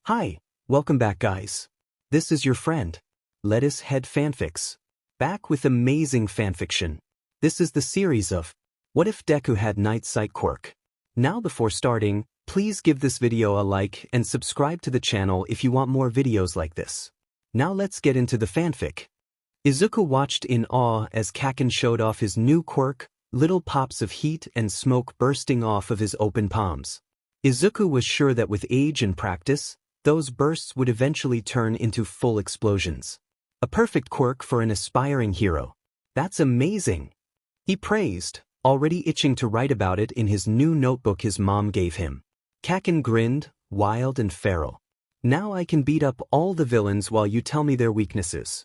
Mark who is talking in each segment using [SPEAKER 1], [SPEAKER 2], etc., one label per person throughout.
[SPEAKER 1] Hi, welcome back guys. This is your friend, Lettuce Head Fanfics. Back with amazing fanfiction. This is the series of What If Deku Had Night Sight Quirk. Now before starting, please give this video a like and subscribe to the channel if you want more videos like this. Now let's get into the fanfic. Izuku watched in awe as Kaken showed off his new quirk, little pops of heat and smoke bursting off of his open palms. Izuku was sure that with age and practice, those bursts would eventually turn into full explosions. A perfect quirk for an aspiring hero. That's amazing. He praised, already itching to write about it in his new notebook his mom gave him. Kaken grinned, wild and feral. Now I can beat up all the villains while you tell me their weaknesses.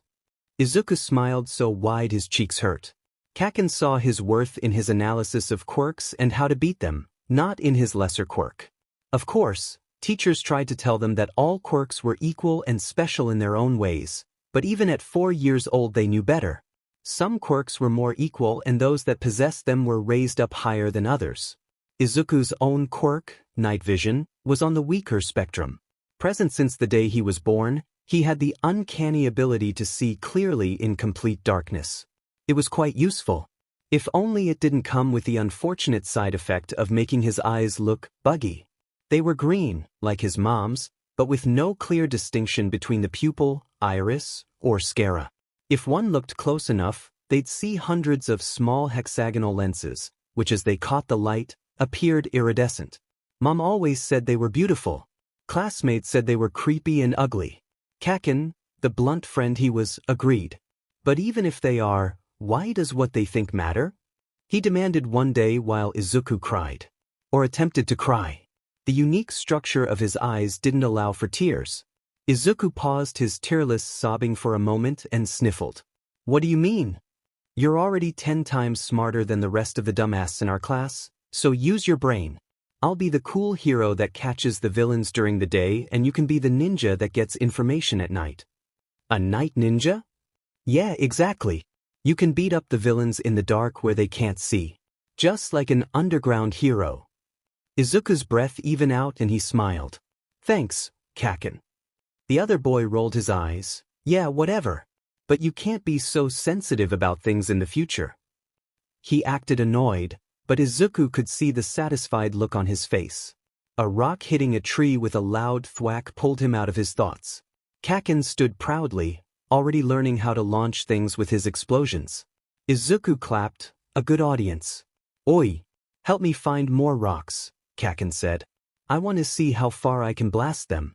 [SPEAKER 1] Izuku smiled so wide his cheeks hurt. Kaken saw his worth in his analysis of quirks and how to beat them, not in his lesser quirk. Of course, teachers tried to tell them that all quirks were equal and special in their own ways, but even at 4 years old they knew better. Some quirks were more equal and those that possessed them were raised up higher than others. Izuku's own quirk, night vision, was on the weaker spectrum. Present since the day he was born, he had the uncanny ability to see clearly in complete darkness. It was quite useful. If only it didn't come with the unfortunate side effect of making his eyes look buggy. They were green, like his mom's, but with no clear distinction between the pupil, iris, or sclera. If one looked close enough, they'd see hundreds of small hexagonal lenses, which as they caught the light, appeared iridescent. Mom always said they were beautiful. Classmates said they were creepy and ugly. Kaken, the blunt friend he was, agreed. But even if they are, why does what they think matter? He demanded one day while Izuku cried. Or attempted to cry. The unique structure of his eyes didn't allow for tears. Izuku paused his tearless sobbing for a moment and sniffled. What do you mean? You're already 10 times smarter than the rest of the dumbasses in our class, so use your brain. I'll be the cool hero that catches the villains during the day and you can be the ninja that gets information at night. A night ninja? Yeah, exactly. You can beat up the villains in the dark where they can't see. Just like an underground hero. Izuku's breath evened out and he smiled. Thanks, Kaken. The other boy rolled his eyes. Yeah, whatever. But you can't be so sensitive about things in the future. He acted annoyed, but Izuku could see the satisfied look on his face. A rock hitting a tree with a loud thwack pulled him out of his thoughts. Kaken stood proudly, already learning how to launch things with his explosions. Izuku clapped, a good audience. Oi, help me find more rocks, Kaken said. I want to see how far I can blast them.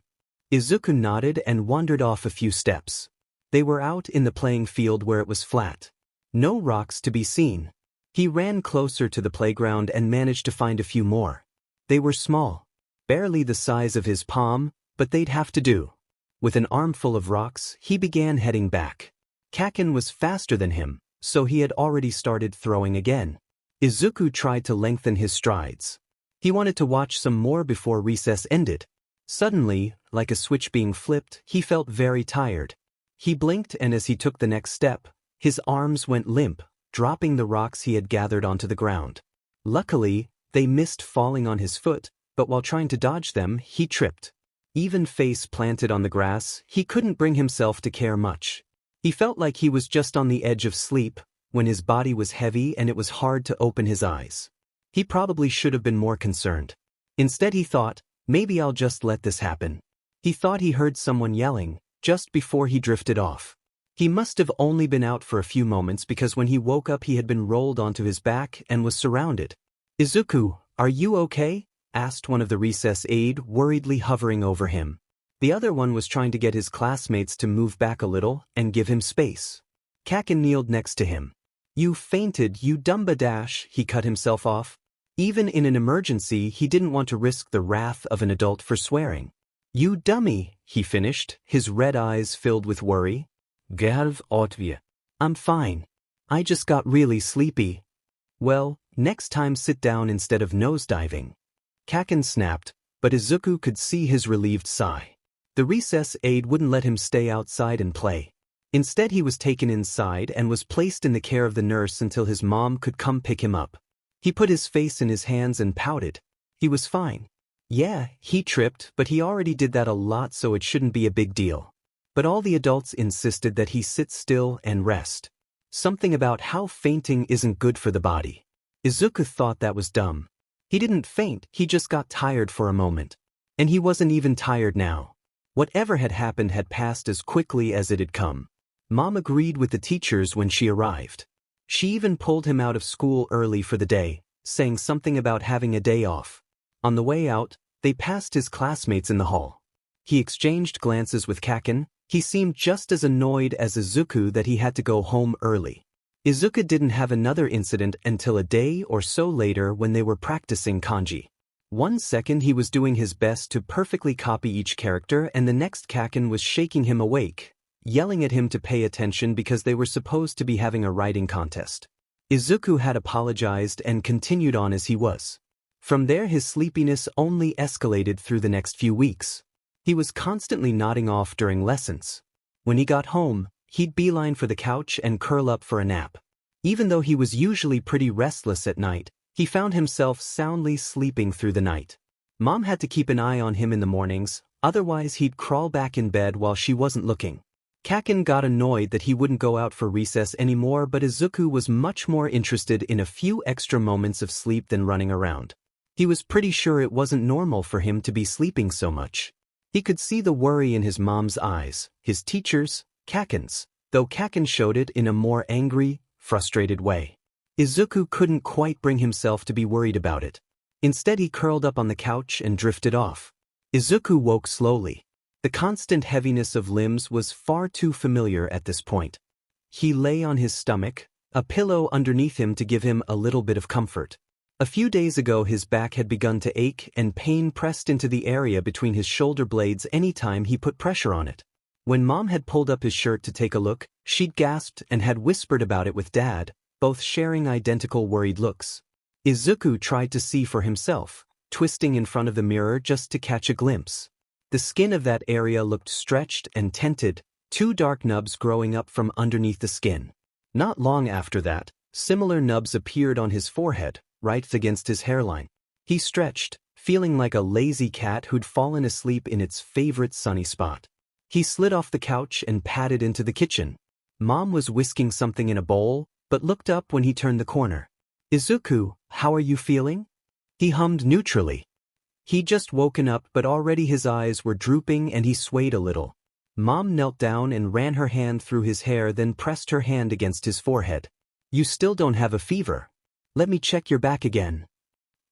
[SPEAKER 1] Izuku nodded and wandered off a few steps. They were out in the playing field where it was flat. No rocks to be seen. He ran closer to the playground and managed to find a few more. They were small. Barely the size of his palm, but they'd have to do. With an armful of rocks, he began heading back. Kaken was faster than him, so he had already started throwing again. Izuku tried to lengthen his strides. He wanted to watch some more before recess ended. Suddenly, like a switch being flipped, he felt very tired. He blinked and as he took the next step, his arms went limp, dropping the rocks he had gathered onto the ground. Luckily, they missed falling on his foot, but while trying to dodge them, he tripped. Even face planted on the grass, he couldn't bring himself to care much. He felt like he was just on the edge of sleep, when his body was heavy and it was hard to open his eyes. He probably should have been more concerned. Instead he thought, maybe I'll just let this happen. He thought he heard someone yelling, just before he drifted off. He must have only been out for a few moments because when he woke up he had been rolled onto his back and was surrounded. Izuku, are you okay? Asked one of the recess aide, worriedly hovering over him. The other one was trying to get his classmates to move back a little and give him space. Kaken kneeled next to him. You fainted, you dumbadash, he cut himself off. Even in an emergency, he didn't want to risk the wrath of an adult for swearing. You dummy, he finished, his red eyes filled with worry. Garv otvie. I'm fine. I just got really sleepy. Well, next time sit down instead of nosediving. Kaken snapped, but Izuku could see his relieved sigh. The recess aide wouldn't let him stay outside and play. Instead he was taken inside and was placed in the care of the nurse until his mom could come pick him up. He put his face in his hands and pouted. He was fine. Yeah, he tripped, but he already did that a lot, so it shouldn't be a big deal. But all the adults insisted that he sit still and rest. Something about how fainting isn't good for the body. Izuku thought that was dumb. He didn't faint, he just got tired for a moment. And he wasn't even tired now. Whatever had happened had passed as quickly as it had come. Mom agreed with the teachers when she arrived. She even pulled him out of school early for the day, saying something about having a day off. On the way out, they passed his classmates in the hall. He exchanged glances with Kaken. He seemed just as annoyed as Izuku that he had to go home early. Izuku didn't have another incident until a day or so later when they were practicing kanji. 1 second he was doing his best to perfectly copy each character, and the next Kaken was shaking him awake, yelling at him to pay attention because they were supposed to be having a writing contest. Izuku had apologized and continued on as he was. From there his sleepiness only escalated through the next few weeks. He was constantly nodding off during lessons. When he got home, he'd beeline for the couch and curl up for a nap. Even though he was usually pretty restless at night, he found himself soundly sleeping through the night. Mom had to keep an eye on him in the mornings, otherwise he'd crawl back in bed while she wasn't looking. Kaken got annoyed that he wouldn't go out for recess anymore, but Izuku was much more interested in a few extra moments of sleep than running around. He was pretty sure it wasn't normal for him to be sleeping so much. He could see the worry in his mom's eyes, his teachers, Kaken's, though Kaken showed it in a more angry, frustrated way. Izuku couldn't quite bring himself to be worried about it. Instead he curled up on the couch and drifted off. Izuku woke slowly. The constant heaviness of limbs was far too familiar at this point. He lay on his stomach, a pillow underneath him to give him a little bit of comfort. A few days ago his back had begun to ache and pain pressed into the area between his shoulder blades anytime he put pressure on it. When Mom had pulled up his shirt to take a look, she'd gasped and had whispered about it with Dad, both sharing identical worried looks. Izuku tried to see for himself, twisting in front of the mirror just to catch a glimpse. The skin of that area looked stretched and tented, 2 dark nubs growing up from underneath the skin. Not long after that, similar nubs appeared on his forehead, right against his hairline. He stretched, feeling like a lazy cat who'd fallen asleep in its favorite sunny spot. He slid off the couch and padded into the kitchen. Mom was whisking something in a bowl, but looked up when he turned the corner. "Izuku, how are you feeling?" He hummed neutrally. He'd just woken up, but already his eyes were drooping and he swayed a little. Mom knelt down and ran her hand through his hair, then pressed her hand against his forehead. "You still don't have a fever. Let me check your back again."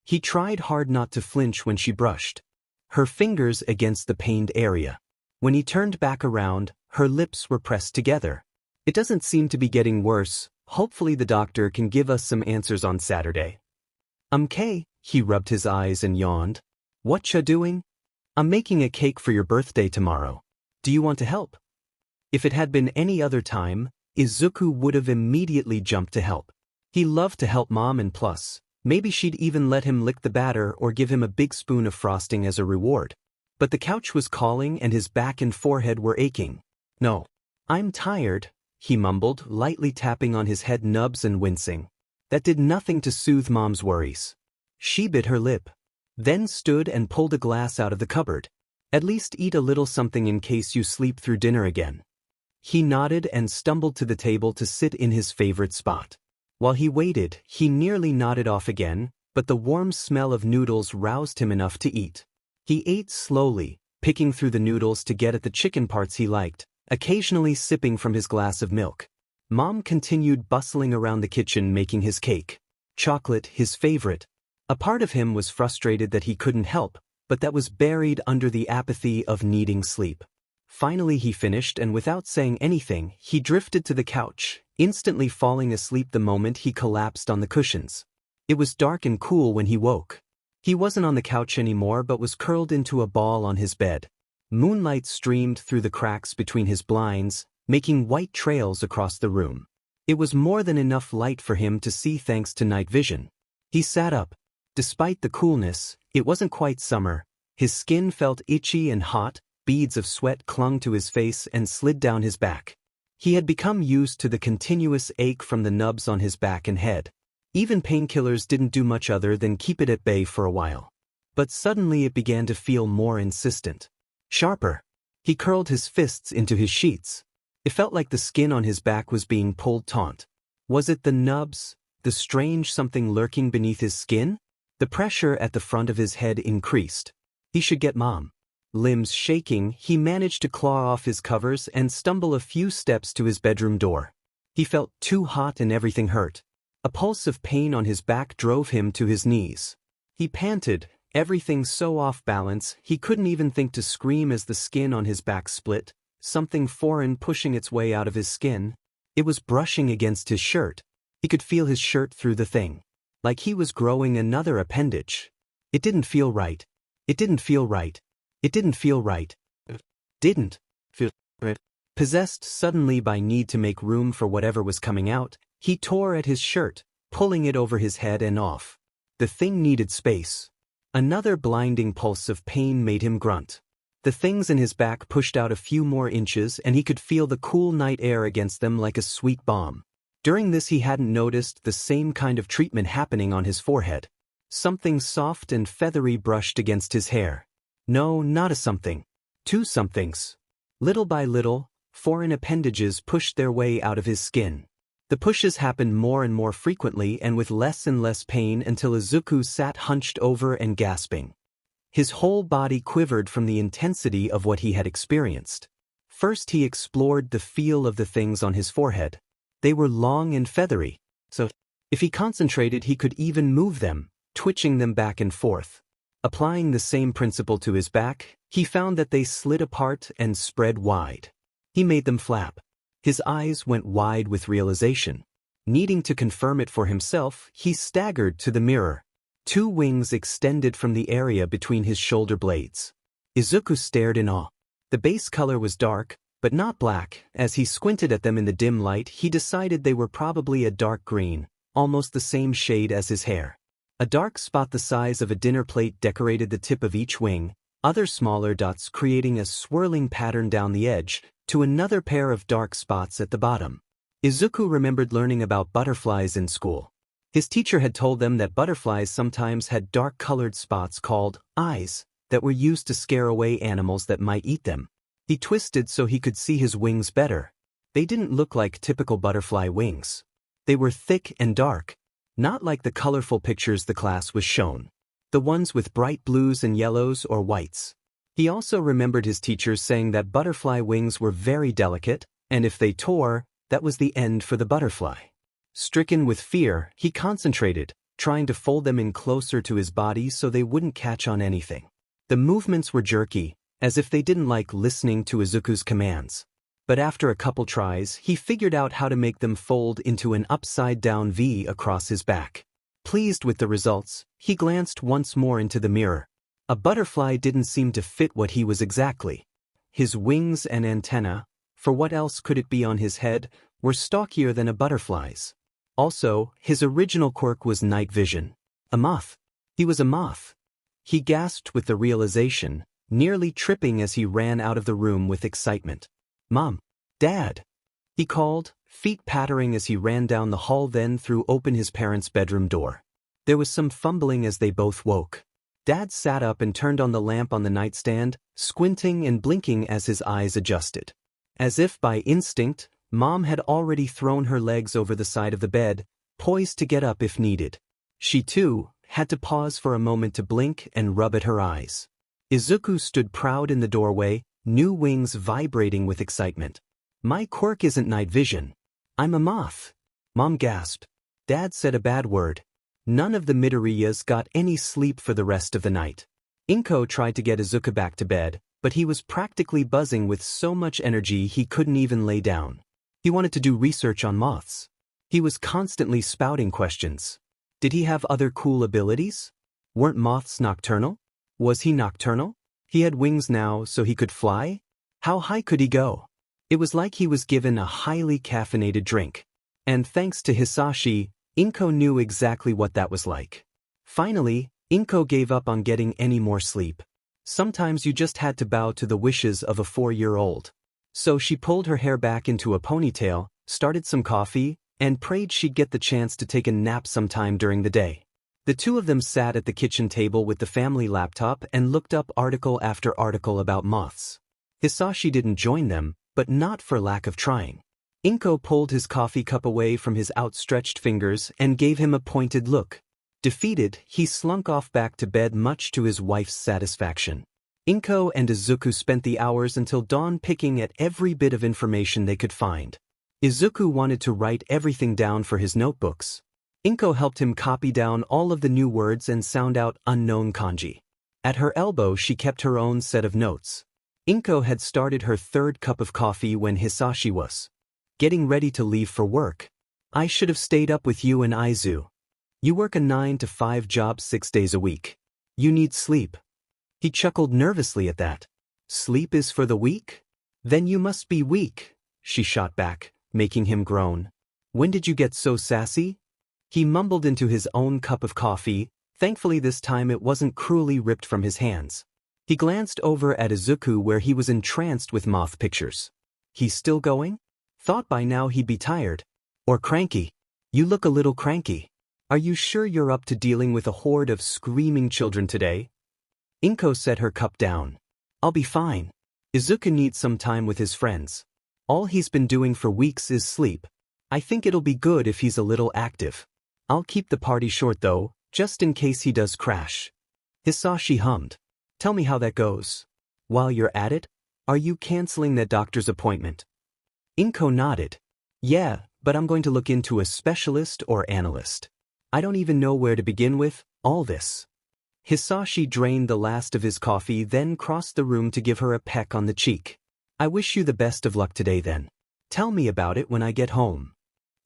[SPEAKER 1] He tried hard not to flinch when she brushed her fingers against the pained area. When he turned back around, her lips were pressed together. "It doesn't seem to be getting worse. Hopefully the doctor can give us some answers on Saturday." "Okay," he rubbed his eyes and yawned. "Whatcha doing?" "I'm making a cake for your birthday tomorrow. Do you want to help?" If it had been any other time, Izuku would have immediately jumped to help. He loved to help Mom, and plus, maybe she'd even let him lick the batter or give him a big spoon of frosting as a reward. But the couch was calling and his back and forehead were aching. "No. I'm tired," he mumbled, lightly tapping on his head nubs and wincing. That did nothing to soothe Mom's worries. She bit her lip, then stood and pulled a glass out of the cupboard. "At least eat a little something in case you sleep through dinner again." He nodded and stumbled to the table to sit in his favorite spot. While he waited, he nearly nodded off again, but the warm smell of noodles roused him enough to eat. He ate slowly, picking through the noodles to get at the chicken parts he liked, occasionally sipping from his glass of milk. Mom continued bustling around the kitchen making his cake. Chocolate, his favorite. A part of him was frustrated that he couldn't help, but that was buried under the apathy of needing sleep. Finally he finished, and without saying anything, he drifted to the couch, instantly falling asleep the moment he collapsed on the cushions. It was dark and cool when he woke. He wasn't on the couch anymore but was curled into a ball on his bed. Moonlight streamed through the cracks between his blinds, making white trails across the room. It was more than enough light for him to see thanks to night vision. He sat up. Despite the coolness, it wasn't quite summer. His skin felt itchy and hot, beads of sweat clung to his face and slid down his back. He had become used to the continuous ache from the nubs on his back and head. Even painkillers didn't do much other than keep it at bay for a while. But suddenly it began to feel more insistent. Sharper. He curled his fists into his sheets. It felt like the skin on his back was being pulled taut. Was it the nubs, the strange something lurking beneath his skin? The pressure at the front of his head increased. He should get Mom. Limbs shaking, he managed to claw off his covers and stumble a few steps to his bedroom door. He felt too hot and everything hurt. A pulse of pain on his back drove him to his knees. He panted, everything so off balance he couldn't even think to scream as the skin on his back split, something foreign pushing its way out of his skin. It was brushing against his shirt. He could feel his shirt through the thing. Like he was growing another appendage. It didn't feel right. It didn't feel right. It didn't feel right. Didn't feel right. Possessed suddenly by need to make room for whatever was coming out, he tore at his shirt, pulling it over his head and off. The thing needed space. Another blinding pulse of pain made him grunt. The things in his back pushed out a few more inches and he could feel the cool night air against them like a sweet balm. During this he hadn't noticed the same kind of treatment happening on his forehead. Something soft and feathery brushed against his hair. No, not a something. Two somethings. Little by little, foreign appendages pushed their way out of his skin. The pushes happened more and more frequently and with less and less pain until Izuku sat hunched over and gasping. His whole body quivered from the intensity of what he had experienced. First he explored the feel of the things on his forehead. They were long and feathery, so if he concentrated he could even move them, twitching them back and forth. Applying the same principle to his back, he found that they slid apart and spread wide. He made them flap. His eyes went wide with realization. Needing to confirm it for himself, he staggered to the mirror. Two wings extended from the area between his shoulder blades. Izuku stared in awe. The base color was dark, but not black. As he squinted at them in the dim light, he decided they were probably a dark green, almost the same shade as his hair. A dark spot the size of a dinner plate decorated the tip of each wing, other smaller dots creating a swirling pattern down the edge, to another pair of dark spots at the bottom. Izuku remembered learning about butterflies in school. His teacher had told them that butterflies sometimes had dark-colored spots called eyes that were used to scare away animals that might eat them. He twisted so he could see his wings better. They didn't look like typical butterfly wings. They were thick and dark, not like the colorful pictures the class was shown. The ones with bright blues and yellows or whites. He also remembered his teachers saying that butterfly wings were very delicate, and if they tore, that was the end for the butterfly. Stricken with fear, he concentrated, trying to fold them in closer to his body so they wouldn't catch on anything. The movements were jerky, as if they didn't like listening to Izuku's commands. But after a couple tries, he figured out how to make them fold into an upside-down V across his back. Pleased with the results, he glanced once more into the mirror. A butterfly didn't seem to fit what he was exactly. His wings and antennae, for what else could it be on his head, were stockier than a butterfly's. Also, his original quirk was night vision. A moth. He was a moth. He gasped with the realization, nearly tripping as he ran out of the room with excitement. Mom. Dad. He called, feet pattering as he ran down the hall, then threw open his parents' bedroom door. There was some fumbling as they both woke. Dad sat up and turned on the lamp on the nightstand, squinting and blinking as his eyes adjusted. As if by instinct, Mom had already thrown her legs over the side of the bed, poised to get up if needed. She, too, had to pause for a moment to blink and rub at her eyes. Izuku stood proud in the doorway, new wings vibrating with excitement. My quirk isn't night vision. I'm a moth. Mom gasped. Dad said a bad word. None of the Midoriyas got any sleep for the rest of the night. Inko tried to get Izuku back to bed, but he was practically buzzing with so much energy he couldn't even lay down. He wanted to do research on moths. He was constantly spouting questions. Did he have other cool abilities? Weren't moths nocturnal? Was he nocturnal? He had wings now, so he could fly? How high could he go? It was like he was given a highly caffeinated drink. And thanks to Hisashi, Inko knew exactly what that was like. Finally, Inko gave up on getting any more sleep. Sometimes you just had to bow to the wishes of a 4-year-old. So she pulled her hair back into a ponytail, started some coffee, and prayed she'd get the chance to take a nap sometime during the day. The two of them sat at the kitchen table with the family laptop and looked up article after article about moths. Hisashi didn't join them, but not for lack of trying. Inko pulled his coffee cup away from his outstretched fingers and gave him a pointed look. Defeated, he slunk off back to bed much to his wife's satisfaction. Inko and Izuku spent the hours until dawn picking at every bit of information they could find. Izuku wanted to write everything down for his notebooks. Inko helped him copy down all of the new words and sound out unknown kanji. At her elbow she kept her own set of notes. Inko had started her third cup of coffee when Hisashi was getting ready to leave for work. "I should have stayed up with you and Izu. You work a 9 to 5 job 6 days a week. You need sleep." He chuckled nervously at that. "Sleep is for the weak? Then you must be weak," she shot back, making him groan. "When did you get so sassy?" He mumbled into his own cup of coffee. Thankfully this time it wasn't cruelly ripped from his hands. He glanced over at Izuku where he was entranced with Moth pictures. "He's still going? Thought by now he'd be tired. Or cranky. You look a little cranky. Are you sure you're up to dealing with a horde of screaming children today?" Inko set her cup down. "I'll be fine. Izuku needs some time with his friends. All he's been doing for weeks is sleep. I think it'll be good if he's a little active. I'll keep the party short though, just in case he does crash." Hisashi hummed. "Tell me how that goes. While you're at it, are you canceling that doctor's appointment?" Inko nodded. "Yeah, but I'm going to look into a specialist or analyst. I don't even know where to begin with all this." Hisashi drained the last of his coffee then crossed the room to give her a peck on the cheek. "I wish you the best of luck today then. Tell me about it when I get home."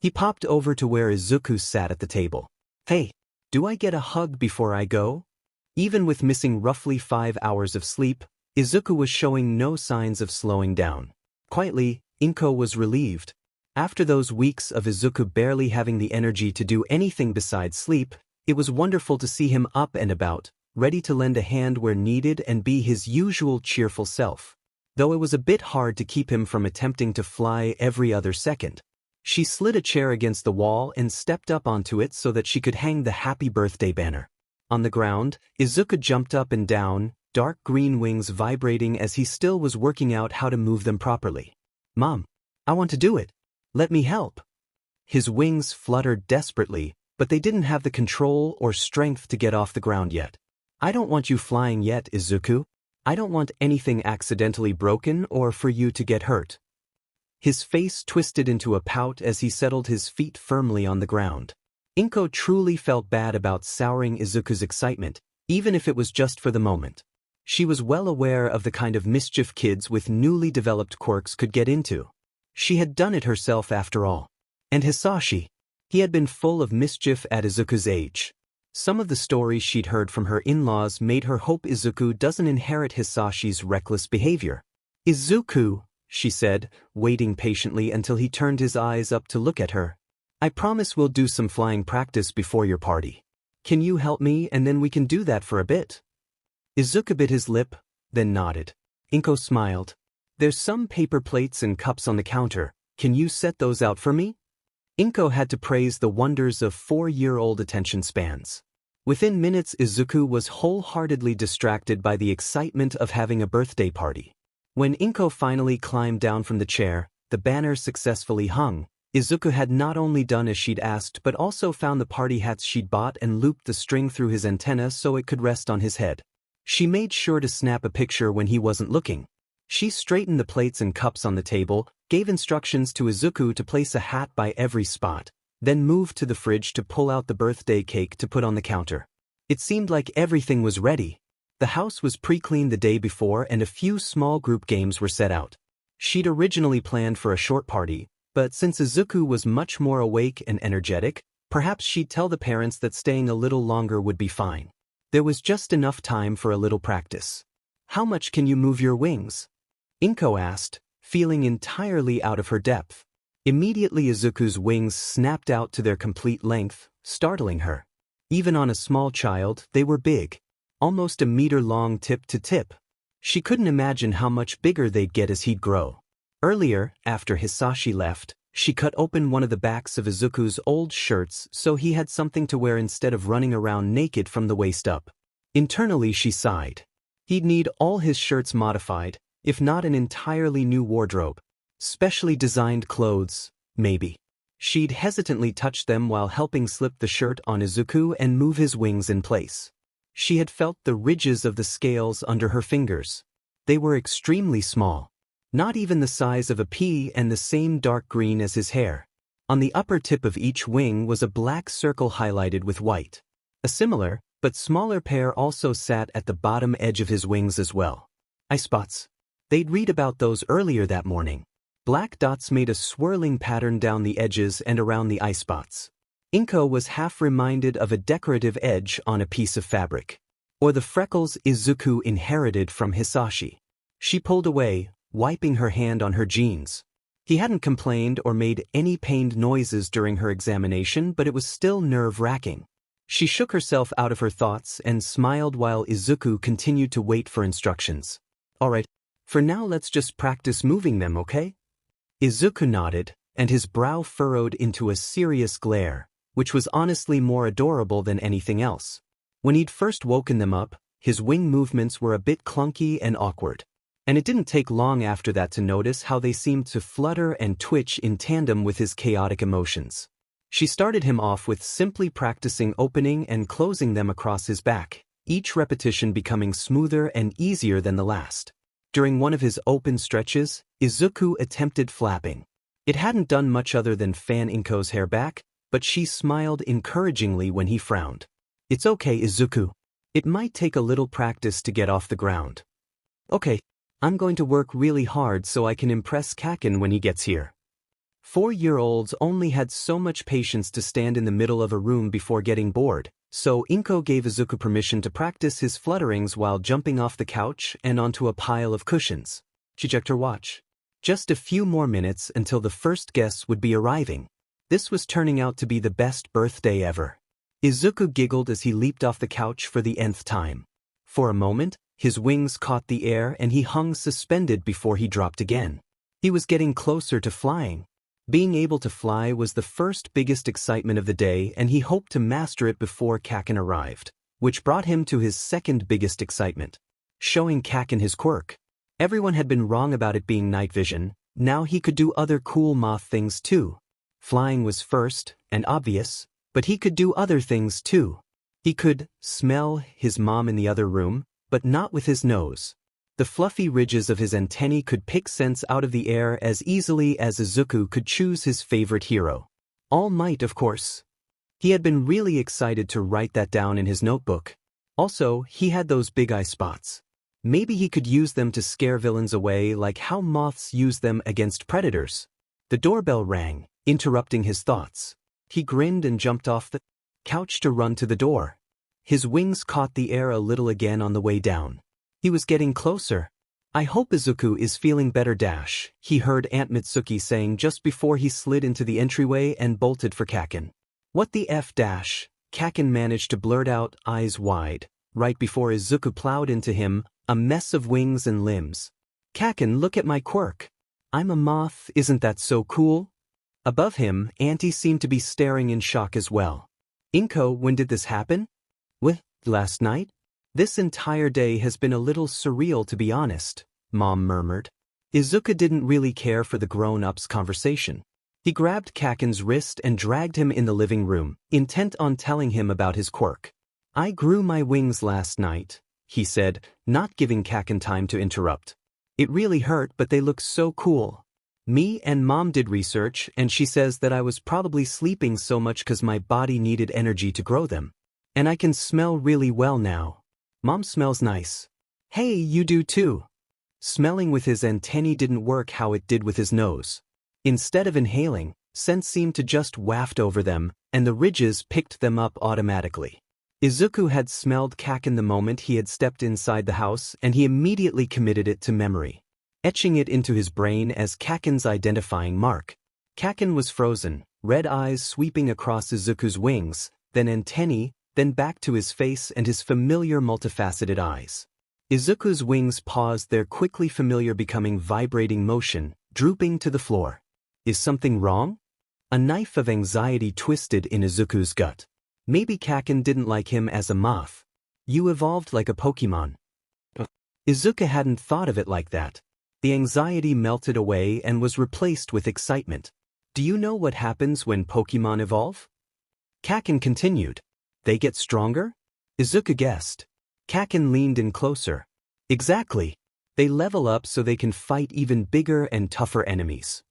[SPEAKER 1] He popped over to where Izuku sat at the table. "Hey, do I get a hug before I go?" Even with missing roughly 5 hours of sleep, Izuku was showing no signs of slowing down. Quietly, Inko was relieved. After those weeks of Izuku barely having the energy to do anything besides sleep, it was wonderful to see him up and about, ready to lend a hand where needed and be his usual cheerful self. Though it was a bit hard to keep him from attempting to fly every other second. She slid a chair against the wall and stepped up onto it so that she could hang the happy birthday banner. On the ground, Izuku jumped up and down, dark green wings vibrating as he still was working out how to move them properly. "Mom, I want to do it. Let me help." His wings fluttered desperately, but they didn't have the control or strength to get off the ground yet. "I don't want you flying yet, Izuku. I don't want anything accidentally broken or for you to get hurt." His face twisted into a pout as he settled his feet firmly on the ground. Inko truly felt bad about souring Izuku's excitement, even if it was just for the moment. She was well aware of the kind of mischief kids with newly developed quirks could get into. She had done it herself after all. And Hisashi, he had been full of mischief at Izuku's age. Some of the stories she'd heard from her in-laws made her hope Izuku doesn't inherit Hisashi's reckless behavior. "Izuku," she said, waiting patiently until he turned his eyes up to look at her. "I promise we'll do some flying practice before your party. Can you help me and then we can do that for a bit?" Izuku bit his lip, then nodded. Inko smiled. "There's some paper plates and cups on the counter. Can you set those out for me?" Inko had to praise the wonders of 4-year-old attention spans. Within minutes Izuku was wholeheartedly distracted by the excitement of having a birthday party. When Inko finally climbed down from the chair, the banner successfully hung. Izuku had not only done as she'd asked but also found the party hats she'd bought and looped the string through his antenna so it could rest on his head. She made sure to snap a picture when he wasn't looking. She straightened the plates and cups on the table, gave instructions to Izuku to place a hat by every spot, then moved to the fridge to pull out the birthday cake to put on the counter. It seemed like everything was ready. The house was pre-cleaned the day before and a few small group games were set out. She'd originally planned for a short party, but since Izuku was much more awake and energetic, perhaps she'd tell the parents that staying a little longer would be fine. There was just enough time for a little practice. "How much can you move your wings?" Inko asked, feeling entirely out of her depth. Immediately Izuku's wings snapped out to their complete length, startling her. Even on a small child, they were big. Almost a meter long tip to tip. She couldn't imagine how much bigger they'd get as he'd grow. Earlier, after Hisashi left, She cut open one of the backs of Izuku's old shirts so he had something to wear instead of running around naked from the waist up. Internally she sighed. He'd need all his shirts modified, if not an entirely new wardrobe. Specially designed clothes, maybe. She'd hesitantly touch them while helping slip the shirt on Izuku and move his wings in place. She had felt the ridges of the scales under her fingers. They were extremely small. Not even the size of a pea and the same dark green as his hair. On the upper tip of each wing was a black circle highlighted with white. A similar, but smaller pair also sat at the bottom edge of his wings as well. Eye spots. They'd read about those earlier that morning. Black dots made a swirling pattern down the edges and around the eye spots. Inko was half reminded of a decorative edge on a piece of fabric. Or the freckles Izuku inherited from Hisashi. She pulled away, wiping her hand on her jeans. He hadn't complained or made any pained noises during her examination, but it was still nerve-wracking. She shook herself out of her thoughts and smiled while Izuku continued to wait for instructions. Alright, for now let's just practice moving them, okay? Izuku nodded, and his brow furrowed into a serious glare, which was honestly more adorable than anything else. When he'd first woken them up, his wing movements were a bit clunky and awkward. And it didn't take long after that to notice how they seemed to flutter and twitch in tandem with his chaotic emotions. She started him off with simply practicing opening and closing them across his back, each repetition becoming smoother and easier than the last. During one of his open stretches, Izuku attempted flapping. It hadn't done much other than fan Inko's hair back, but she smiled encouragingly when he frowned. It's okay, Izuku. It might take a little practice to get off the ground. Okay. I'm going to work really hard so I can impress Kaken when he gets here. 4-year-olds only had so much patience to stand in the middle of a room before getting bored, so Inko gave Izuku permission to practice his flutterings while jumping off the couch and onto a pile of cushions. She checked her watch. Just a few more minutes until the first guests would be arriving. This was turning out to be the best birthday ever. Izuku giggled as he leaped off the couch for the nth time. For a moment, his wings caught the air and he hung suspended before he dropped again. He was getting closer to flying. Being able to fly was the first biggest excitement of the day, and he hoped to master it before Kaken arrived, which brought him to his second biggest excitement. Showing Kaken his quirk. Everyone had been wrong about it being night vision, now he could do other cool Moth things too. Flying was first, and obvious, but he could do other things too. He could smell his mom in the other room, but not with his nose. The fluffy ridges of his antennae could pick scents out of the air as easily as Izuku could choose his favorite hero. All Might, of course. He had been really excited to write that down in his notebook. Also, he had those big eye spots. Maybe he could use them to scare villains away like how moths use them against predators. The doorbell rang, interrupting his thoughts. He grinned and jumped off the couch to run to the door. His wings caught the air a little again on the way down. He was getting closer. I hope Izuku is feeling better dash, he heard Aunt Mitsuki saying just before he slid into the entryway and bolted for Kaken. What the F dash? Kaken managed to blurt out, eyes wide, right before Izuku plowed into him, a mess of wings and limbs. Kaken, look at my quirk. I'm a moth, isn't that so cool? Above him, Auntie seemed to be staring in shock as well. Inko, when did this happen? What, last night? This entire day has been a little surreal to be honest, Mom murmured. Izuku didn't really care for the grown-ups' conversation. He grabbed Kaken's wrist and dragged him in the living room, intent on telling him about his quirk. I grew my wings last night, he said, not giving Kaken time to interrupt. It really hurt, but they look so cool. Me and Mom did research, and she says that I was probably sleeping so much because my body needed energy to grow them. And I can smell really well now. Mom smells nice. Hey, you do too. Smelling with his antennae didn't work how it did with his nose. Instead of inhaling, scent seemed to just waft over them, and the ridges picked them up automatically. Izuku had smelled Kaken the moment he had stepped inside the house, and he immediately committed it to memory, etching it into his brain as Kaken's identifying mark. Kaken was frozen, red eyes sweeping across Izuku's wings, then antennae, then back to his face and his familiar multifaceted eyes. Izuku's wings paused their quickly familiar becoming vibrating motion, drooping to the floor. Is something wrong? A knife of anxiety twisted in Izuku's gut. Maybe Kaken didn't like him as a moth. You evolved like a Pokemon. Izuku hadn't thought of it like that. The anxiety melted away and was replaced with excitement. Do you know what happens when Pokemon evolve? Kaken continued. They get stronger? Izuku guessed. Kaken leaned in closer. Exactly. They level up so they can fight even bigger and tougher enemies.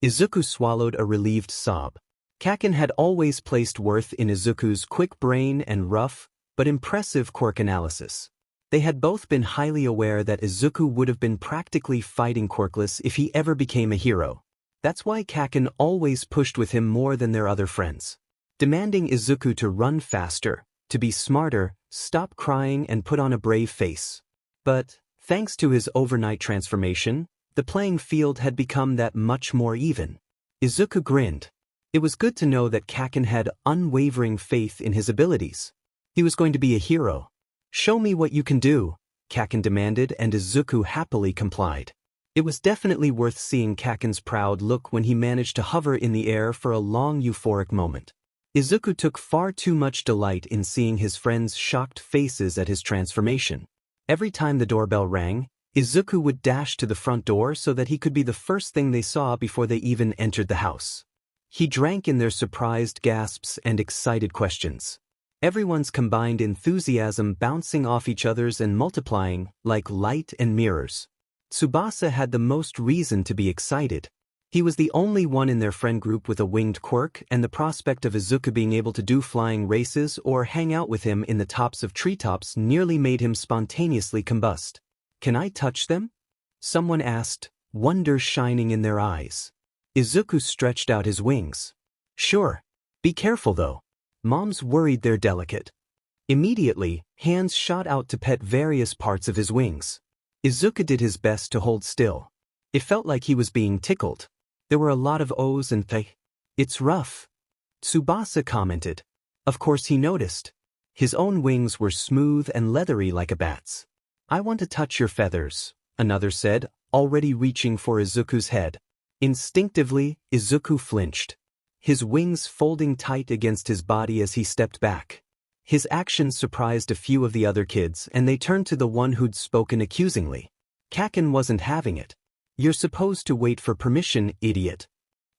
[SPEAKER 1] Izuku swallowed a relieved sob. Kaken had always placed worth in Izuku's quick brain and rough, but impressive quirk analysis. They had both been highly aware that Izuku would have been practically fighting quirkless if he ever became a hero. That's why Kaken always pushed with him more than their other friends, demanding Izuku to run faster, to be smarter, stop crying and put on a brave face. But, thanks to his overnight transformation, the playing field had become that much more even. Izuku grinned. It was good to know that Kaken had unwavering faith in his abilities. He was going to be a hero. Show me what you can do, Kaken demanded, and Izuku happily complied. It was definitely worth seeing Kaken's proud look when he managed to hover in the air for a long euphoric moment. Izuku took far too much delight in seeing his friends' shocked faces at his transformation. Every time the doorbell rang, Izuku would dash to the front door so that he could be the first thing they saw before they even entered the house. He drank in their surprised gasps and excited questions. Everyone's combined enthusiasm bouncing off each other's and multiplying like light and mirrors. Tsubasa had the most reason to be excited. He was the only one in their friend group with a winged quirk, and the prospect of Izuku being able to do flying races or hang out with him in the tops of treetops nearly made him spontaneously combust. Can I touch them? Someone asked, wonder shining in their eyes. Izuku stretched out his wings. Sure. Be careful though. Mom's worried they're delicate. Immediately, hands shot out to pet various parts of his wings. Izuku did his best to hold still. It felt like he was being tickled. There were a lot of O's and th. It's rough. Tsubasa commented. Of course he noticed. His own wings were smooth and leathery like a bat's. I want to touch your feathers, another said, already reaching for Izuku's head. Instinctively, Izuku flinched, his wings folding tight against his body as he stepped back. His actions surprised a few of the other kids, and they turned to the one who'd spoken accusingly. Kaken wasn't having it. You're supposed to wait for permission, idiot.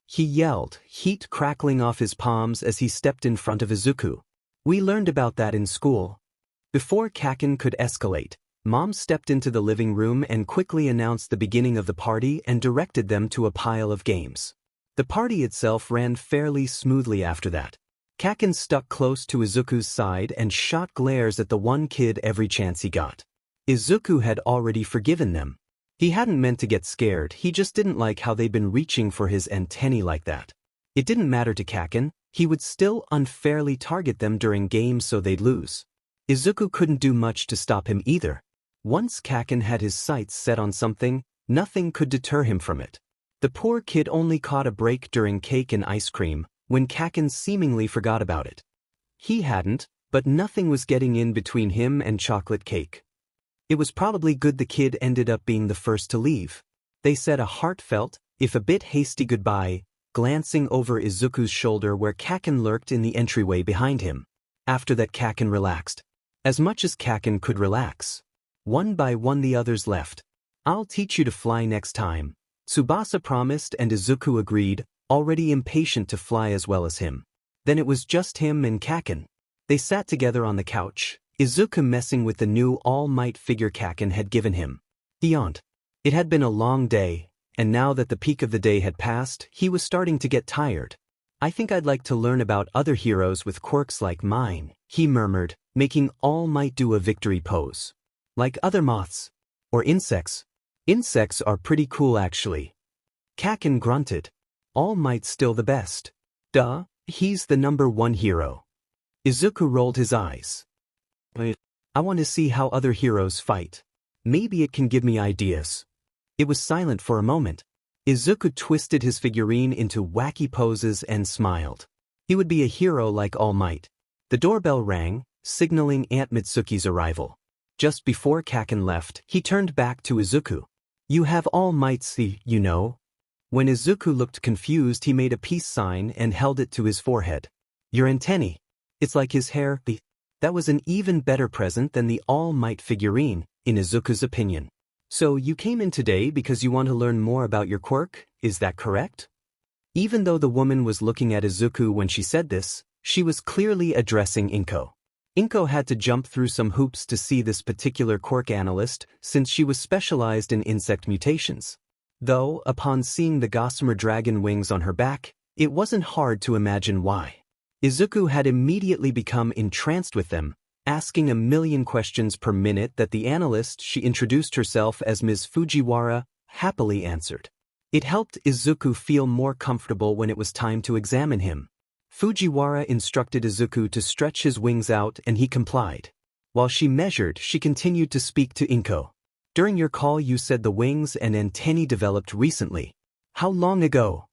[SPEAKER 1] He yelled, heat crackling off his palms as he stepped in front of Izuku. We learned about that in school. Before Kaken could escalate, Mom stepped into the living room and quickly announced the beginning of the party and directed them to a pile of games. The party itself ran fairly smoothly after that. Kaken stuck close to Izuku's side and shot glares at the one kid every chance he got. Izuku had already forgiven them. He hadn't meant to get scared, he just didn't like how they'd been reaching for his antennae like that. It didn't matter to Kaken, he would still unfairly target them during games so they'd lose. Izuku couldn't do much to stop him either. Once Kaken had his sights set on something, nothing could deter him from it. The poor kid only caught a break during cake and ice cream, when Kaken seemingly forgot about it. He hadn't, but nothing was getting in between him and chocolate cake. It was probably good the kid ended up being the first to leave. They said a heartfelt, if a bit hasty goodbye, glancing over Izuku's shoulder where Kaken lurked in the entryway behind him. After that Kaken relaxed. As much as Kaken could relax. One by one the others left. I'll teach you to fly next time, Tsubasa promised, and Izuku agreed, already impatient to fly as well as him. Then it was just him and Kaken. They sat together on the couch, Izuku messing with the new all-might figure Kaken had given him. Beyond. It had been a long day, and now that the peak of the day had passed, he was starting to get tired. I think I'd like to learn about other heroes with quirks like mine, he murmured, making All Might do a victory pose. Like other moths. Or insects. Insects are pretty cool actually. Kaken grunted. All Might's still the best. Duh, he's the #1 hero. Izuku rolled his eyes. I want to see how other heroes fight. Maybe it can give me ideas. It was silent for a moment. Izuku twisted his figurine into wacky poses and smiled. He would be a hero like All Might. The doorbell rang, signaling Aunt Mitsuki's arrival. Just before Kaken left, he turned back to Izuku. You have All Might's, you know. When Izuku looked confused, he made a peace sign and held it to his forehead. Your antennae. It's like his hair. That was an even better present than the All Might figurine, in Izuku's opinion. So you came in today because you want to learn more about your quirk, is that correct? Even though the woman was looking at Izuku when she said this, she was clearly addressing Inko. Inko had to jump through some hoops to see this particular quirk analyst since she was specialized in insect mutations. Though, upon seeing the gossamer dragon wings on her back, it wasn't hard to imagine why. Izuku had immediately become entranced with them, asking a million questions per minute that the analyst, she introduced herself as Ms. Fujiwara, happily answered. It helped Izuku feel more comfortable when it was time to examine him. Fujiwara instructed Izuku to stretch his wings out and he complied. While she measured, she continued to speak to Inko. During your call you said the wings and antennae developed recently. How long ago?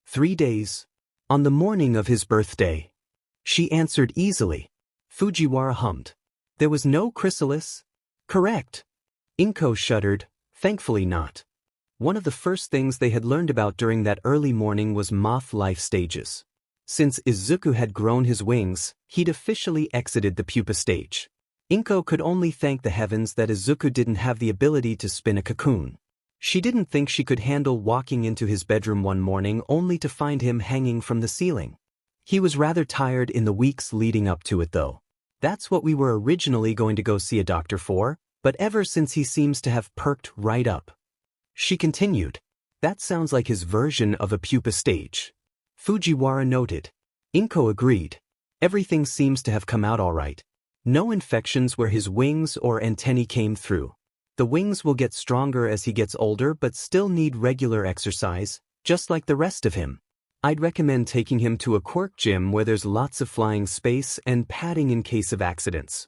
[SPEAKER 1] 3 days. On the morning of his birthday. She answered easily. Fujiwara hummed. There was no chrysalis? Correct. Inko shuddered. Thankfully not. One of the first things they had learned about during that early morning was moth life stages. Since Izuku had grown his wings, he'd officially exited the pupa stage. Inko could only thank the heavens that Izuku didn't have the ability to spin a cocoon. She didn't think she could handle walking into his bedroom one morning only to find him hanging from the ceiling. He was rather tired in the weeks leading up to it though. That's what we were originally going to go see a doctor for, but ever since he seems to have perked right up. She continued. That sounds like his version of a pupa stage. Fujiwara noted. Inko agreed. Everything seems to have come out all right. No infections where his wings or antennae came through. The wings will get stronger as he gets older but still need regular exercise, just like the rest of him. I'd recommend taking him to a quirk gym where there's lots of flying space and padding in case of accidents.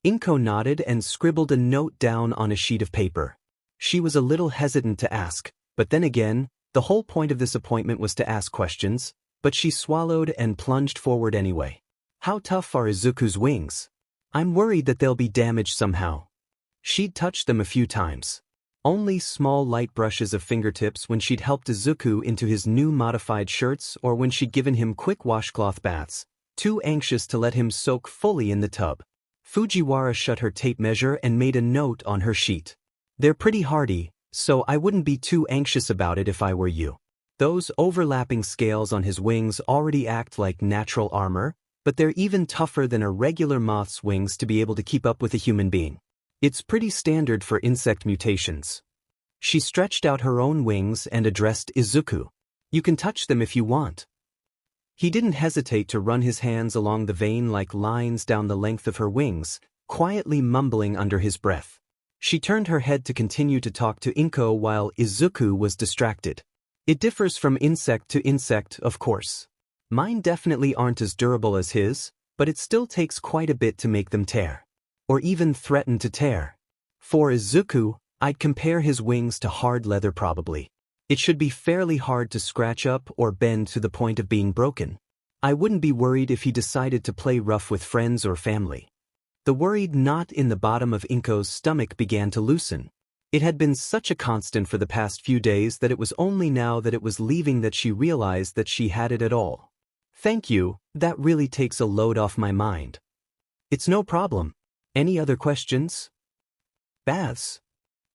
[SPEAKER 1] Inko nodded and scribbled a note down on a sheet of paper. She was a little hesitant to ask, but then again, the whole point of this appointment was to ask questions, but she swallowed and plunged forward anyway. How tough are Izuku's wings? I'm worried that they'll be damaged somehow. She'd touched them a few times. Only small light brushes of fingertips when she'd helped Izuku into his new modified shirts or when she'd given him quick washcloth baths, too anxious to let him soak fully in the tub. Fujiwara shut her tape measure and made a note on her sheet. They're pretty hardy, so I wouldn't be too anxious about it if I were you. Those overlapping scales on his wings already act like natural armor, but they're even tougher than a regular moth's wings to be able to keep up with a human being. It's pretty standard for insect mutations. She stretched out her own wings and addressed Izuku. You can touch them if you want. He didn't hesitate to run his hands along the vein-like lines down the length of her wings, quietly mumbling under his breath. She turned her head to continue to talk to Inko while Izuku was distracted. It differs from insect to insect, of course. Mine definitely aren't as durable as his, but it still takes quite a bit to make them tear. Or even threaten to tear. For Izuku, I'd compare his wings to hard leather probably. It should be fairly hard to scratch up or bend to the point of being broken. I wouldn't be worried if he decided to play rough with friends or family. The worried knot in the bottom of Inko's stomach began to loosen. It had been such a constant for the past few days that it was only now that it was leaving that she realized that she had it at all. Thank you, that really takes a load off my mind. It's no problem. Any other questions? Baths.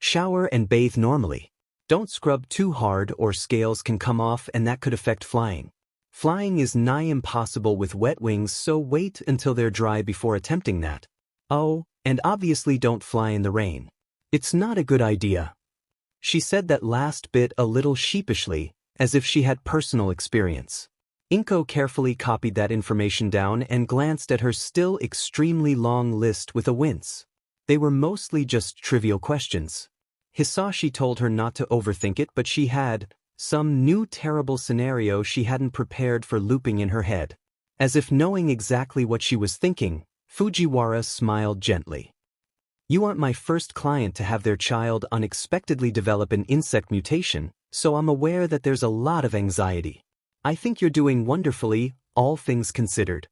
[SPEAKER 1] Shower and bathe normally. Don't scrub too hard or scales can come off and that could affect flying. Flying is nigh impossible with wet wings, so wait until they're dry before attempting that. Oh, and obviously don't fly in the rain. It's not a good idea. She said that last bit a little sheepishly, as if she had personal experience. Inko carefully copied that information down and glanced at her still extremely long list with a wince. They were mostly just trivial questions. Hisashi told her not to overthink it, but she had some new terrible scenario she hadn't prepared for looping in her head. As if knowing exactly what she was thinking, Fujiwara smiled gently. You aren't my first client to have their child unexpectedly develop an insect mutation, so I'm aware that there's a lot of anxiety. I think you're doing wonderfully, all things considered.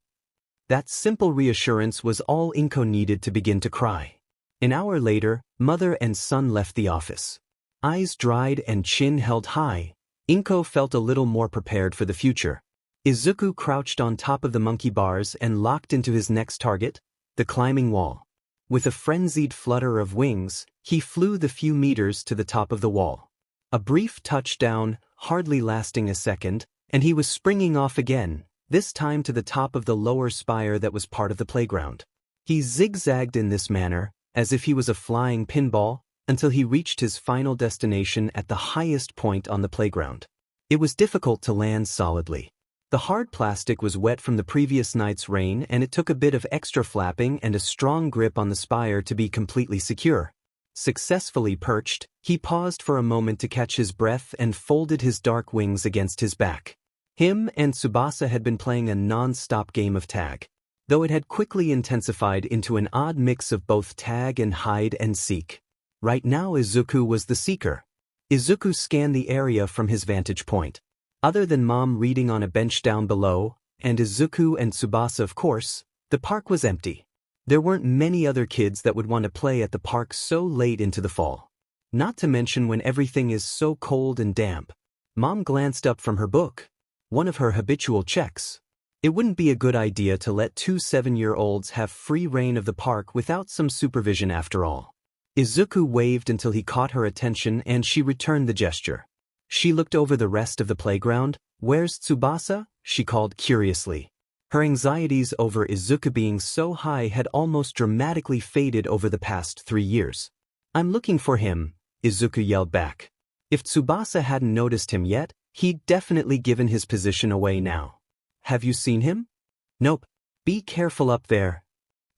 [SPEAKER 1] That simple reassurance was all Inko needed to begin to cry. An hour later, mother and son left the office. Eyes dried and chin held high, Inko felt a little more prepared for the future. Izuku crouched on top of the monkey bars and locked into his next target, the climbing wall. With a frenzied flutter of wings, he flew the few meters to the top of the wall. A brief touchdown, hardly lasting a second, and he was springing off again, this time to the top of the lower spire that was part of the playground. He zigzagged in this manner, as if he was a flying pinball, until he reached his final destination at the highest point on the playground. It was difficult to land solidly. The hard plastic was wet from the previous night's rain, and it took a bit of extra flapping and a strong grip on the spire to be completely secure. Successfully perched, he paused for a moment to catch his breath and folded his dark wings against his back. Him and Tsubasa had been playing a non-stop game of tag, though it had quickly intensified into an odd mix of both tag and hide and seek. Right now Izuku was the seeker. Izuku scanned the area from his vantage point. Other than Mom reading on a bench down below, and Izuku and Tsubasa of course, the park was empty. There weren't many other kids that would want to play at the park so late into the fall. Not to mention when everything is so cold and damp. Mom glanced up from her book. One of her habitual checks. It wouldn't be a good idea to let two 7-year-olds have free reign of the park without some supervision after all. Izuku waved until he caught her attention and she returned the gesture. She looked over the rest of the playground. "Where's Tsubasa?" she called curiously. Her anxieties over Izuku being so high had almost dramatically faded over the past 3 years. "I'm looking for him," Izuku yelled back. If Tsubasa hadn't noticed him yet, he'd definitely given his position away now. "Have you seen him?" "Nope. Be careful up there,"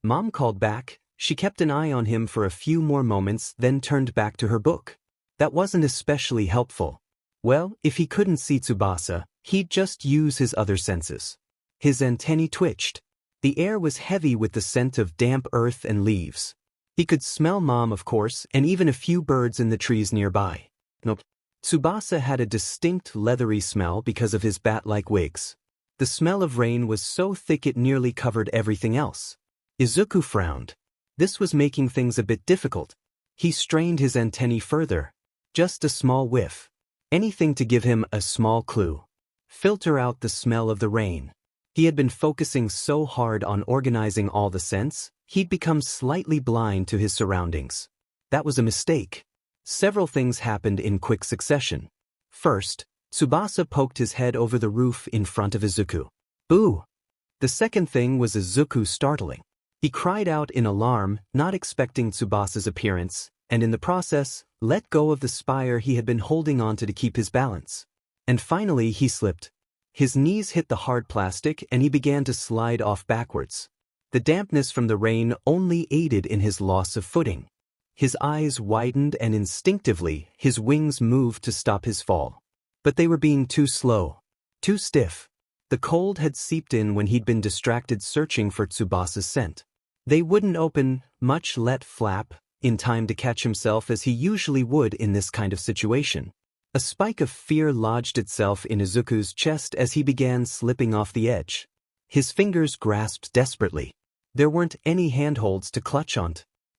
[SPEAKER 1] Mom called back. She kept an eye on him for a few more moments, then turned back to her book. That wasn't especially helpful. Well, if he couldn't see Tsubasa, he'd just use his other senses. His antennae twitched. The air was heavy with the scent of damp earth and leaves. He could smell Mom, of course, and even a few birds in the trees nearby. Nope. Tsubasa had a distinct leathery smell because of his bat-like wigs. The smell of rain was so thick it nearly covered everything else. Izuku frowned. This was making things a bit difficult. He strained his antennae further. Just a small whiff. Anything to give him a small clue. Filter out the smell of the rain. He had been focusing so hard on organizing all the scents, he'd become slightly blind to his surroundings. That was a mistake. Several things happened in quick succession. First, Tsubasa poked his head over the roof in front of Izuku. "Boo!" The second thing was Izuku startling. He cried out in alarm, not expecting Tsubasa's appearance, and in the process, let go of the spire he had been holding onto to keep his balance. And finally he slipped. His knees hit the hard plastic and he began to slide off backwards. The dampness from the rain only aided in his loss of footing. His eyes widened and instinctively his wings moved to stop his fall. But they were being too slow. Too stiff. The cold had seeped in when he'd been distracted searching for Tsubasa's scent. They wouldn't open, much let flap, in time to catch himself as he usually would in this kind of situation. A spike of fear lodged itself in Izuku's chest as he began slipping off the edge. His fingers grasped desperately. There weren't any handholds to clutch on.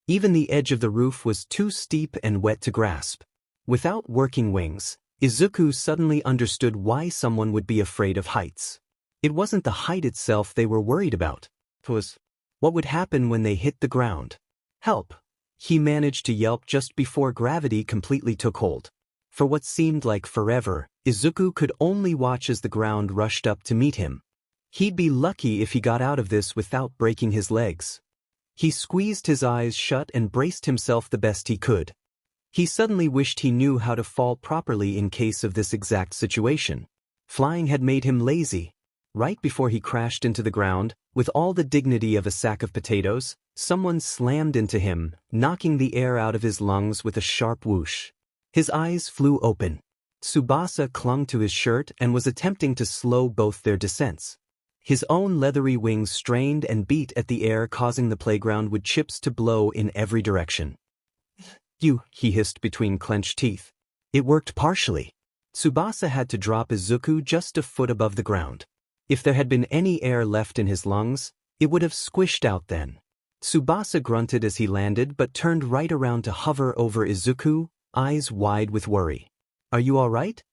[SPEAKER 1] Even the edge of the roof was too steep and wet to grasp. Without working wings, Izuku suddenly understood why someone would be afraid of heights. It wasn't the height itself they were worried about. It was what would happen when they hit the ground. "Help!" He managed to yelp just before gravity completely took hold. For what seemed like forever, Izuku could only watch as the ground rushed up to meet him. He'd be lucky if he got out of this without breaking his legs. He squeezed his eyes shut and braced himself the best he could. He suddenly wished he knew how to fall properly in case of this exact situation. Flying had made him lazy. Right before he crashed into the ground, with all the dignity of a sack of potatoes, someone slammed into him, knocking the air out of his lungs with a sharp whoosh. His eyes flew open. Tsubasa clung to his shirt and was attempting to slow both their descents. His own leathery wings strained and beat at the air, causing the playground with chips to blow in every direction. "You," he hissed between clenched teeth. It worked partially. Tsubasa had to drop Izuku just a foot above the ground. If there had been any air left in his lungs, it would have squished out then. Tsubasa grunted as he landed but turned right around to hover over Izuku, eyes wide with worry. "Are you all right?"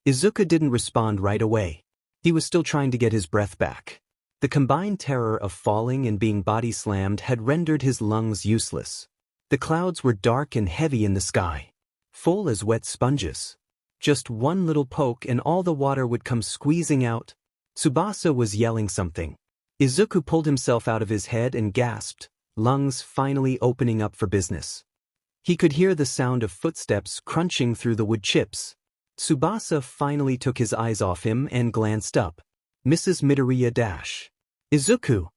[SPEAKER 1] Izuku didn't respond right away. He was still trying to get his breath back. The combined terror of falling and being body slammed had rendered his lungs useless. The clouds were dark and heavy in the sky, full as wet sponges. Just one little poke and all the water would come squeezing out. Tsubasa was yelling something. Izuku pulled himself out of his head and gasped, lungs finally opening up for business. He could hear the sound of footsteps crunching through the wood chips. Tsubasa finally took his eyes off him and glanced up. Mrs. Midoriya dash. Izuku!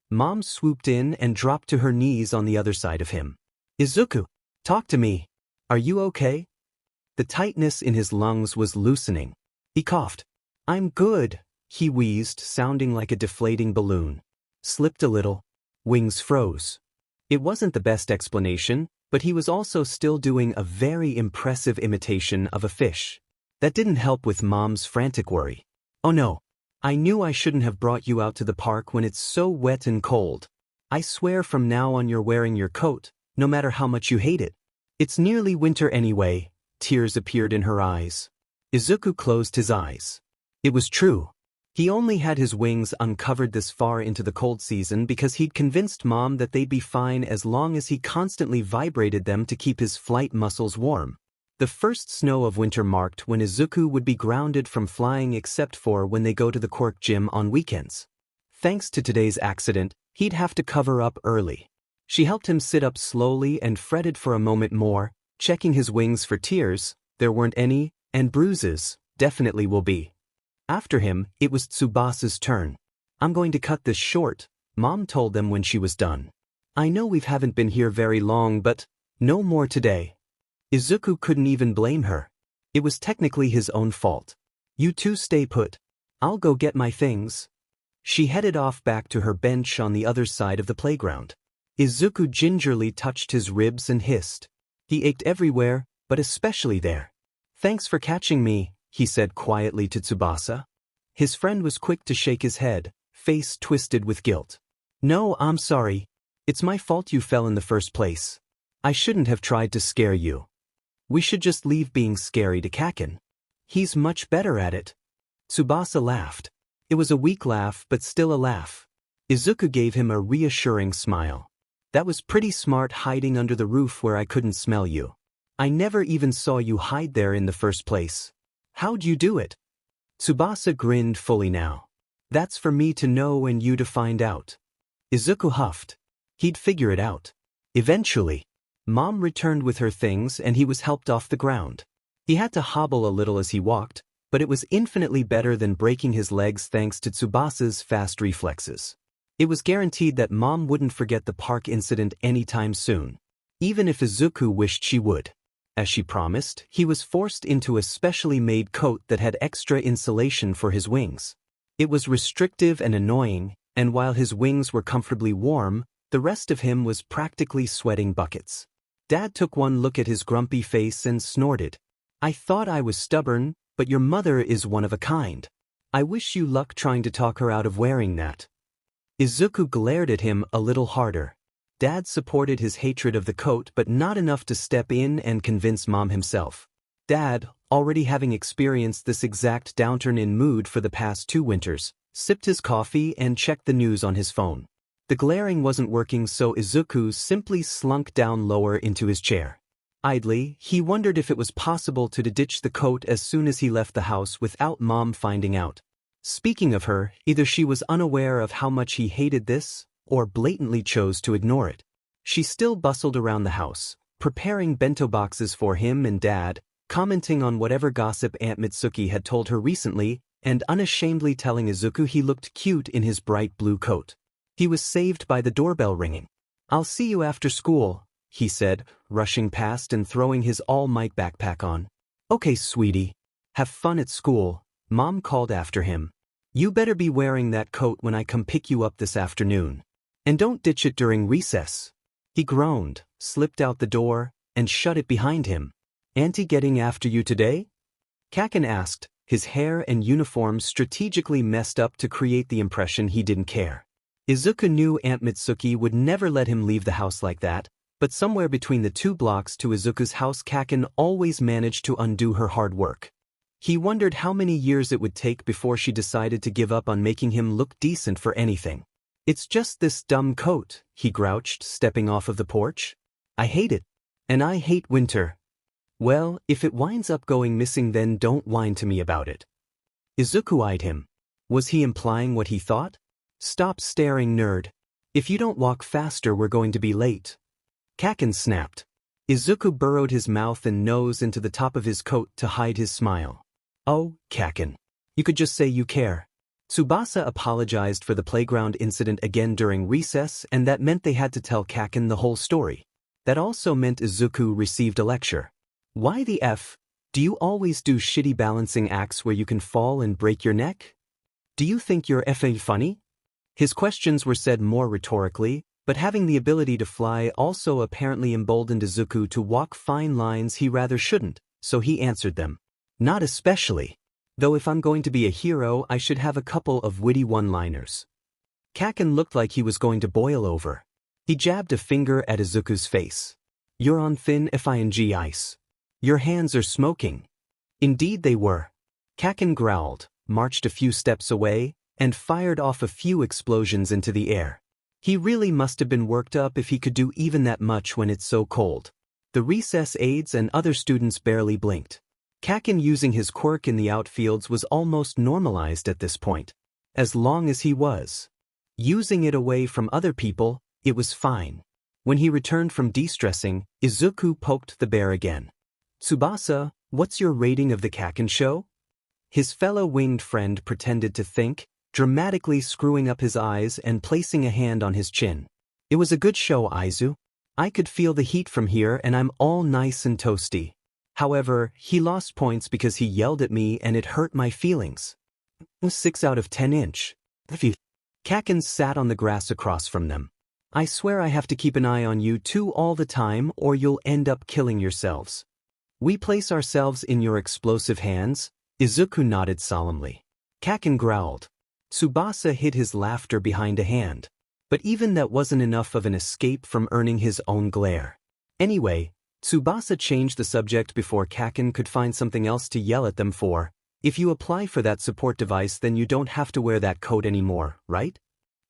[SPEAKER 1] Mom swooped in and dropped to her knees on the other side of him. Izuku, talk to me. Are you okay? The tightness in his lungs was loosening. He coughed. I'm good, he wheezed, sounding like a deflating balloon. Slipped a little. Wings froze. It wasn't the best explanation, but he was also still doing a very impressive imitation of a fish. That didn't help with Mom's frantic worry. Oh no. I knew I shouldn't have brought you out to the park when it's so wet and cold. I swear from now on you're wearing your coat, no matter how much you hate it. It's nearly winter anyway. Tears appeared in her eyes. Izuku closed his eyes. It was true. He only had his wings uncovered this far into the cold season because he'd convinced Mom that they'd be fine as long as he constantly vibrated them to keep his flight muscles warm. The first snow of winter marked when Izuku would be grounded from flying except for when they go to the Quirk gym on weekends. Thanks to today's accident, he'd have to cover up early. She helped him sit up slowly and fretted for a moment more, checking his wings for tears. There weren't any, and bruises definitely will be. After him, it was Tsubasa's turn. I'm going to cut this short, Mom told them when she was done. I know we haven't been here very long, but no more today. Izuku couldn't even blame her. It was technically his own fault. You two stay put. I'll go get my things. She headed off back to her bench on the other side of the playground. Izuku gingerly touched his ribs and hissed. He ached everywhere, but especially there. Thanks for catching me, he said quietly to Tsubasa. His friend was quick to shake his head, face twisted with guilt. No, I'm sorry. It's my fault you fell in the first place. I shouldn't have tried to scare you. We should just leave being scary to Kaken. He's much better at it. Tsubasa laughed. It was a weak laugh, but still a laugh. Izuku gave him a reassuring smile. That was pretty smart, hiding under the roof where I couldn't smell you. I never even saw you hide there in the first place. How'd you do it? Tsubasa grinned fully now. That's for me to know and you to find out. Izuku huffed. He'd figure it out. Eventually. Mom returned with her things and he was helped off the ground. He had to hobble a little as he walked, but it was infinitely better than breaking his legs thanks to Tsubasa's fast reflexes. It was guaranteed that Mom wouldn't forget the park incident anytime soon, even if Izuku wished she would. As she promised, he was forced into a specially made coat that had extra insulation for his wings. It was restrictive and annoying, and while his wings were comfortably warm, the rest of him was practically sweating buckets. Dad took one look at his grumpy face and snorted. I thought I was stubborn, but your mother is one of a kind. I wish you luck trying to talk her out of wearing that. Izuku glared at him a little harder. Dad supported his hatred of the coat but not enough to step in and convince Mom himself. Dad, already having experienced this exact downturn in mood for the past 2 winters, sipped his coffee and checked the news on his phone. The glaring wasn't working, so Izuku simply slunk down lower into his chair. Idly, he wondered if it was possible to ditch the coat as soon as he left the house without Mom finding out. Speaking of her, either she was unaware of how much he hated this, or blatantly chose to ignore it. She still bustled around the house, preparing bento boxes for him and Dad, commenting on whatever gossip Aunt Mitsuki had told her recently, and unashamedly telling Izuku he looked cute in his bright blue coat. He was saved by the doorbell ringing. I'll see you after school, he said, rushing past and throwing his all-might backpack on. Okay, sweetie. Have fun at school, Mom called after him. You better be wearing that coat when I come pick you up this afternoon. And don't ditch it during recess. He groaned, slipped out the door, and shut it behind him. Auntie getting after you today? Kaken asked, his hair and uniform strategically messed up to create the impression he didn't care. Izuku knew Aunt Mitsuki would never let him leave the house like that, but somewhere between the 2 blocks to Izuku's house Kaken always managed to undo her hard work. He wondered how many years it would take before she decided to give up on making him look decent for anything. "It's just this dumb coat," he grouched, stepping off of the porch. "I hate it. And I hate winter." "Well, if it winds up going missing then don't whine to me about it." Izuku eyed him. Was he implying what he thought? "Stop staring, nerd. If you don't walk faster we're going to be late." Kaken snapped. Izuku burrowed his mouth and nose into the top of his coat to hide his smile. "Oh, Kaken. You could just say you care." Tsubasa apologized for the playground incident again during recess, and that meant they had to tell Kaken the whole story. That also meant Izuku received a lecture. "Why the F? Do you always do shitty balancing acts where you can fall and break your neck? Do you think you're effing funny?" His questions were said more rhetorically, but having the ability to fly also apparently emboldened Izuku to walk fine lines he rather shouldn't, so he answered them. "Not especially. Though if I'm going to be a hero I should have a couple of witty one-liners." Kaken looked like he was going to boil over. He jabbed a finger at Izuku's face. "You're on thin fing ice. Your hands are smoking." Indeed they were. Kaken growled, marched a few steps away, and fired off a few explosions into the air. He really must have been worked up if he could do even that much when it's so cold. The recess aides and other students barely blinked. Kaken using his quirk in the outfields was almost normalized at this point. As long as he was using it away from other people, it was fine. When he returned from de-stressing, Izuku poked the bear again. "Tsubasa, what's your rating of the Kaken show?" His fellow winged friend pretended to think, dramatically screwing up his eyes and placing a hand on his chin. "It was a good show, Izu. I could feel the heat from here and I'm all nice and toasty. However, he lost points because he yelled at me and it hurt my feelings." 6 out of 10 inch. Kaken sat on the grass across from them. "I swear I have to keep an eye on you two all the time or you'll end up killing yourselves." "We place ourselves in your explosive hands?" Izuku nodded solemnly. Kaken growled. Tsubasa hid his laughter behind a hand. But even that wasn't enough of an escape from earning his own glare. Anyway, Tsubasa changed the subject before Kaken could find something else to yell at them for. "If you apply for that support device then you don't have to wear that coat anymore, right?"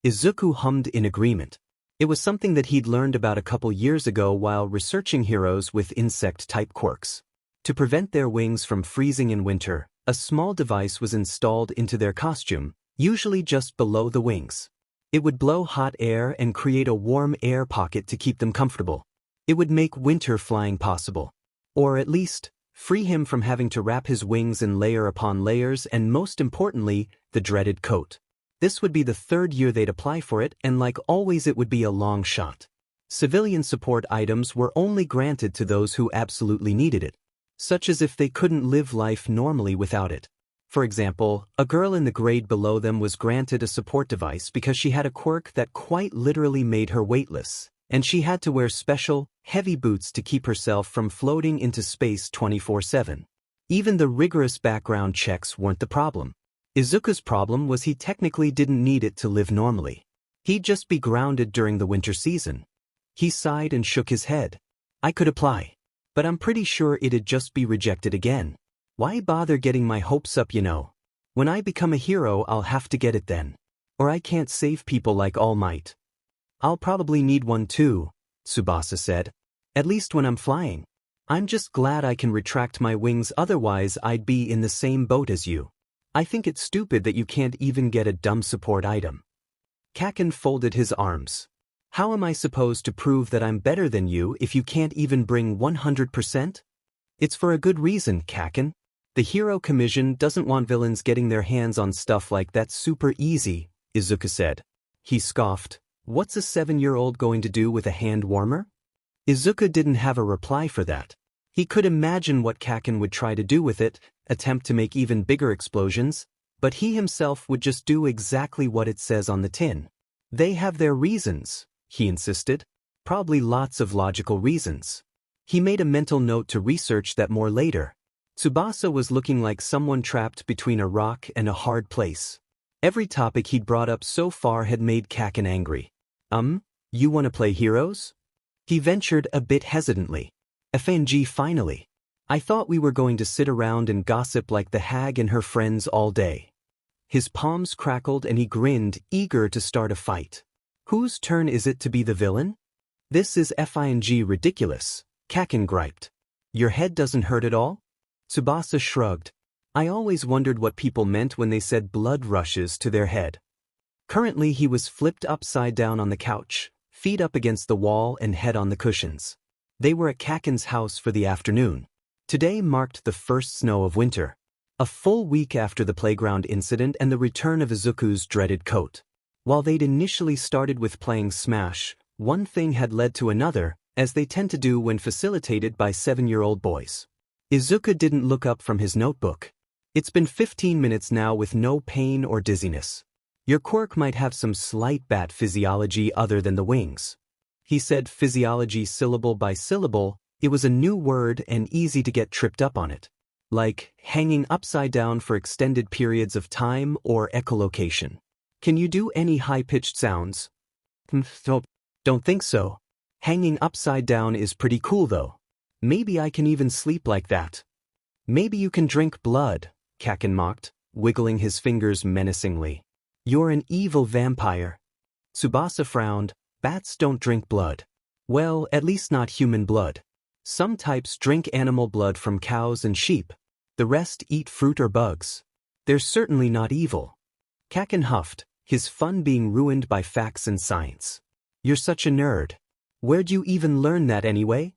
[SPEAKER 1] Izuku hummed in agreement. It was something that he'd learned about a couple years ago while researching heroes with insect-type quirks. To prevent their wings from freezing in winter, a small device was installed into their costume, usually just below the wings. It would blow hot air and create a warm air pocket to keep them comfortable. It would make winter flying possible. Or at least, free him from having to wrap his wings in layer upon layers and most importantly, the dreaded coat. This would be the 3rd year they'd apply for it and like always it would be a long shot. Civilian support items were only granted to those who absolutely needed it, such as if they couldn't live life normally without it. For example, a girl in the grade below them was granted a support device because she had a quirk that quite literally made her weightless, and she had to wear special, heavy boots to keep herself from floating into space 24/7. Even the rigorous background checks weren't the problem. Izuku's problem was he technically didn't need it to live normally. He'd just be grounded during the winter season. He sighed and shook his head. "I could apply. But I'm pretty sure it'd just be rejected again. Why bother getting my hopes up, you know? When I become a hero I'll have to get it then. Or I can't save people like All Might." "I'll probably need one too," Tsubasa said. "At least when I'm flying. I'm just glad I can retract my wings, otherwise I'd be in the same boat as you. I think it's stupid that you can't even get a dumb support item." Kaken folded his arms. "How am I supposed to prove that I'm better than you if you can't even bring 100%? It's for a good reason, Kaken. The Hero Commission doesn't want villains getting their hands on stuff like that super easy," Izuku said. He scoffed. "What's a 7-year-old going to do with a hand warmer?" Izuku didn't have a reply for that. He could imagine what Kaken would try to do with it, attempt to make even bigger explosions, but he himself would just do exactly what it says on the tin. "They have their reasons," he insisted. "Probably lots of logical reasons." He made a mental note to research that more later. Tsubasa was looking like someone trapped between a rock and a hard place. Every topic he'd brought up so far had made Kaken angry. You want to play heroes?" He ventured a bit hesitantly. "FNG finally. I thought we were going to sit around and gossip like the hag and her friends all day. His palms crackled and he grinned, eager to start a fight. Whose turn is it to be the villain? This is FING ridiculous, Kaken griped. Your head doesn't hurt at all? Tsubasa shrugged. I always wondered what people meant when they said blood rushes to their head. Currently he was flipped upside down on the couch, feet up against the wall and head on the cushions. They were at Kaken's house for the afternoon. Today marked the first snow of winter. A full week after the playground incident and the return of Izuku's dreaded coat. While they'd initially started with playing Smash, one thing had led to another, as they tend to do when facilitated by 7-year-old boys. Izuku didn't look up from his notebook. It's been 15 minutes now with no pain or dizziness. Your quirk might have some slight bat physiology other than the wings. He said physiology syllable by syllable. It was a new word and easy to get tripped up on it. Like hanging upside down for extended periods of time or echolocation. Can you do any high-pitched sounds? Don't think so. Hanging upside down is pretty cool though. Maybe I can even sleep like that. Maybe you can drink blood, Kaken mocked, wiggling his fingers menacingly. You're an evil vampire. Tsubasa frowned. Bats don't drink blood. Well, at least not human blood. Some types drink animal blood from cows and sheep. The rest eat fruit or bugs. They're certainly not evil. Kaken huffed, his fun being ruined by facts and science. You're such a nerd. Where'd you even learn that anyway?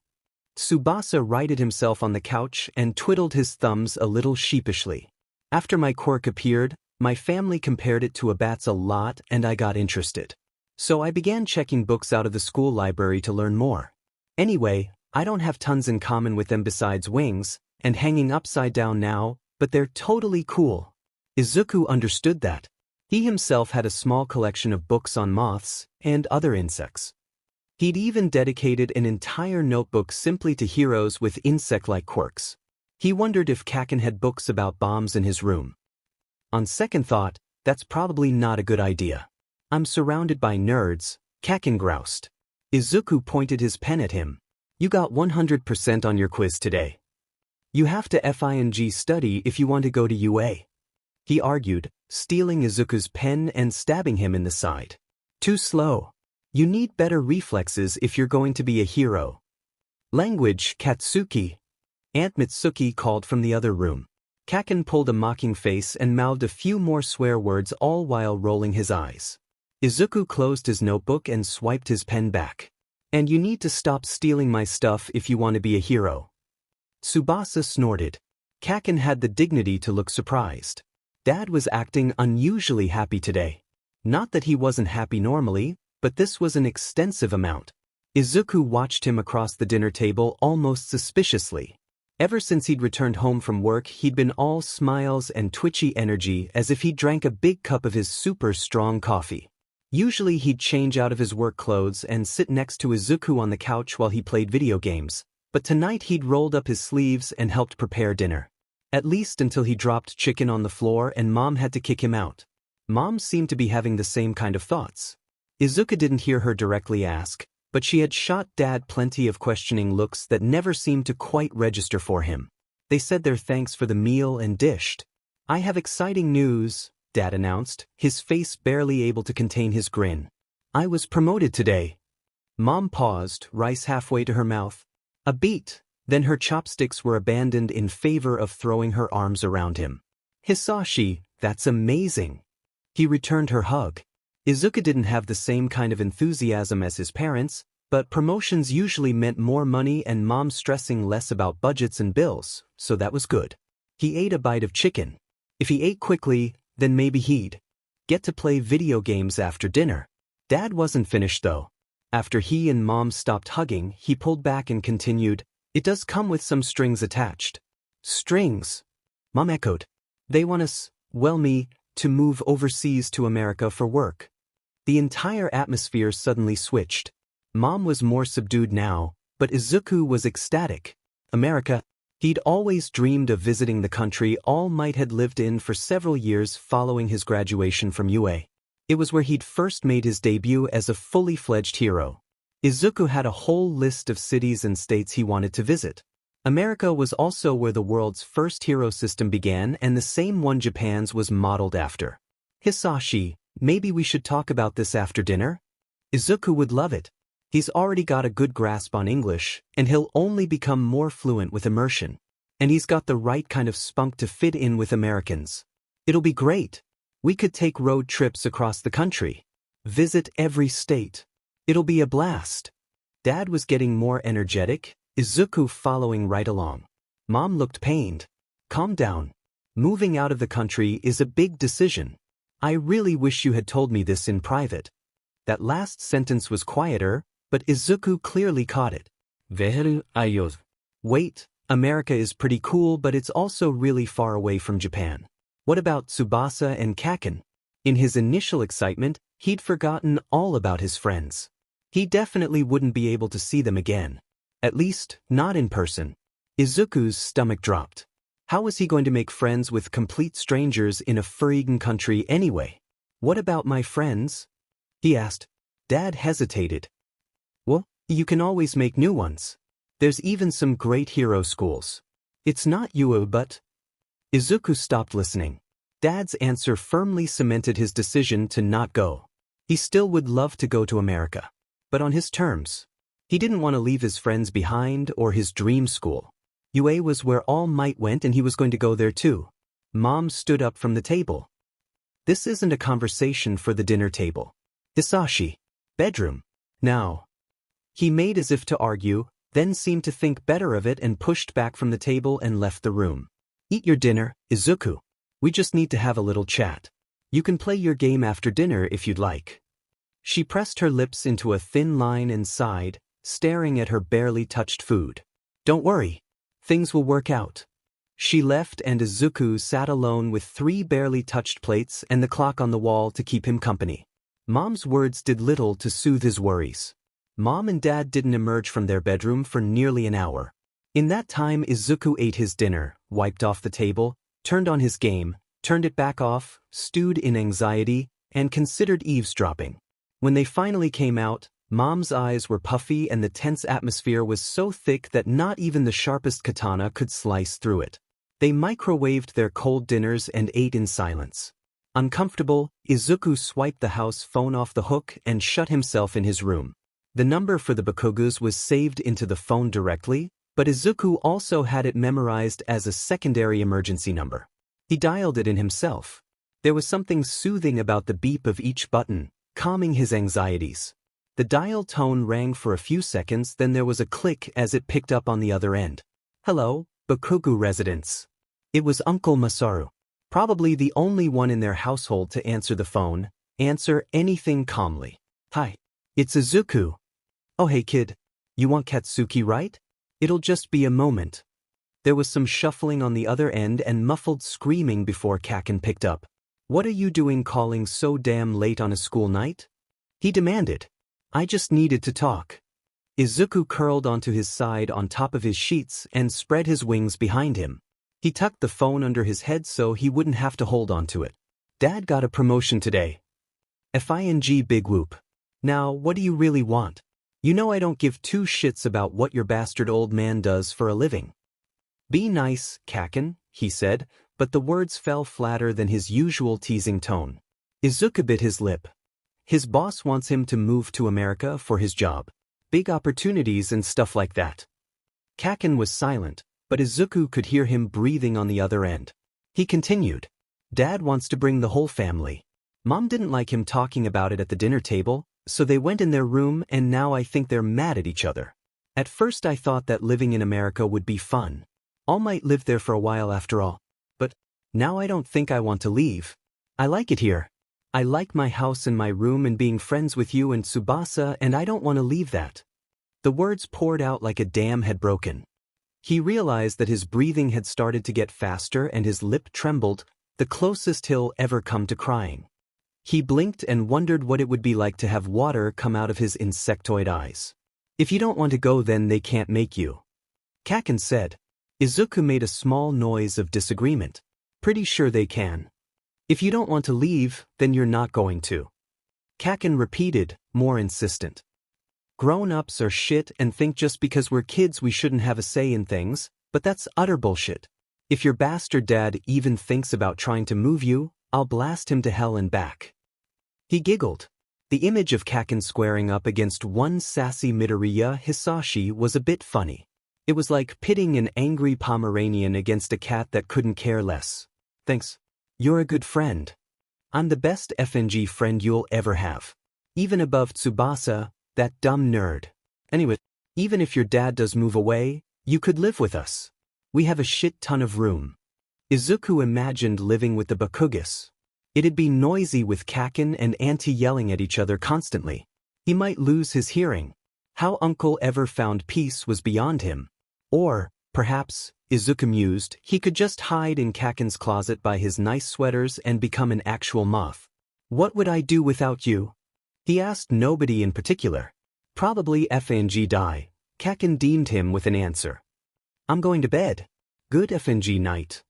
[SPEAKER 1] Tsubasa righted himself on the couch and twiddled his thumbs a little sheepishly. After my quirk appeared, my family compared it to a bat's a lot and I got interested. So I began checking books out of the school library to learn more. Anyway, I don't have tons in common with them besides wings, and hanging upside down now, but they're totally cool. Izuku understood that. He himself had a small collection of books on moths and other insects. He'd even dedicated an entire notebook simply to heroes with insect-like quirks. He wondered if Kaken had books about bombs in his room. On second thought, that's probably not a good idea. I'm surrounded by nerds, Kaken groused. Izuku pointed his pen at him. You got 100% on your quiz today. You have to FING study if you want to go to UA. He argued, stealing Izuku's pen and stabbing him in the side. Too slow. You need better reflexes if you're going to be a hero. Language, Katsuki. Aunt Mitsuki called from the other room. Kaken pulled a mocking face and mouthed a few more swear words all while rolling his eyes. Izuku closed his notebook and swiped his pen back. And you need to stop stealing my stuff if you want to be a hero. Tsubasa snorted. Kaken had the dignity to look surprised. Dad was acting unusually happy today. Not that he wasn't happy normally, but this was an extensive amount. Izuku watched him across the dinner table almost suspiciously. Ever since he'd returned home from work, he'd been all smiles and twitchy energy as if he drank a big cup of his super strong coffee. Usually he'd change out of his work clothes and sit next to Izuku on the couch while he played video games, but tonight he'd rolled up his sleeves and helped prepare dinner. At least until he dropped chicken on the floor and Mom had to kick him out. Mom seemed to be having the same kind of thoughts. Izuku didn't hear her directly ask, but she had shot Dad plenty of questioning looks that never seemed to quite register for him. They said their thanks for the meal and dished. I have exciting news, Dad announced, his face barely able to contain his grin. I was promoted today. Mom paused, rice halfway to her mouth. A beat, then her chopsticks were abandoned in favor of throwing her arms around him. Hisashi, that's amazing. He returned her hug. Izuku didn't have the same kind of enthusiasm as his parents, but promotions usually meant more money and Mom stressing less about budgets and bills, so that was good. He ate a bite of chicken. If he ate quickly, then maybe he'd get to play video games after dinner. Dad wasn't finished though. After he and Mom stopped hugging, he pulled back and continued, it does come with some strings attached. Strings? Mom echoed. They want us, well me, to move overseas to America for work. The entire atmosphere suddenly switched. Mom was more subdued now, but Izuku was ecstatic. America. He'd always dreamed of visiting the country All Might had lived in for several years following his graduation from UA. It was where he'd first made his debut as a fully fledged hero. Izuku had a whole list of cities and states he wanted to visit. America was also where the world's first hero system began and the same one Japan's was modeled after. Hisashi, maybe we should talk about this after dinner? Izuku would love it. He's already got a good grasp on English, and he'll only become more fluent with immersion. And he's got the right kind of spunk to fit in with Americans. It'll be great. We could take road trips across the country. Visit every state. It'll be a blast. Dad was getting more energetic, Izuku following right along. Mom looked pained. Calm down. Moving out of the country is a big decision. I really wish you had told me this in private. That last sentence was quieter, but Izuku clearly caught it. Wait, America is pretty cool, but it's also really far away from Japan. What about Tsubasa and Kaken? In his initial excitement, he'd forgotten all about his friends. He definitely wouldn't be able to see them again. At least, not in person. Izuku's stomach dropped. How was he going to make friends with complete strangers in a foreign country anyway? What about my friends? He asked. Dad hesitated. Well, you can always make new ones. There's even some great hero schools. It's not you, but... Izuku stopped listening. Dad's answer firmly cemented his decision to not go. He still would love to go to America, but on his terms. He didn't want to leave his friends behind or his dream school. UA was where all might went and he was going to go there too. Mom stood up from the table. This isn't a conversation for the dinner table. Hisashi. Bedroom. Now. He made as if to argue, then seemed to think better of it and pushed back from the table and left the room. Eat your dinner, Izuku. We just need to have a little chat. You can play your game after dinner if you'd like. She pressed her lips into a thin line and sighed, staring at her barely touched food. Don't worry. Things will work out. She left and Izuku sat alone with 3 barely touched plates and the clock on the wall to keep him company. Mom's words did little to soothe his worries. Mom and Dad didn't emerge from their bedroom for nearly an hour. In that time, Izuku ate his dinner, wiped off the table, turned on his game, turned it back off, stewed in anxiety, and considered eavesdropping. When they finally came out, Mom's eyes were puffy and the tense atmosphere was so thick that not even the sharpest katana could slice through it. They microwaved their cold dinners and ate in silence. Uncomfortable, Izuku swiped the house phone off the hook and shut himself in his room. The number for the Bakugas was saved into the phone directly, but Izuku also had it memorized as a secondary emergency number. He dialed it in himself. There was something soothing about the beep of each button, calming his anxieties. The dial tone rang for a few seconds, then there was a click as it picked up on the other end. Hello, Bakugu residents. It was Uncle Masaru. Probably the only one in their household to answer the phone, answer anything calmly. Hi. It's Izuku. Oh hey kid. You want Katsuki, right? It'll just be a moment. There was some shuffling on the other end and muffled screaming before Kaken picked up. What are you doing calling so damn late on a school night? He demanded. I just needed to talk. Izuku curled onto his side on top of his sheets and spread his wings behind him. He tucked the phone under his head so he wouldn't have to hold onto it. Dad got a promotion today. FING big whoop. Now, what do you really want? You know I don't give 2 shits about what your bastard old man does for a living. Be nice, Kaken, he said, but the words fell flatter than his usual teasing tone. Izuku bit his lip. His boss wants him to move to America for his job. Big opportunities and stuff like that. Kaken was silent, but Izuku could hear him breathing on the other end. He continued. Dad wants to bring the whole family. Mom didn't like him talking about it at the dinner table, so they went in their room and now I think they're mad at each other. At first I thought that living in America would be fun. All might live there for a while after all. But now I don't think I want to leave. I like it here. I like my house and my room and being friends with you and Tsubasa, and I don't want to leave that. The words poured out like a dam had broken. He realized that his breathing had started to get faster and his lip trembled, the closest he'll ever come to crying. He blinked and wondered what it would be like to have water come out of his insectoid eyes. If you don't want to go, then they can't make you. Kaken said. Izuku made a small noise of disagreement. Pretty sure they can. If you don't want to leave, then you're not going to. Kaken repeated, more insistent. Grown-ups are shit and think just because we're kids we shouldn't have a say in things, but that's utter bullshit. If your bastard dad even thinks about trying to move you, I'll blast him to hell and back. He giggled. The image of Kaken squaring up against one sassy Midoriya Hisashi was a bit funny. It was like pitting an angry Pomeranian against a cat that couldn't care less. Thanks. You're a good friend. I'm the best FNG friend you'll ever have. Even above Tsubasa, that dumb nerd. Anyway, even if your dad does move away, you could live with us. We have a shit ton of room. Izuku imagined living with the Bakugas. It'd be noisy with Kaken and Auntie yelling at each other constantly. He might lose his hearing. How Uncle ever found peace was beyond him. Or, perhaps, Izuku mused, he could just hide in Kaken's closet by his nice sweaters and become an actual moth. What would I do without you? He asked nobody in particular. Probably FNG die. Kaken deemed him with an answer. I'm going to bed. Good FNG night.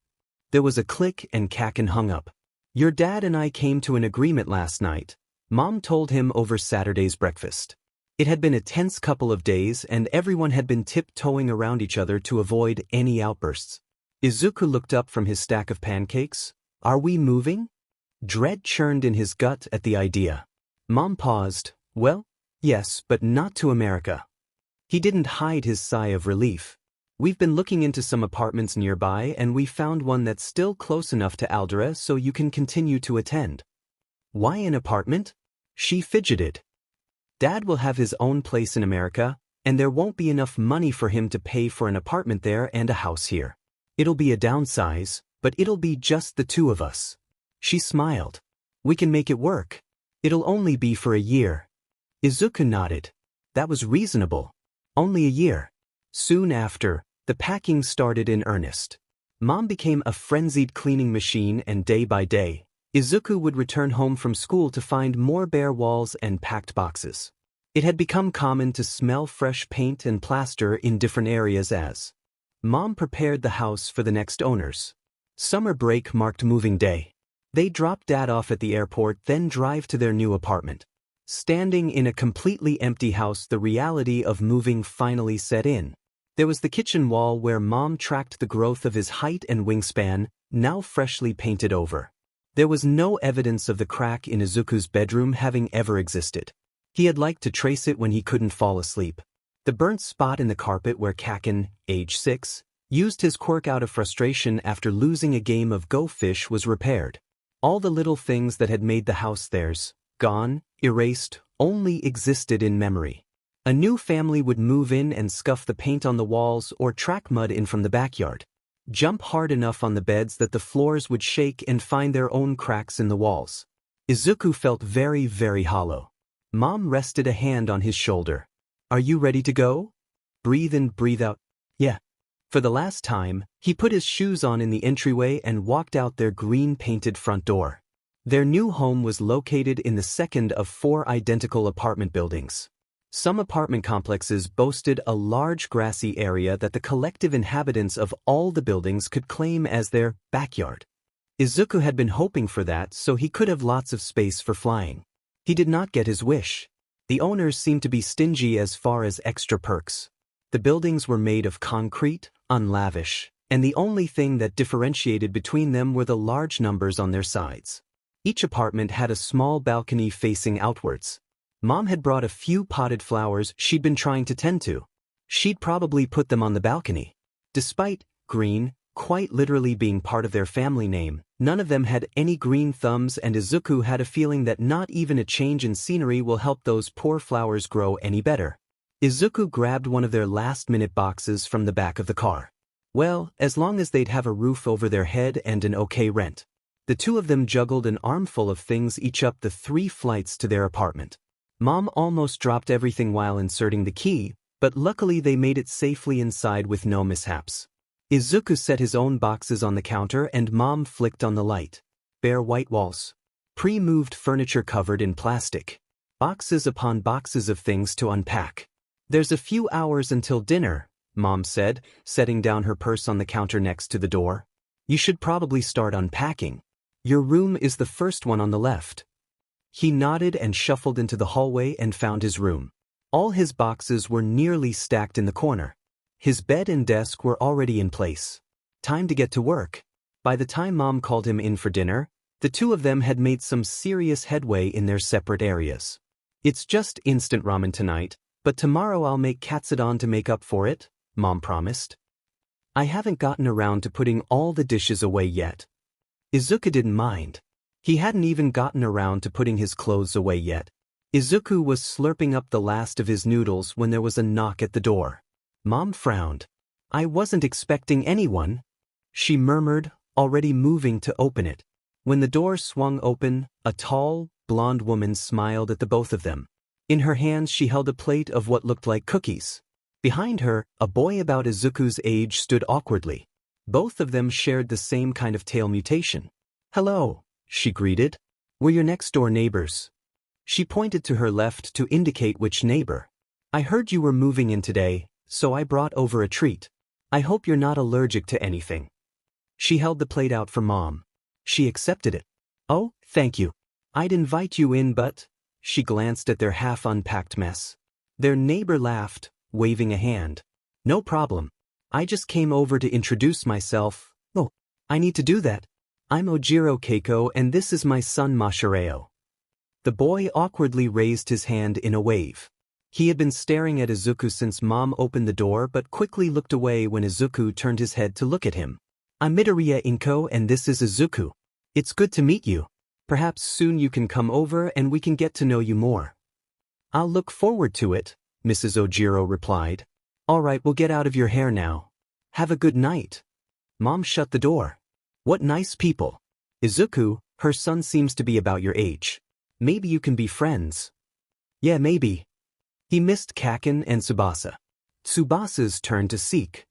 [SPEAKER 1] There was a click and Kaken hung up. Your dad and I came to an agreement last night, Mom told him over Saturday's breakfast. It had been a tense couple of days and everyone had been tiptoeing around each other to avoid any outbursts. Izuku looked up from his stack of pancakes. Are we moving? Dread churned in his gut at the idea. Mom paused. Well, yes, but not to America. He didn't hide his sigh of relief. We've been looking into some apartments nearby and we found one that's still close enough to Aldera so you can continue to attend. Why an apartment? She fidgeted. Dad will have his own place in America, and there won't be enough money for him to pay for an apartment there and a house here. It'll be a downsize, but it'll be just the two of us. She smiled. We can make it work. It'll only be for a year. Izuku nodded. That was reasonable. Only a year. Soon after, the packing started in earnest. Mom became a frenzied cleaning machine and day by day, Izuku would return home from school to find more bare walls and packed boxes. It had become common to smell fresh paint and plaster in different areas as Mom prepared the house for the next owners. Summer break marked moving day. They dropped Dad off at the airport, then drive to their new apartment. Standing in a completely empty house, the reality of moving finally set in. There was the kitchen wall where Mom tracked the growth of his height and wingspan, now freshly painted over. There was no evidence of the crack in Izuku's bedroom having ever existed. He had liked to trace it when he couldn't fall asleep. The burnt spot in the carpet where Kaken, age 6, used his quirk out of frustration after losing a game of Go Fish was repaired. All the little things that had made the house theirs, gone, erased, only existed in memory. A new family would move in and scuff the paint on the walls or track mud in from the backyard. Jump hard enough on the beds that the floors would shake and find their own cracks in the walls. Izuku felt very, very hollow. Mom rested a hand on his shoulder. Are you ready to go? Breathe in, breathe out. Yeah. For the last time, he put his shoes on in the entryway and walked out their green-painted front door. Their new home was located in the second of 4 identical apartment buildings. Some apartment complexes boasted a large grassy area that the collective inhabitants of all the buildings could claim as their backyard. Izuku had been hoping for that so he could have lots of space for flying. He did not get his wish. The owners seemed to be stingy as far as extra perks. The buildings were made of concrete, unlavish, and the only thing that differentiated between them were the large numbers on their sides. Each apartment had a small balcony facing outwards. Mom had brought a few potted flowers she'd been trying to tend to. She'd probably put them on the balcony. Despite green quite literally being part of their family name, none of them had any green thumbs, and Izuku had a feeling that not even a change in scenery will help those poor flowers grow any better. Izuku grabbed one of their last-minute boxes from the back of the car. Well, as long as they'd have a roof over their head and an okay rent. The two of them juggled an armful of things each up the 3 flights to their apartment. Mom almost dropped everything while inserting the key, but luckily they made it safely inside with no mishaps. Izuku set his own boxes on the counter and Mom flicked on the light. Bare white walls. Pre-moved furniture covered in plastic. Boxes upon boxes of things to unpack. There's a few hours until dinner, Mom said, setting down her purse on the counter next to the door. You should probably start unpacking. Your room is the first one on the left. He nodded and shuffled into the hallway and found his room. All his boxes were nearly stacked in the corner. His bed and desk were already in place. Time to get to work. By the time Mom called him in for dinner, the two of them had made some serious headway in their separate areas. It's just instant ramen tonight, but tomorrow I'll make katsudon to make up for it, Mom promised. I haven't gotten around to putting all the dishes away yet. Izuku didn't mind. He hadn't even gotten around to putting his clothes away yet. Izuku was slurping up the last of his noodles when there was a knock at the door. Mom frowned. I wasn't expecting anyone, she murmured, already moving to open it. When the door swung open, a tall, blonde woman smiled at the both of them. In her hands she held a plate of what looked like cookies. Behind her, a boy about Izuku's age stood awkwardly. Both of them shared the same kind of tail mutation. Hello, she greeted. We're your next-door neighbors. She pointed to her left to indicate which neighbor. I heard you were moving in today, so I brought over a treat. I hope you're not allergic to anything. She held the plate out for Mom. She accepted it. Oh, thank you. I'd invite you in but... She glanced at their half-unpacked mess. Their neighbor laughed, waving a hand. No problem. I just came over to introduce myself. Oh, I need to do that. I'm Ojiro Keiko and this is my son Mashireo. The boy awkwardly raised his hand in a wave. He had been staring at Izuku since Mom opened the door but quickly looked away when Izuku turned his head to look at him. I'm Midoriya Inko and this is Izuku. It's good to meet you. Perhaps soon you can come over and we can get to know you more. I'll look forward to it, Mrs. Ojiro replied. All right, we'll get out of your hair now. Have a good night. Mom shut the door. What nice people. Izuku, her son seems to be about your age. Maybe you can be friends. Yeah, maybe. He missed Kaken and Tsubasa. Tsubasa's turn to seek.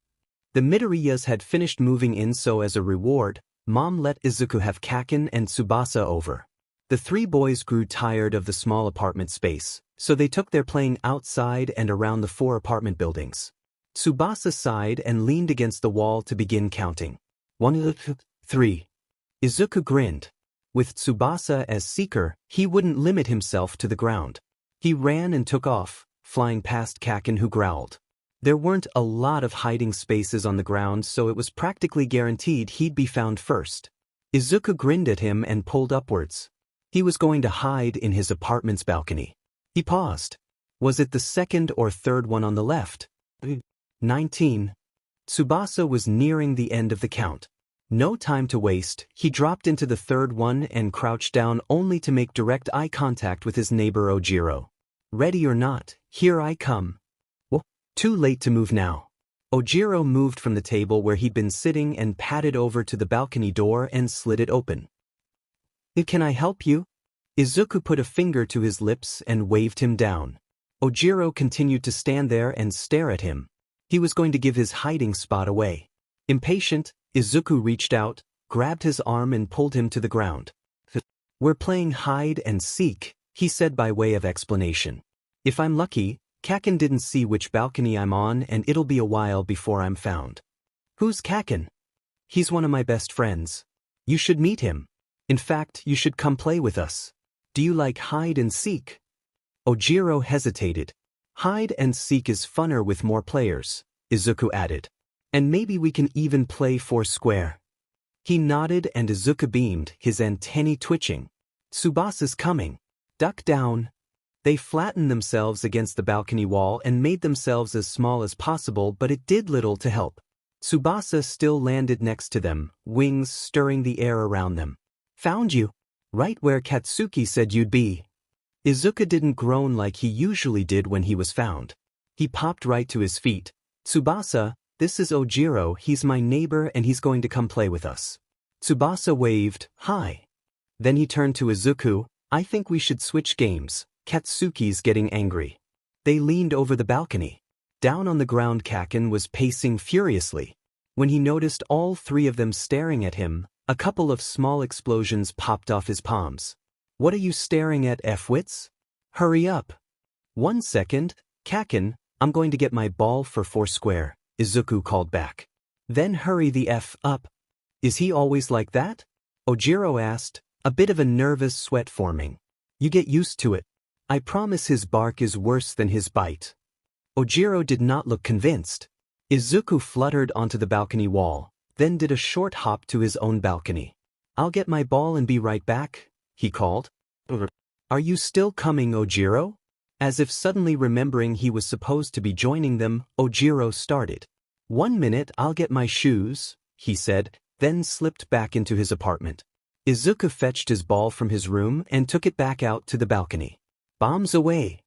[SPEAKER 1] The Midoriyas had finished moving in, so as a reward, Mom let Izuku have Kaken and Tsubasa over. The three boys grew tired of the small apartment space, so they took their playing outside and around the 4 apartment buildings. Tsubasa sighed and leaned against the wall to begin counting. 1, 2, 3. Izuku grinned. With Tsubasa as seeker, he wouldn't limit himself to the ground. He ran and took off, flying past Kaken who growled. There weren't a lot of hiding spaces on the ground, so it was practically guaranteed he'd be found first. Izuku grinned at him and pulled upwards. He was going to hide in his apartment's balcony. He paused. Was it the second or third one on the left? 19. Tsubasa was nearing the end of the count. No time to waste, he dropped into the third one and crouched down only to make direct eye contact with his neighbor Ojiro. Ready or not, here I come. Too late to move now. Ojiro moved from the table where he'd been sitting and padded over to the balcony door and slid it open. Can I help you? Izuku put a finger to his lips and waved him down. Ojiro continued to stand there and stare at him. He was going to give his hiding spot away. Impatient, Izuku reached out, grabbed his arm and pulled him to the ground. We're playing hide and seek, he said by way of explanation. If I'm lucky, Kaken didn't see which balcony I'm on and it'll be a while before I'm found. Who's Kaken? He's one of my best friends. You should meet him. In fact, you should come play with us. Do you like hide and seek? Ojiro hesitated. Hide and seek is funner with more players, Izuku added. And maybe we can even play foursquare. He nodded and Izuku beamed, his antennae twitching. Tsubasa's coming. Duck down. They flattened themselves against the balcony wall and made themselves as small as possible, but it did little to help. Tsubasa still landed next to them, wings stirring the air around them. Found you. Right where Katsuki said you'd be. Izuku didn't groan like he usually did when he was found. He popped right to his feet. Tsubasa, this is Ojiro, he's my neighbor and he's going to come play with us. Tsubasa waved, hi. Then he turned to Izuku, I think we should switch games. Katsuki's getting angry. They leaned over the balcony. Down on the ground Kaken was pacing furiously. When he noticed all 3 of them staring at him, a couple of small explosions popped off his palms. What are you staring at, F-wits? Hurry up. 1 second, Kaken, I'm going to get my ball for foursquare, Izuku called back. Then hurry the F up. Is he always like that? Ojiro asked, a bit of a nervous sweat forming. You get used to it. I promise his bark is worse than his bite. Ojiro did not look convinced. Izuku fluttered onto the balcony wall, then did a short hop to his own balcony. I'll get my ball and be right back, he called. Are you still coming, Ojiro? As if suddenly remembering he was supposed to be joining them, Ojiro started. 1 minute, I'll get my shoes, he said, then slipped back into his apartment. Izuku fetched his ball from his room and took it back out to the balcony. Bombs away!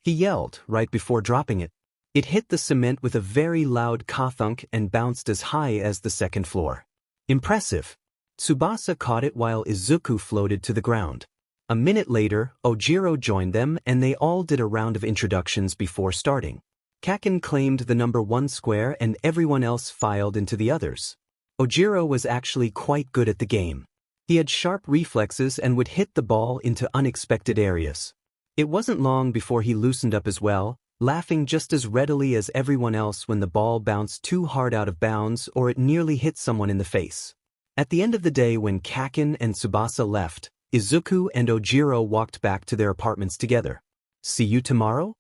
[SPEAKER 1] He yelled right before dropping it. It hit the cement with a very loud ka-thunk and bounced as high as the second floor. Impressive! Tsubasa caught it while Izuku floated to the ground. A minute later, Ojiro joined them and they all did a round of introductions before starting. Kaken claimed the number 1 square and everyone else filed into the others. Ojiro was actually quite good at the game. He had sharp reflexes and would hit the ball into unexpected areas. It wasn't long before he loosened up as well, laughing just as readily as everyone else when the ball bounced too hard out of bounds or it nearly hit someone in the face. At the end of the day, when Kaken and Tsubasa left, Izuku and Ojiro walked back to their apartments together. See you tomorrow?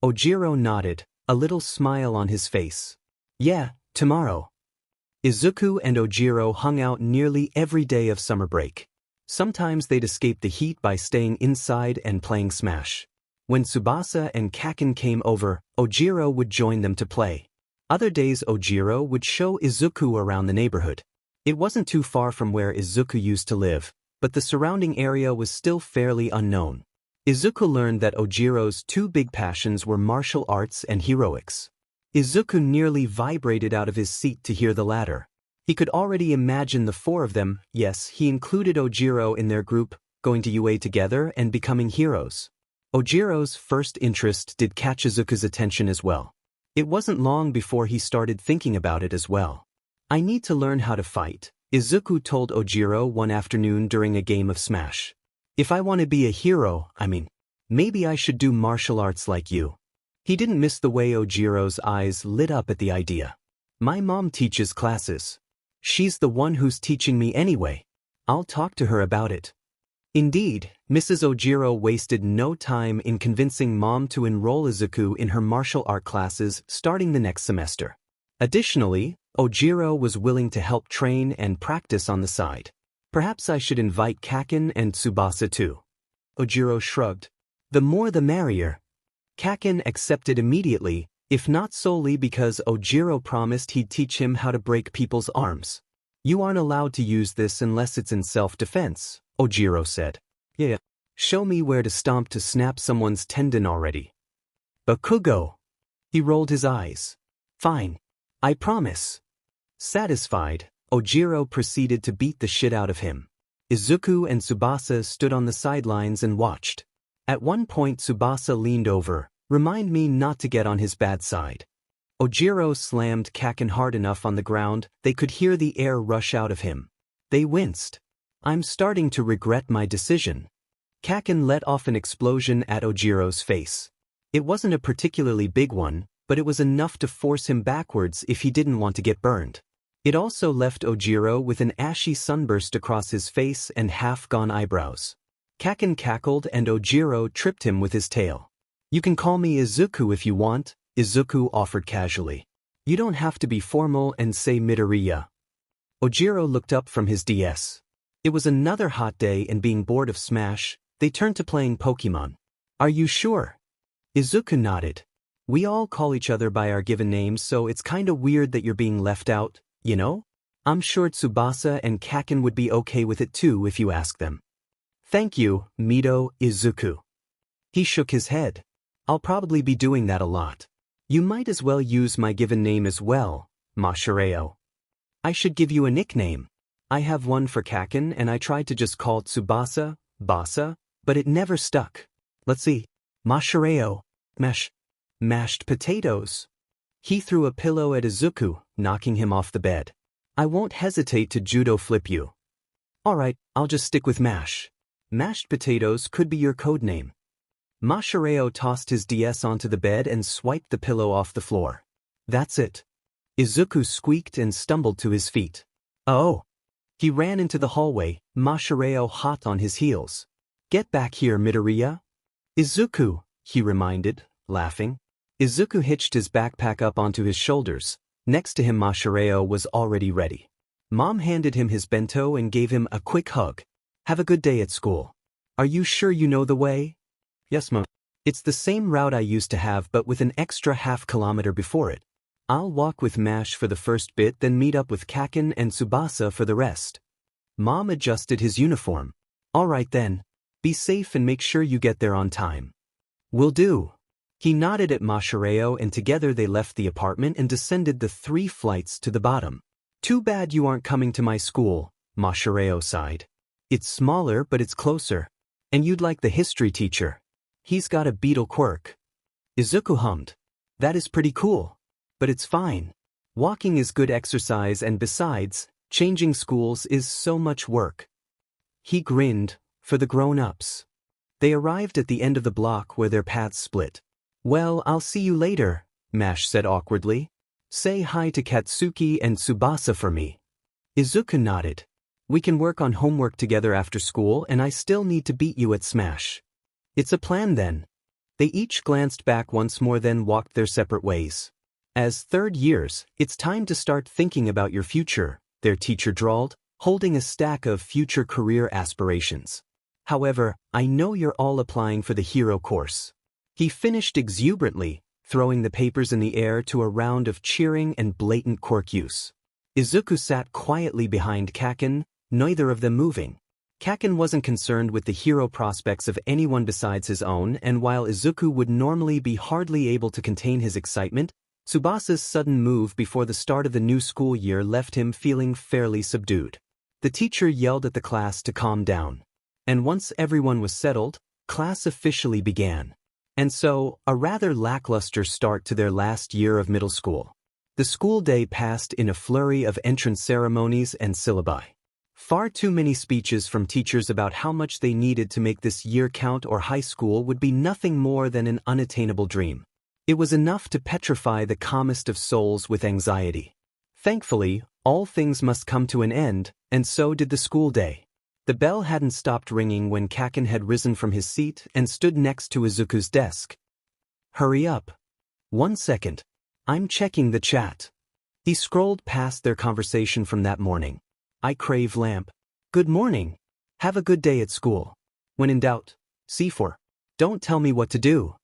[SPEAKER 1] Ojiro nodded, a little smile on his face. Yeah, tomorrow. Izuku and Ojiro hung out nearly every day of summer break. Sometimes they'd escape the heat by staying inside and playing Smash. When Tsubasa and Kaken came over, Ojiro would join them to play. Other days Ojiro would show Izuku around the neighborhood. It wasn't too far from where Izuku used to live, but the surrounding area was still fairly unknown. Izuku learned that Ojiro's 2 big passions were martial arts and heroics. Izuku nearly vibrated out of his seat to hear the latter. He could already imagine the 4 of them, yes, he included Ojiro in their group, going to UA together and becoming heroes. Ojiro's first interest did catch Izuku's attention as well. It wasn't long before he started thinking about it as well. I need to learn how to fight, Izuku told Ojiro one afternoon during a game of Smash. If I want to be a hero, maybe I should do martial arts like you. He didn't miss the way Ojiro's eyes lit up at the idea. My mom teaches classes. She's the one who's teaching me anyway. I'll talk to her about it. Indeed, Mrs. Ojiro wasted no time in convincing Mom to enroll Izuku in her martial art classes starting the next semester. Additionally, Ojiro was willing to help train and practice on the side. Perhaps I should invite Kaken and Tsubasa too. Ojiro shrugged. The more the merrier. Kaken accepted immediately, if not solely because Ojiro promised he'd teach him how to break people's arms. You aren't allowed to use this unless it's in self-defense, Ojiro said. Yeah. Show me where to stomp to snap someone's tendon already. Bakugo. He rolled his eyes. Fine. I promise. Satisfied, Ojiro proceeded to beat the shit out of him. Izuku and Tsubasa stood on the sidelines and watched. At one point Tsubasa leaned over, remind me not to get on his bad side. Ojiro slammed Kaken hard enough on the ground, they could hear the air rush out of him. They winced. I'm starting to regret my decision. Kaken let off an explosion at Ojiro's face. It wasn't a particularly big one, but it was enough to force him backwards if he didn't want to get burned. It also left Ojiro with an ashy sunburst across his face and half-gone eyebrows. Kaken cackled and Ojiro tripped him with his tail. You can call me Izuku if you want, Izuku offered casually. You don't have to be formal and say Midoriya. Ojiro looked up from his DS. It was another hot day and being bored of Smash, they turned to playing Pokemon. Are you sure? Izuku nodded. We all call each other by our given names, so it's kinda weird that you're being left out, you know? I'm sure Tsubasa and Kaken would be okay with it too if you ask them. Thank you, Mido, Izuku. He shook his head. I'll probably be doing that a lot. You might as well use my given name as well, Mashireo. I should give you a nickname. I have one for Kaken and I tried to just call Tsubasa, Basa, but it never stuck. Let's see. Mashireo. Mashed potatoes. He threw a pillow at Izuku, knocking him off the bed. I won't hesitate to judo flip you. Alright, I'll just stick with mash. Mashed potatoes could be your code name. Mashireo tossed his DS onto the bed and swiped the pillow off the floor. That's it. Izuku squeaked and stumbled to his feet. Oh. He ran into the hallway, Mashireo hot on his heels. Get back here, Midoriya. Izuku, he reminded, laughing. Izuku hitched his backpack up onto his shoulders. Next to him Mashireo was already ready. Mom handed him his bento and gave him a quick hug. Have a good day at school. Are you sure you know the way? Yes, Mom. It's the same route I used to have but with an extra half-kilometer before it. I'll walk with Mash for the first bit then meet up with Kaken and Tsubasa for the rest. Mom adjusted his uniform. All right then. Be safe and make sure you get there on time. Will do. He nodded at Mashireo and together they left the apartment and descended the 3 flights to the bottom. Too bad you aren't coming to my school, Mashireo sighed. It's smaller but it's closer. And you'd like the history teacher. He's got a beetle quirk. Izuku hummed. That is pretty cool. But it's fine. Walking is good exercise and besides, changing schools is so much work. He grinned, for the grown-ups. They arrived at the end of the block where their paths split. Well, I'll see you later, Mash said awkwardly. Say hi to Katsuki and Tsubasa for me. Izuku nodded. We can work on homework together after school and I still need to beat you at Smash. It's a plan then. They each glanced back once more then walked their separate ways. As third years, it's time to start thinking about your future, their teacher drawled, holding a stack of future career aspirations. However, I know you're all applying for the hero course. He finished exuberantly, throwing the papers in the air to a round of cheering and blatant quirk use. Izuku sat quietly behind Kaken, neither of them moving. Kaken wasn't concerned with the hero prospects of anyone besides his own, and while Izuku would normally be hardly able to contain his excitement, Tsubasa's sudden move before the start of the new school year left him feeling fairly subdued. The teacher yelled at the class to calm down. And once everyone was settled, class officially began. And so, a rather lackluster start to their last year of middle school. The school day passed in a flurry of entrance ceremonies and syllabi. Far too many speeches from teachers about how much they needed to make this year count or high school would be nothing more than an unattainable dream. It was enough to petrify the calmest of souls with anxiety. Thankfully, all things must come to an end, and so did the school day. The bell hadn't stopped ringing when Kaken had risen from his seat and stood next to Izuku's desk. Hurry up. 1 second. I'm checking the chat. He scrolled past their conversation from that morning. I crave lamp. Good morning. Have a good day at school. When in doubt, C4. Don't tell me what to do.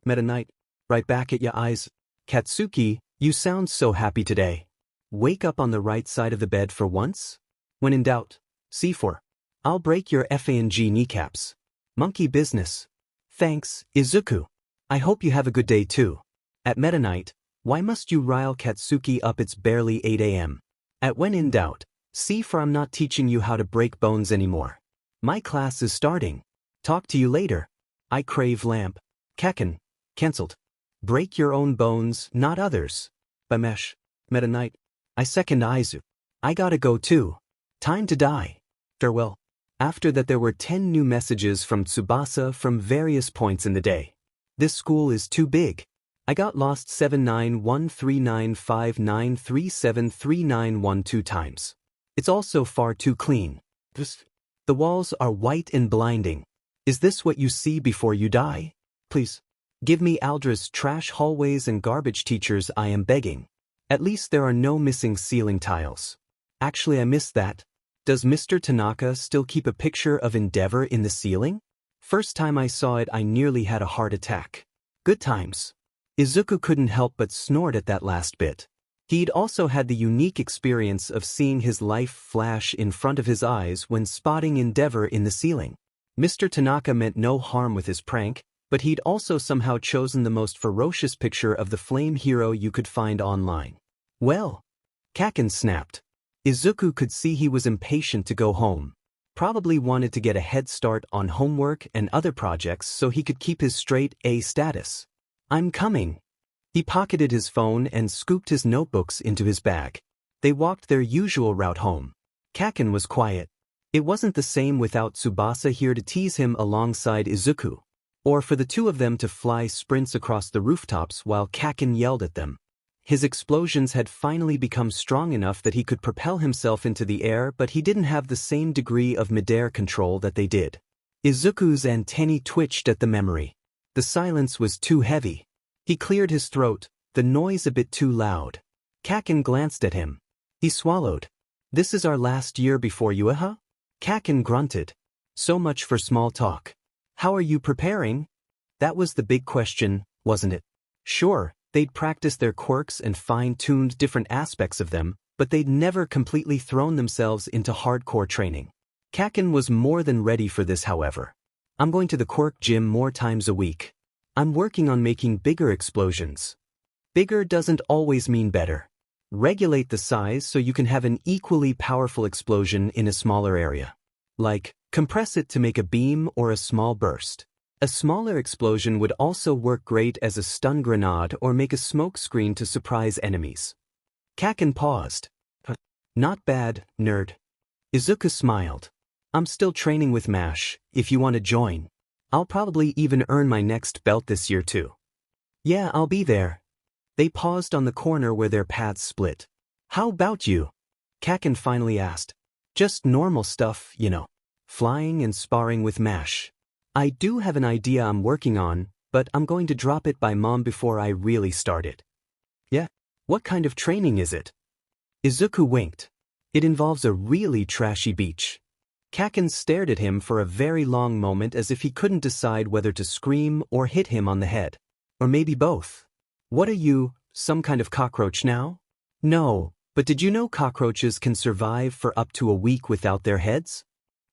[SPEAKER 1] Meta Knight. Right back at ya eyes. Katsuki, you sound so happy today. Wake up on the right side of the bed for once? When in doubt, C4. I'll break your FANG kneecaps. Monkey business. Thanks, Izuku. I hope you have a good day too. At Meta Knight, why must you rile Katsuki up? It's barely 8 a.m. At when in doubt, C4. I'm not teaching you how to break bones anymore. My class is starting. Talk to you later. I crave lamp. Kaken. Cancelled. Break your own bones, not others. Bamesh. Meta Knight. I second Izuku. I gotta go too. Time to die. Farewell. After that there were 10 new messages from Tsubasa from various points in the day. This school is too big. I got lost 791395937391 times. It's also far too clean. The walls are white and blinding. Is this what you see before you die? Please. Give me Aldra's trash hallways and garbage teachers, I am begging. At least there are no missing ceiling tiles. Actually I missed that. Does Mr. Tanaka still keep a picture of Endeavor in the ceiling? First time I saw it I nearly had a heart attack. Good times. Izuku couldn't help but snort at that last bit. He'd also had the unique experience of seeing his life flash in front of his eyes when spotting Endeavor in the ceiling. Mr. Tanaka meant no harm with his prank, but he'd also somehow chosen the most ferocious picture of the flame hero you could find online. Well, Kaken snapped. Izuku could see he was impatient to go home. Probably wanted to get a head start on homework and other projects so he could keep his straight A status. I'm coming. He pocketed his phone and scooped his notebooks into his bag. They walked their usual route home. Kaken was quiet. It wasn't the same without Tsubasa here to tease him alongside Izuku, or for the two of them to fly sprints across the rooftops while Kaken yelled at them. His explosions had finally become strong enough that he could propel himself into the air, but he didn't have the same degree of midair control that they did. Izuku's antennae twitched at the memory. The silence was too heavy. He cleared his throat, the noise a bit too loud. Kaken glanced at him. He swallowed. This is our last year before you, huh? Kaken grunted. So much for small talk. How are you preparing? That was the big question, wasn't it? Sure, they'd practiced their quirks and fine-tuned different aspects of them, but they'd never completely thrown themselves into hardcore training. Kaken was more than ready for this, however. I'm going to the Quirk gym more times a week. I'm working on making bigger explosions. Bigger doesn't always mean better. Regulate the size so you can have an equally powerful explosion in a smaller area. Like, compress it to make a beam or a small burst. A smaller explosion would also work great as a stun grenade or make a smoke screen to surprise enemies. Kaken paused. Not bad, nerd. Izuku smiled. I'm still training with MASH, if you want to join. I'll probably even earn my next belt this year too. Yeah, I'll be there. They paused on the corner where their paths split. How about you? Kaken finally asked. Just normal stuff, you know. Flying and sparring with MASH. I do have an idea I'm working on, but I'm going to drop it by Mom before I really start it. Yeah? What kind of training is it? Izuku winked. It involves a really trashy beach. Kaken stared at him for a very long moment as if he couldn't decide whether to scream or hit him on the head. Or maybe both. What are you, some kind of cockroach now? No, but did you know cockroaches can survive for up to a week without their heads?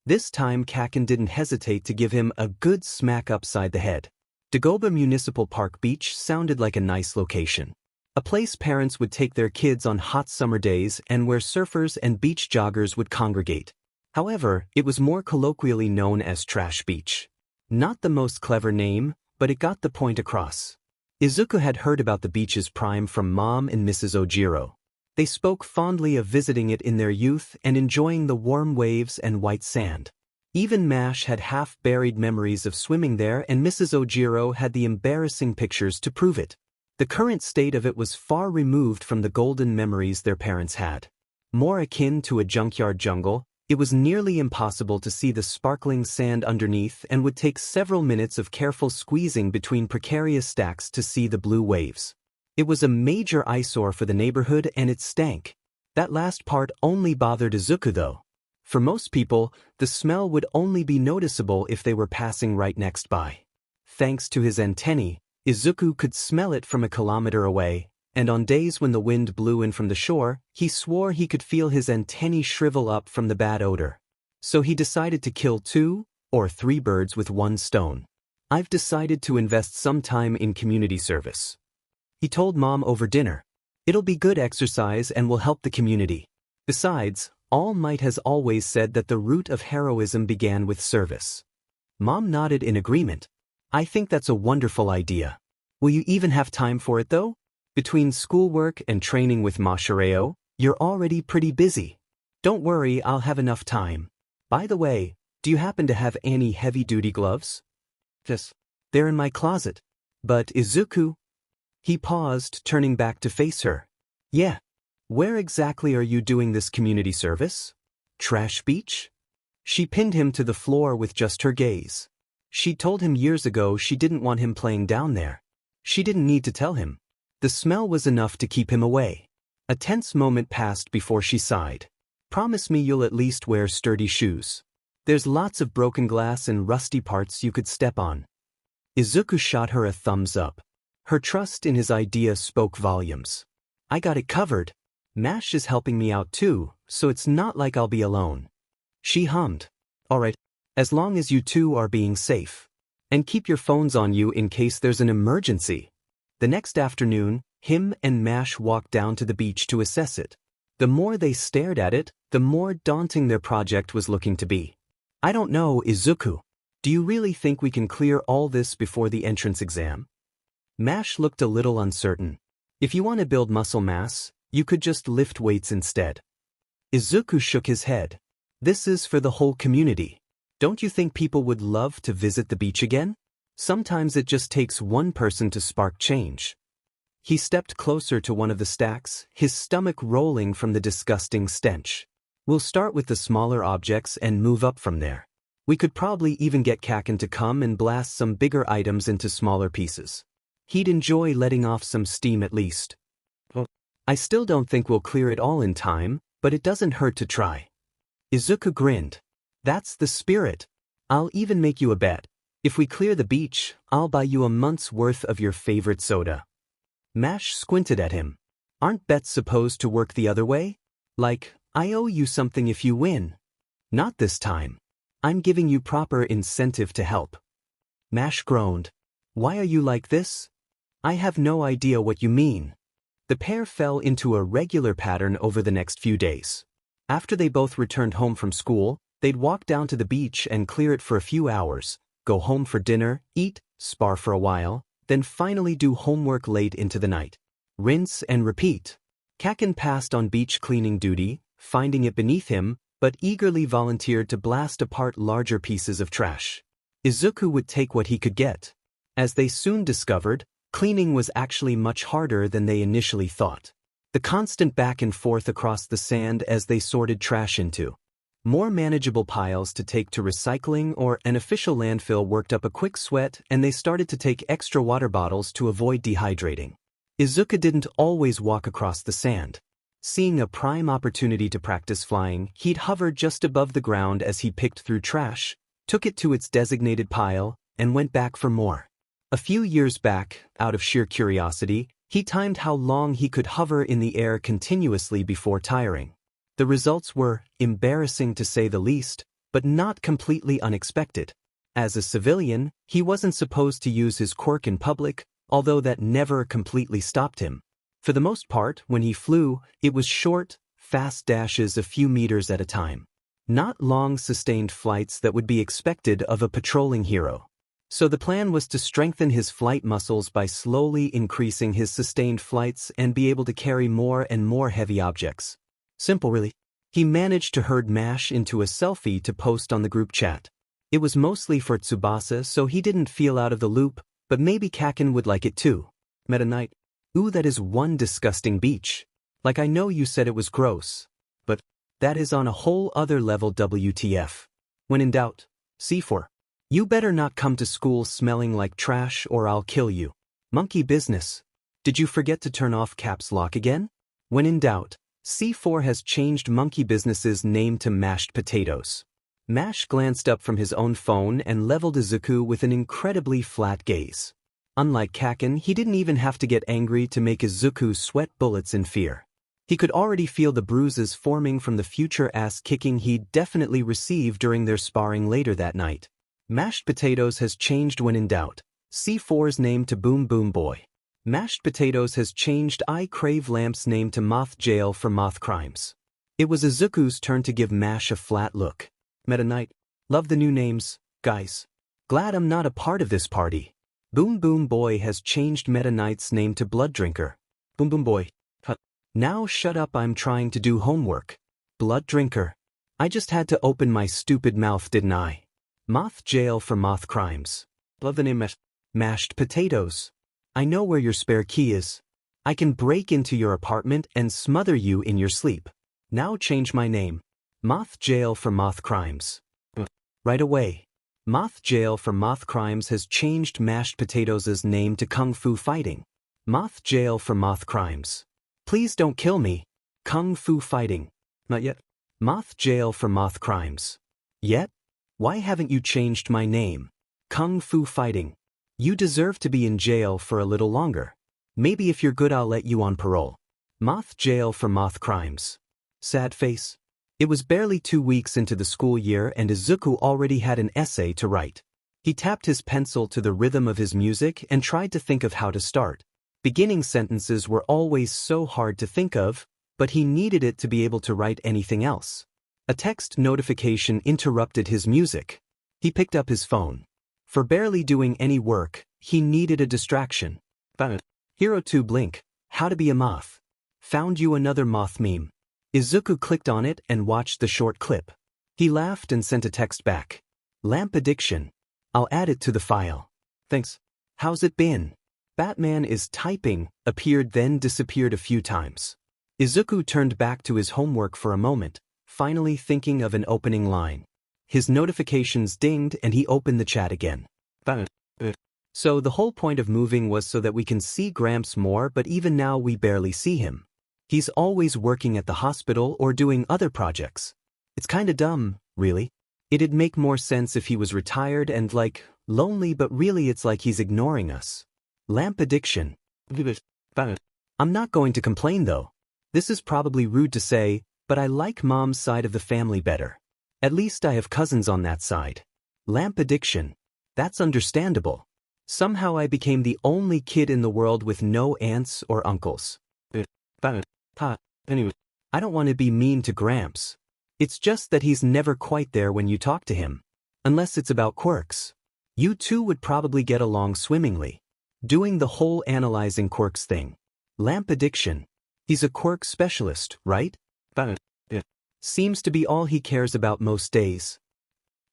[SPEAKER 1] This time Kaken didn't hesitate to give him a good smack upside the head. Dagoba Municipal Park Beach sounded like a nice location. A place parents would take their kids on hot summer days and where surfers and beach joggers would congregate. However, it was more colloquially known as Trash Beach. Not the most clever name, but it got the point across. Izuku had heard about the beach's prime from Mom and Mrs. Ojiro. They spoke fondly of visiting it in their youth and enjoying the warm waves and white sand. Even MASH had half-buried memories of swimming there, and Mrs. Ojiro had the embarrassing pictures to prove it. The current state of it was far removed from the golden memories their parents had. More akin to a junkyard jungle, it was nearly impossible to see the sparkling sand underneath and would take several minutes of careful squeezing between precarious stacks to see the blue waves. It was a major eyesore for the neighborhood and it stank. That last part only bothered Izuku though. For most people, the smell would only be noticeable if they were passing right next by. Thanks to his antennae, Izuku could smell it from a kilometer away, and on days when the wind blew in from the shore, he swore he could feel his antennae shrivel up from the bad odor. So he decided to kill 2 or 3 birds with one stone. I've decided to invest some time in community service. He told Mom over dinner. It'll be good exercise and will help the community. Besides, All Might has always said that the root of heroism began with service. Mom nodded in agreement. I think that's a wonderful idea. Will you even have time for it though? Between schoolwork and training with Mashareo, you're already pretty busy. Don't worry, I'll have enough time. By the way, do you happen to have any heavy-duty gloves? Yes. They're in my closet. But Izuku? He paused, turning back to face her. Yeah. Where exactly are you doing this community service? Trash Beach? She pinned him to the floor with just her gaze. She told him years ago she didn't want him playing down there. She didn't need to tell him. The smell was enough to keep him away. A tense moment passed before she sighed. Promise me you'll at least wear sturdy shoes. There's lots of broken glass and rusty parts you could step on. Izuku shot her a thumbs up. Her trust in his idea spoke volumes. I got it covered. MASH is helping me out too, so it's not like I'll be alone. She hummed. All right, as long as you two are being safe. And keep your phones on you in case there's an emergency. The next afternoon, him and MASH walked down to the beach to assess it. The more they stared at it, the more daunting their project was looking to be. I don't know, Izuku. Do you really think we can clear all this before the entrance exam? MASH looked a little uncertain. If you want to build muscle mass, you could just lift weights instead. Izuku shook his head. This is for the whole community. Don't you think people would love to visit the beach again? Sometimes it just takes one person to spark change. He stepped closer to one of the stacks, his stomach rolling from the disgusting stench. We'll start with the smaller objects and move up from there. We could probably even get Kaken to come and blast some bigger items into smaller pieces. He'd enjoy letting off some steam at least. Well, I still don't think we'll clear it all in time, but it doesn't hurt to try. Izuku grinned. That's the spirit. I'll even make you a bet. If we clear the beach, I'll buy you a month's worth of your favorite soda. Mash squinted at him. Aren't bets supposed to work the other way? Like, I owe you something if you win. Not this time. I'm giving you proper incentive to help. Mash groaned. Why are you like this? I have no idea what you mean. The pair fell into a regular pattern over the next few days. After they both returned home from school, they'd walk down to the beach and clear it for a few hours, go home for dinner, eat, spar for a while, then finally do homework late into the night. Rinse and repeat. Kaken passed on beach cleaning duty, finding it beneath him, but eagerly volunteered to blast apart larger pieces of trash. Izuku would take what he could get. As they soon discovered, cleaning was actually much harder than they initially thought. The constant back and forth across the sand as they sorted trash into more manageable piles to take to recycling or an official landfill worked up a quick sweat, and they started to take extra water bottles to avoid dehydrating. Izuku didn't always walk across the sand. Seeing a prime opportunity to practice flying, he'd hover just above the ground as he picked through trash, took it to its designated pile, and went back for more. A few years back, out of sheer curiosity, he timed how long he could hover in the air continuously before tiring. The results were embarrassing to say the least, but not completely unexpected. As a civilian, he wasn't supposed to use his quirk in public, although that never completely stopped him. For the most part, when he flew, it was short, fast dashes a few meters at a time. Not long, sustained flights that would be expected of a patrolling hero. So the plan was to strengthen his flight muscles by slowly increasing his sustained flights and be able to carry more and more heavy objects. Simple, really. He managed to herd Mash into a selfie to post on the group chat. It was mostly for Tsubasa, so he didn't feel out of the loop, but maybe Kaken would like it too. Meta Knight. Ooh, that is one disgusting beach. Like, I know you said it was gross, but that is on a whole other level. WTF. When in doubt, C4. You better not come to school smelling like trash or I'll kill you. Monkey business. Did you forget to turn off caps lock again? When in doubt, C4 has changed Monkey Business's name to Mashed Potatoes. Mash glanced up from his own phone and leveled Izuku with an incredibly flat gaze. Unlike Kaken, he didn't even have to get angry to make Izuku sweat bullets in fear. He could already feel the bruises forming from the future ass-kicking he'd definitely receive during their sparring later that night. Mashed Potatoes has changed when in doubt. C4's name to Boom Boom Boy. Mashed Potatoes has changed I Crave Lamp's name to Moth Jail for Moth Crimes. It was Izuku's turn to give Mash a flat look. Meta Knight. Love the new names, guys. Glad I'm not a part of this party. Boom Boom Boy has changed Meta Knight's name to Blood Drinker. Boom Boom Boy. Now shut up, I'm trying to do homework. Blood Drinker. I just had to open my stupid mouth, didn't I? Moth Jail for Moth Crimes. Love the name Mashed Potatoes. I know where your spare key is. I can break into your apartment and smother you in your sleep. Now change my name. Moth Jail for Moth Crimes. Right away. Moth Jail for Moth Crimes has changed Mashed Potatoes' name to Kung Fu Fighting. Moth Jail for Moth Crimes. Please don't kill me. Kung Fu Fighting. Not yet. Moth Jail for Moth Crimes. Yet? Why haven't you changed my name? Kung Fu Fighting. You deserve to be in jail for a little longer. Maybe if you're good I'll let you on parole. Moth Jail for Moth Crimes. Sad face. It was barely 2 weeks into the school year and Izuku already had an essay to write. He tapped his pencil to the rhythm of his music and tried to think of how to start. Beginning sentences were always so hard to think of, but he needed it to be able to write anything else. A text notification interrupted his music. He picked up his phone. For barely doing any work, he needed a distraction. Hero 2 Blink, How to Be a Moth. Found you another moth meme. Izuku clicked on it and watched the short clip. He laughed and sent a text back. Lamp addiction. I'll add it to the file. Thanks. How's it been? Batman is typing, appeared then disappeared a few times. Izuku turned back to his homework for a moment, finally thinking of an opening line. His notifications dinged and he opened the chat again. So the whole point of moving was so that we can see Gramps more, but even now we barely see him. He's always working at the hospital or doing other projects. It's kinda dumb, really. It'd make more sense if he was retired and lonely, but really it's like he's ignoring us. Lamp addiction. I'm not going to complain though. This is probably rude to say, but I like Mom's side of the family better. At least I have cousins on that side. Lamp addiction. That's understandable. Somehow I became the only kid in the world with no aunts or uncles. Anyway, I don't want to be mean to Gramps. It's just that he's never quite there when you talk to him. Unless it's about quirks. You two would probably get along swimmingly. Doing the whole analyzing quirks thing. Lamp addiction. He's a quirk specialist, right? Seems to be all he cares about most days.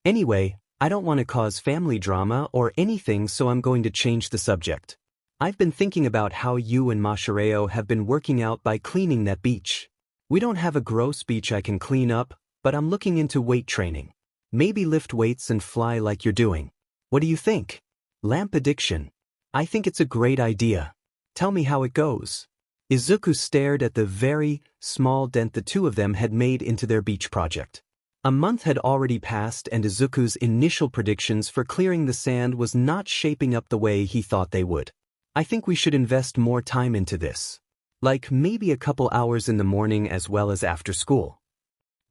[SPEAKER 1] Anyway, I don't want to cause family drama or anything, so I'm going to change the subject. I've been thinking about how you and Mashareo have been working out by cleaning that beach. We don't have a gross beach I can clean up, but I'm looking into weight training. Maybe lift weights and fly like you're doing. What do you think? Lamp addiction. I think it's a great idea. Tell me how it goes. Izuku stared at the very small dent the two of them had made into their beach project. A month had already passed and Izuku's initial predictions for clearing the sand was not shaping up the way he thought they would. I think we should invest more time into this. Like maybe a couple hours in the morning as well as after school.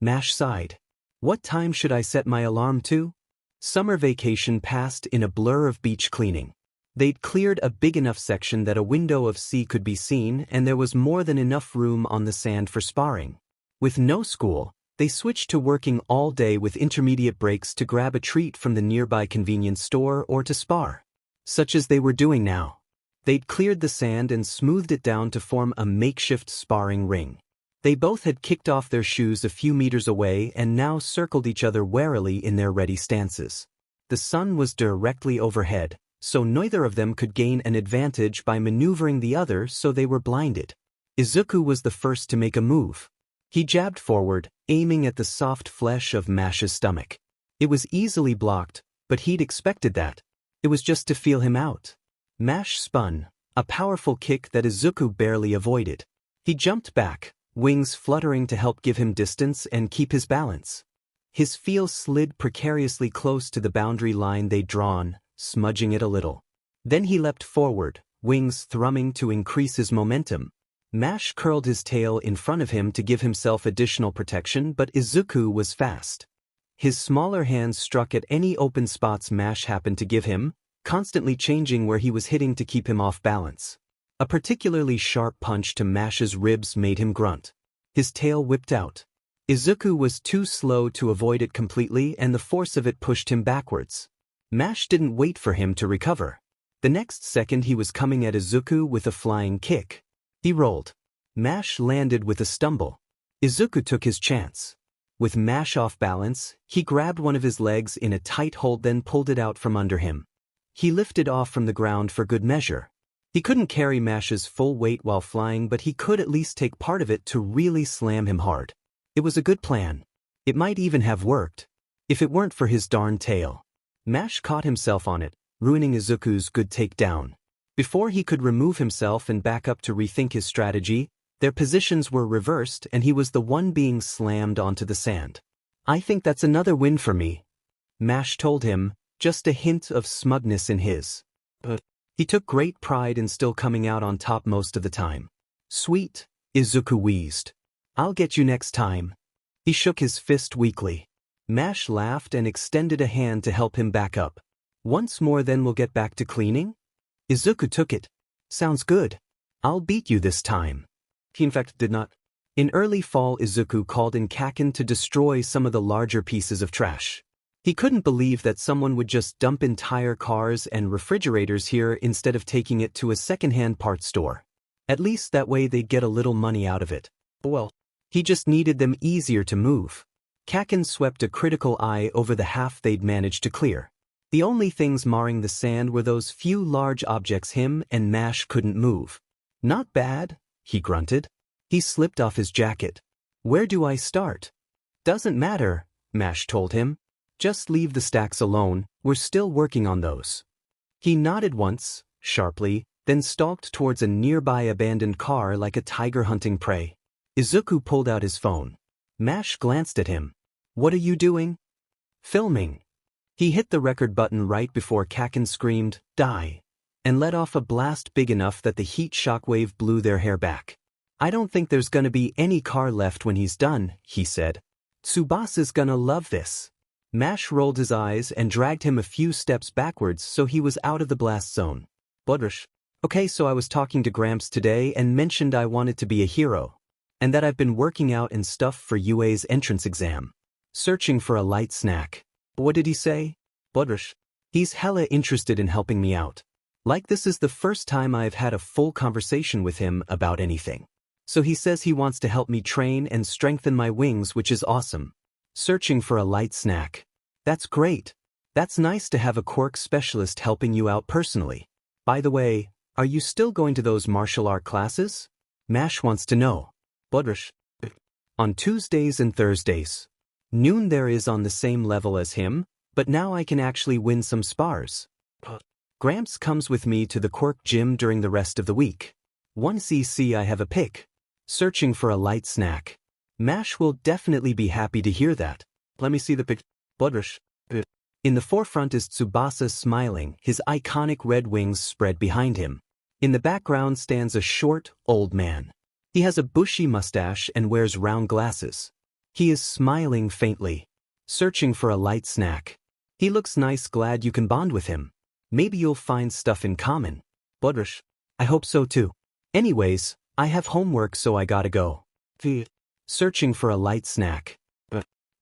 [SPEAKER 1] Mash sighed. What time should I set my alarm to? Summer vacation passed in a blur of beach cleaning. They'd cleared a big enough section that a window of sea could be seen and there was more than enough room on the sand for sparring. With no school, they switched to working all day with intermediate breaks to grab a treat from the nearby convenience store or to spar. Such as they were doing now. They'd cleared the sand and smoothed it down to form a makeshift sparring ring. They both had kicked off their shoes a few meters away and now circled each other warily in their ready stances. The sun was directly overhead, so neither of them could gain an advantage by maneuvering the other, so they were blinded. Izuku was the first to make a move. He jabbed forward, aiming at the soft flesh of Mash's stomach. It was easily blocked, but he'd expected that. It was just to feel him out. Mash spun, a powerful kick that Izuku barely avoided. He jumped back, wings fluttering to help give him distance and keep his balance. His feel slid precariously close to the boundary line they'd drawn, smudging it a little. Then he leapt forward, wings thrumming to increase his momentum. Mash curled his tail in front of him to give himself additional protection, but Izuku was fast. His smaller hands struck at any open spots Mash happened to give him, constantly changing where he was hitting to keep him off balance. A particularly sharp punch to Mash's ribs made him grunt. His tail whipped out. Izuku was too slow to avoid it completely and the force of it pushed him backwards. Mash didn't wait for him to recover. The next second he was coming at Izuku with a flying kick. He rolled. Mash landed with a stumble. Izuku took his chance. With Mash off balance, he grabbed one of his legs in a tight hold, then pulled it out from under him. He lifted off from the ground for good measure. He couldn't carry Mash's full weight while flying, but he could at least take part of it to really slam him hard. It was a good plan. It might even have worked, if it weren't for his darn tail. Mash caught himself on it, ruining Izuku's good takedown. Before he could remove himself and back up to rethink his strategy, their positions were reversed and he was the one being slammed onto the sand. I think that's another win for me, Mash told him, just a hint of smugness in his. He took great pride in still coming out on top most of the time. Sweet, Izuku wheezed. I'll get you next time. He shook his fist weakly. Mash laughed and extended a hand to help him back up. Once more, then we'll get back to cleaning? Izuku took it. Sounds good. I'll beat you this time. He in fact did not. In early fall, Izuku called in Kaken to destroy some of the larger pieces of trash. He couldn't believe that someone would just dump entire cars and refrigerators here instead of taking it to a second-hand parts store. At least that way they'd get a little money out of it. Well, he just needed them easier to move. Kaken swept a critical eye over the half they'd managed to clear. The only things marring the sand were those few large objects him and Mash couldn't move. Not bad, he grunted. He slipped off his jacket. Where do I start? Doesn't matter, Mash told him. Just leave the stacks alone, we're still working on those. He nodded once, sharply, then stalked towards a nearby abandoned car like a tiger hunting prey. Izuku pulled out his phone. Mash glanced at him. What are you doing? Filming. He hit the record button right before Kaken screamed, "Die!" and let off a blast big enough that the heat shockwave blew their hair back. I don't think there's gonna be any car left when he's done, he said. Tsubasa's gonna love this. Mash rolled his eyes and dragged him a few steps backwards so he was out of the blast zone. Budrush. Okay, so I was talking to Gramps today and mentioned I wanted to be a hero. And that I've been working out and stuff for UA's entrance exam. Searching for a light snack. What did he say? Budrush. He's hella interested in helping me out. Like this is the first time I've had a full conversation with him about anything. So he says he wants to help me train and strengthen my wings, which is awesome. Searching for a light snack. That's great. That's nice to have a quirk specialist helping you out personally. By the way, are you still going to those martial art classes? Mash wants to know. Budrush. On Tuesdays and Thursdays. Noon there is on the same level as him, but now I can actually win some spars. Gramps comes with me to the quirk gym during the rest of the week. 1cc I have a pick. Searching for a light snack. Mash will definitely be happy to hear that. Let me see the pic. Budrush. In the forefront is Tsubasa smiling, his iconic red wings spread behind him. In the background stands a short, old man. He has a bushy mustache and wears round glasses. He is smiling faintly. Searching for a light snack. He looks nice, glad you can bond with him. Maybe you'll find stuff in common. Budrush. I hope so too. Anyways, I have homework so I gotta go. Searching for a light snack.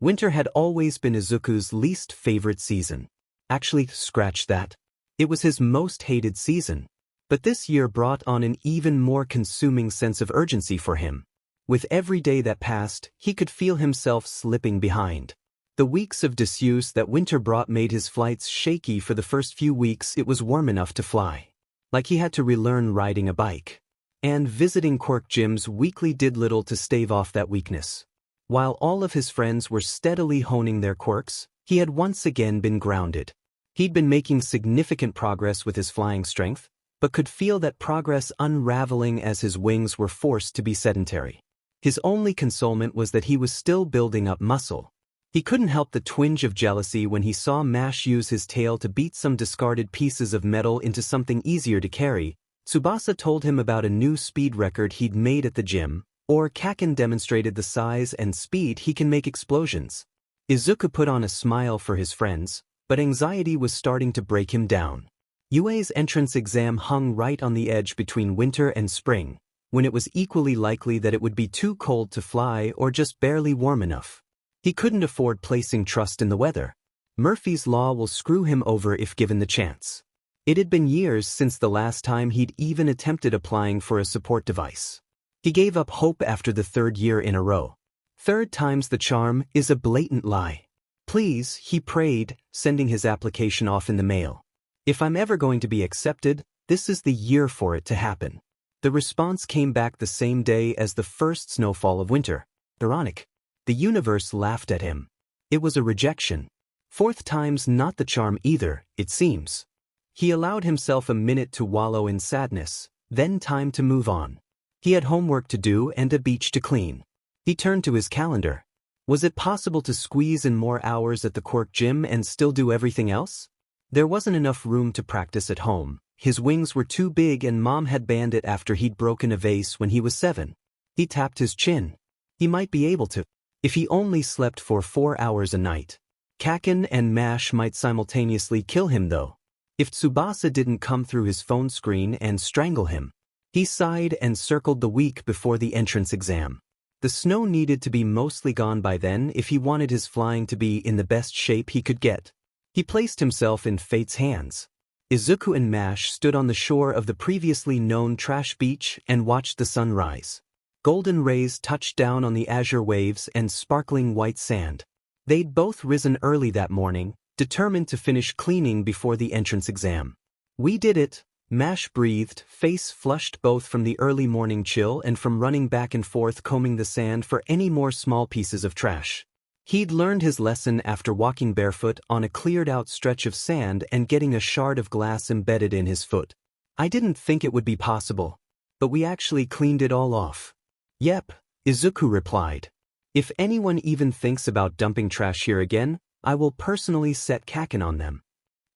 [SPEAKER 1] Winter had always been Izuku's least favorite season. Actually, scratch that. It was his most hated season. But this year brought on an even more consuming sense of urgency for him. With every day that passed, he could feel himself slipping behind. The weeks of disuse that winter brought made his flights shaky. For the first few weeks it was warm enough to fly. Like he had to relearn riding a bike. And visiting quirk gyms weekly did little to stave off that weakness. While all of his friends were steadily honing their quirks, he had once again been grounded. He'd been making significant progress with his flying strength, but could feel that progress unraveling as his wings were forced to be sedentary. His only consolement was that he was still building up muscle. He couldn't help the twinge of jealousy when he saw Mash use his tail to beat some discarded pieces of metal into something easier to carry. Tsubasa told him about a new speed record he'd made at the gym, or Kaken demonstrated the size and speed he can make explosions. Izuku put on a smile for his friends, but anxiety was starting to break him down. UA's entrance exam hung right on the edge between winter and spring, when it was equally likely that it would be too cold to fly or just barely warm enough. He couldn't afford placing trust in the weather. Murphy's Law will screw him over if given the chance. It had been years since the last time he'd even attempted applying for a support device. He gave up hope after the third year in a row. Third time's the charm is a blatant lie. Please, he prayed, sending his application off in the mail. If I'm ever going to be accepted, this is the year for it to happen. The response came back the same day as the first snowfall of winter. Ironic. The universe laughed at him. It was a rejection. Fourth time's not the charm either, it seems. He allowed himself a minute to wallow in sadness, then time to move on. He had homework to do and a beach to clean. He turned to his calendar. Was it possible to squeeze in more hours at the quirk gym and still do everything else? There wasn't enough room to practice at home. His wings were too big and Mom had banned it after he'd broken a vase when he was 7. He tapped his chin. He might be able to, if he only slept for 4 hours a night. Kaken and Mash might simultaneously kill him though. If Tsubasa didn't come through his phone screen and strangle him. He sighed and circled the week before the entrance exam. The snow needed to be mostly gone by then if he wanted his flying to be in the best shape he could get. He placed himself in fate's hands. Izuku and Mash stood on the shore of the previously known trash beach and watched the sun rise. Golden rays touched down on the azure waves and sparkling white sand. They'd both risen early that morning, determined to finish cleaning before the entrance exam. We did it, Mash breathed, face flushed both from the early morning chill and from running back and forth combing the sand for any more small pieces of trash. He'd learned his lesson after walking barefoot on a cleared-out stretch of sand and getting a shard of glass embedded in his foot. I didn't think it would be possible, but we actually cleaned it all off. Yep, Izuku replied. If anyone even thinks about dumping trash here again, I will personally set Kaken on them.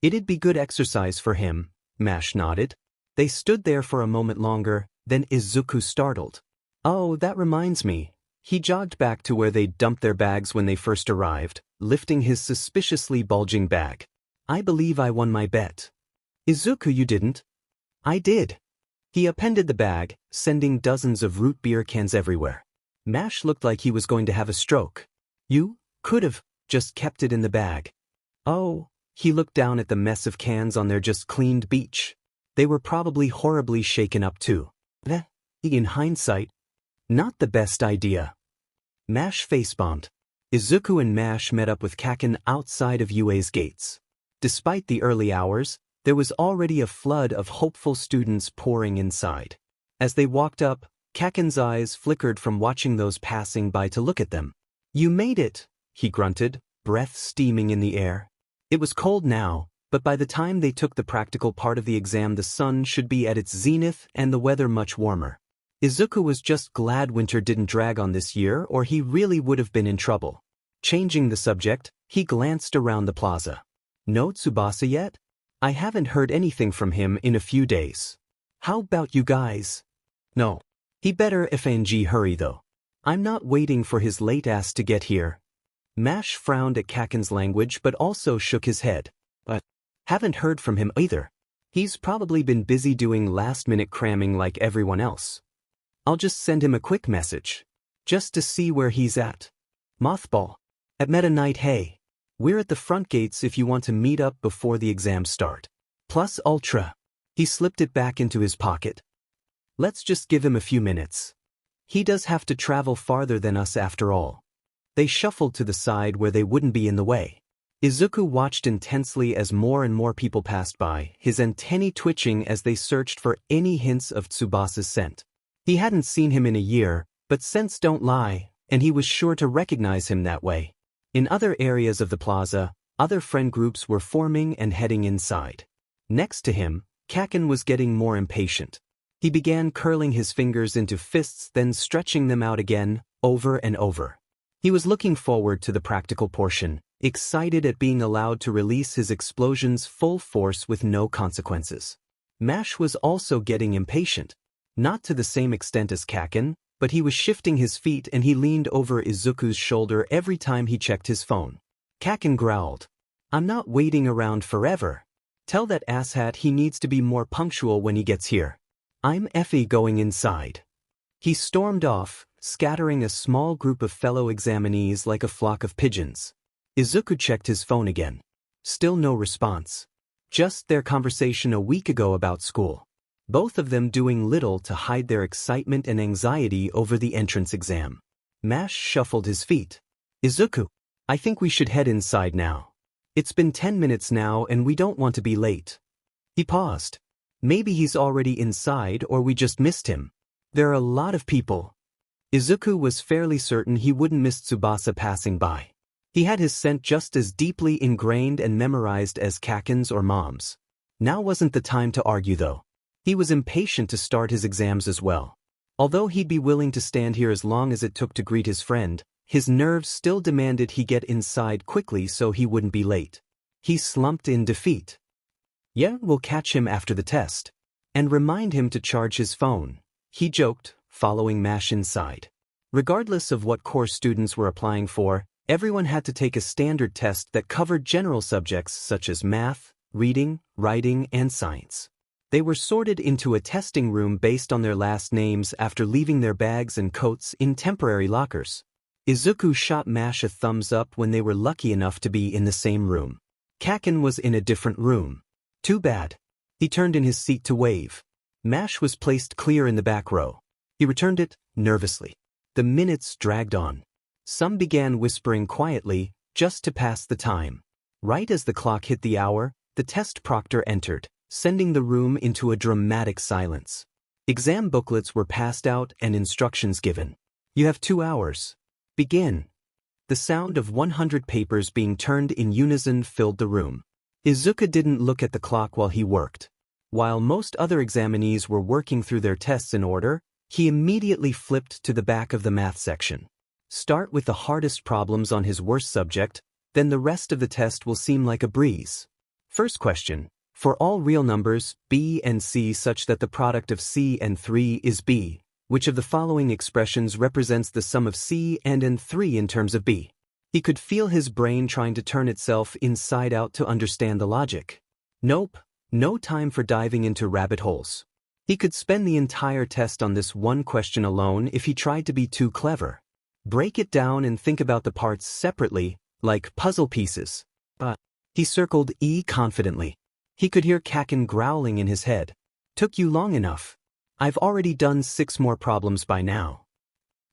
[SPEAKER 1] It'd be good exercise for him, Mash nodded. They stood there for a moment longer, then Izuku startled. Oh, that reminds me. He jogged back to where they'd dumped their bags when they first arrived, lifting his suspiciously bulging bag. I believe I won my bet. Izuku, you didn't? I did. He appended the bag, sending dozens of root beer cans everywhere. Mash looked like he was going to have a stroke. You could have just kept it in the bag. Oh, he looked down at the mess of cans on their just cleaned beach. They were probably horribly shaken up too. In hindsight, not the best idea. Mash facepalmed. Izuku and Mash met up with Kaken outside of UA's gates. Despite the early hours, there was already a flood of hopeful students pouring inside. As they walked up, Kaken's eyes flickered from watching those passing by to look at them. You made it, he grunted, breath steaming in the air. It was cold now, but by the time they took the practical part of the exam the sun should be at its zenith and the weather much warmer. Izuku was just glad winter didn't drag on this year or he really would have been in trouble. Changing the subject, he glanced around the plaza. No Tsubasa yet? I haven't heard anything from him in a few days. How about you guys? No. He better FNG hurry though. I'm not waiting for his late ass to get here. Mash frowned at Kaken's language but also shook his head. But haven't heard from him either. He's probably been busy doing last-minute cramming like everyone else. I'll just send him a quick message. Just to see where he's at. Mothball. At Meta Knight, hey. We're at the front gates if you want to meet up before the exams start. Plus Ultra. He slipped it back into his pocket. Let's just give him a few minutes. He does have to travel farther than us after all. They shuffled to the side where they wouldn't be in the way. Izuku watched intensely as more and more people passed by, his antennae twitching as they searched for any hints of Tsubasa's scent. He hadn't seen him in a year, but scents don't lie, and he was sure to recognize him that way. In other areas of the plaza, other friend groups were forming and heading inside. Next to him, Kaken was getting more impatient. He began curling his fingers into fists then stretching them out again, over and over. He was looking forward to the practical portion, excited at being allowed to release his explosions full force with no consequences. Mash was also getting impatient. Not to the same extent as Kaken, but he was shifting his feet and he leaned over Izuku's shoulder every time he checked his phone. Kaken growled. I'm not waiting around forever. Tell that asshat he needs to be more punctual when he gets here. I'm effie going inside. He stormed off, scattering a small group of fellow examinees like a flock of pigeons. Izuku checked his phone again. Still no response. Just their conversation a week ago about school. Both of them doing little to hide their excitement and anxiety over the entrance exam. Mash shuffled his feet. Izuku, I think we should head inside now. It's been 10 minutes now and we don't want to be late. He paused. Maybe he's already inside or we just missed him. There are a lot of people. Izuku was fairly certain he wouldn't miss Tsubasa passing by. He had his scent just as deeply ingrained and memorized as Kaken's or Mom's. Now wasn't the time to argue though. He was impatient to start his exams as well. Although he'd be willing to stand here as long as it took to greet his friend, his nerves still demanded he get inside quickly so he wouldn't be late. He slumped in defeat. Yeah, we'll catch him after the test. And remind him to charge his phone, he joked, following Mash inside. Regardless of what course students were applying for, everyone had to take a standard test that covered general subjects such as math, reading, writing, and science. They were sorted into a testing room based on their last names after leaving their bags and coats in temporary lockers. Izuku shot Mash a thumbs up when they were lucky enough to be in the same room. Kaken was in a different room. Too bad. He turned in his seat to wave. Mash was placed clear in the back row. He returned it, nervously. The minutes dragged on. Some began whispering quietly, just to pass the time. Right as the clock hit the hour, the test proctor entered, sending the room into a dramatic silence. Exam booklets were passed out and instructions given. You have 2 hours. Begin. The sound of 100 papers being turned in unison filled the room. Izuku didn't look at the clock while he worked. While most other examinees were working through their tests in order, he immediately flipped to the back of the math section. Start with the hardest problems on his worst subject, then the rest of the test will seem like a breeze. First question. For all real numbers, b and c such that the product of c and 3 is b, which of the following expressions represents the sum of c and 3 in terms of b? He could feel his brain trying to turn itself inside out to understand the logic. Nope, no time for diving into rabbit holes. He could spend the entire test on this one question alone if he tried to be too clever. Break it down and think about the parts separately, like puzzle pieces. But he circled E confidently. He could hear Kaken growling in his head. Took you long enough. I've already done 6 more problems by now.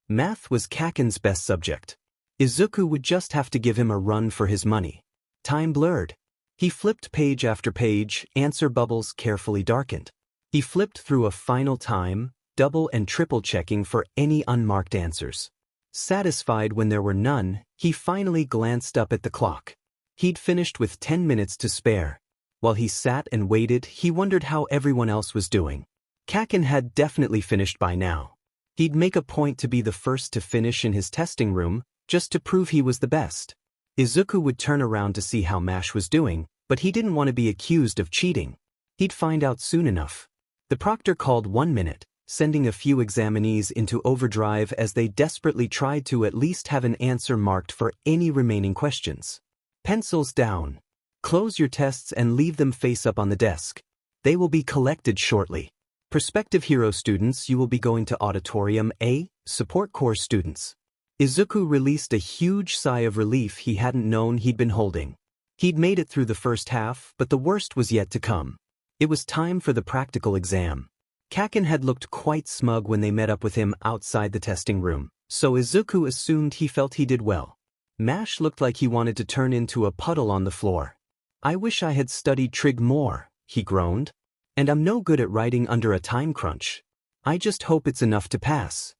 [SPEAKER 1] Math was Kaken's best subject. Izuku would just have to give him a run for his money. Time blurred. He flipped page after page, answer bubbles carefully darkened. He flipped through a final time, double and triple checking for any unmarked answers. Satisfied when there were none, he finally glanced up at the clock. He'd finished with 10 minutes to spare. While he sat and waited, he wondered how everyone else was doing. Kaken had definitely finished by now. He'd make a point to be the first to finish in his testing room, just to prove he was the best. Izuku would turn around to see how Mash was doing, but he didn't want to be accused of cheating. He'd find out soon enough. The proctor called 1 minute, sending a few examinees into overdrive as they desperately tried to at least have an answer marked for any remaining questions. Pencils down. Close your tests and leave them face up on the desk. They will be collected shortly. Prospective hero students, you will be going to Auditorium A, support course students. Izuku released a huge sigh of relief he hadn't known he'd been holding. He'd made it through the first half, but the worst was yet to come. It was time for the practical exam. Kaken had looked quite smug when they met up with him outside the testing room, so Izuku assumed he felt he did well. Mash looked like he wanted to turn into a puddle on the floor. I wish I had studied trig more, he groaned. And I'm no good at writing under a time crunch. I just hope it's enough to pass.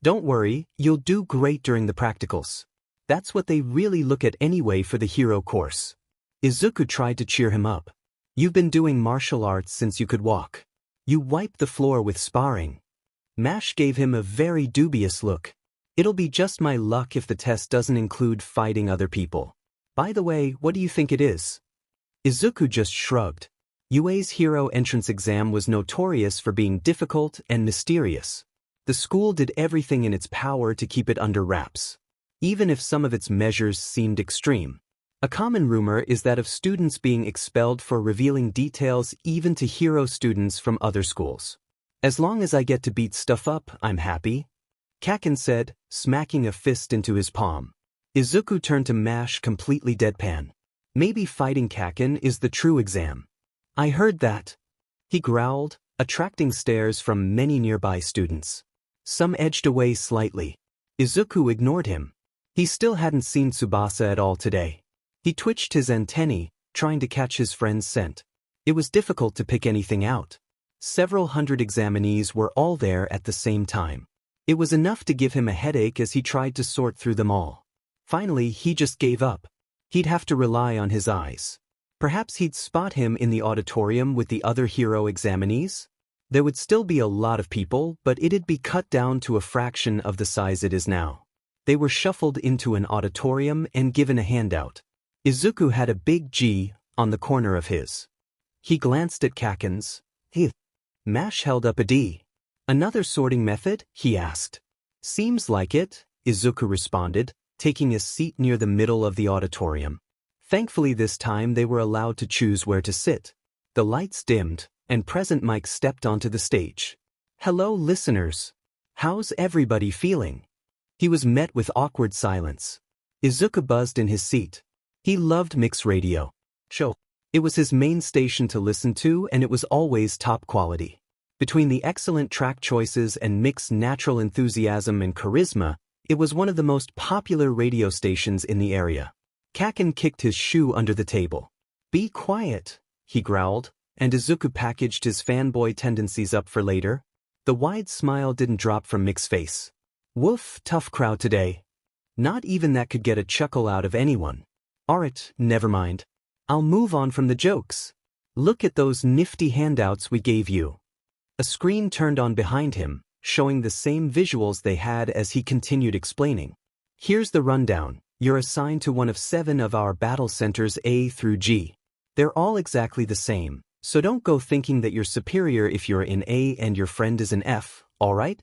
[SPEAKER 1] Don't worry, you'll do great during the practicals. That's what they really look at anyway for the hero course. Izuku tried to cheer him up. You've been doing martial arts since you could walk. You wiped the floor with sparring. Mash gave him a very dubious look. It'll be just my luck if the test doesn't include fighting other people. By the way, what do you think it is? Izuku just shrugged. UA's hero entrance exam was notorious for being difficult and mysterious. The school did everything in its power to keep it under wraps, even if some of its measures seemed extreme. A common rumor is that of students being expelled for revealing details even to hero students from other schools. As long as I get to beat stuff up, I'm happy, Kaken said, smacking a fist into his palm. Izuku turned to Mash completely deadpan. Maybe fighting Kaken is the true exam. I heard that. He growled, attracting stares from many nearby students. Some edged away slightly. Izuku ignored him. He still hadn't seen Tsubasa at all today. He twitched his antennae, trying to catch his friend's scent. It was difficult to pick anything out. Several hundred examinees were all there at the same time. It was enough to give him a headache as he tried to sort through them all. Finally, he just gave up. He'd have to rely on his eyes. Perhaps he'd spot him in the auditorium with the other hero examinees? There would still be a lot of people, but it'd be cut down to a fraction of the size it is now. They were shuffled into an auditorium and given a handout. Izuku had a big G on the corner of his. He glanced at Kaken's. Mash held up a D. Another sorting method? He asked. Seems like it, Izuku responded, taking a seat near the middle of the auditorium. Thankfully this time they were allowed to choose where to sit. The lights dimmed, and Present Mike stepped onto the stage. Hello listeners. How's everybody feeling? He was met with awkward silence. Izuku buzzed in his seat. He loved mix radio. It was his main station to listen to and it was always top quality. Between the excellent track choices and Mick's natural enthusiasm and charisma, it was one of the most popular radio stations in the area. Kaken kicked his shoe under the table. Be quiet, he growled, and Izuku packaged his fanboy tendencies up for later. The wide smile didn't drop from Mick's face. Woof, tough crowd today. Not even that could get a chuckle out of anyone. Alright, never mind. I'll move on from the jokes. Look at those nifty handouts we gave you. A screen turned on behind him, showing the same visuals they had as he continued explaining. Here's the rundown. You're assigned to one of 7 of our battle centers A through G. They're all exactly the same, so don't go thinking that you're superior if you're in A and your friend is in F, alright?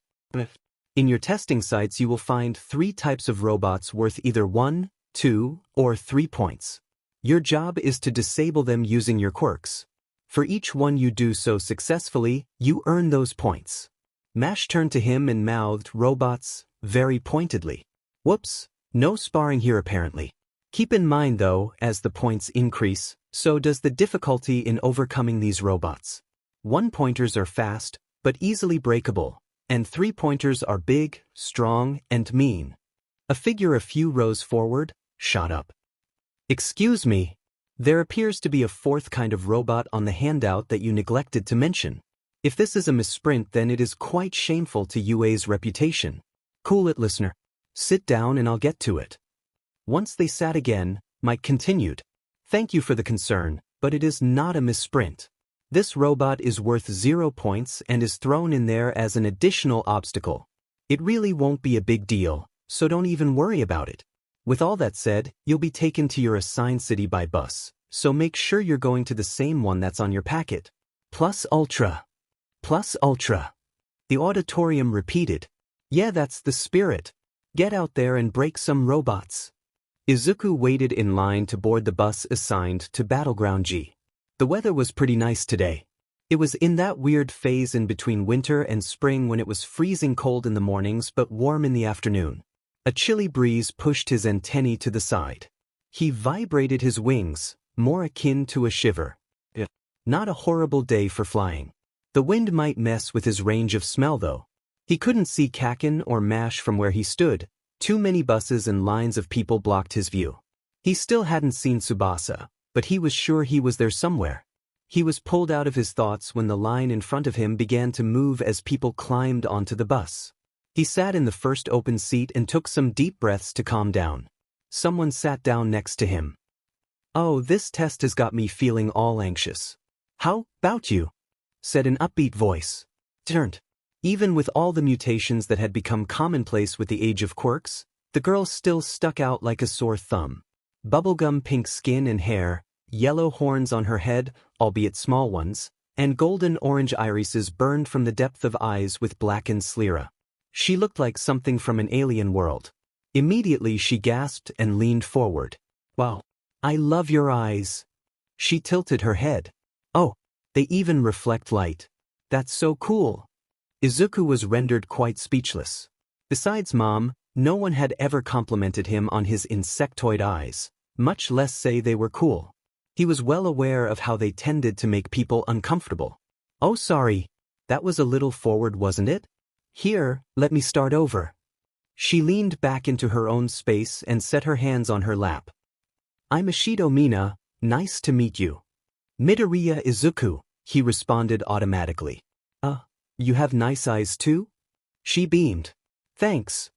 [SPEAKER 1] In your testing sites you will find 3 types of robots worth either 1, 2, or 3 points. Your job is to disable them using your quirks. For each one you do so successfully, you earn those points. Mash turned to him and mouthed robots, very pointedly. Whoops, no sparring here apparently. Keep in mind though, as the points increase, so does the difficulty in overcoming these robots. 1-pointers are fast, but easily breakable, and 3-pointers are big, strong, and mean. A figure a few rows forward shot up. Excuse me. There appears to be a 4th kind of robot on the handout that you neglected to mention. If this is a misprint, then it is quite shameful to UA's reputation. Cool it, listener. Sit down and I'll get to it. Once they sat again, Mike continued. Thank you for the concern, but it is not a misprint. This robot is worth 0 points and is thrown in there as an additional obstacle. It really won't be a big deal, so don't even worry about it. With all that said, you'll be taken to your assigned city by bus, so make sure you're going to the same one that's on your packet. Plus Ultra. Plus Ultra. The auditorium repeated. Yeah, that's the spirit. Get out there and break some robots. Izuku waited in line to board the bus assigned to Battleground G. The weather was pretty nice today. It was in that weird phase in between winter and spring when it was freezing cold in the mornings but warm in the afternoon. A chilly breeze pushed his antennae to the side. He vibrated his wings, more akin to a shiver. Not a horrible day for flying. The wind might mess with his range of smell though. He couldn't see Kakin or Mash from where he stood. Too many buses and lines of people blocked his view. He still hadn't seen Tsubasa, but he was sure he was there somewhere. He was pulled out of his thoughts when the line in front of him began to move as people climbed onto the bus. He sat in the first open seat and took some deep breaths to calm down. Someone sat down next to him. Oh, this test has got me feeling all anxious. How about you? Said an upbeat voice. Turned. Even with all the mutations that had become commonplace with the age of quirks, the girl still stuck out like a sore thumb. Bubblegum pink skin and hair, yellow horns on her head, albeit small ones, and golden orange irises burned from the depth of eyes with blackened sclera. She looked like something from an alien world. Immediately she gasped and leaned forward. Wow. I love your eyes. She tilted her head. Oh, they even reflect light. That's so cool. Izuku was rendered quite speechless. Besides Mom, no one had ever complimented him on his insectoid eyes, much less say they were cool. He was well aware of how they tended to make people uncomfortable. Oh sorry, that was a little forward, wasn't it? Here, let me start over. She leaned back into her own space and set her hands on her lap. I'm Ishido Mina, nice to meet you. Midoriya Izuku, he responded automatically. You have nice eyes too? She beamed. Thanks.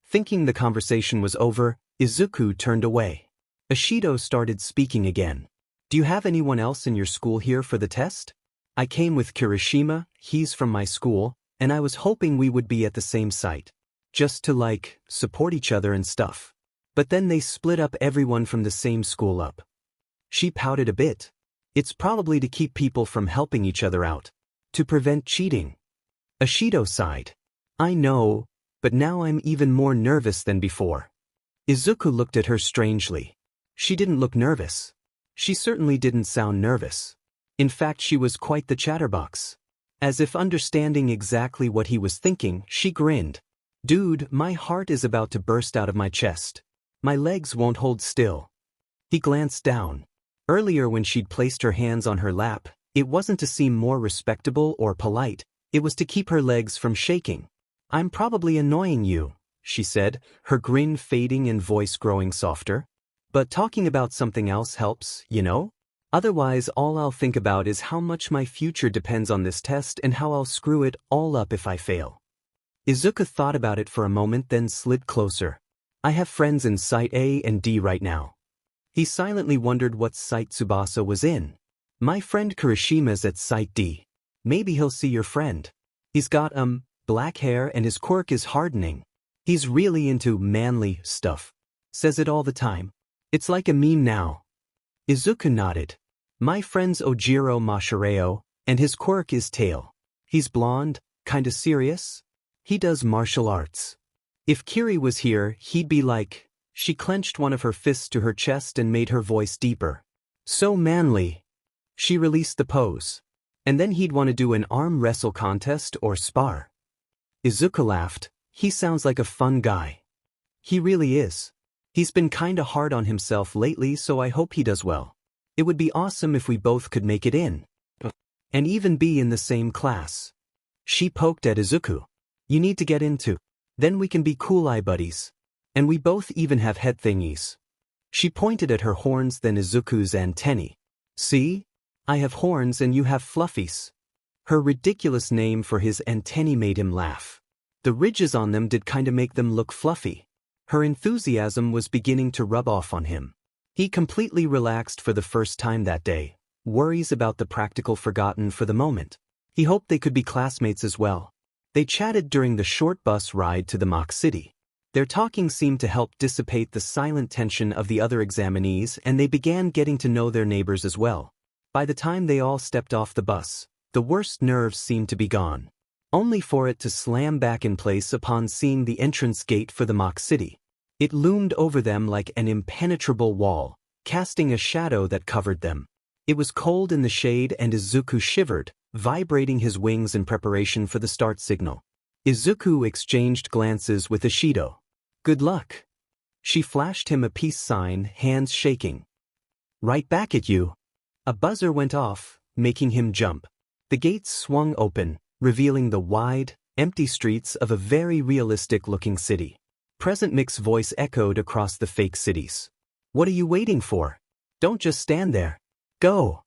[SPEAKER 1] Thinking the conversation was over, Izuku turned away. Ishido started speaking again. Do you have anyone else in your school here for the test? I came with Kirishima, he's from my school, and I was hoping we would be at the same site. Just to support each other and stuff. But then they split up everyone from the same school up. She pouted a bit. It's probably to keep people from helping each other out. To prevent cheating. Ishido sighed. I know, but now I'm even more nervous than before. Izuku looked at her strangely. She didn't look nervous. She certainly didn't sound nervous. In fact, she was quite the chatterbox. As if understanding exactly what he was thinking, she grinned. Dude, my heart is about to burst out of my chest. My legs won't hold still. He glanced down. Earlier when she'd placed her hands on her lap, it wasn't to seem more respectable or polite. It was to keep her legs from shaking. I'm probably annoying you, she said, her grin fading and voice growing softer. But talking about something else helps, you know? Otherwise, all I'll think about is how much my future depends on this test and how I'll screw it all up if I fail. Izuku thought about it for a moment, then slid closer. I have friends in Site A and D right now. He silently wondered what site Tsubasa was in. My friend Kirishima's at Site D. Maybe he'll see your friend. He's got, black hair and his quirk is hardening. He's really into manly stuff. Says it all the time. It's like a meme now. Izuku nodded. My friend's Ojiro Mashireo, and his quirk is tail. He's blonde, kinda serious. He does martial arts. If Kiri was here, he'd be like... She clenched one of her fists to her chest and made her voice deeper. So manly. She released the pose. And then he'd want to do an arm wrestle contest or spar. Izuku laughed. He sounds like a fun guy. He really is. He's been kinda hard on himself lately, so I hope he does well. It would be awesome if we both could make it in. And even be in the same class. She poked at Izuku. You need to get into. Then we can be cool eye buddies. And we both even have head thingies. She pointed at her horns, then Izuku's antennae. See? I have horns and you have fluffies. Her ridiculous name for his antennae made him laugh. The ridges on them did kinda make them look fluffy. Her enthusiasm was beginning to rub off on him. He completely relaxed for the first time that day, worries about the practical forgotten for the moment. He hoped they could be classmates as well. They chatted during the short bus ride to the mock city. Their talking seemed to help dissipate the silent tension of the other examinees, and they began getting to know their neighbors as well. By the time they all stepped off the bus, the worst nerves seemed to be gone, only for it to slam back in place upon seeing the entrance gate for the mock city. It loomed over them like an impenetrable wall, casting a shadow that covered them. It was cold in the shade and Izuku shivered, vibrating his wings in preparation for the start signal. Izuku exchanged glances with Ishido. Good luck. She flashed him a peace sign, hands shaking. Right back at you. A buzzer went off, making him jump. The gates swung open, revealing the wide, empty streets of a very realistic-looking city. Present Mick's voice echoed across the fake cities. What are you waiting for? Don't just stand there. Go.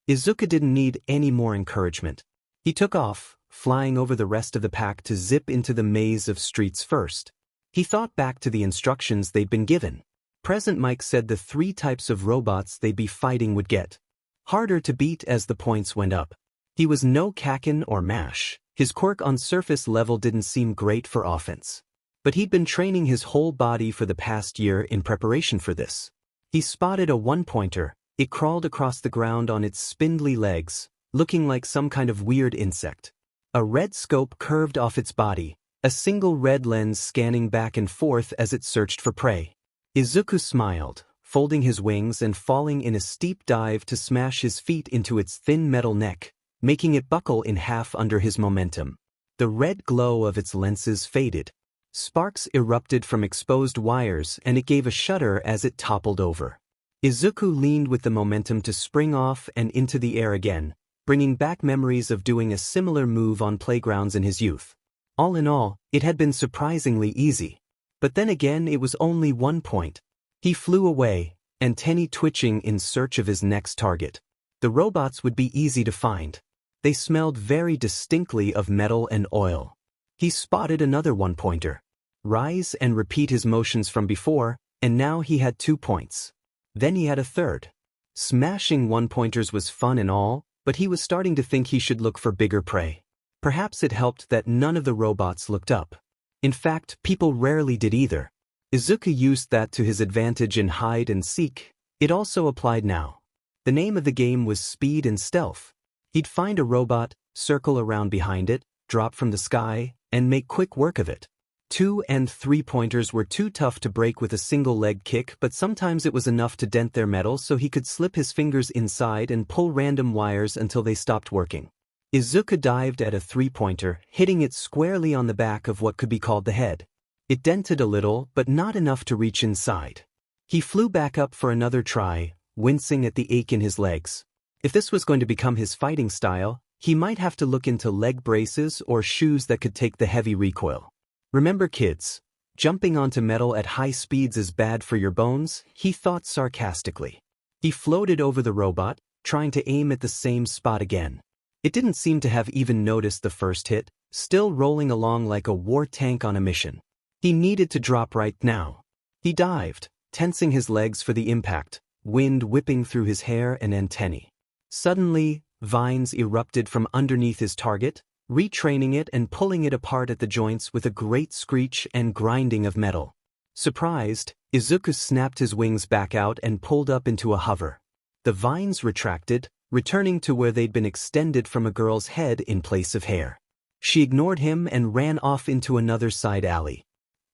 [SPEAKER 1] Izuku didn't need any more encouragement. He took off, flying over the rest of the pack to zip into the maze of streets first. He thought back to the instructions they'd been given. Present Mike said the 3 types of robots they'd be fighting would get harder to beat as the points went up. He was no Kakin or Mash. His quirk on surface level didn't seem great for offense. But he'd been training his whole body for the past year in preparation for this. He spotted a one-pointer. It crawled across the ground on its spindly legs, looking like some kind of weird insect. A red scope curved off its body, a single red lens scanning back and forth as it searched for prey. Izuku smiled, folding his wings and falling in a steep dive to smash his feet into its thin metal neck, making it buckle in half under his momentum. The red glow of its lenses faded. Sparks erupted from exposed wires and it gave a shudder as it toppled over. Izuku leaned with the momentum to spring off and into the air again, bringing back memories of doing a similar move on playgrounds in his youth. All in all, it had been surprisingly easy. But then again it was only 1 point. He flew away, antennae twitching in search of his next target. The robots would be easy to find. They smelled very distinctly of metal and oil. He spotted another one-pointer. Rise and repeat his motions from before, and now he had 2 points. Then he had a third. Smashing one-pointers was fun and all, but he was starting to think he should look for bigger prey. Perhaps it helped that none of the robots looked up. In fact, people rarely did either. Izuku used that to his advantage in hide and seek. It also applied now. The name of the game was Speed and Stealth. He'd find a robot, circle around behind it, drop from the sky, and make quick work of it. 2- and 3-pointers were too tough to break with a single leg kick, but sometimes it was enough to dent their metal so he could slip his fingers inside and pull random wires until they stopped working. Izuku dived at a 3-pointer, hitting it squarely on the back of what could be called the head. It dented a little, but not enough to reach inside. He flew back up for another try, wincing at the ache in his legs. If this was going to become his fighting style, he might have to look into leg braces or shoes that could take the heavy recoil. Remember kids, jumping onto metal at high speeds is bad for your bones, he thought sarcastically. He floated over the robot, trying to aim at the same spot again. It didn't seem to have even noticed the first hit, still rolling along like a war tank on a mission. He needed to drop right now. He dived, tensing his legs for the impact, wind whipping through his hair and antennae. Suddenly, vines erupted from underneath his target, retraining it and pulling it apart at the joints with a great screech and grinding of metal. Surprised, Izuku snapped his wings back out and pulled up into a hover. The vines retracted, returning to where they'd been extended from a girl's head in place of hair. She ignored him and ran off into another side alley.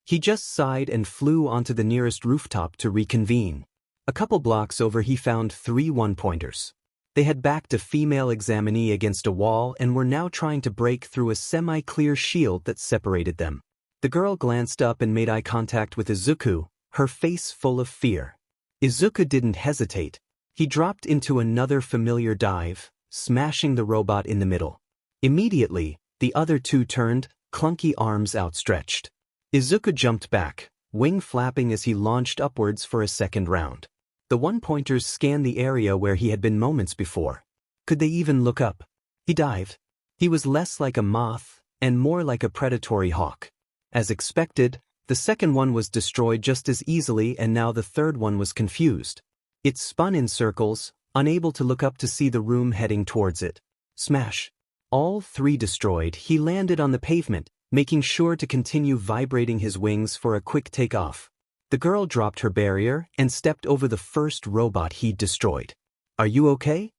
[SPEAKER 1] He just sighed and flew onto the nearest rooftop to reconvene. A couple blocks over he found 3 one-pointers. They had backed a female examinee against a wall and were now trying to break through a semi-clear shield that separated them. The girl glanced up and made eye contact with Izuku, her face full of fear. Izuku didn't hesitate. He dropped into another familiar dive, smashing the robot in the middle. Immediately, the other 2 turned, clunky arms outstretched. Izuku jumped back, wing flapping as he launched upwards for a second round. The one-pointers scanned the area where he had been moments before. Could they even look up? He dived. He was less like a moth, and more like a predatory hawk. As expected, the second one was destroyed just as easily and now the third one was confused. It spun in circles, unable to look up to see the room heading towards it. Smash. All 3 destroyed, he landed on the pavement, making sure to continue vibrating his wings for a quick takeoff. The girl dropped her barrier and stepped over the first robot he'd destroyed. "Are you okay?"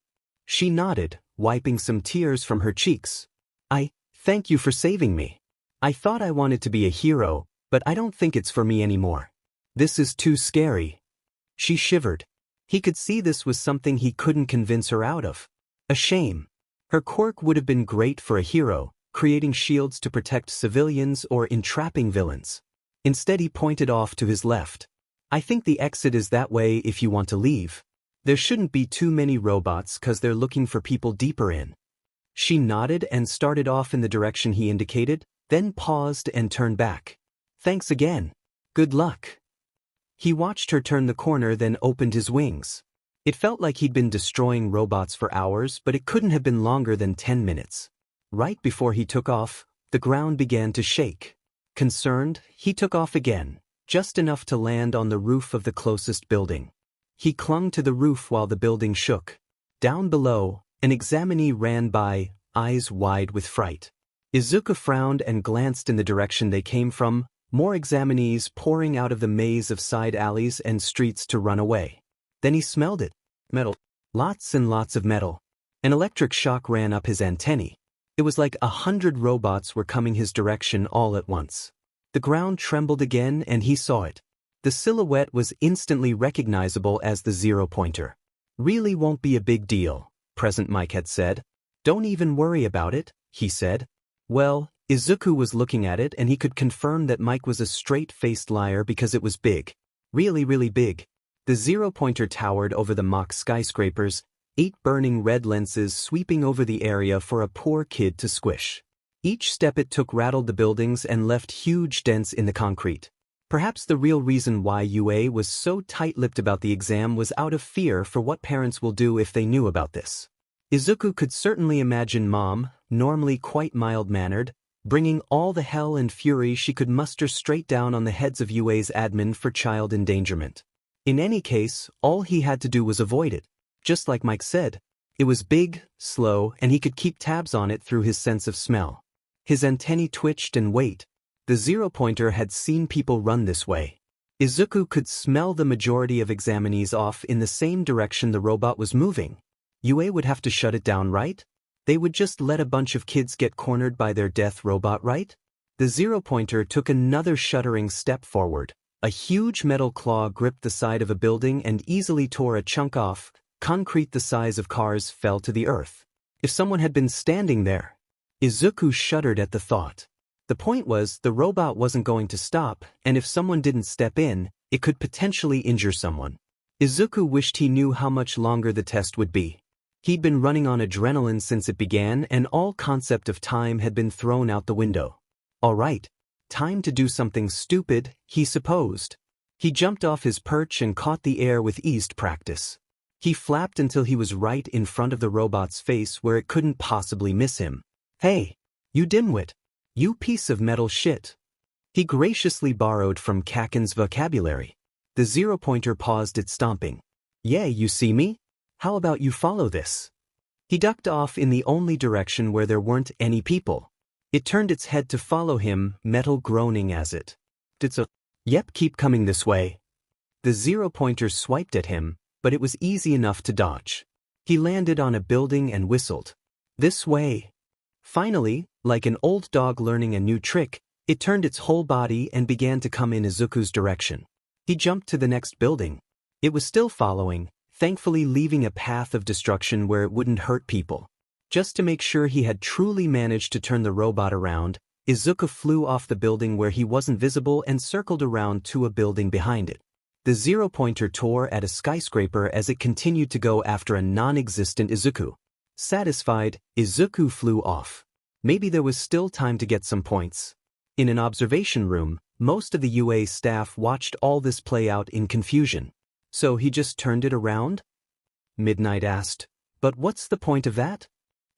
[SPEAKER 1] She nodded, wiping some tears from her cheeks. Thank you for saving me. I thought I wanted to be a hero, but I don't think it's for me anymore. This is too scary." She shivered. He could see this was something he couldn't convince her out of. A shame. Her quirk would have been great for a hero, creating shields to protect civilians or entrapping villains. Instead he pointed off to his left. "I think the exit is that way if you want to leave. There shouldn't be too many robots cause they're looking for people deeper in." She nodded and started off in the direction he indicated, then paused and turned back. "Thanks again. Good luck." He watched her turn the corner then opened his wings. It felt like he'd been destroying robots for hours, but it couldn't have been longer than 10 minutes. Right before he took off, the ground began to shake. Concerned, he took off again, just enough to land on the roof of the closest building. He clung to the roof while the building shook. Down below, an examinee ran by, eyes wide with fright. Izuku frowned and glanced in the direction they came from, more examinees pouring out of the maze of side alleys and streets to run away. Then he smelled it. Metal. Lots and lots of metal. An electric shock ran up his antennae. It was like 100 robots were coming his direction all at once. The ground trembled again and he saw it. The silhouette was instantly recognizable as the zero-pointer. "Really won't be a big deal," Present Mike had said. "Don't even worry about it," he said. Well, Izuku was looking at it and he could confirm that Mike was a straight-faced liar because it was big. Really, really big. The zero-pointer towered over the mock skyscrapers, 8 burning red lenses sweeping over the area for a poor kid to squish. Each step it took rattled the buildings and left huge dents in the concrete. Perhaps the real reason why UA was so tight-lipped about the exam was out of fear for what parents will do if they knew about this. Izuku could certainly imagine Mom, normally quite mild-mannered, bringing all the hell and fury she could muster straight down on the heads of UA's admin for child endangerment. In any case, all he had to do was avoid it. Just like Mike said, it was big, slow, and he could keep tabs on it through his sense of smell. His antennae twitched and wait. The zero-pointer had seen people run this way. Izuku could smell the majority of examinees off in the same direction the robot was moving. UA would have to shut it down, right? They would just let a bunch of kids get cornered by their death robot, right? The zero-pointer took another shuddering step forward. A huge metal claw gripped the side of a building and easily tore a chunk off. Concrete the size of cars fell to the earth. If someone had been standing there. Izuku shuddered at the thought. The point was, the robot wasn't going to stop, and if someone didn't step in, it could potentially injure someone. Izuku wished he knew how much longer the test would be. He'd been running on adrenaline since it began, and all concept of time had been thrown out the window. All right, time to do something stupid, he supposed. He jumped off his perch and caught the air with eased practice. He flapped until he was right in front of the robot's face where it couldn't possibly miss him. "Hey, you dimwit. You piece of metal shit." He graciously borrowed from Kaken's vocabulary. The zero-pointer paused its stomping. "Yay, you see me? How about you follow this?" He ducked off in the only direction where there weren't any people. It turned its head to follow him, metal groaning as it did so. "Yep, keep coming this way." The zero-pointer swiped at him, but it was easy enough to dodge. He landed on a building and whistled. "This way." Finally, like an old dog learning a new trick, it turned its whole body and began to come in Izuku's direction. He jumped to the next building. It was still following, thankfully leaving a path of destruction where it wouldn't hurt people. Just to make sure he had truly managed to turn the robot around, Izuku flew off the building where he wasn't visible and circled around to a building behind it. The zero-pointer tore at a skyscraper as it continued to go after a non-existent Izuku. Satisfied, Izuku flew off. Maybe there was still time to get some points. In an observation room, most of the UA staff watched all this play out in confusion. "So he just turned it around?" Midnight asked. "But what's the point of that?"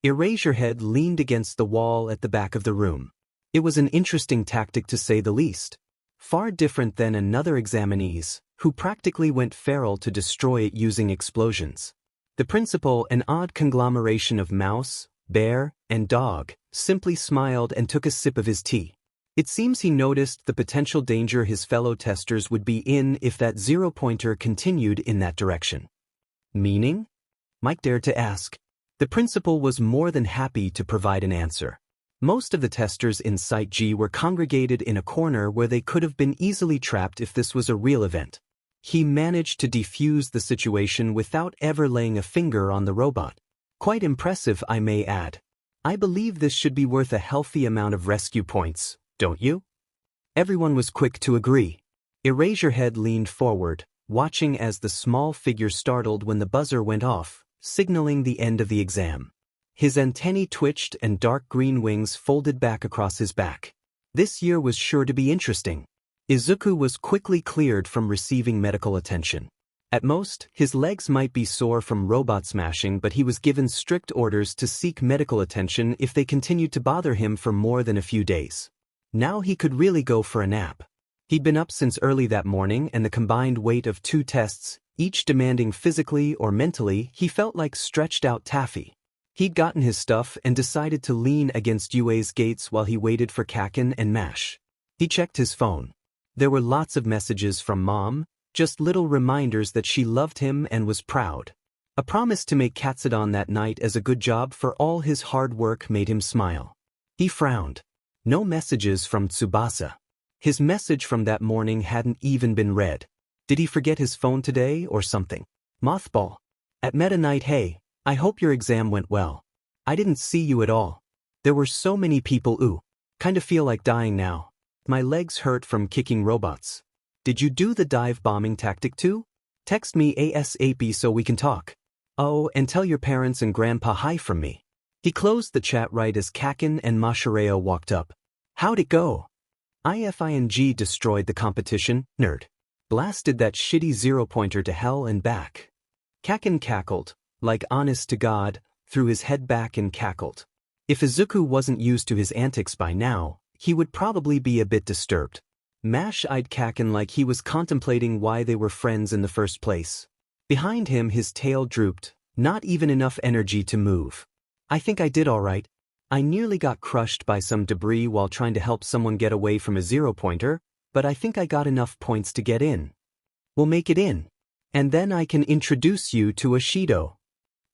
[SPEAKER 1] Eraserhead leaned against the wall at the back of the room. It was an interesting tactic to say the least. Far different than another examinee's, who practically went feral to destroy it using explosions. The principal, an odd conglomeration of mouse, bear, and dog, simply smiled and took a sip of his tea. It seems he noticed the potential danger his fellow testers would be in if that zero-pointer continued in that direction. "Meaning?" Mike dared to ask. The principal was more than happy to provide an answer. Most of the testers in Site G were congregated in a corner where they could have been easily trapped if this was a real event. He managed to defuse the situation without ever laying a finger on the robot. Quite impressive, I may add. I believe this should be worth a healthy amount of rescue points, don't you? Everyone was quick to agree. Eraserhead leaned forward, watching as the small figure startled when the buzzer went off, signaling the end of the exam. His antennae twitched and dark green wings folded back across his back. This year was sure to be interesting. Izuku was quickly cleared from receiving medical attention. At most, his legs might be sore from robot smashing, but he was given strict orders to seek medical attention if they continued to bother him for more than a few days. Now he could really go for a nap. He'd been up since early that morning, and the combined weight of 2 tests, each demanding physically or mentally, he felt like stretched out taffy. He'd gotten his stuff and decided to lean against UA's gates while he waited for Kaken and Mash. He checked his phone. There were lots of messages from Mom, just little reminders that she loved him and was proud. A promise to make Katsudon that night as a good job for all his hard work made him smile. He frowned. No messages from Tsubasa. His message from that morning hadn't even been read. Did he forget his phone today or something? Mothball. At Meta Night, hey, I hope your exam went well. I didn't see you at all. There were so many people. Kinda feel like dying now. My legs hurt from kicking robots. Did you do the dive bombing tactic too? Text me ASAP so we can talk. Oh, and tell your parents and grandpa hi from me. He closed the chat right as Kaken and Mashareo walked up. How'd it go? IFING destroyed the competition, nerd. Blasted that shitty zero-pointer to hell and back. Kaken cackled, like honest to God, threw his head back and cackled. If Izuku wasn't used to his antics by now, he would probably be a bit disturbed. Mash eyed Kaken like he was contemplating why they were friends in the first place. Behind him his tail drooped, not even enough energy to move. I think I did all right. I nearly got crushed by some debris while trying to help someone get away from a zero-pointer, but I think I got enough points to get in. We'll make it in. And then I can introduce you to Ashido.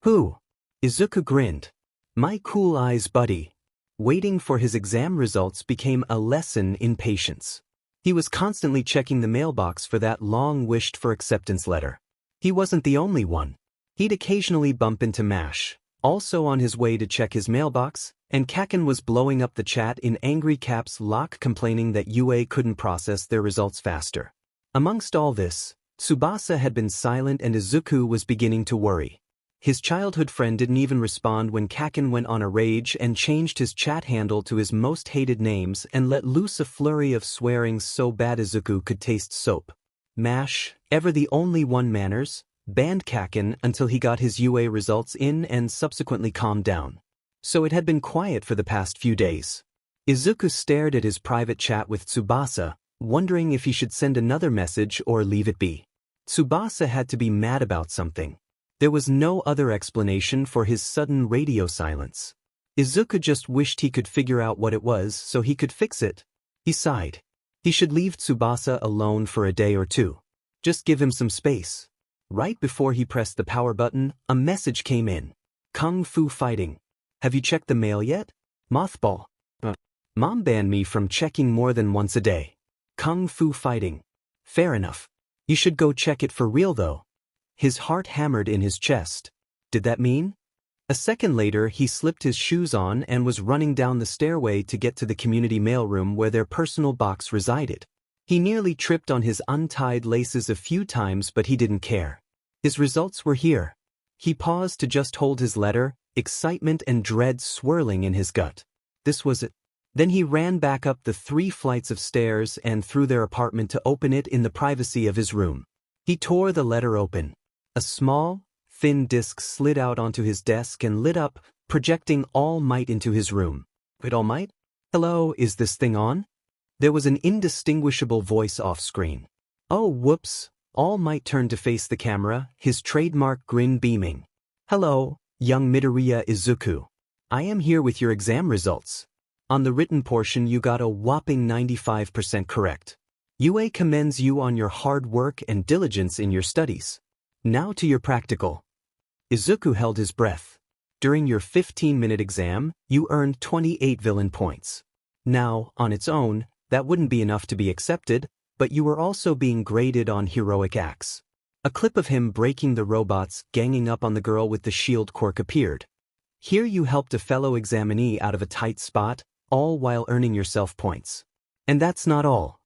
[SPEAKER 1] Who? Izuku grinned. My cool eyes buddy. Waiting for his exam results became a lesson in patience. He was constantly checking the mailbox for that long-wished-for acceptance letter. He wasn't the only one. He'd occasionally bump into Mash, also on his way to check his mailbox, and Kaken was blowing up the chat in angry caps lock complaining that UA couldn't process their results faster. Amongst all this, Tsubasa had been silent and Izuku was beginning to worry. His childhood friend didn't even respond when Kaken went on a rage and changed his chat handle to his most hated names and let loose a flurry of swearing so bad Izuku could taste soap. Mash, ever the only one manners, banned Kaken until he got his UA results in and subsequently calmed down. So it had been quiet for the past few days. Izuku stared at his private chat with Tsubasa, wondering if he should send another message or leave it be. Tsubasa had to be mad about something. There was no other explanation for his sudden radio silence. Izuku just wished he could figure out what it was so he could fix it. He sighed. He should leave Tsubasa alone for a day or two. Just give him some space. Right before he pressed the power button, a message came in. Kung Fu Fighting. Have you checked the mail yet? Mothball. Mom banned me from checking more than once a day. Kung Fu Fighting. Fair enough. You should go check it for real though. His heart hammered in his chest. Did that mean? A second later he slipped his shoes on and was running down the stairway to get to the community mailroom where their personal box resided. He nearly tripped on his untied laces a few times but he didn't care. His results were here. He paused to just hold his letter, excitement and dread swirling in his gut. This was it. Then he ran back up the 3 flights of stairs and through their apartment to open it in the privacy of his room. He tore the letter open. A small, thin disc slid out onto his desk and lit up, projecting All Might into his room. Wait, All Might? Hello, is this thing on? There was an indistinguishable voice off-screen. Oh, whoops. All Might turned to face the camera, his trademark grin beaming. Hello, young Midoriya Izuku. I am here with your exam results. On the written portion you got a whopping 95% correct. UA commends you on your hard work and diligence in your studies. Now to your practical. Izuku held his breath. During your 15-minute exam, you earned 28 villain points. Now, on its own, that wouldn't be enough to be accepted, but you were also being graded on heroic acts. A clip of him breaking the robots, ganging up on the girl with the shield quirk appeared. Here you helped a fellow examinee out of a tight spot, all while earning yourself points. And that's not all.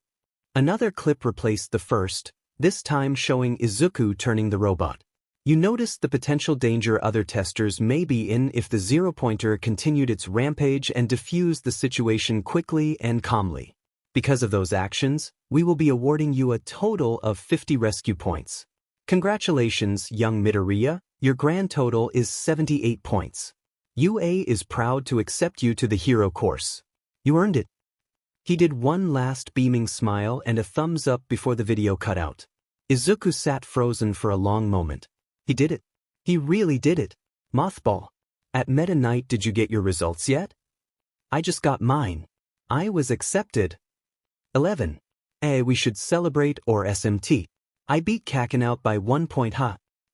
[SPEAKER 1] Another clip replaced the first, this time showing Izuku turning the robot. You noticed the potential danger other testers may be in if the zero-pointer continued its rampage and diffused the situation quickly and calmly. Because of those actions, we will be awarding you a total of 50 rescue points. Congratulations, young Midoriya, your grand total is 78 points. UA is proud to accept you to the hero course. You earned it. He did one last beaming smile and a thumbs up before the video cut out. Izuku sat frozen for a long moment. He did it. He really did it. Mothball. At Meta Knight, did you get your results yet? I just got mine. I was accepted. 11. We should celebrate or SMT. I beat Kaken out by 1 point.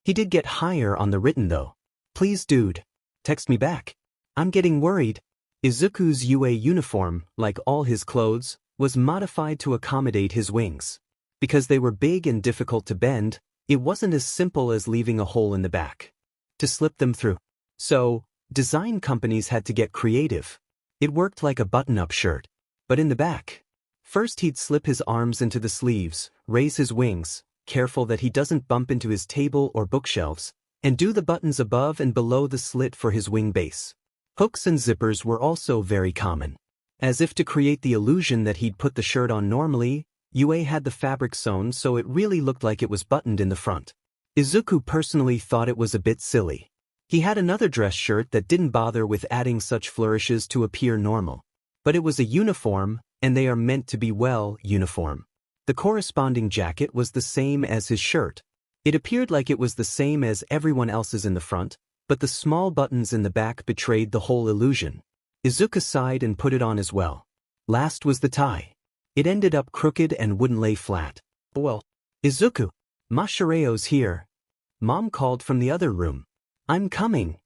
[SPEAKER 1] He did get higher on the written though. Please dude. Text me back. I'm getting worried. Izuku's UA uniform, like all his clothes, was modified to accommodate his wings. Because they were big and difficult to bend, it wasn't as simple as leaving a hole in the back to slip them through. So, design companies had to get creative. It worked like a button-up shirt, but in the back. First he'd slip his arms into the sleeves, raise his wings, careful that he doesn't bump into his table or bookshelves, and do the buttons above and below the slit for his wing base. Hooks and zippers were also very common. As if to create the illusion that he'd put the shirt on normally, UA had the fabric sewn so it really looked like it was buttoned in the front. Izuku personally thought it was a bit silly. He had another dress shirt that didn't bother with adding such flourishes to appear normal. But it was a uniform, and they are meant to be uniform. The corresponding jacket was the same as his shirt. It appeared like it was the same as everyone else's in the front, but the small buttons in the back betrayed the whole illusion. Izuku sighed and put it on as well. Last was the tie. It ended up crooked and wouldn't lay flat. Well, Izuku, Mashireo's here. Mom called from the other room. I'm coming.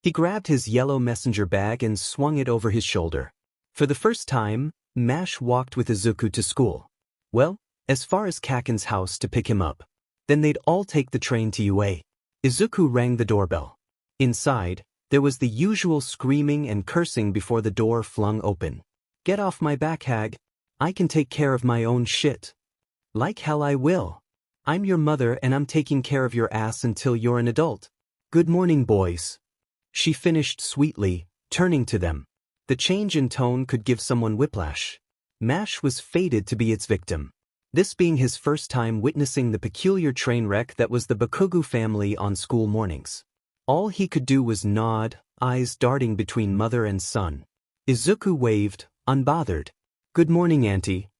[SPEAKER 1] He grabbed his yellow messenger bag and swung it over his shoulder. For the first time, Mash walked with Izuku to school. Well, as far as Kaken's house to pick him up. Then they'd all take the train to UA. Izuku rang the doorbell. Inside, there was the usual screaming and cursing before the door flung open. Get off my back, hag. I can take care of my own shit. Like hell I will. I'm your mother and I'm taking care of your ass until you're an adult. Good morning, boys. She finished sweetly, turning to them. The change in tone could give someone whiplash. Mash was fated to be its victim. This being his first time witnessing the peculiar train wreck that was the Bakugu family on school mornings. All he could do was nod, eyes darting between mother and son. Izuku waved, unbothered. Good morning, Auntie.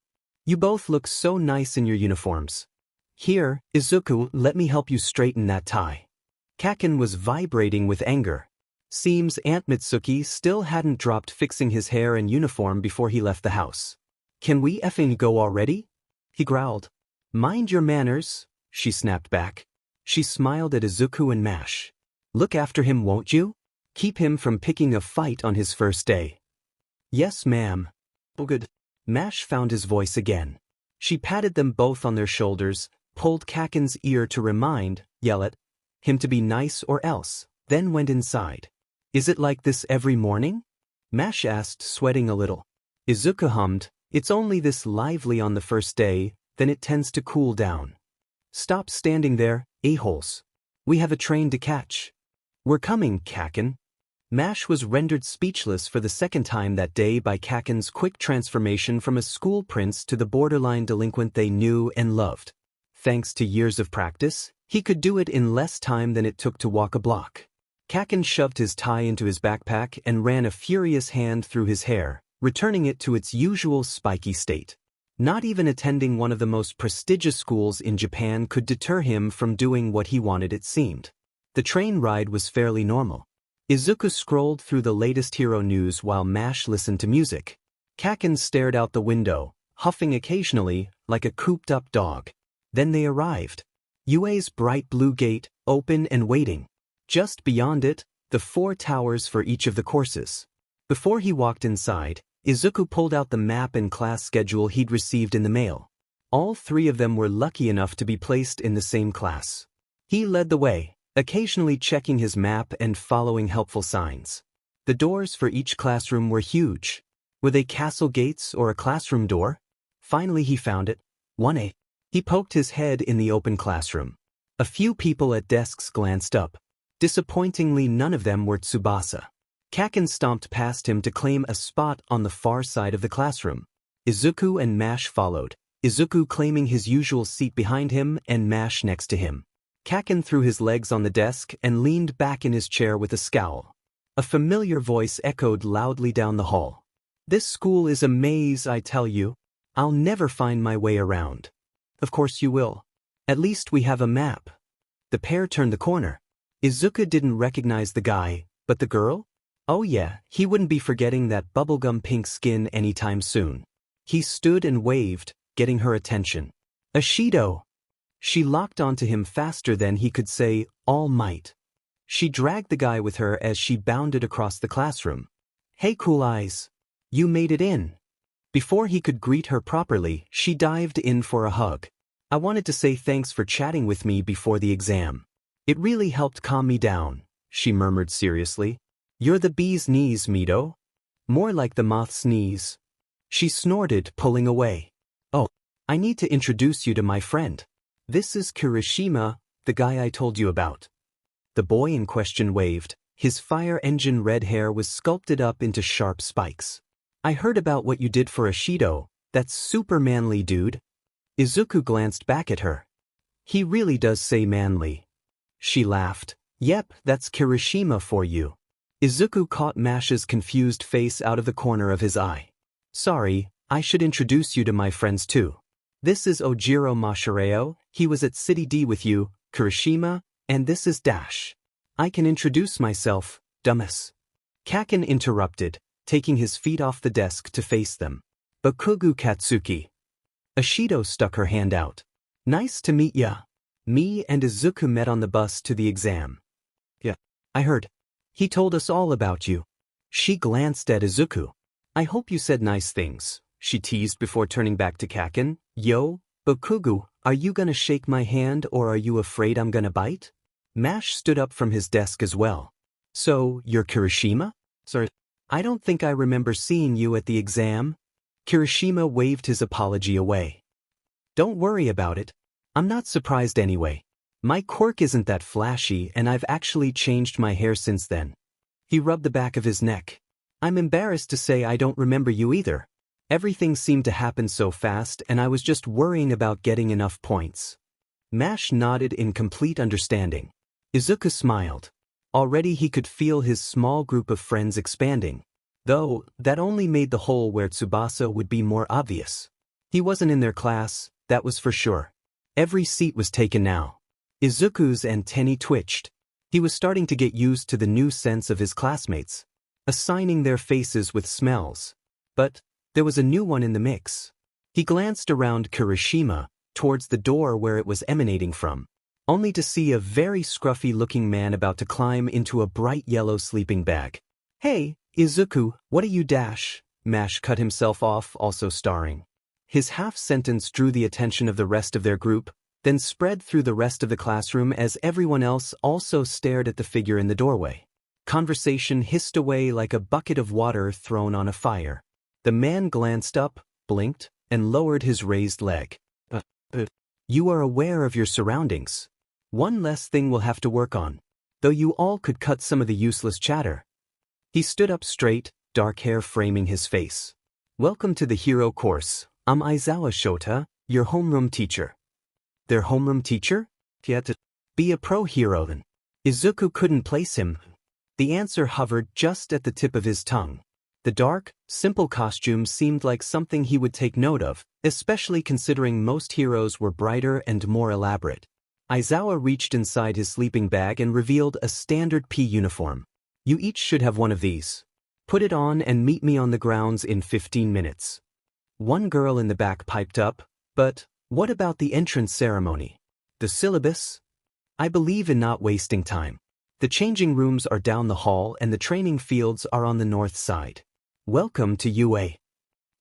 [SPEAKER 1] You both look so nice in your uniforms. Here, Izuku, let me help you straighten that tie. Kaken was vibrating with anger. Seems Aunt Mitsuki still hadn't dropped fixing his hair and uniform before he left the house. Can we effing go already? He growled. Mind your manners, she snapped back. She smiled at Izuku and Mash. Look after him, won't you? Keep him from picking a fight on his first day. Yes, ma'am. Oh, good. Mash found his voice again. She patted them both on their shoulders, pulled Kaken's ear to yell at him to be nice or else, then went inside. Is it like this every morning? Mash asked, sweating a little. Izuku hummed, it's only this lively on the first day, then it tends to cool down. Stop standing there, a-holes. We have a train to catch. We're coming, Kaken. Mash was rendered speechless for the second time that day by Kaken's quick transformation from a school prince to the borderline delinquent they knew and loved. Thanks to years of practice, he could do it in less time than it took to walk a block. Kaken shoved his tie into his backpack and ran a furious hand through his hair, returning it to its usual spiky state. Not even attending one of the most prestigious schools in Japan could deter him from doing what he wanted, it seemed. The train ride was fairly normal. Izuku scrolled through the latest hero news while Mash listened to music. Kaken stared out the window, huffing occasionally, like a cooped-up dog. Then they arrived. UA's bright blue gate, open and waiting. Just beyond it, the 4 towers for each of the courses. Before he walked inside, Izuku pulled out the map and class schedule he'd received in the mail. All 3 of them were lucky enough to be placed in the same class. He led the way, occasionally checking his map and following helpful signs. The doors for each classroom were huge. Were they castle gates or a classroom door? Finally he found it. 1A. He poked his head in the open classroom. A few people at desks glanced up. Disappointingly, none of them were Tsubasa. Kaken stomped past him to claim a spot on the far side of the classroom. Izuku and Mash followed, Izuku claiming his usual seat behind him and Mash next to him. Kaken threw his legs on the desk and leaned back in his chair with a scowl. A familiar voice echoed loudly down the hall. This school is a maze, I tell you. I'll never find my way around. Of course you will. At least we have a map. The pair turned the corner. Izuku didn't recognize the guy, but the girl? Oh yeah, he wouldn't be forgetting that bubblegum pink skin anytime soon. He stood and waved, getting her attention. Ashido! She locked onto him faster than he could say, all might. She dragged the guy with her as she bounded across the classroom. Hey, Cool Eyes. You made it in. Before he could greet her properly, she dived in for a hug. I wanted to say thanks for chatting with me before the exam. It really helped calm me down, she murmured seriously. You're the bee's knees, Mido. More like the moth's knees. She snorted, pulling away. Oh, I need to introduce you to my friend. This is Kirishima, the guy I told you about. The boy in question waved. His fire engine red hair was sculpted up into sharp spikes. I heard about what you did for Ashido, that super manly dude. Izuku glanced back at her. He really does say manly. She laughed. Yep, that's Kirishima for you. Izuku caught Mash's confused face out of the corner of his eye. Sorry, I should introduce you to my friends too. This is Ojiro Mashireo, he was at City D with you, Kirishima, and this is Dash. I can introduce myself, dumbass. Kaken interrupted, taking his feet off the desk to face them. Bakugu Katsuki. Ashido stuck her hand out. Nice to meet ya. Me and Izuku met on the bus to the exam. Yeah, I heard. He told us all about you. She glanced at Izuku. I hope you said nice things, she teased before turning back to Kaken. Yo, Bakugu, are you gonna shake my hand or are you afraid I'm gonna bite? Mash stood up from his desk as well. So, you're Kirishima? Sorry, I don't think I remember seeing you at the exam. Kirishima waved his apology away. Don't worry about it. I'm not surprised anyway. My quirk isn't that flashy and I've actually changed my hair since then. He rubbed the back of his neck. I'm embarrassed to say I don't remember you either. Everything seemed to happen so fast and I was just worrying about getting enough points. Mash nodded in complete understanding. Izuku smiled. Already he could feel his small group of friends expanding. Though, that only made the hole where Tsubasa would be more obvious. He wasn't in their class, that was for sure. Every seat was taken now. Izuku's antennae twitched. He was starting to get used to the new sense of his classmates, assigning their faces with smells. But there was a new one in the mix. He glanced around Kirishima, towards the door where it was emanating from, only to see a very scruffy-looking man about to climb into a bright yellow sleeping bag. "Hey, Izuku, what are you dash?" Mash cut himself off, also starring. His half-sentence drew the attention of the rest of their group, then spread through the rest of the classroom as everyone else also stared at the figure in the doorway. Conversation hissed away like a bucket of water thrown on a fire. The man glanced up, blinked, and lowered his raised leg. You are aware of your surroundings. One less thing we'll have to work on. Though you all could cut some of the useless chatter." He stood up straight, dark hair framing his face. "Welcome to the hero course. I'm Aizawa Shota, your homeroom teacher." Their homeroom teacher? He had to be a pro hero then. Izuku couldn't place him. The answer hovered just at the tip of his tongue. The dark, simple costume seemed like something he would take note of, especially considering most heroes were brighter and more elaborate. Aizawa reached inside his sleeping bag and revealed a standard P uniform. "You each should have one of these. Put it on and meet me on the grounds in 15 minutes. One girl in the back piped up, "But what about the entrance ceremony? The syllabus? I believe in not wasting time. The changing rooms are down the hall and the training fields are on the north side. Welcome to UA."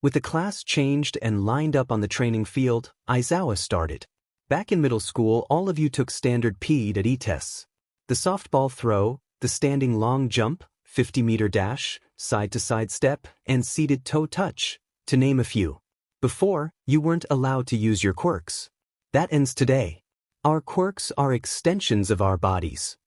[SPEAKER 1] With the class changed and lined up on the training field, Aizawa started. "Back in middle school, all of you took standard P.E. tests. The softball throw, the standing long jump, 50-meter dash, side-to-side step, and seated toe touch, to name a few. Before, you weren't allowed to use your quirks. That ends today. Our quirks are extensions of our bodies."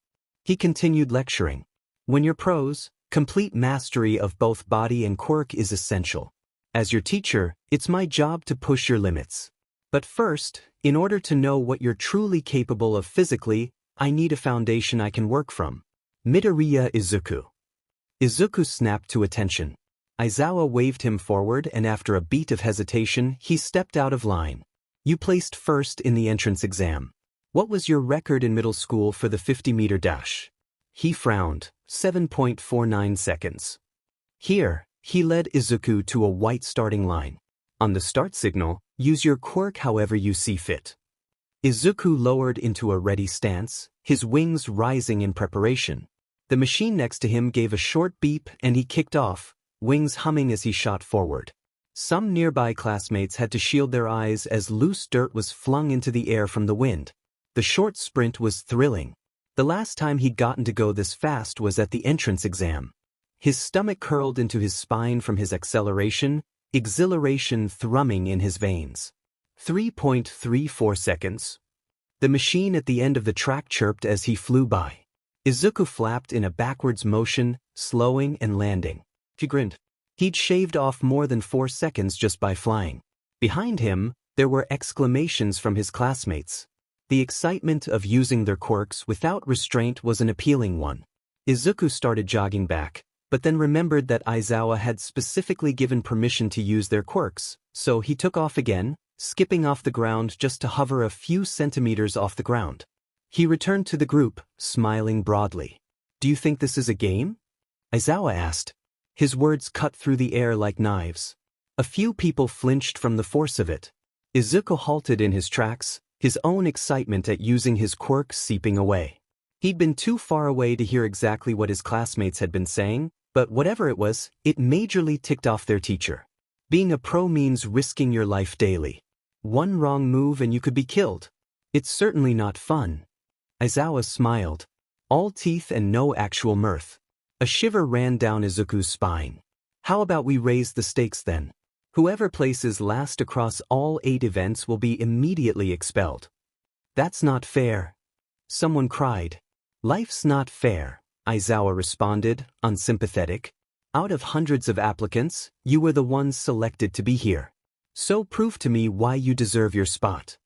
[SPEAKER 1] He continued lecturing. "When you're pros, complete mastery of both body and quirk is essential. As your teacher, it's my job to push your limits. But first, in order to know what you're truly capable of physically, I need a foundation I can work from. Midoriya Izuku." Izuku snapped to attention. Aizawa waved him forward and after a beat of hesitation, he stepped out of line. "You placed first in the entrance exam. What was your record in middle school for the 50-meter dash?" He frowned. 7.49 seconds. Here, he led Izuku to a white starting line. "On the start signal, use your quirk however you see fit." Izuku lowered into a ready stance, his wings rising in preparation. The machine next to him gave a short beep and he kicked off, wings humming as he shot forward. Some nearby classmates had to shield their eyes as loose dirt was flung into the air from the wind. The short sprint was thrilling. The last time he'd gotten to go this fast was at the entrance exam. His stomach curled into his spine from his acceleration, exhilaration thrumming in his veins. 3.34 seconds. The machine at the end of the track chirped as he flew by. Izuku flapped in a backwards motion, slowing and landing. He grinned. He'd shaved off more than 4 seconds just by flying. Behind him, there were exclamations from his classmates. The excitement of using their quirks without restraint was an appealing one. Izuku started jogging back, but then remembered that Aizawa had specifically given permission to use their quirks, so he took off again, skipping off the ground just to hover a few centimeters off the ground. He returned to the group, smiling broadly. "Do you think this is a game?" Aizawa asked. His words cut through the air like knives. A few people flinched from the force of it. Izuku halted in his tracks, his own excitement at using his quirk seeping away. He'd been too far away to hear exactly what his classmates had been saying, but whatever it was, it majorly ticked off their teacher. Being a pro means risking your life daily. One wrong move and you could be killed. It's certainly not fun. Aizawa smiled. All teeth and no actual mirth. A shiver ran down Izuku's spine. "How about we raise the stakes then? Whoever places last across all 8 events will be immediately expelled." "That's not fair," someone cried. "Life's not fair," Aizawa responded, unsympathetic. "Out of hundreds of applicants, you were the ones selected to be here. So prove to me why you deserve your spot."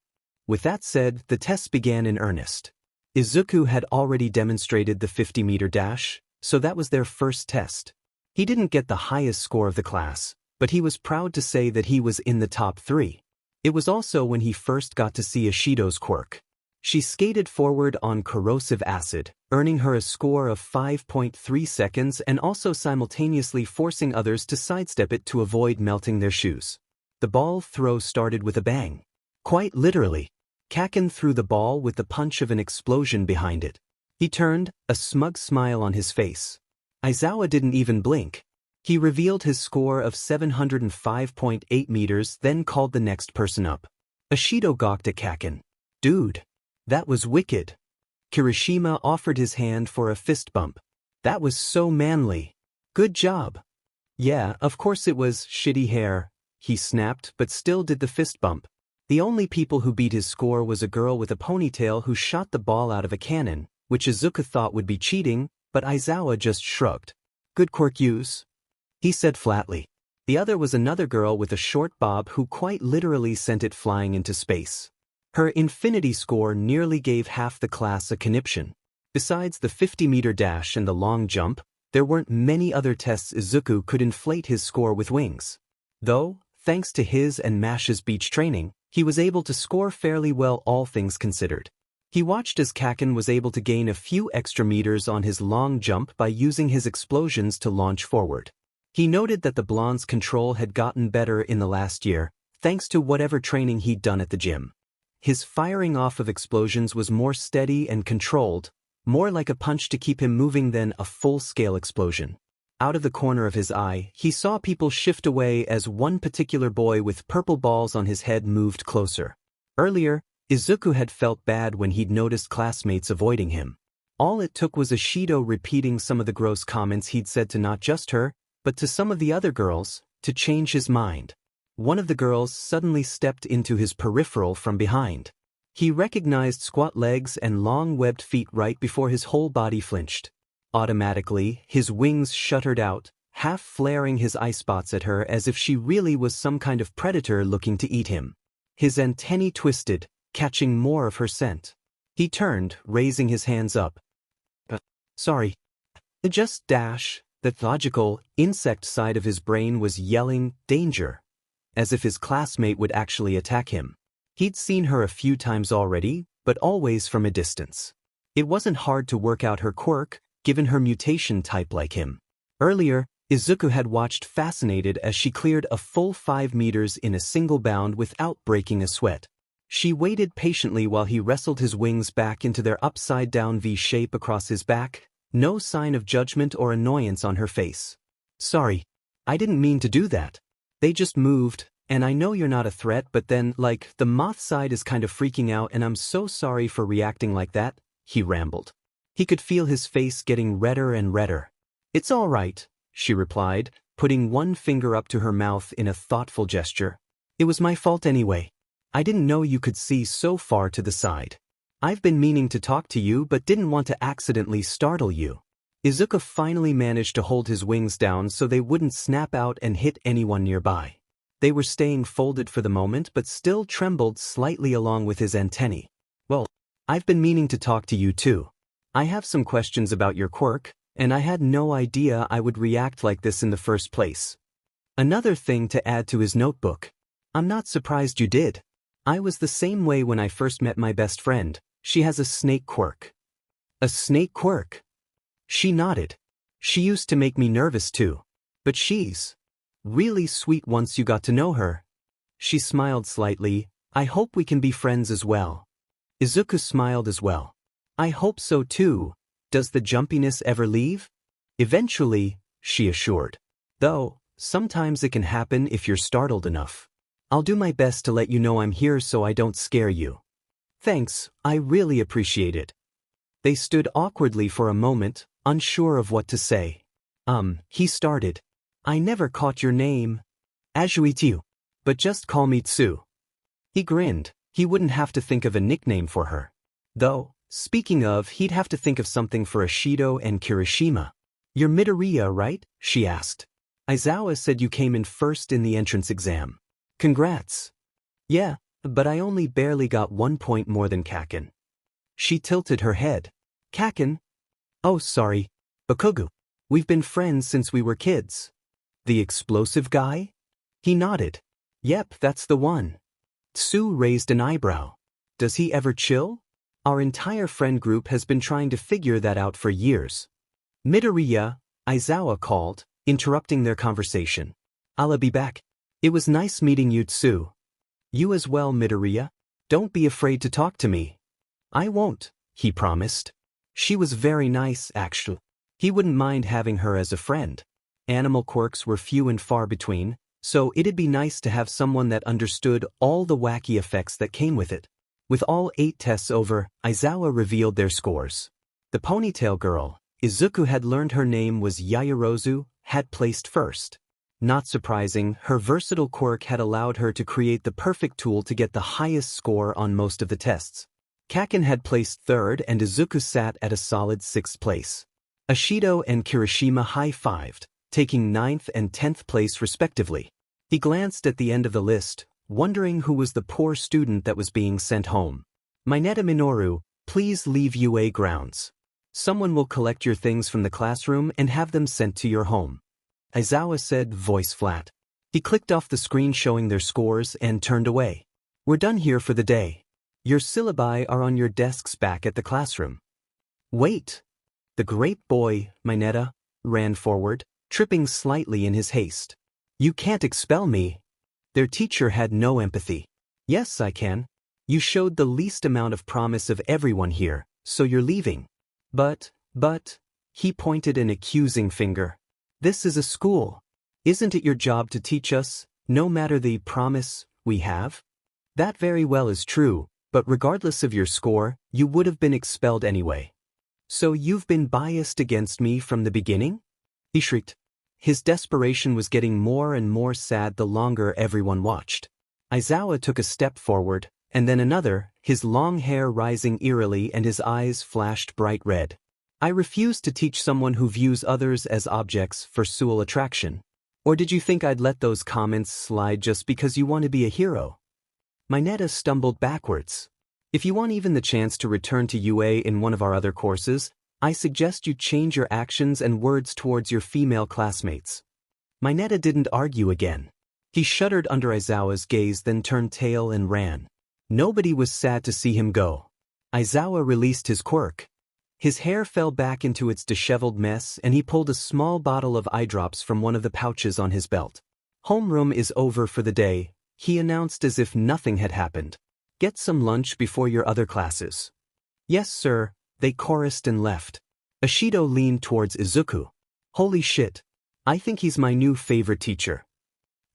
[SPEAKER 1] With that said, the tests began in earnest. Izuku had already demonstrated the 50-meter dash, so that was their first test. He didn't get the highest score of the class, but he was proud to say that he was in the top 3. It was also when he first got to see Ishido's quirk. She skated forward on corrosive acid, earning her a score of 5.3 seconds and also simultaneously forcing others to sidestep it to avoid melting their shoes. The ball throw started with a bang. Quite literally. Kaken threw the ball with the punch of an explosion behind it. He turned, a smug smile on his face. Aizawa didn't even blink. He revealed his score of 705.8 meters, then called the next person up. Ishido gawked at Kaken. Dude. That was wicked. Kirishima offered his hand for a fist bump. That was so manly. Good job. Yeah, of course it was shitty hair, he snapped, but still did the fist bump. The only people who beat his score was a girl with a ponytail who shot the ball out of a cannon, which Izuku thought would be cheating, but Aizawa just shrugged. Good quirk use, he said flatly. The other was another girl with a short bob who quite literally sent it flying into space. Her infinity score nearly gave half the class a conniption. Besides the 50-meter dash and the long jump, there weren't many other tests Izuku could inflate his score with wings. Though, thanks to his and Mash's beach training, he was able to score fairly well all things considered. He watched as Kaken was able to gain a few extra meters on his long jump by using his explosions to launch forward. He noted that the blonde's control had gotten better in the last year, thanks to whatever training he'd done at the gym. His firing off of explosions was more steady and controlled, more like a punch to keep him moving than a full-scale explosion. Out of the corner of his eye, he saw people shift away as one particular boy with purple balls on his head moved closer. Earlier, Izuku had felt bad when he'd noticed classmates avoiding him. All it took was Ishido repeating some of the gross comments he'd said to not just her, but to some of the other girls, to change his mind. One of the girls suddenly stepped into his peripheral from behind. He recognized squat legs and long webbed feet right before his whole body flinched. Automatically, his wings shuttered out, half flaring his eye spots at her as if she really was some kind of predator looking to eat him. His antennae twisted, catching more of her scent. He turned, raising his hands up. Sorry. Just dash. The logical, insect side of his brain was yelling, danger, as if his classmate would actually attack him. He'd seen her a few times already, but always from a distance. It wasn't hard to work out her quirk, given her mutation type like him. Earlier, Izuku had watched fascinated as she cleared a full 5 meters in a single bound without breaking a sweat. She waited patiently while he wrestled his wings back into their upside-down V shape across his back, no sign of judgment or annoyance on her face. Sorry. I didn't mean to do that. They just moved, and I know you're not a threat, but then, the Moth side is kind of freaking out and I'm so sorry for reacting like that, he rambled. He could feel his face getting redder and redder. It's all right, she replied, putting one finger up to her mouth in a thoughtful gesture. It was my fault anyway. I didn't know you could see so far to the side. I've been meaning to talk to you but didn't want to accidentally startle you. Izuku finally managed to hold his wings down so they wouldn't snap out and hit anyone nearby. They were staying folded for the moment but still trembled slightly along with his antennae. Well, I've been meaning to talk to you too. I have some questions about your quirk, and I had no idea I would react like this in the first place. Another thing to add to his notebook. I'm not surprised you did. I was the same way when I first met my best friend. She has a snake quirk. A snake quirk? She nodded. She used to make me nervous too. But she's really sweet once you got to know her. She smiled slightly. I hope we can be friends as well. Izuku smiled as well. I hope so too. Does the jumpiness ever leave? Eventually, she assured. Though, sometimes it can happen if you're startled enough. I'll do my best to let you know I'm here so I don't scare you. Thanks, I really appreciate it. They stood awkwardly for a moment, unsure of what to say. He started. I never caught your name. Ajuitiu. But just call me Tsu. He grinned. He wouldn't have to think of a nickname for her. Though, speaking of, he'd have to think of something for Ishido and Kirishima. You're Midoriya, right? She asked. Aizawa said you came in first in the entrance exam. Congrats. Yeah, but I only barely got 1 point more than Kaken. She tilted her head. Kaken? Oh, sorry. Bakugu. We've been friends since we were kids. The explosive guy? He nodded. Yep, that's the one. Tsu raised an eyebrow. Does he ever chill? Our entire friend group has been trying to figure that out for years. Midoriya, Aizawa called, interrupting their conversation. I'll be back. It was nice meeting you, Tsu. You as well, Midoriya. Don't be afraid to talk to me. I won't, he promised. She was very nice, actually. He wouldn't mind having her as a friend. Animal quirks were few and far between, so it'd be nice to have someone that understood all the wacky effects that came with it. With all 8 tests over, Aizawa revealed their scores. The ponytail girl, Izuku had learned her name was Yaoyorozu, had placed first. Not surprising, her versatile quirk had allowed her to create the perfect tool to get the highest score on most of the tests. Kaken had placed third and Izuku sat at a solid 6th place. Ashido and Kirishima high-fived, taking 9th and 10th place respectively. He glanced at the end of the list, wondering who was the poor student that was being sent home. Mineta Minoru, please leave UA grounds. Someone will collect your things from the classroom and have them sent to your home. Aizawa said, voice flat. He clicked off the screen showing their scores and turned away. We're done here for the day. Your syllabi are on your desks back at the classroom. Wait. The great boy, Mineta, ran forward, tripping slightly in his haste. You can't expel me. Their teacher had no empathy. Yes, I can. You showed the least amount of promise of everyone here, so you're leaving. But, he pointed an accusing finger. This is a school. Isn't it your job to teach us, no matter the promise we have? That very well is true, but regardless of your score, you would have been expelled anyway. So you've been biased against me from the beginning? He shrieked. His desperation was getting more and more sad the longer everyone watched. Aizawa took a step forward, and then another, his long hair rising eerily and his eyes flashed bright red. I refuse to teach someone who views others as objects for sexual attraction. Or did you think I'd let those comments slide just because you want to be a hero? Mineta stumbled backwards. If you want even the chance to return to UA in one of our other courses, I suggest you change your actions and words towards your female classmates. Mineta didn't argue again. He shuddered under Aizawa's gaze, then turned tail and ran. Nobody was sad to see him go. Aizawa released his quirk. His hair fell back into its disheveled mess and he pulled a small bottle of eye drops from one of the pouches on his belt. Homeroom is over for the day, he announced as if nothing had happened. Get some lunch before your other classes. Yes, sir, they chorused and left. Ashido leaned towards Izuku. Holy shit. I think he's my new favorite teacher.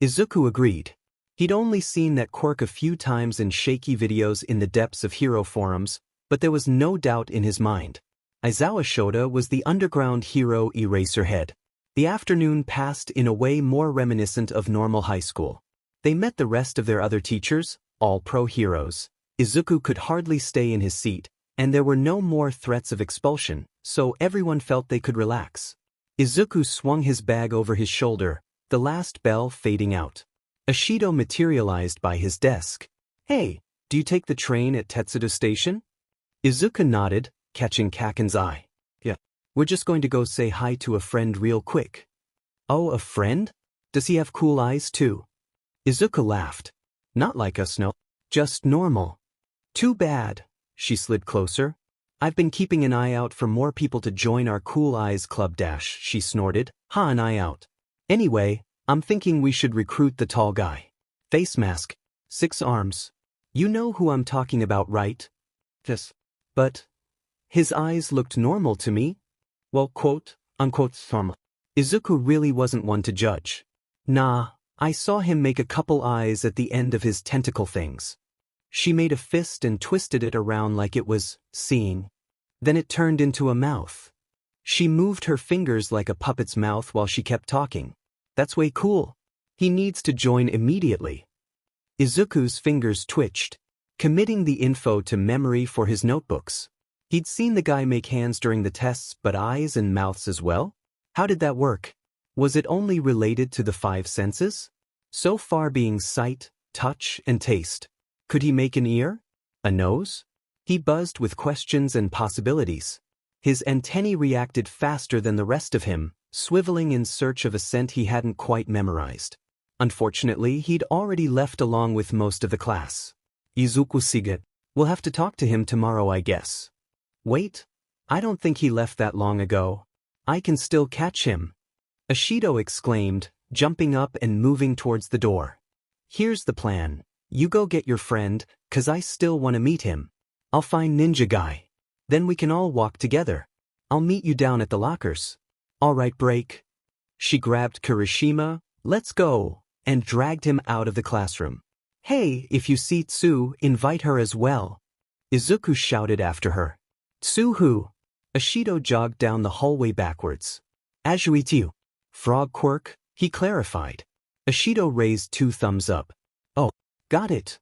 [SPEAKER 1] Izuku agreed. He'd only seen that quirk a few times in shaky videos in the depths of hero forums, but there was no doubt in his mind. Aizawa Shota was the underground hero Eraserhead. The afternoon passed in a way more reminiscent of normal high school. They met the rest of their other teachers, all pro heroes. Izuku could hardly stay in his seat, and there were no more threats of expulsion, so everyone felt they could relax. Izuku swung his bag over his shoulder, the last bell fading out. Ashido materialized by his desk. Hey, do you take the train at Tetsudo Station? Izuku nodded, catching Kaken's eye. Yeah. We're just going to go say hi to a friend real quick. Oh, a friend? Does he have cool eyes too? Izuku laughed. Not like us, no. Just normal. Too bad. She slid closer. I've been keeping an eye out for more people to join our Cool Eyes Club dash, she snorted. Ha, an eye out. Anyway, I'm thinking we should recruit the tall guy. Face mask. 6 arms. You know who I'm talking about, right? Yes. But his eyes looked normal to me. Well, quote, unquote, normal. Izuku really wasn't one to judge. Nah, I saw him make a couple eyes at the end of his tentacle things. She made a fist and twisted it around like it was seeing. Then it turned into a mouth. She moved her fingers like a puppet's mouth while she kept talking. That's way cool. He needs to join immediately. Izuku's fingers twitched, committing the info to memory for his notebooks. He'd seen the guy make hands during the tests, but eyes and mouths as well? How did that work? Was it only related to the 5 senses? So far being sight, touch, and taste. Could he make an ear? A nose? He buzzed with questions and possibilities. His antennae reacted faster than the rest of him, swiveling in search of a scent he hadn't quite memorized. Unfortunately, he'd already left along with most of the class. Izuku Siget. We'll have to talk to him tomorrow, I guess. Wait, I don't think he left that long ago. I can still catch him. Ashido exclaimed, jumping up and moving towards the door. Here's the plan. You go get your friend, 'cause I still want to meet him. I'll find Ninja Guy. Then we can all walk together. I'll meet you down at the lockers. All right, break. She grabbed Kirishima, let's go, and dragged him out of the classroom. Hey, if you see Tsu, invite her as well. Izuku shouted after her. Tsu who? Ashido jogged down the hallway backwards. Ajuitiu. Frog Quirk, he clarified. Ashido raised 2 thumbs up. Oh, got it.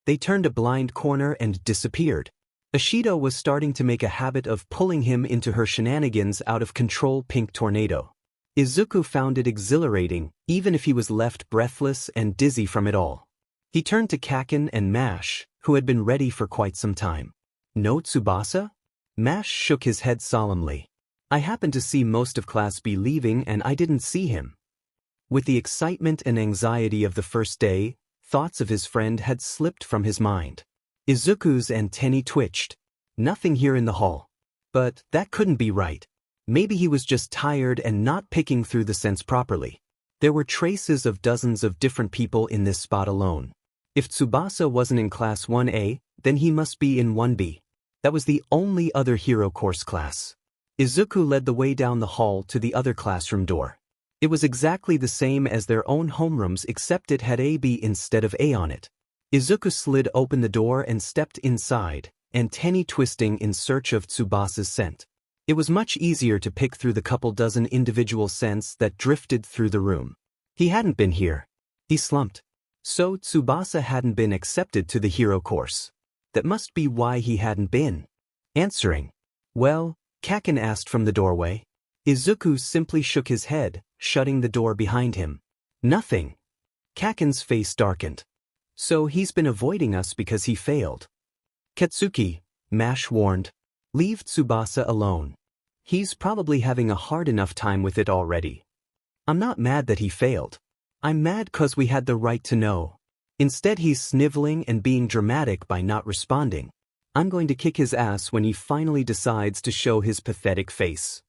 [SPEAKER 1] They turned a blind corner and disappeared. Ashido was starting to make a habit of pulling him into her shenanigans out of control pink tornado. Izuku found it exhilarating, even if he was left breathless and dizzy from it all. He turned to Kaken and Mash, who had been ready for quite some time. No Tsubasa? Mash shook his head solemnly. I happened to see most of class be leaving and I didn't see him. With the excitement and anxiety of the first day, thoughts of his friend had slipped from his mind. Izuku's antennae twitched. Nothing here in the hall. But that couldn't be right. Maybe he was just tired and not picking through the scents properly. There were traces of dozens of different people in this spot alone. If Tsubasa wasn't in Class 1A, then he must be in 1B. That was the only other hero course class. Izuku led the way down the hall to the other classroom door. It was exactly the same as their own homerooms except it had AB instead of A on it. Izuku slid open the door and stepped inside, antennae twisting in search of Tsubasa's scent. It was much easier to pick through the couple dozen individual scents that drifted through the room. He hadn't been here. He slumped. So Tsubasa hadn't been accepted to the hero course. That must be why he hadn't been answering. Well, Kaken asked from the doorway. Izuku simply shook his head, shutting the door behind him. Nothing. Kaken's face darkened. So he's been avoiding us because he failed. Katsuki, Mash warned. Leave Tsubasa alone. He's probably having a hard enough time with it already. I'm not mad that he failed. I'm mad 'cause we had the right to know. Instead he's sniveling and being dramatic by not responding. I'm going to kick his ass when he finally decides to show his pathetic face.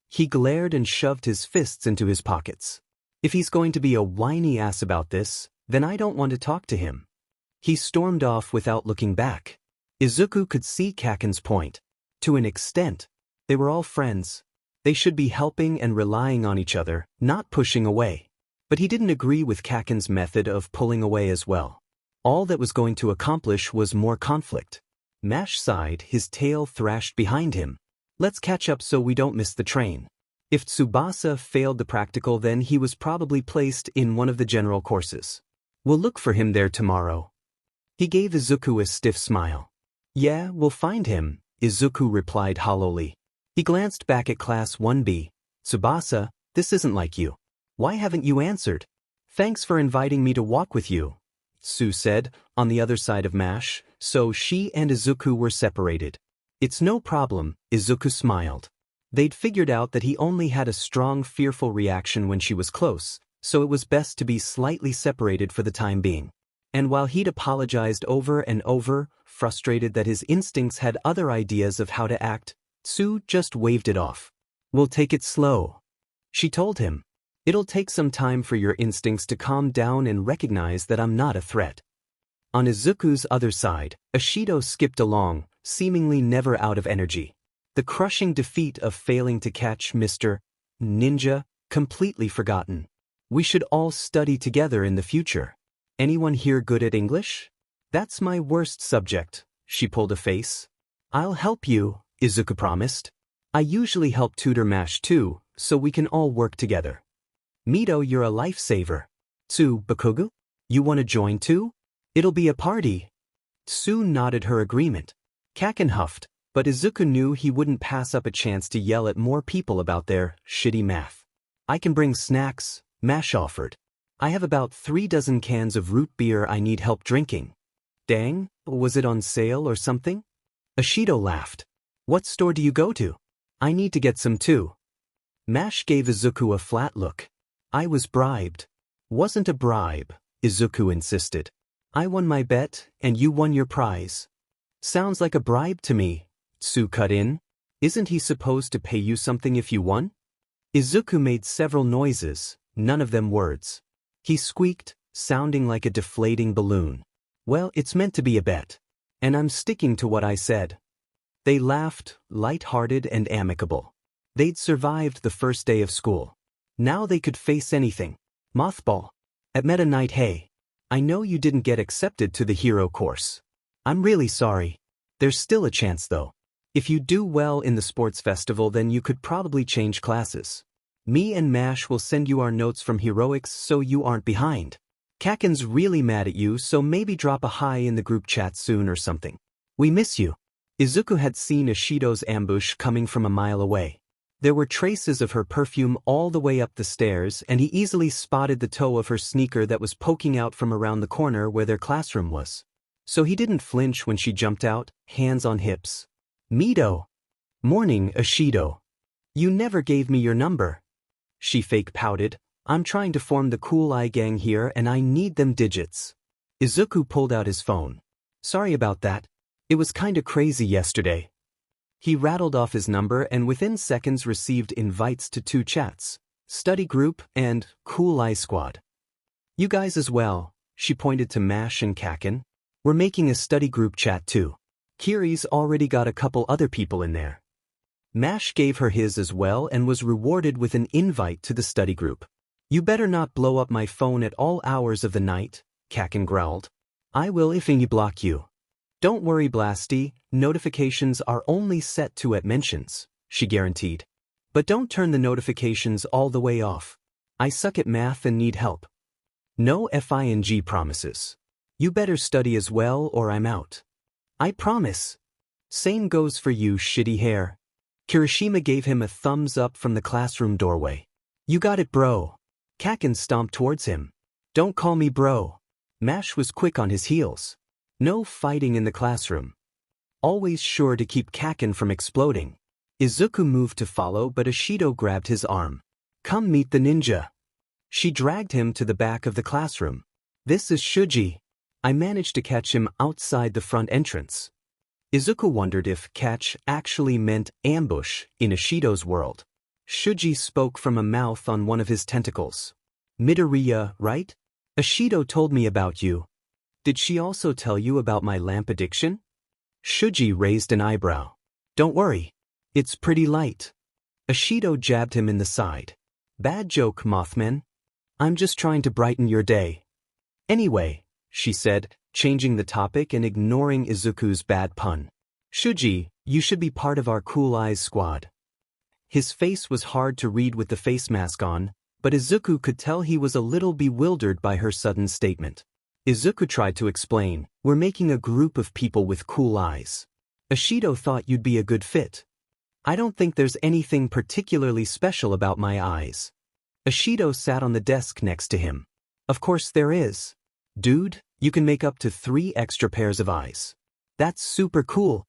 [SPEAKER 1] He glared and shoved his fists into his pockets. If he's going to be a whiny ass about this, then I don't want to talk to him. He stormed off without looking back. Izuku could see Kaken's point. To an extent, they were all friends. They should be helping and relying on each other, not pushing away. But he didn't agree with Kaken's method of pulling away as well. All that was going to accomplish was more conflict. Mash sighed, his tail thrashed behind him. Let's catch up so we don't miss the train. If Tsubasa failed the practical, then he was probably placed in one of the general courses. We'll look for him there tomorrow. He gave Izuku a stiff smile. Yeah, we'll find him, Izuku replied hollowly. He glanced back at Class 1B. Tsubasa, this isn't like you. Why haven't you answered? Thanks for inviting me to walk with you, Tsu said, on the other side of Mash, so she and Izuku were separated. It's no problem, Izuku smiled. They'd figured out that he only had a strong fearful reaction when she was close, so it was best to be slightly separated for the time being. And while he'd apologized over and over, frustrated that his instincts had other ideas of how to act, Tsu just waved it off. We'll take it slow. She told him. It'll take some time for your instincts to calm down and recognize that I'm not a threat. On Izuku's other side, Ashido skipped along, seemingly never out of energy. The crushing defeat of failing to catch Mr. Ninja, completely forgotten. We should all study together in the future. Anyone here good at English? That's my worst subject, she pulled a face. I'll help you, Izuku promised. I usually help tutor Mash too, so we can all work together. Mito, you're a lifesaver. Tsu, Bakugu? You want to join too? It'll be a party. Tsu nodded her agreement. Kaken huffed, but Izuku knew he wouldn't pass up a chance to yell at more people about their shitty math. I can bring snacks, Mash offered. I have about 3 dozen cans of root beer I need help drinking. Dang, was it on sale or something? Ashido laughed. What store do you go to? I need to get some too. Mash gave Izuku a flat look. I was bribed. Wasn't a bribe, Izuku insisted. I won my bet, and you won your prize. Sounds like a bribe to me, Tsu cut in. Isn't he supposed to pay you something if you won? Izuku made several noises, none of them words. He squeaked, sounding like a deflating balloon. Well, it's meant to be a bet. And I'm sticking to what I said. They laughed, light-hearted and amicable. They'd survived the first day of school. Now they could face anything. Mothball. At Meta Knight. Hey. I know you didn't get accepted to the hero course. I'm really sorry. There's still a chance though. If you do well in the sports festival, then you could probably change classes. Me and Mash will send you our notes from heroics so you aren't behind. Kaken's really mad at you, so maybe drop a hi in the group chat soon or something. We miss you. Izuku had seen Ishido's ambush coming from a mile away. There were traces of her perfume all the way up the stairs, and he easily spotted the toe of her sneaker that was poking out from around the corner where their classroom was. So he didn't flinch when she jumped out, hands on hips. Mido. Morning, Ishido. You never gave me your number. She fake pouted. I'm trying to form the Cool Eye gang here and I need them digits. Izuku pulled out his phone. Sorry about that. It was kinda crazy yesterday. He rattled off his number and within seconds received invites to 2 chats, Study Group and Cool Eye Squad. You guys as well, she pointed to Mash and Kaken. We're making a study group chat too. Kiri's already got a couple other people in there. Mash gave her his as well and was rewarded with an invite to the study group. You better not blow up my phone at all hours of the night, Kaken growled. I will if I block you. Don't worry, Blasty, notifications are only set to at mentions, she guaranteed. But don't turn the notifications all the way off. I suck at math and need help. No FING promises. You better study as well or I'm out. I promise. Same goes for you, shitty hair. Kirishima gave him a thumbs up from the classroom doorway. You got it, bro. Kaken stomped towards him. Don't call me bro. Mash was quick on his heels. No fighting in the classroom. Always sure to keep Kaken from exploding. Izuku moved to follow, but Ishido grabbed his arm. Come meet the ninja. She dragged him to the back of the classroom. This is Shuji. I managed to catch him outside the front entrance. Izuku wondered if catch actually meant ambush in Ishido's world. Shuji spoke from a mouth on one of his tentacles. Midoriya, right? Ishido told me about you. Did she also tell you about my lamp addiction? Shuji raised an eyebrow. Don't worry. It's pretty light. Ishido jabbed him in the side. Bad joke, Mothman. I'm just trying to brighten your day. Anyway, she said, changing the topic and ignoring Izuku's bad pun. Shuji, you should be part of our Cool Eyes squad. His face was hard to read with the face mask on, but Izuku could tell he was a little bewildered by her sudden statement. Izuku tried to explain, we're making a group of people with cool eyes. Ishido thought you'd be a good fit. I don't think there's anything particularly special about my eyes. Ishido sat on the desk next to him. Of course there is. Dude, you can make up to 3 extra pairs of eyes. That's super cool.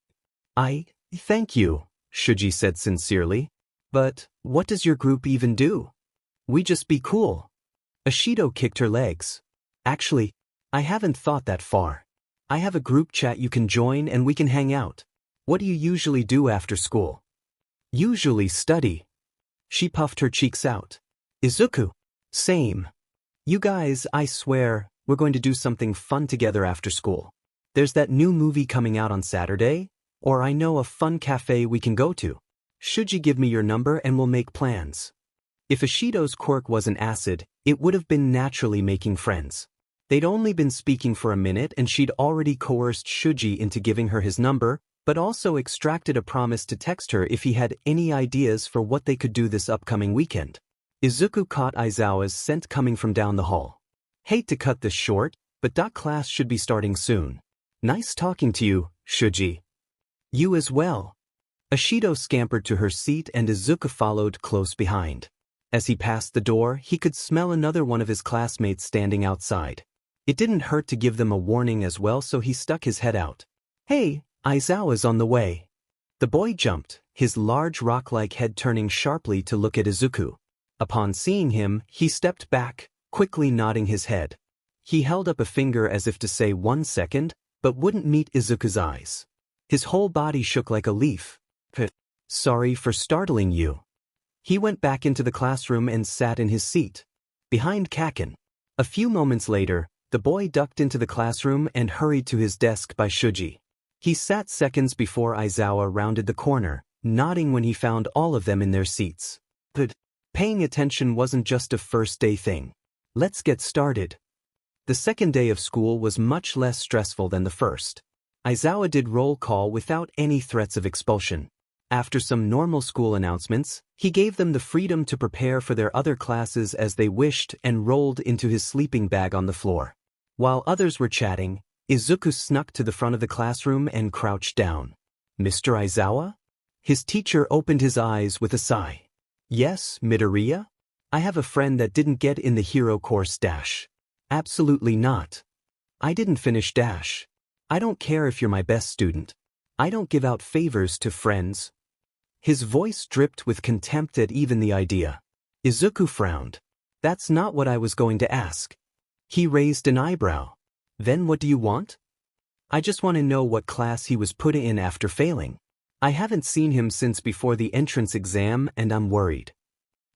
[SPEAKER 1] Thank you, Shuji said sincerely. But, what does your group even do? We just be cool. Ishido kicked her legs. Actually, I haven't thought that far. I have a group chat you can join and we can hang out. What do you usually do after school? Usually study. She puffed her cheeks out. Izuku. Same. You guys, I swear, we're going to do something fun together after school. There's that new movie coming out on Saturday, or I know a fun cafe we can go to. Should you give me your number and we'll make plans? If Ishido's quirk wasn't acid, it would have been naturally making friends. They'd only been speaking for a minute and she'd already coerced Shuji into giving her his number, but also extracted a promise to text her if he had any ideas for what they could do this upcoming weekend. Izuku caught Aizawa's scent coming from down the hall. Hate to cut this short, but class should be starting soon. Nice talking to you, Shuji. You as well. Ishido scampered to her seat and Izuku followed close behind. As he passed the door, he could smell another one of his classmates standing outside. It didn't hurt to give them a warning as well, so he stuck his head out. Hey, Aizawa's on the way. The boy jumped, his large rock-like head turning sharply to look at Izuku. Upon seeing him, he stepped back, quickly nodding his head. He held up a finger as if to say 1 second, but wouldn't meet Izuku's eyes. His whole body shook like a leaf. Sorry for startling you. He went back into the classroom and sat in his seat, behind Kaken. A few moments later, the boy ducked into the classroom and hurried to his desk by Shuji. He sat seconds before Aizawa rounded the corner, nodding when he found all of them in their seats. But paying attention wasn't just a first-day thing. Let's get started. The second day of school was much less stressful than the first. Aizawa did roll call without any threats of expulsion. After some normal school announcements, he gave them the freedom to prepare for their other classes as they wished and rolled into his sleeping bag on the floor. While others were chatting, Izuku snuck to the front of the classroom and crouched down. Mr. Aizawa? His teacher opened his eyes with a sigh. Yes, Midoriya? I have a friend that didn't get in the hero course dash. Absolutely not. I didn't finish dash. I don't care if you're my best student. I don't give out favors to friends. His voice dripped with contempt at even the idea. Izuku frowned. That's not what I was going to ask. He raised an eyebrow. Then what do you want? I just want to know what class he was put in after failing. I haven't seen him since before the entrance exam and I'm worried.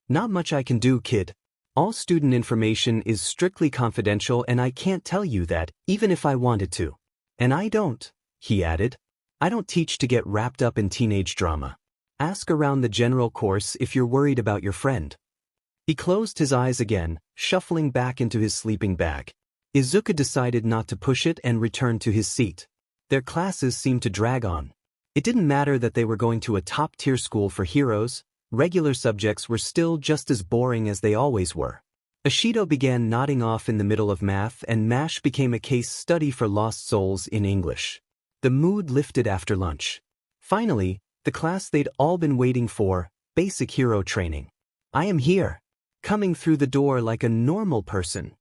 [SPEAKER 1] Not much I can do, kid. All student information is strictly confidential and I can't tell you that, even if I wanted to. And I don't, he added. I don't teach to get wrapped up in teenage drama. Ask around the general course if you're worried about your friend. He closed his eyes again, shuffling back into his sleeping bag. Izuku decided not to push it and returned to his seat. Their classes seemed to drag on. It didn't matter that they were going to a top-tier school for heroes, regular subjects were still just as boring as they always were. Ashido began nodding off in the middle of math and MASH became a case study for lost souls in English. The mood lifted after lunch. Finally, the class they'd all been waiting for, basic hero training. I am here. Coming through the door like a normal person.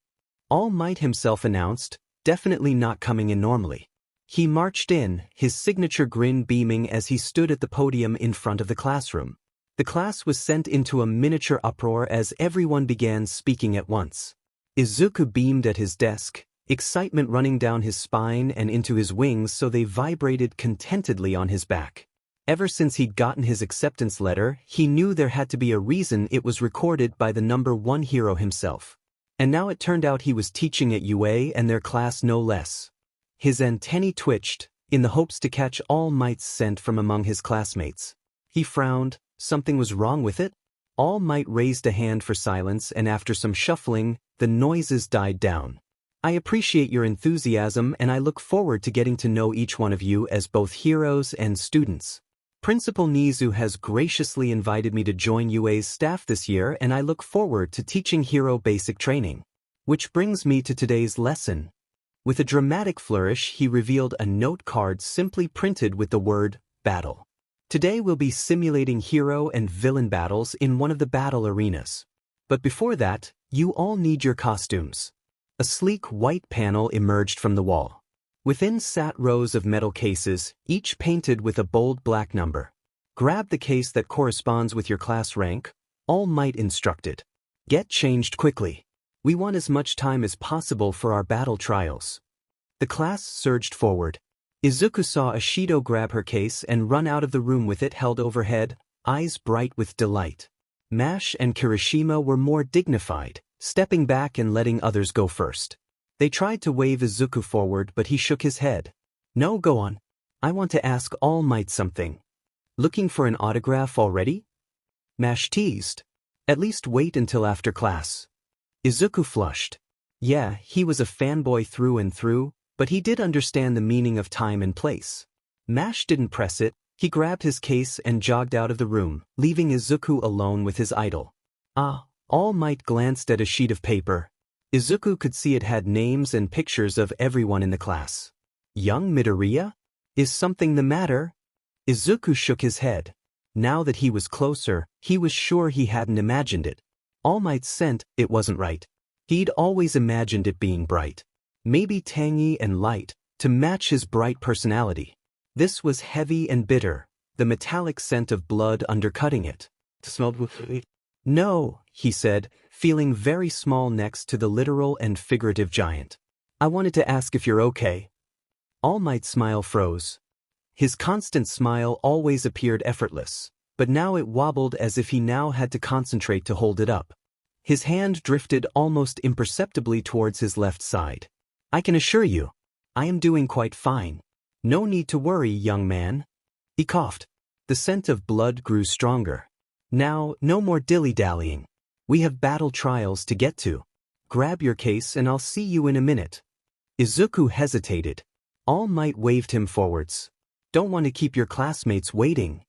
[SPEAKER 1] All Might himself announced, definitely not coming in normally. He marched in, his signature grin beaming as he stood at the podium in front of the classroom. The class was sent into a miniature uproar as everyone began speaking at once. Izuku beamed at his desk, excitement running down his spine and into his wings so they vibrated contentedly on his back. Ever since he'd gotten his acceptance letter, he knew there had to be a reason it was recorded by the #1 hero himself. And now it turned out he was teaching at UA and their class no less. His antennae twitched, in the hopes to catch All Might's scent from among his classmates. He frowned, something was wrong with it? All Might raised a hand for silence and after some shuffling, the noises died down. I appreciate your enthusiasm and I look forward to getting to know each one of you as both heroes and students. Principal Nizu has graciously invited me to join UA's staff this year and I look forward to teaching hero basic training. Which brings me to today's lesson. With a dramatic flourish, he revealed a note card simply printed with the word, battle. Today we'll be simulating hero and villain battles in one of the battle arenas. But before that, you all need your costumes. A sleek white panel emerged from the wall. Within sat rows of metal cases, each painted with a bold black number. Grab the case that corresponds with your class rank, All Might instructed. Get changed quickly. We want as much time as possible for our battle trials. The class surged forward. Izuku saw Ashido grab her case and run out of the room with it held overhead, eyes bright with delight. MASH and Kirishima were more dignified, stepping back and letting others go first. They tried to wave Izuku forward but he shook his head. No, go on. I want to ask All Might something. Looking for an autograph already? MASH teased. At least wait until after class. Izuku flushed. Yeah, he was a fanboy through and through, but he did understand the meaning of time and place. MASH didn't press it, he grabbed his case and jogged out of the room, leaving Izuku alone with his idol. All Might glanced at a sheet of paper. Izuku could see it had names and pictures of everyone in the class. Young Midoriya? Is something the matter? Izuku shook his head. Now that he was closer, he was sure he hadn't imagined it. All Might's scent, it wasn't right. He'd always imagined it being bright. Maybe tangy and light, to match his bright personality. This was heavy and bitter, the metallic scent of blood undercutting it. No, he said, feeling very small next to the literal and figurative giant. I wanted to ask if you're okay. All Might's smile froze. His constant smile always appeared effortless, but now it wobbled as if he now had to concentrate to hold it up. His hand drifted almost imperceptibly towards his left side. I can assure you, I am doing quite fine. No need to worry, young man. He coughed. The scent of blood grew stronger. Now, no more dilly-dallying. We have battle trials to get to. Grab your case and I'll see you in a minute. Izuku hesitated. All Might waved him forwards. Don't want to keep your classmates waiting.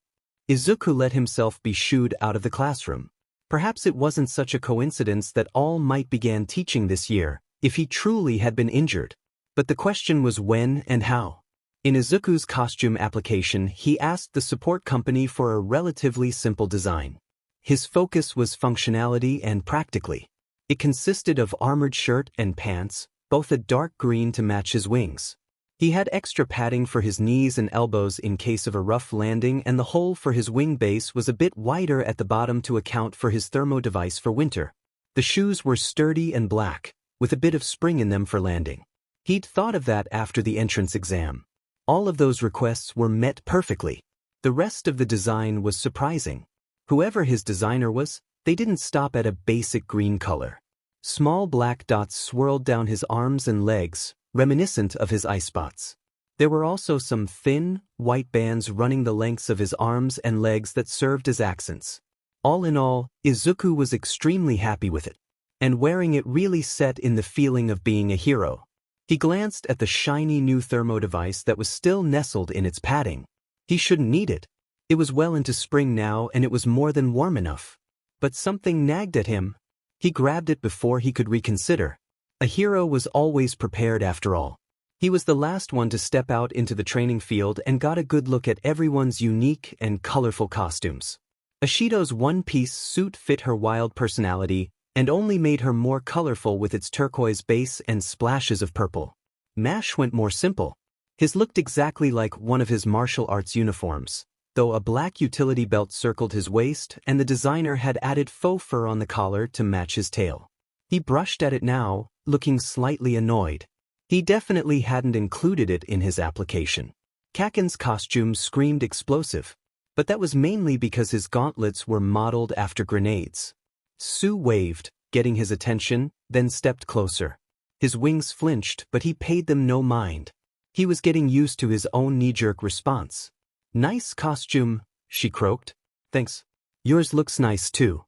[SPEAKER 1] Izuku let himself be shooed out of the classroom. Perhaps it wasn't such a coincidence that All Might began teaching this year, if he truly had been injured. But the question was when and how. In Izuku's costume application, he asked the support company for a relatively simple design. His focus was functionality and practically. It consisted of armored shirt and pants, both a dark green to match his wings. He had extra padding for his knees and elbows in case of a rough landing, and the hole for his wing base was a bit wider at the bottom to account for his thermo device for winter. The shoes were sturdy and black, with a bit of spring in them for landing. He'd thought of that after the entrance exam. All of those requests were met perfectly. The rest of the design was surprising. Whoever his designer was, they didn't stop at a basic green color. Small black dots swirled down his arms and legs, reminiscent of his eye spots. There were also some thin, white bands running the lengths of his arms and legs that served as accents. All in all, Izuku was extremely happy with it. And wearing it really set in the feeling of being a hero. He glanced at the shiny new thermo device that was still nestled in its padding. He shouldn't need it. It was well into spring now and it was more than warm enough. But something nagged at him. He grabbed it before he could reconsider. A hero was always prepared after all. He was the last one to step out into the training field and got a good look at everyone's unique and colorful costumes. Ashido's one-piece suit fit her wild personality and only made her more colorful with its turquoise base and splashes of purple. Mash went more simple. His looked exactly like one of his martial arts uniforms, though a black utility belt circled his waist and the designer had added faux fur on the collar to match his tail. He brushed at it now, looking slightly annoyed. He definitely hadn't included it in his application. Kaken's costume screamed explosive, but that was mainly because his gauntlets were modeled after grenades. Sue waved, getting his attention, then stepped closer. His wings flinched, but he paid them no mind. He was getting used to his own knee-jerk response. Nice costume, she croaked. Thanks. Yours looks nice too.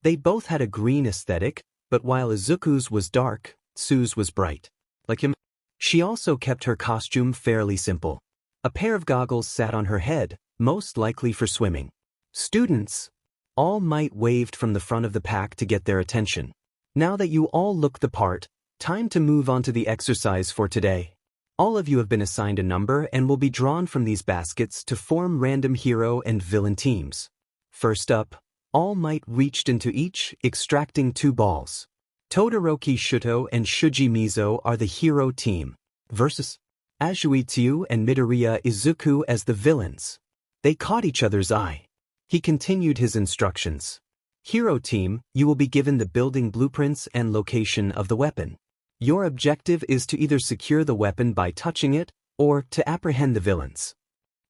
[SPEAKER 1] They both had a green aesthetic, but while Izuku's was dark, Sue's was bright. Like him. She also kept her costume fairly simple. A pair of goggles sat on her head, most likely for swimming. Students! All Might waved from the front of the pack to get their attention. Now that you all look the part, time to move on to the exercise for today. All of you have been assigned a number and will be drawn from these baskets to form random hero and villain teams. First up, All Might reached into each, extracting 2 balls. Todoroki Shuto and Shuji Mizo are the hero team, versus Azuitsu and Midoriya Izuku as the villains. They caught each other's eye. He continued his instructions. Hero team, you will be given the building blueprints and location of the weapon. Your objective is to either secure the weapon by touching it, or to apprehend the villains.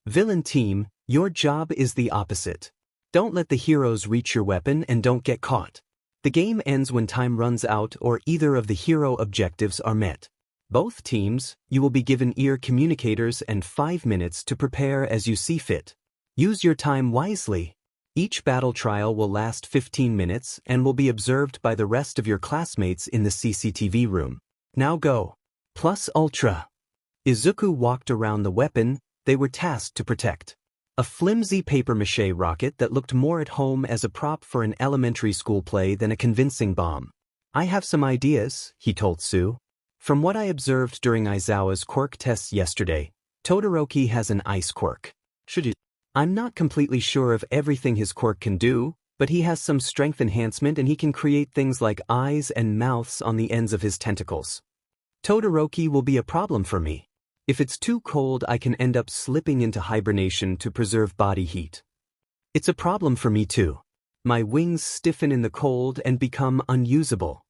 [SPEAKER 1] Villain team, your job is the opposite. Don't let the heroes reach your weapon and don't get caught. The game ends when time runs out or either of the hero objectives are met. Both teams, you will be given ear communicators and 5 minutes to prepare as you see fit. Use your time wisely. Each battle trial will last 15 minutes and will be observed by the rest of your classmates in the CCTV room. Now go. Plus Ultra. Izuku walked around the weapon they were tasked to protect. A flimsy papier-mâché rocket that looked more at home as a prop for an elementary school play than a convincing bomb. I have some ideas, he told Sue. From what I observed during Aizawa's quirk tests yesterday, Todoroki has an ice quirk. I'm not completely sure of everything his quirk can do, but he has some strength enhancement and he can create things like eyes and mouths on the ends of his tentacles. Todoroki will be a problem for me. If it's too cold, I can end up slipping into hibernation to preserve body heat. It's a problem for me too. My wings stiffen in the cold and become unusable.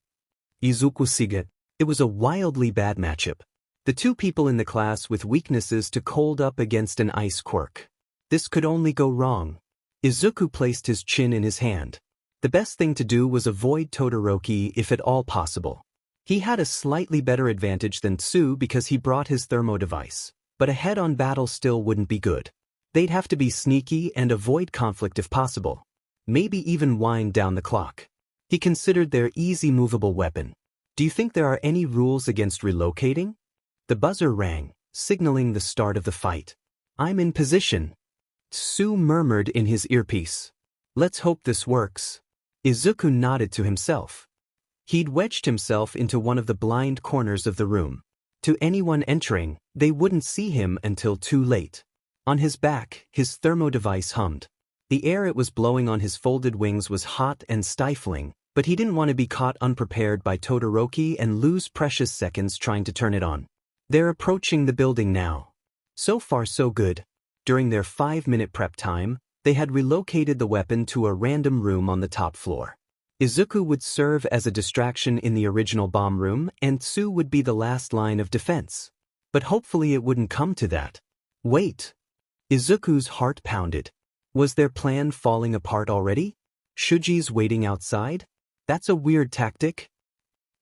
[SPEAKER 1] Izuku Siget. It was a wildly bad matchup. The two people in the class with weaknesses to cold up against an ice Quirk. This could only go wrong. Izuku placed his chin in his hand. The best thing to do was avoid Todoroki if at all possible. He had a slightly better advantage than Tsu because he brought his thermo device, but a head-on battle still wouldn't be good. They'd have to be sneaky and avoid conflict if possible. Maybe even wind down the clock. He considered their easy movable weapon. Do you think there are any rules against relocating? The buzzer rang, signaling the start of the fight. I'm in position. Tsu murmured in his earpiece. Let's hope this works. Izuku nodded to himself. He'd wedged himself into one of the blind corners of the room. To anyone entering, they wouldn't see him until too late. On his back, his thermo device hummed. The air it was blowing on his folded wings was hot and stifling, but he didn't want to be caught unprepared by Todoroki and lose precious seconds trying to turn it on. They're approaching the building now. So far so good. During their 5-minute prep time, they had relocated the weapon to a random room on the top floor. Izuku would serve as a distraction in the original bomb room, and Tsu would be the last line of defense. But hopefully it wouldn't come to that. Wait. Izuku's heart pounded. Was their plan falling apart already? Shuji's waiting outside? That's a weird tactic.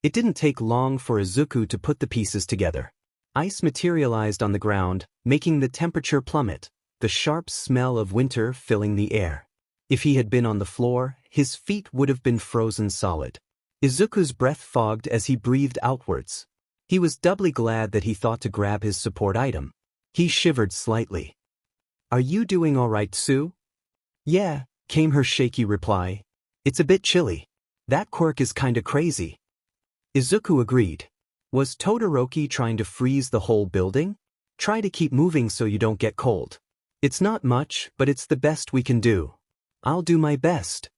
[SPEAKER 1] It didn't take long for Izuku to put the pieces together. Ice materialized on the ground, making the temperature plummet, the sharp smell of winter filling the air. If he had been on the floor, his feet would have been frozen solid. Izuku's breath fogged as he breathed outwards. He was doubly glad that he thought to grab his support item. He shivered slightly. Are you doing all right, Tsu? Yeah, came her shaky reply. It's a bit chilly. That Quirk is kinda crazy. Izuku agreed. Was Todoroki trying to freeze the whole building? Try to keep moving so you don't get cold. It's not much, but it's the best we can do. I'll do my best.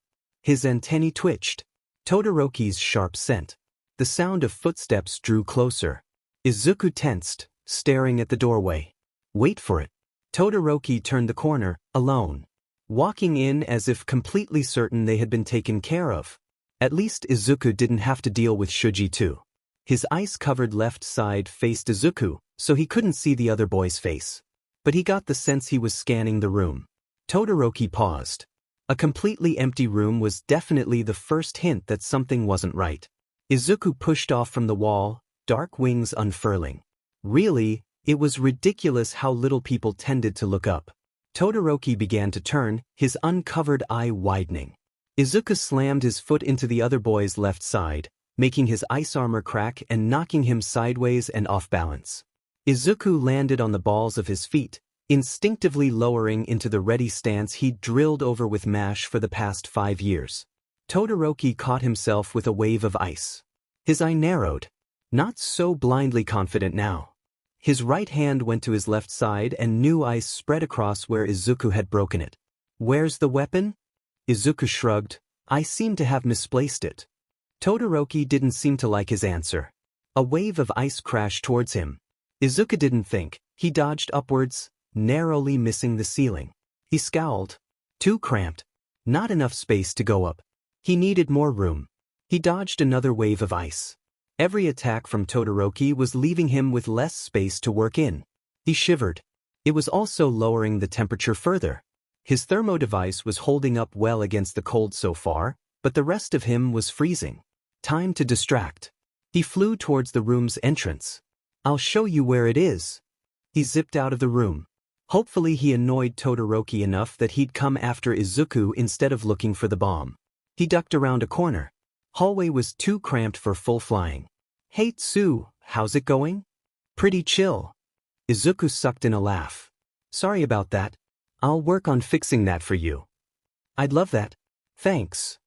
[SPEAKER 1] His antennae twitched. Todoroki's sharp scent. The sound of footsteps drew closer. Izuku tensed, staring at the doorway. Wait for it. Todoroki turned the corner, alone. Walking in as if completely certain they had been taken care of. At least Izuku didn't have to deal with Shuji too. His ice-covered left side faced Izuku, so he couldn't see the other boy's face. But he got the sense he was scanning the room. Todoroki paused. A completely empty room was definitely the first hint that something wasn't right. Izuku pushed off from the wall, dark wings unfurling. Really, it was ridiculous how little people tended to look up. Todoroki began to turn, his uncovered eye widening. Izuku slammed his foot into the other boy's left side, making his ice armor crack and knocking him sideways and off balance. Izuku landed on the balls of his feet, instinctively lowering into the ready stance he'd drilled over with MASH for the past 5 years. Todoroki caught himself with a wave of ice. His eye narrowed. Not so blindly confident now. His right hand went to his left side and new ice spread across where Izuku had broken it. Where's the weapon? Izuku shrugged. I seem to have misplaced it. Todoroki didn't seem to like his answer. A wave of ice crashed towards him. Izuku didn't think. He dodged upwards, narrowly missing the ceiling. He scowled. Too cramped. Not enough space to go up. He needed more room. He dodged another wave of ice. Every attack from Todoroki was leaving him with less space to work in. He shivered. It was also lowering the temperature further. His thermo device was holding up well against the cold so far, but the rest of him was freezing. Time to distract. He flew towards the room's entrance. I'll show you where it is. He zipped out of the room. Hopefully he annoyed Todoroki enough that he'd come after Izuku instead of looking for the bomb. He ducked around a corner. Hallway was too cramped for full flying. Hey Tsu, how's it going? Pretty chill. Izuku sucked in a laugh. Sorry about that. I'll work on fixing that for you. I'd love that. Thanks.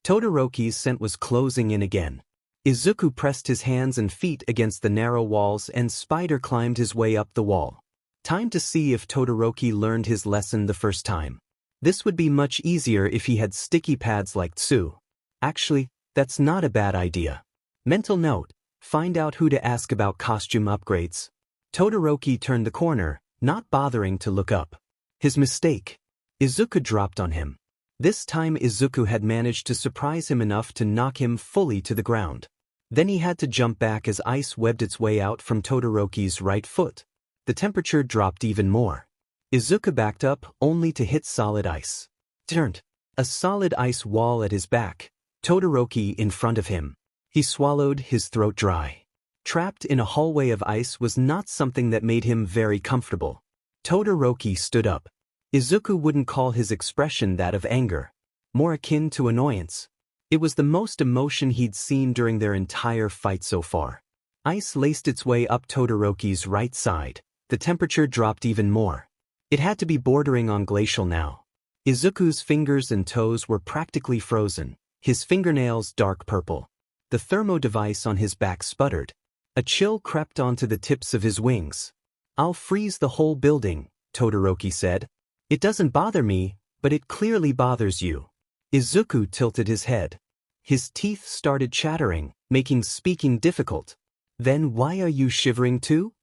[SPEAKER 1] Todoroki's scent was closing in again. Izuku pressed his hands and feet against the narrow walls and Spider climbed his way up the wall. Time to see if Todoroki learned his lesson the first time. This would be much easier if he had sticky pads like Tsu. Actually, that's not a bad idea. Mental note, find out who to ask about costume upgrades. Todoroki turned the corner, not bothering to look up. His mistake. Izuku dropped on him. This time Izuku had managed to surprise him enough to knock him fully to the ground. Then he had to jump back as ice webbed its way out from Todoroki's right foot. The temperature dropped even more. Izuku backed up, only to hit solid ice. Turned. A solid ice wall at his back. Todoroki in front of him. He swallowed, his throat dry. Trapped in a hallway of ice was not something that made him very comfortable. Todoroki stood up. Izuku wouldn't call his expression that of anger. More akin to annoyance. It was the most emotion he'd seen during their entire fight so far. Ice laced its way up Todoroki's right side. The temperature dropped even more. It had to be bordering on glacial now. Izuku's fingers and toes were practically frozen, his fingernails dark purple. The thermo device on his back sputtered. A chill crept onto the tips of his wings. "I'll freeze the whole building," Todoroki said. "It doesn't bother me, but it clearly bothers you." Izuku tilted his head. His teeth started chattering, making speaking difficult. "Then why are you shivering too?"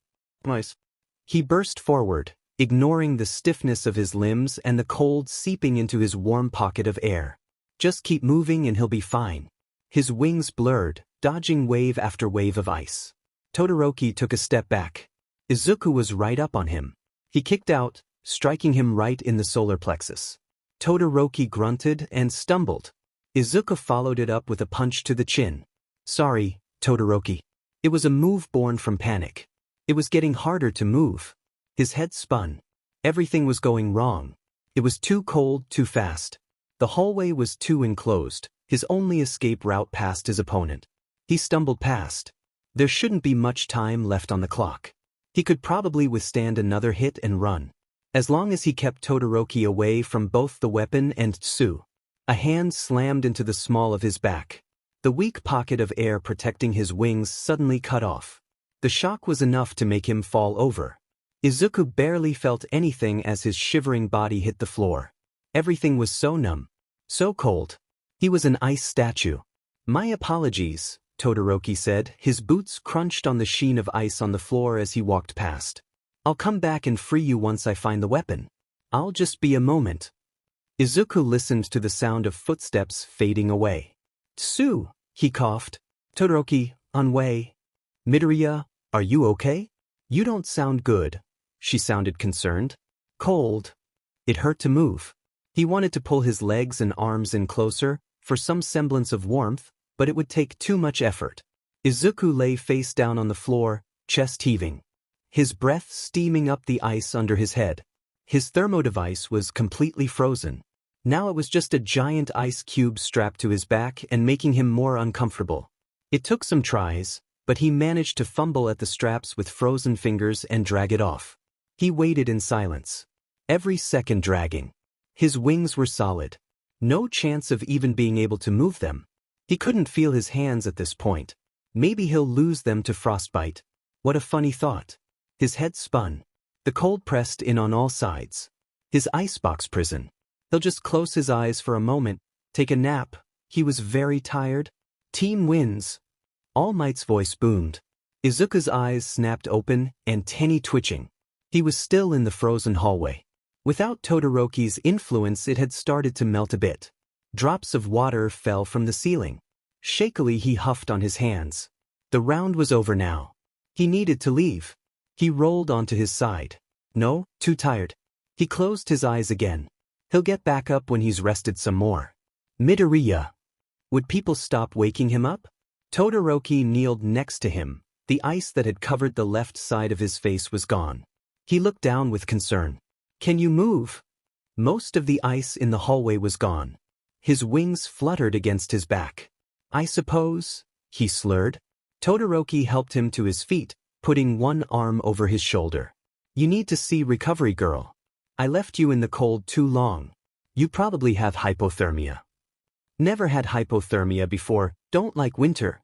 [SPEAKER 1] He burst forward, ignoring the stiffness of his limbs and the cold seeping into his warm pocket of air. "Just keep moving and he'll be fine." His wings blurred, dodging wave after wave of ice. Todoroki took a step back. Izuku was right up on him. He kicked out, striking him right in the solar plexus. Todoroki grunted and stumbled. Izuku followed it up with a punch to the chin. "Sorry, Todoroki." It was a move born from panic. It was getting harder to move. His head spun. Everything was going wrong. It was too cold, too fast. The hallway was too enclosed, his only escape route past his opponent. He stumbled past. There shouldn't be much time left on the clock. He could probably withstand another hit and run. As long as he kept Todoroki away from both the weapon and Tsu. A hand slammed into the small of his back. The weak pocket of air protecting his wings suddenly cut off. The shock was enough to make him fall over. Izuku barely felt anything as his shivering body hit the floor. Everything was so numb. So cold. He was an ice statue. "My apologies," Todoroki said, his boots crunched on the sheen of ice on the floor as he walked past. "I'll come back and free you once I find the weapon. I'll just be a moment." Izuku listened to the sound of footsteps fading away. "Tsu," he coughed. "Todoroki, on way." "Midoriya, are you okay?" "You don't sound good." She sounded concerned. "Cold." It hurt to move. He wanted to pull his legs and arms in closer, for some semblance of warmth, but it would take too much effort. Izuku lay face down on the floor, chest heaving. His breath steaming up the ice under his head. His thermo device was completely frozen. Now it was just a giant ice cube strapped to his back and making him more uncomfortable. It took some tries, but he managed to fumble at the straps with frozen fingers and drag it off. He waited in silence. Every second dragging. His wings were solid. No chance of even being able to move them. He couldn't feel his hands at this point. Maybe he'll lose them to frostbite. What a funny thought. His head spun. The cold pressed in on all sides. His icebox prison. He'll just close his eyes for a moment, take a nap. He was very tired. Team wins. All Might's voice boomed. Izuku's eyes snapped open, antennae twitching. He was still in the frozen hallway. Without Todoroki's influence, it had started to melt a bit. Drops of water fell from the ceiling. Shakily he huffed on his hands. The round was over now. He needed to leave. He rolled onto his side. No, too tired. He closed his eyes again. He'll get back up when he's rested some more. Midoriya. Would people stop waking him up? Todoroki kneeled next to him. The ice that had covered the left side of his face was gone. He looked down with concern. "Can you move?" Most of the ice in the hallway was gone. His wings fluttered against his back. "I suppose," he slurred. Todoroki helped him to his feet, putting one arm over his shoulder. "You need to see Recovery Girl. I left you in the cold too long. You probably have hypothermia." "Never had hypothermia before, don't like winter."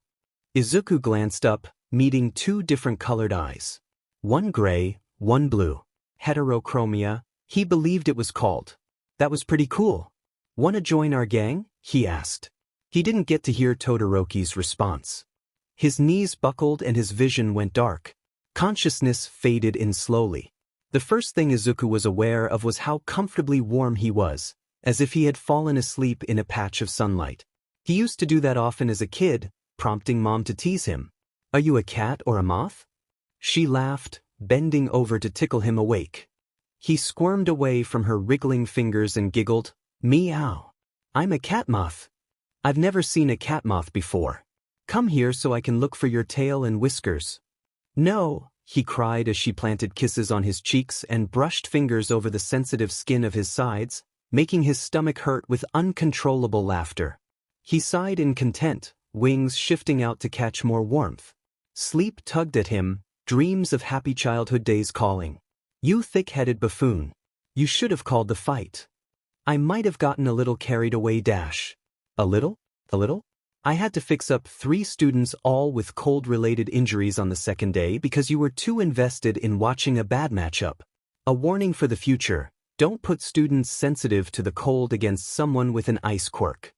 [SPEAKER 1] Izuku glanced up, meeting two different colored eyes. One gray, one blue. Heterochromia, he believed it was called. That was pretty cool. "Wanna join our gang?" he asked. He didn't get to hear Todoroki's response. His knees buckled and his vision went dark. Consciousness faded in slowly. The first thing Izuku was aware of was how comfortably warm he was, as if he had fallen asleep in a patch of sunlight. He used to do that often as a kid, prompting Mom to tease him. "Are you a cat or a moth?" She laughed, bending over to tickle him awake. He squirmed away from her wriggling fingers and giggled, "Meow. I'm a cat moth. I've never seen a cat moth before. Come here so I can look for your tail and whiskers." "No," he cried as she planted kisses on his cheeks and brushed fingers over the sensitive skin of his sides, making his stomach hurt with uncontrollable laughter. He sighed in content, wings shifting out to catch more warmth. Sleep tugged at him, dreams of happy childhood days calling. "You thick-headed buffoon. You should have called the fight. I might have gotten a little carried away dash." "A little? A little?" "I had to fix up 3 students all with cold-related injuries on the second day because you were too invested in watching a bad matchup. A warning for the future, don't put students sensitive to the cold against someone with an ice quirk."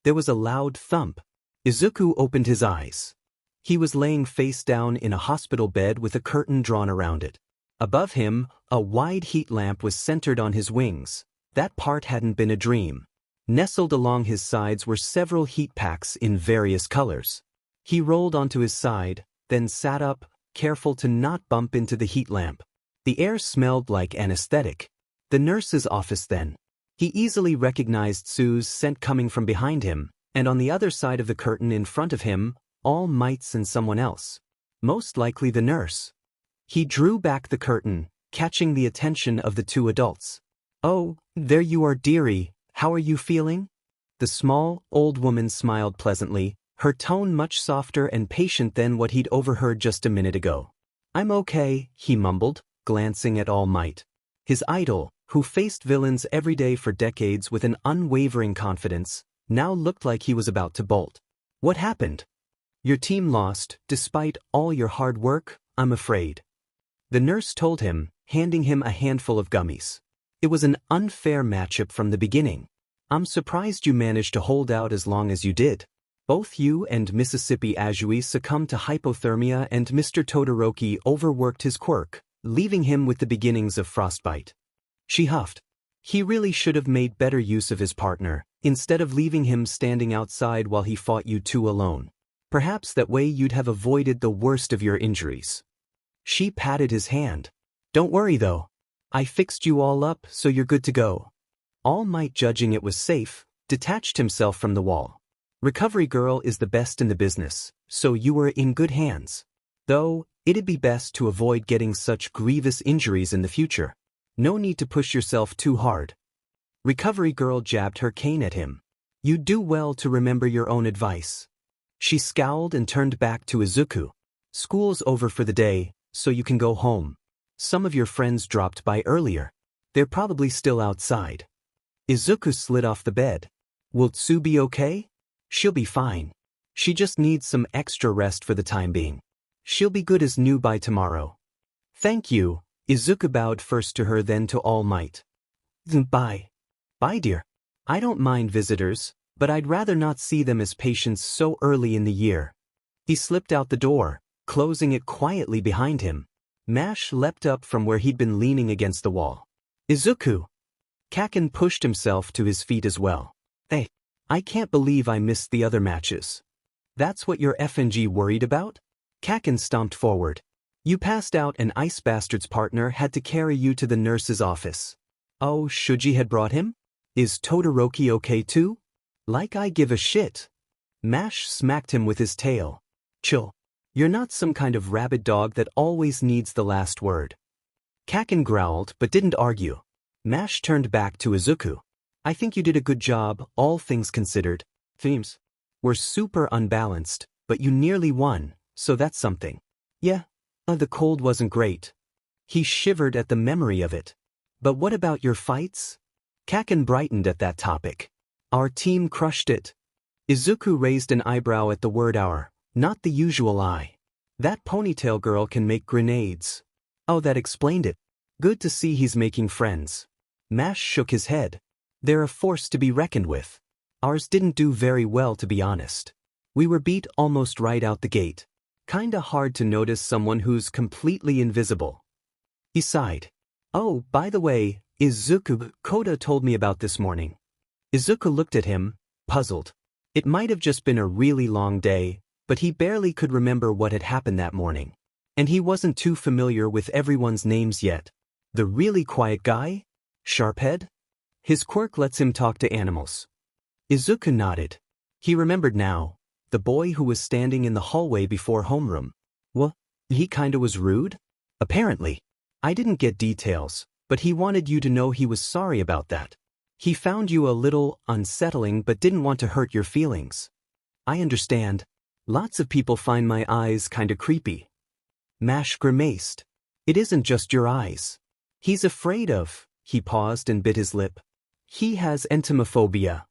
[SPEAKER 1] There was a loud thump. Izuku opened his eyes. He was laying face down in a hospital bed with a curtain drawn around it. Above him, a wide heat lamp was centered on his wings. That part hadn't been a dream. Nestled along his sides were several heat packs in various colors. He rolled onto his side, then sat up, careful to not bump into the heat lamp. The air smelled like anesthetic. The nurse's office then. He easily recognized Sue's scent coming from behind him, and on the other side of the curtain in front of him, All Mights and someone else. Most likely the nurse. He drew back the curtain, catching the attention of the 2 adults. "Oh, there you are, dearie. How are you feeling?" The small, old woman smiled pleasantly, her tone much softer and patient than what he'd overheard just a minute ago. "I'm okay," he mumbled, glancing at All Might. His idol, who faced villains every day for decades with an unwavering confidence, now looked like he was about to bolt. "What happened?" "Your team lost, despite all your hard work, I'm afraid." The nurse told him, handing him a handful of gummies. "It was an unfair matchup from the beginning. I'm surprised you managed to hold out as long as you did. Both you and Mississippi Azui succumbed to hypothermia and Mr. Todoroki overworked his quirk, leaving him with the beginnings of frostbite." She huffed. He really should have made better use of his partner, instead of leaving him standing outside while he fought you 2 alone. Perhaps that way you'd have avoided the worst of your injuries. She patted his hand. "Don't worry though. I fixed you all up so you're good to go." All Might, judging it was safe, detached himself from the wall. "Recovery Girl is the best in the business, so you were in good hands. Though, it'd be best to avoid getting such grievous injuries in the future. No need to push yourself too hard." Recovery Girl jabbed her cane at him. "You'd do well to remember your own advice." She scowled and turned back to Izuku. "School's over for the day, so you can go home. Some of your friends dropped by earlier. They're probably still outside." Izuku slid off the bed. "Will Tsu be okay?" "She'll be fine. She just needs some extra rest for the time being. She'll be good as new by tomorrow." "Thank you." Izuku bowed first to her, then to All Might. "Bye." "Bye, dear. I don't mind visitors, but I'd rather not see them as patients so early in the year." He slipped out the door, closing it quietly behind him. Mash leapt up from where he'd been leaning against the wall. "Izuku!" Kaken pushed himself to his feet as well. "Hey, I can't believe I missed the other matches." "That's what your FNG worried about?" Kaken stomped forward. "You passed out and Ice Bastard's partner had to carry you to the nurse's office." "Oh, Shuji had brought him? Is Todoroki okay too?" "Like I give a shit." Mash smacked him with his tail. "Chill. You're not some kind of rabid dog that always needs the last word." Kaken growled but didn't argue. Mash turned back to Izuku. "I think you did a good job, all things considered. Themes were super unbalanced, but you nearly won, so that's something." "Yeah. The cold wasn't great." He shivered at the memory of it. "But what about your fights?" Kaken brightened at that topic. "Our team crushed it." Izuku raised an eyebrow at the word "our," not the usual "I." "That ponytail girl can make grenades." "Oh, that explained it. Good to see he's making friends." Mash shook his head. "They're a force to be reckoned with. Ours didn't do very well, to be honest. We were beat almost right out the gate. Kinda hard to notice someone who's completely invisible. He sighed. Oh, by the way, Izuku, Koda told me about this morning. Izuku looked at him, puzzled. It might have just been a really long day, but he barely could remember what had happened that morning. And he wasn't too familiar with everyone's names yet. The really quiet guy? Sharphead? His quirk lets him talk to animals. Izuku nodded. He remembered now. The boy who was standing in the hallway before homeroom. Well, he kinda was rude? Apparently. I didn't get details, but he wanted you to know he was sorry about that. He found you a little unsettling but didn't want to hurt your feelings. I understand. Lots of people find my eyes kinda creepy. Mash grimaced. It isn't just your eyes. He's afraid of, he paused and bit his lip. He has entomophobia.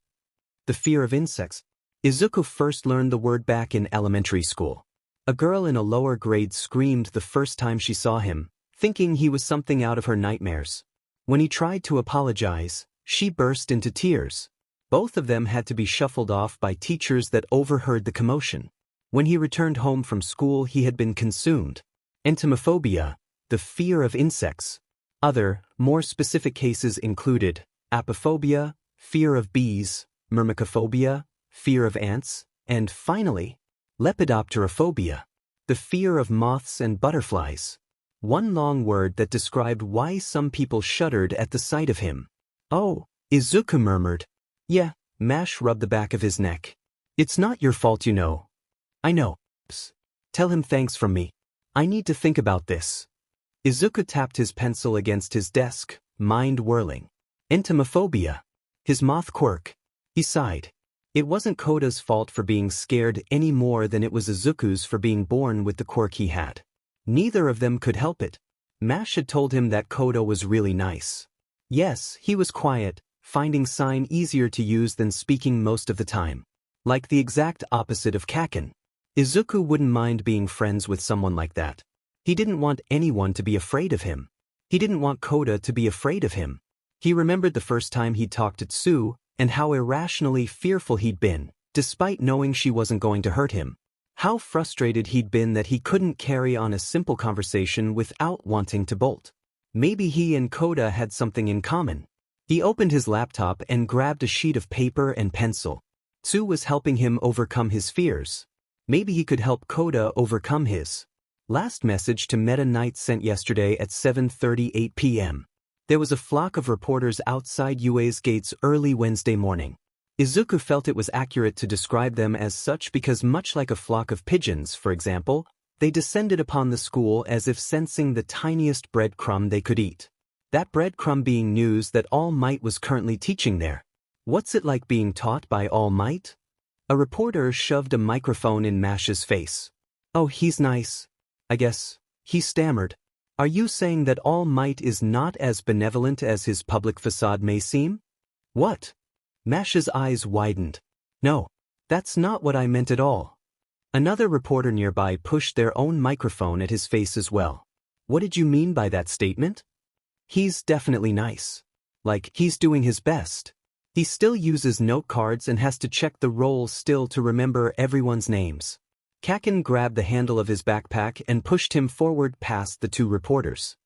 [SPEAKER 1] The fear of insects. Izuku first learned the word back in elementary school. A girl in a lower grade screamed the first time she saw him, thinking he was something out of her nightmares. When he tried to apologize, she burst into tears. Both of them had to be shuffled off by teachers that overheard the commotion. When he returned home from school, he had been consumed. Entomophobia, the fear of insects. Other, more specific cases included apophobia, fear of bees, myrmecophobia, fear of ants, and finally, lepidopterophobia, the fear of moths and butterflies. One long word that described why some people shuddered at the sight of him. Oh, Izuku murmured. Yeah, Mash rubbed the back of his neck. It's not your fault, you know. I know. Psst. Tell him thanks from me. I need to think about this. Izuku tapped his pencil against his desk, mind whirling. Entomophobia. His moth quirk. He sighed. It wasn't Koda's fault for being scared any more than it was Izuku's for being born with the quirk he had. Neither of them could help it. Mash had told him that Koda was really nice. Yes, he was quiet, finding sign easier to use than speaking most of the time. Like the exact opposite of Kaken. Izuku wouldn't mind being friends with someone like that. He didn't want anyone to be afraid of him. He didn't want Koda to be afraid of him. He remembered the first time he'd talked to Tsu, and how irrationally fearful he'd been, despite knowing she wasn't going to hurt him. How frustrated he'd been that he couldn't carry on a simple conversation without wanting to bolt. Maybe he and Koda had something in common. He opened his laptop and grabbed a sheet of paper and pencil. Tsu was helping him overcome his fears. Maybe he could help Koda overcome his. Last message to Meta Knight sent yesterday at 7:38 p.m. There was a flock of reporters outside UA's gates early Wednesday morning. Izuku felt it was accurate to describe them as such because much like a flock of pigeons, for example, they descended upon the school as if sensing the tiniest breadcrumb they could eat. That breadcrumb being news that All Might was currently teaching there. What's it like being taught by All Might? A reporter shoved a microphone in Mash's face. Oh, he's nice. I guess. He stammered. Are you saying that All Might is not as benevolent as his public facade may seem? What? Mash's eyes widened. No, that's not what I meant at all. Another reporter nearby pushed their own microphone at his face as well. What did you mean by that statement? He's definitely nice. Like, he's doing his best. He still uses note cards and has to check the rolls still to remember everyone's names. Kaken grabbed the handle of his backpack and pushed him forward past the two reporters.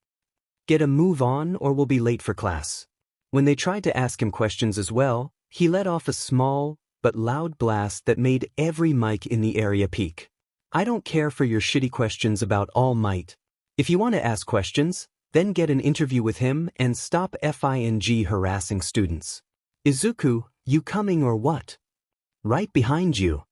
[SPEAKER 1] Get a move on or we'll be late for class. When they tried to ask him questions as well, he let off a small but loud blast that made every mic in the area peak. I don't care for your shitty questions about All Might. If you want to ask questions, then get an interview with him and stop FING harassing students. Izuku, you coming or what? Right behind you.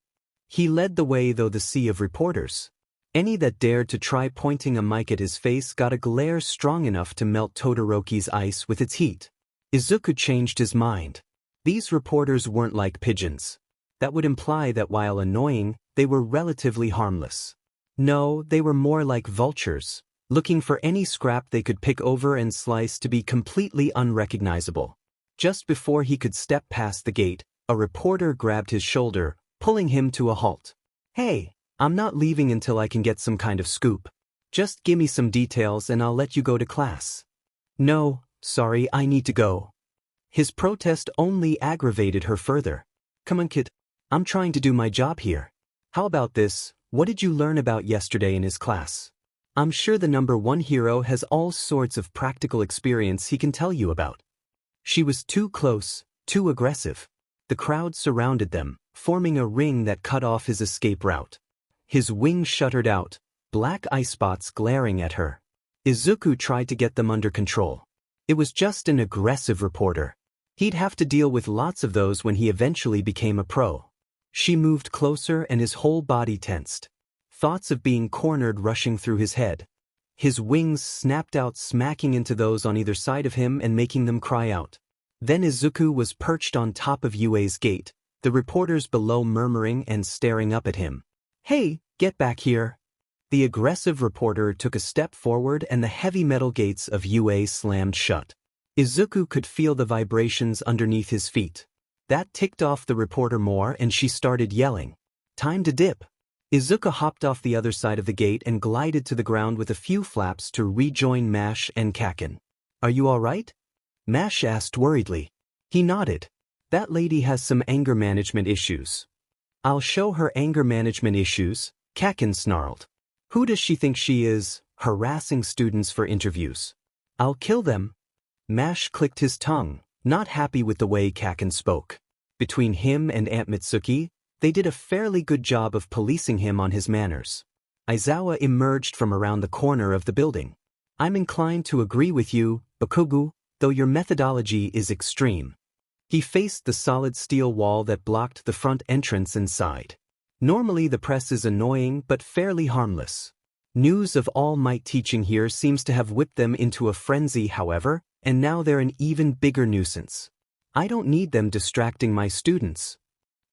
[SPEAKER 1] He led the way though the sea of reporters. Any that dared to try pointing a mic at his face got a glare strong enough to melt Todoroki's ice with its heat. Izuku changed his mind. These reporters weren't like pigeons. That would imply that while annoying, they were relatively harmless. No, they were more like vultures, looking for any scrap they could pick over and slice to be completely unrecognizable. Just before he could step past the gate, a reporter grabbed his shoulder, pulling him to a halt. Hey, I'm not leaving until I can get some kind of scoop. Just give me some details and I'll let you go to class. No, sorry, I need to go. His protest only aggravated her further. Come on, kid. I'm trying to do my job here. How about this? What did you learn about yesterday in his class? I'm sure the number one hero has all sorts of practical experience he can tell you about. She was too close, too aggressive. The crowd surrounded them, forming a ring that cut off his escape route. His wings shuttered out, black eye spots glaring at her. Izuku tried to get them under control. It was just an aggressive reporter. He'd have to deal with lots of those when he eventually became a pro. She moved closer and his whole body tensed. Thoughts of being cornered rushing through his head. His wings snapped out, smacking into those on either side of him and making them cry out. Then Izuku was perched on top of Yue's gate, the reporters below murmuring and staring up at him. "Hey, get back here." The aggressive reporter took a step forward and the heavy metal gates of Yue slammed shut. Izuku could feel the vibrations underneath his feet. That ticked off the reporter more and she started yelling. "Time to dip." Izuku hopped off the other side of the gate and glided to the ground with a few flaps to rejoin Mash and Kaken. "Are you all right?" Mash asked worriedly. He nodded. "That lady has some anger management issues." "I'll show her anger management issues," Kaken snarled. "Who does she think she is, harassing students for interviews? I'll kill them." Mash clicked his tongue, not happy with the way Kaken spoke. Between him and Aunt Mitsuki, they did a fairly good job of policing him on his manners. Aizawa emerged from around the corner of the building. "I'm inclined to agree with you, Bakugo, though your methodology is extreme." He faced the solid steel wall that blocked the front entrance and sighed. Normally the press is annoying but fairly harmless. News of All Might teaching here seems to have whipped them into a frenzy, however, and now they're an even bigger nuisance. I don't need them distracting my students.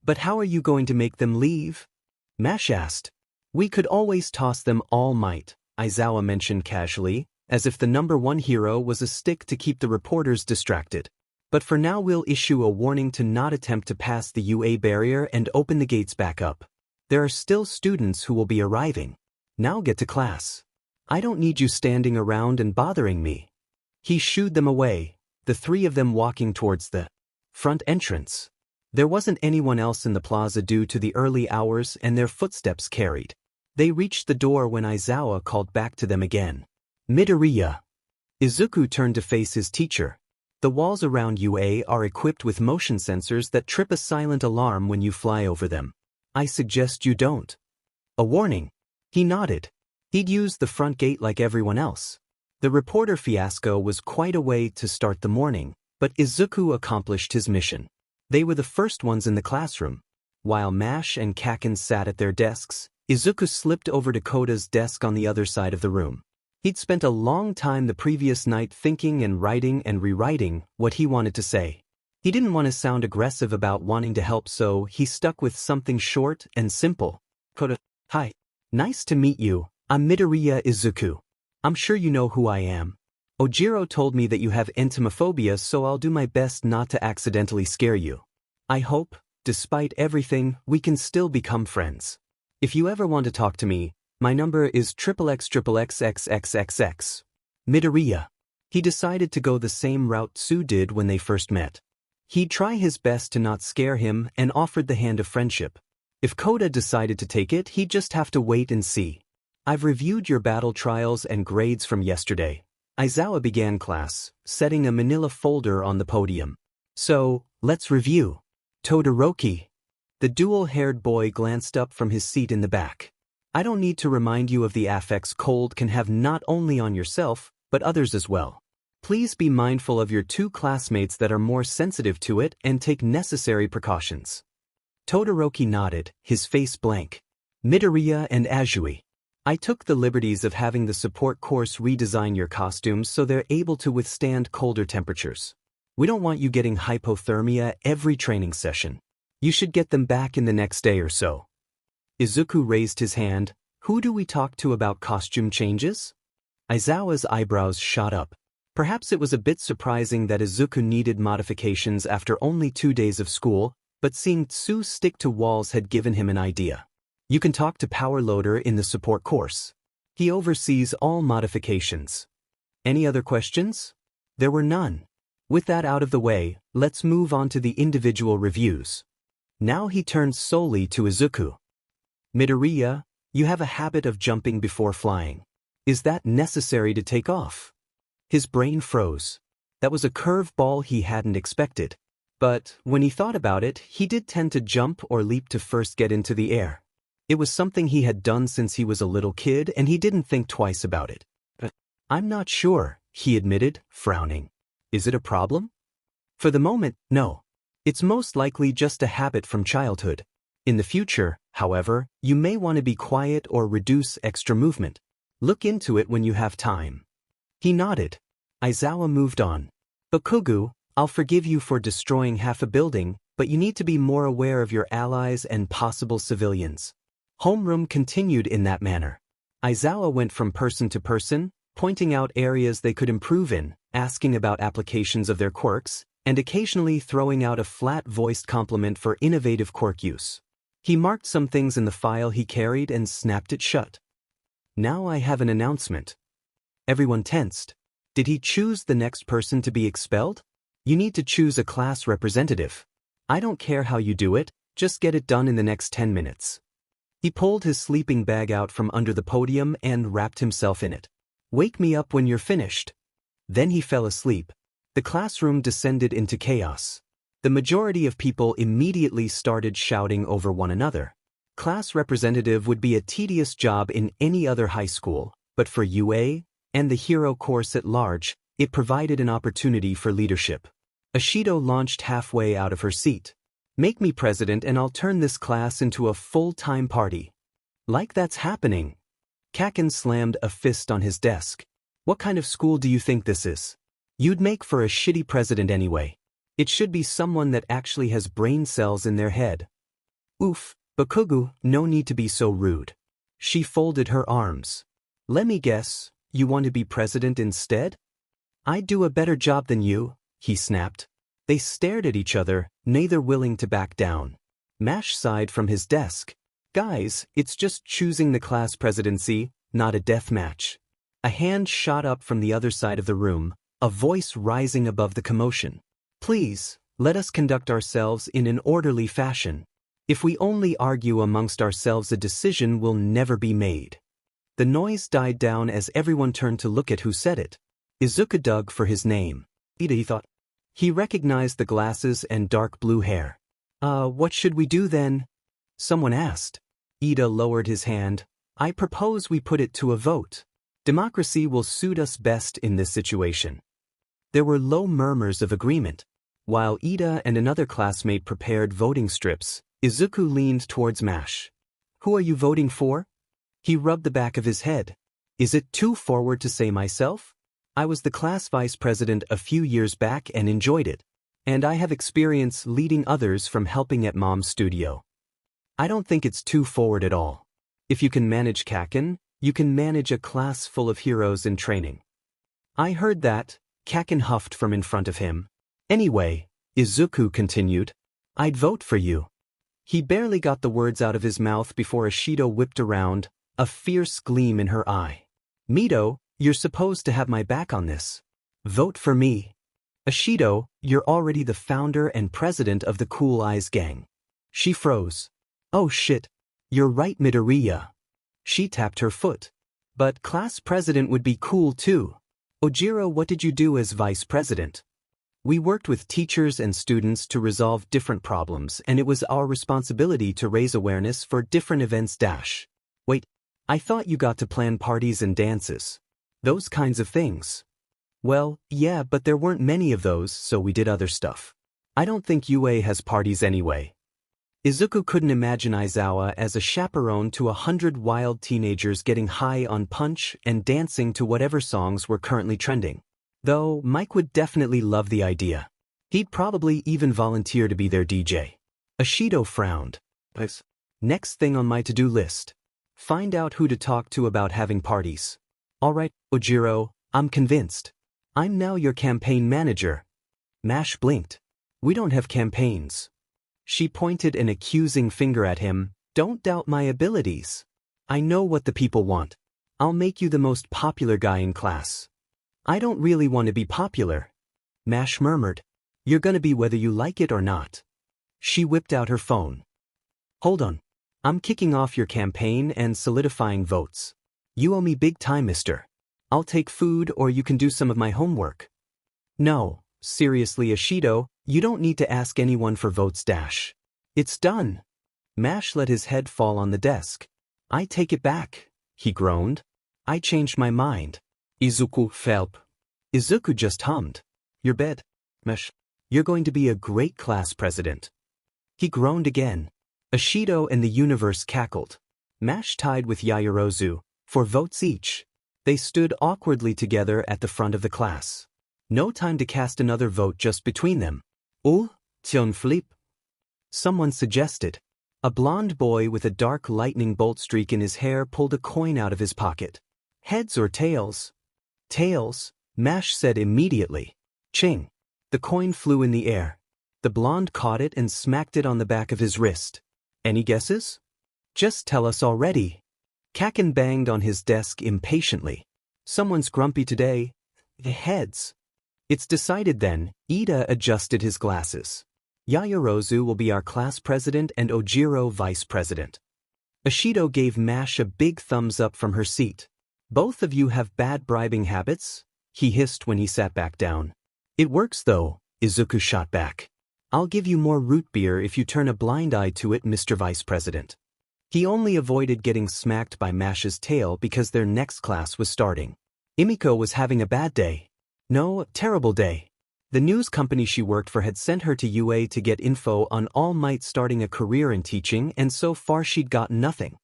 [SPEAKER 1] "But how are you going to make them leave?" Mash asked. "We could always toss them All Might," Aizawa mentioned casually, as if the number one hero was a stick to keep the reporters distracted. "But for now we'll issue a warning to not attempt to pass the UA barrier and open the gates back up. There are still students who will be arriving. Now get to class. I don't need you standing around and bothering me." He shooed them away, the three of them walking towards the front entrance. There wasn't anyone else in the plaza due to the early hours and their footsteps carried. They reached the door when Aizawa called back to them again. "Midoriya." Izuku turned to face his teacher. The walls around UA are equipped with motion sensors that trip a silent alarm when you fly over them. I suggest you don't. "A warning?" He nodded. He'd used the front gate like everyone else. The reporter fiasco was quite a way to start the morning, but Izuku accomplished his mission. They were the first ones in the classroom. While Mash and Kaken sat at their desks, Izuku slipped over to Koda's desk on the other side of the room. He'd spent a long time the previous night thinking and writing and rewriting what he wanted to say. He didn't want to sound aggressive about wanting to help, so he stuck with something short and simple. "Koda, hi. Nice to meet you. I'm Midoriya Izuku. I'm sure you know who I am. Ojiro told me that you have entomophobia, so I'll do my best not to accidentally scare you. I hope, despite everything, we can still become friends. If you ever want to talk to me, my number is XXXXXXXX. Midoriya." He decided to go the same route Sue did when they first met. He'd try his best to not scare him and offered the hand of friendship. If Koda decided to take it, he'd just have to wait and see. "I've reviewed your battle trials and grades from yesterday." Aizawa began class, setting a manila folder on the podium. "So, let's review." "Todoroki." The dual-haired boy glanced up from his seat in the back. "I don't need to remind you of the affects cold can have not only on yourself, but others as well. Please be mindful of your two classmates that are more sensitive to it and take necessary precautions." Todoroki nodded, his face blank. "Midoriya and Azui. I took the liberties of having the support course redesign your costumes so they're able to withstand colder temperatures. We don't want you getting hypothermia every training session. You should get them back in the next day or so." Izuku raised his hand. "Who do we talk to about costume changes?" Aizawa's eyebrows shot up. Perhaps it was a bit surprising that Izuku needed modifications after only 2 days of school, but seeing Tsu stick to walls had given him an idea. "You can talk to Power Loader in the support course. He oversees all modifications." Any other questions? There were none. With that out of the way, let's move on to the individual reviews. Now he turned solely to Izuku. "Midoriya, You have a habit of jumping before flying. Is that necessary to take off? His brain froze. That was a curveball he hadn't expected. But when he thought about it, he did tend to jump or leap to first get into the air. It was something he had done since he was a little kid, and he didn't think twice about it. I'm not sure, he admitted, frowning. Is it a problem? For the moment, no. It's most likely just a habit from childhood. In the future, however, you may want to be quiet or reduce extra movement. Look into it when you have time. He nodded. Aizawa moved on. Bakugo, I'll forgive you for destroying half a building, but you need to be more aware of your allies and possible civilians. Homeroom continued in that manner. Aizawa went from person to person, pointing out areas they could improve in, asking about applications of their quirks, and occasionally throwing out a flat-voiced compliment for innovative quirk use. He marked some things in the file he carried and snapped it shut. Now I have an announcement. Everyone tensed. Did he choose the next person to be expelled? You need to choose a class representative. I don't care how you do it, just get it done in the next 10 minutes. He pulled his sleeping bag out from under the podium and wrapped himself in it. Wake me up when you're finished. Then he fell asleep. The classroom descended into chaos. The majority of people immediately started shouting over one another. Class representative would be a tedious job in any other high school, but for UA, and the hero course at large, it provided an opportunity for leadership. Ashido launched halfway out of her seat. Make me president and I'll turn this class into a full-time party. Like that's happening. Kaken slammed a fist on his desk. What kind of school do you think this is? You'd make for a shitty president anyway. It should be someone that actually has brain cells in their head. Oof, Bakugo, no need to be so rude. She folded her arms. Let me guess, you want to be president instead? I'd do a better job than you, he snapped. They stared at each other, neither willing to back down. Mash sighed from his desk. Guys, it's just choosing the class presidency, not a death match. A hand shot up from the other side of the room, a voice rising above the commotion. Please, let us conduct ourselves in an orderly fashion. If we only argue amongst ourselves, a decision will never be made. The noise died down as everyone turned to look at who said it. Izuku dug for his name. Ida, he thought. He recognized the glasses and dark blue hair. What should we do then? Someone asked. Ida lowered his hand. I propose we put it to a vote. Democracy will suit us best in this situation. There were low murmurs of agreement. While Ida and another classmate prepared voting strips, Izuku leaned towards Mash. Who are you voting for? He rubbed the back of his head. Is it too forward to say myself? I was the class vice president a few years back and enjoyed it. And I have experience leading others from helping at Mom's studio. I don't think it's too forward at all. If you can manage Kaken, you can manage a class full of heroes in training. I heard that, Kaken huffed from in front of him. Anyway, Izuku continued, I'd vote for you. He barely got the words out of his mouth before Ashido whipped around, a fierce gleam in her eye. Mito, you're supposed to have my back on this. Vote for me. Ashido, you're already the founder and president of the Cool Eyes gang. She froze. Oh shit. You're right, Midoriya. She tapped her foot. But class president would be cool too. Ojiro, what did you do as vice president? We worked with teachers and students to resolve different problems, and it was our responsibility to raise awareness for different events. Wait, I thought you got to plan parties and dances. Those kinds of things. Well, yeah, but there weren't many of those, so we did other stuff. I don't think UA has parties anyway. Izuku couldn't imagine Aizawa as a chaperone to 100 wild teenagers getting high on punch and dancing to whatever songs were currently trending. Though Mike would definitely love the idea. He'd probably even volunteer to be their DJ. Ashido frowned. Next thing on my to-do list. Find out who to talk to about having parties. Alright, Ojiro, I'm convinced. I'm now your campaign manager. Mash blinked. We don't have campaigns. She pointed an accusing finger at him. Don't doubt my abilities. I know what the people want. I'll make you the most popular guy in class. I don't really want to be popular. Mash murmured. You're gonna be whether you like it or not. She whipped out her phone. Hold on. I'm kicking off your campaign and solidifying votes. You owe me big time, mister. I'll take food or you can do some of my homework. No, seriously Ishido, you don't need to ask anyone for votes dash. It's done. Mash let his head fall on the desk. I take it back, he groaned. I changed my mind. Izuku Felp. Izuku just hummed. Your bed, Mash. You're going to be a great class president. He groaned again. Ishido and the universe cackled. Mash tied with Yaoyorozu, 4 votes each. They stood awkwardly together at the front of the class. No time to cast another vote just between them. Tion Flip. Someone suggested. A blond boy with a dark lightning bolt streak in his hair pulled a coin out of his pocket. Heads or tails? Tails, Mash said immediately. Ching. The coin flew in the air. The blonde caught it and smacked it on the back of his wrist. Any guesses? Just tell us already. Kaken banged on his desk impatiently. Someone's grumpy today. Heads. It's decided then. Ida adjusted his glasses. Yaoyorozu will be our class president and Ojiro vice president. Ishido gave Mash a big thumbs up from her seat. Both of you have bad bribing habits, he hissed when he sat back down. It works though, Izuku shot back. I'll give you more root beer if you turn a blind eye to it, Mr. Vice President. He only avoided getting smacked by Mash's tail because their next class was starting. Imiko was having a bad day. No, terrible day. The news company she worked for had sent her to UA to get info on All Might starting a career in teaching, and so far she'd got nothing.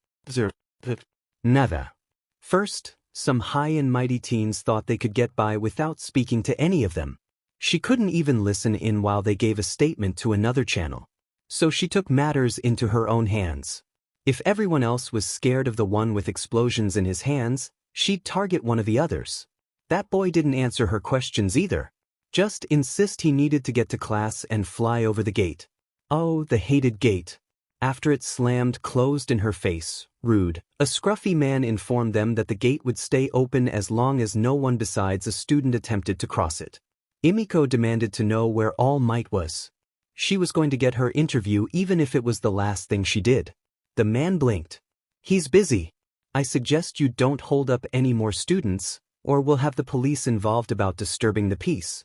[SPEAKER 1] Nada. First, some high and mighty teens thought they could get by without speaking to any of them. She couldn't even listen in while they gave a statement to another channel. So she took matters into her own hands. If everyone else was scared of the one with explosions in his hands, she'd target one of the others. That boy didn't answer her questions either. Just insist he needed to get to class and fly over the gate. Oh, the hated gate. After it slammed closed in her face, rude, a scruffy man informed them that the gate would stay open as long as no one besides a student attempted to cross it. Imiko demanded to know where All Might was. She was going to get her interview even if it was the last thing she did. The man blinked. He's busy. I suggest you don't hold up any more students, or we'll have the police involved about disturbing the peace.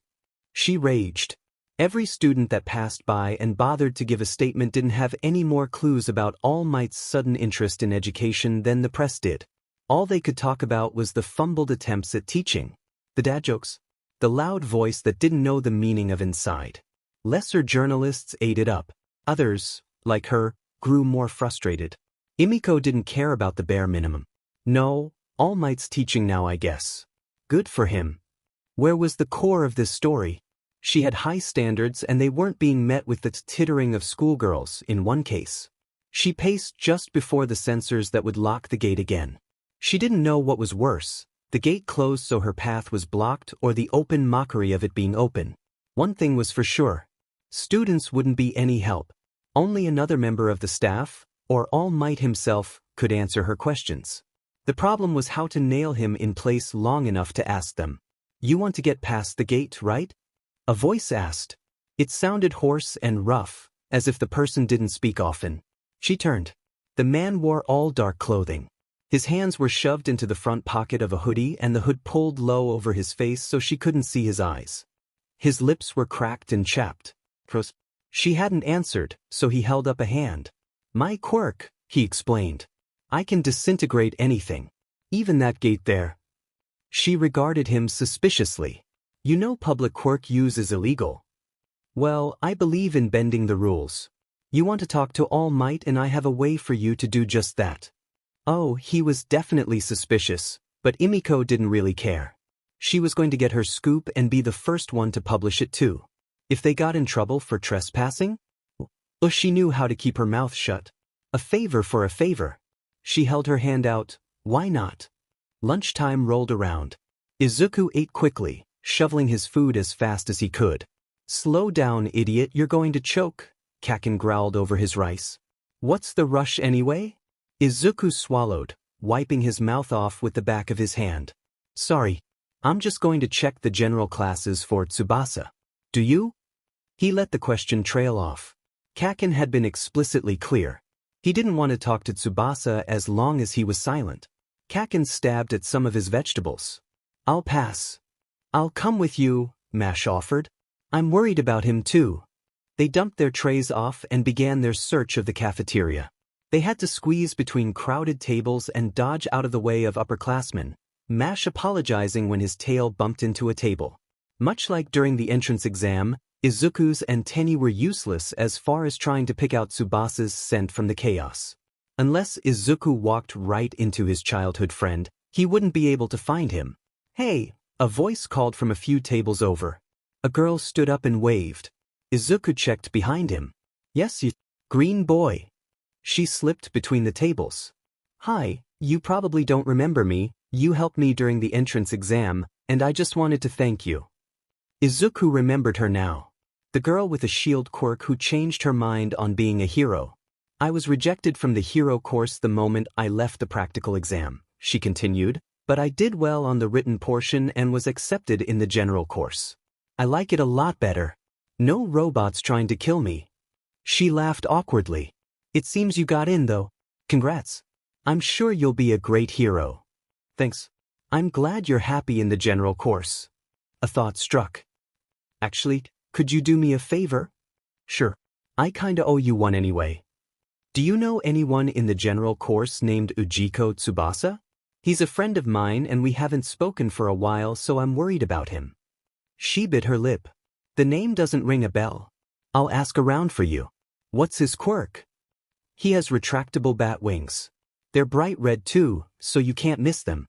[SPEAKER 1] She raged. Every student that passed by and bothered to give a statement didn't have any more clues about All Might's sudden interest in education than the press did. All they could talk about was the fumbled attempts at teaching. The dad jokes. The loud voice that didn't know the meaning of inside. Lesser journalists ate it up. Others, like her, grew more frustrated. Imiko didn't care about the bare minimum. No, All Might's teaching now, I guess. Good for him. Where was the core of this story? She had high standards and they weren't being met with the tittering of schoolgirls in one case. She paced just before the sensors that would lock the gate again. She didn't know what was worse, the gate closed so her path was blocked or the open mockery of it being open. One thing was for sure. Students wouldn't be any help. Only another member of the staff, or All Might himself, could answer her questions. The problem was how to nail him in place long enough to ask them. You want to get past the gate, right? A voice asked. It sounded hoarse and rough, as if the person didn't speak often. She turned. The man wore all dark clothing. His hands were shoved into the front pocket of a hoodie and the hood pulled low over his face so she couldn't see his eyes. His lips were cracked and chapped. She hadn't answered, so he held up a hand. My quirk, he explained. I can disintegrate anything. Even that gate there. She regarded him suspiciously. You know public quirk use is illegal. Well, I believe in bending the rules. You want to talk to All Might and I have a way for you to do just that. Oh, he was definitely suspicious, but Imiko didn't really care. She was going to get her scoop and be the first one to publish it too. If they got in trouble for trespassing? Well, she knew how to keep her mouth shut. A favor for a favor. She held her hand out. Why not? Lunchtime rolled around. Izuku ate quickly, shoveling his food as fast as he could. Slow down, idiot, you're going to choke, Kaken growled over his rice. What's the rush anyway? Izuku swallowed, wiping his mouth off with the back of his hand. Sorry, I'm just going to check the general classes for Tsubasa. Do you? He let the question trail off. Kaken had been explicitly clear. He didn't want to talk to Tsubasa as long as he was silent. Kaken stabbed at some of his vegetables. I'll pass. I'll come with you, Mash offered. I'm worried about him too. They dumped their trays off and began their search of the cafeteria. They had to squeeze between crowded tables and dodge out of the way of upperclassmen, Mash apologizing when his tail bumped into a table. Much like during the entrance exam, Izuku's antennae were useless as far as trying to pick out Tsubasa's scent from the chaos. Unless Izuku walked right into his childhood friend, he wouldn't be able to find him. Hey, a voice called from a few tables over. A girl stood up and waved. Izuku checked behind him. Yes, you green boy. She slipped between the tables. Hi, you probably don't remember me, you helped me during the entrance exam, and I just wanted to thank you. Izuku remembered her now. The girl with a shield quirk who changed her mind on being a hero. I was rejected from the hero course the moment I left the practical exam, she continued, but I did well on the written portion and was accepted in the general course. I like it a lot better. No robots trying to kill me. She laughed awkwardly. It seems you got in though. Congrats. I'm sure you'll be a great hero. Thanks. I'm glad you're happy in the general course. A thought struck. Actually, could you do me a favor? Sure. I kinda owe you one anyway. Do you know anyone in the general course named Ujiko Tsubasa? He's a friend of mine and we haven't spoken for a while, so I'm worried about him. She bit her lip. The name doesn't ring a bell. I'll ask around for you. What's his quirk? He has retractable bat wings. They're bright red too, so you can't miss them.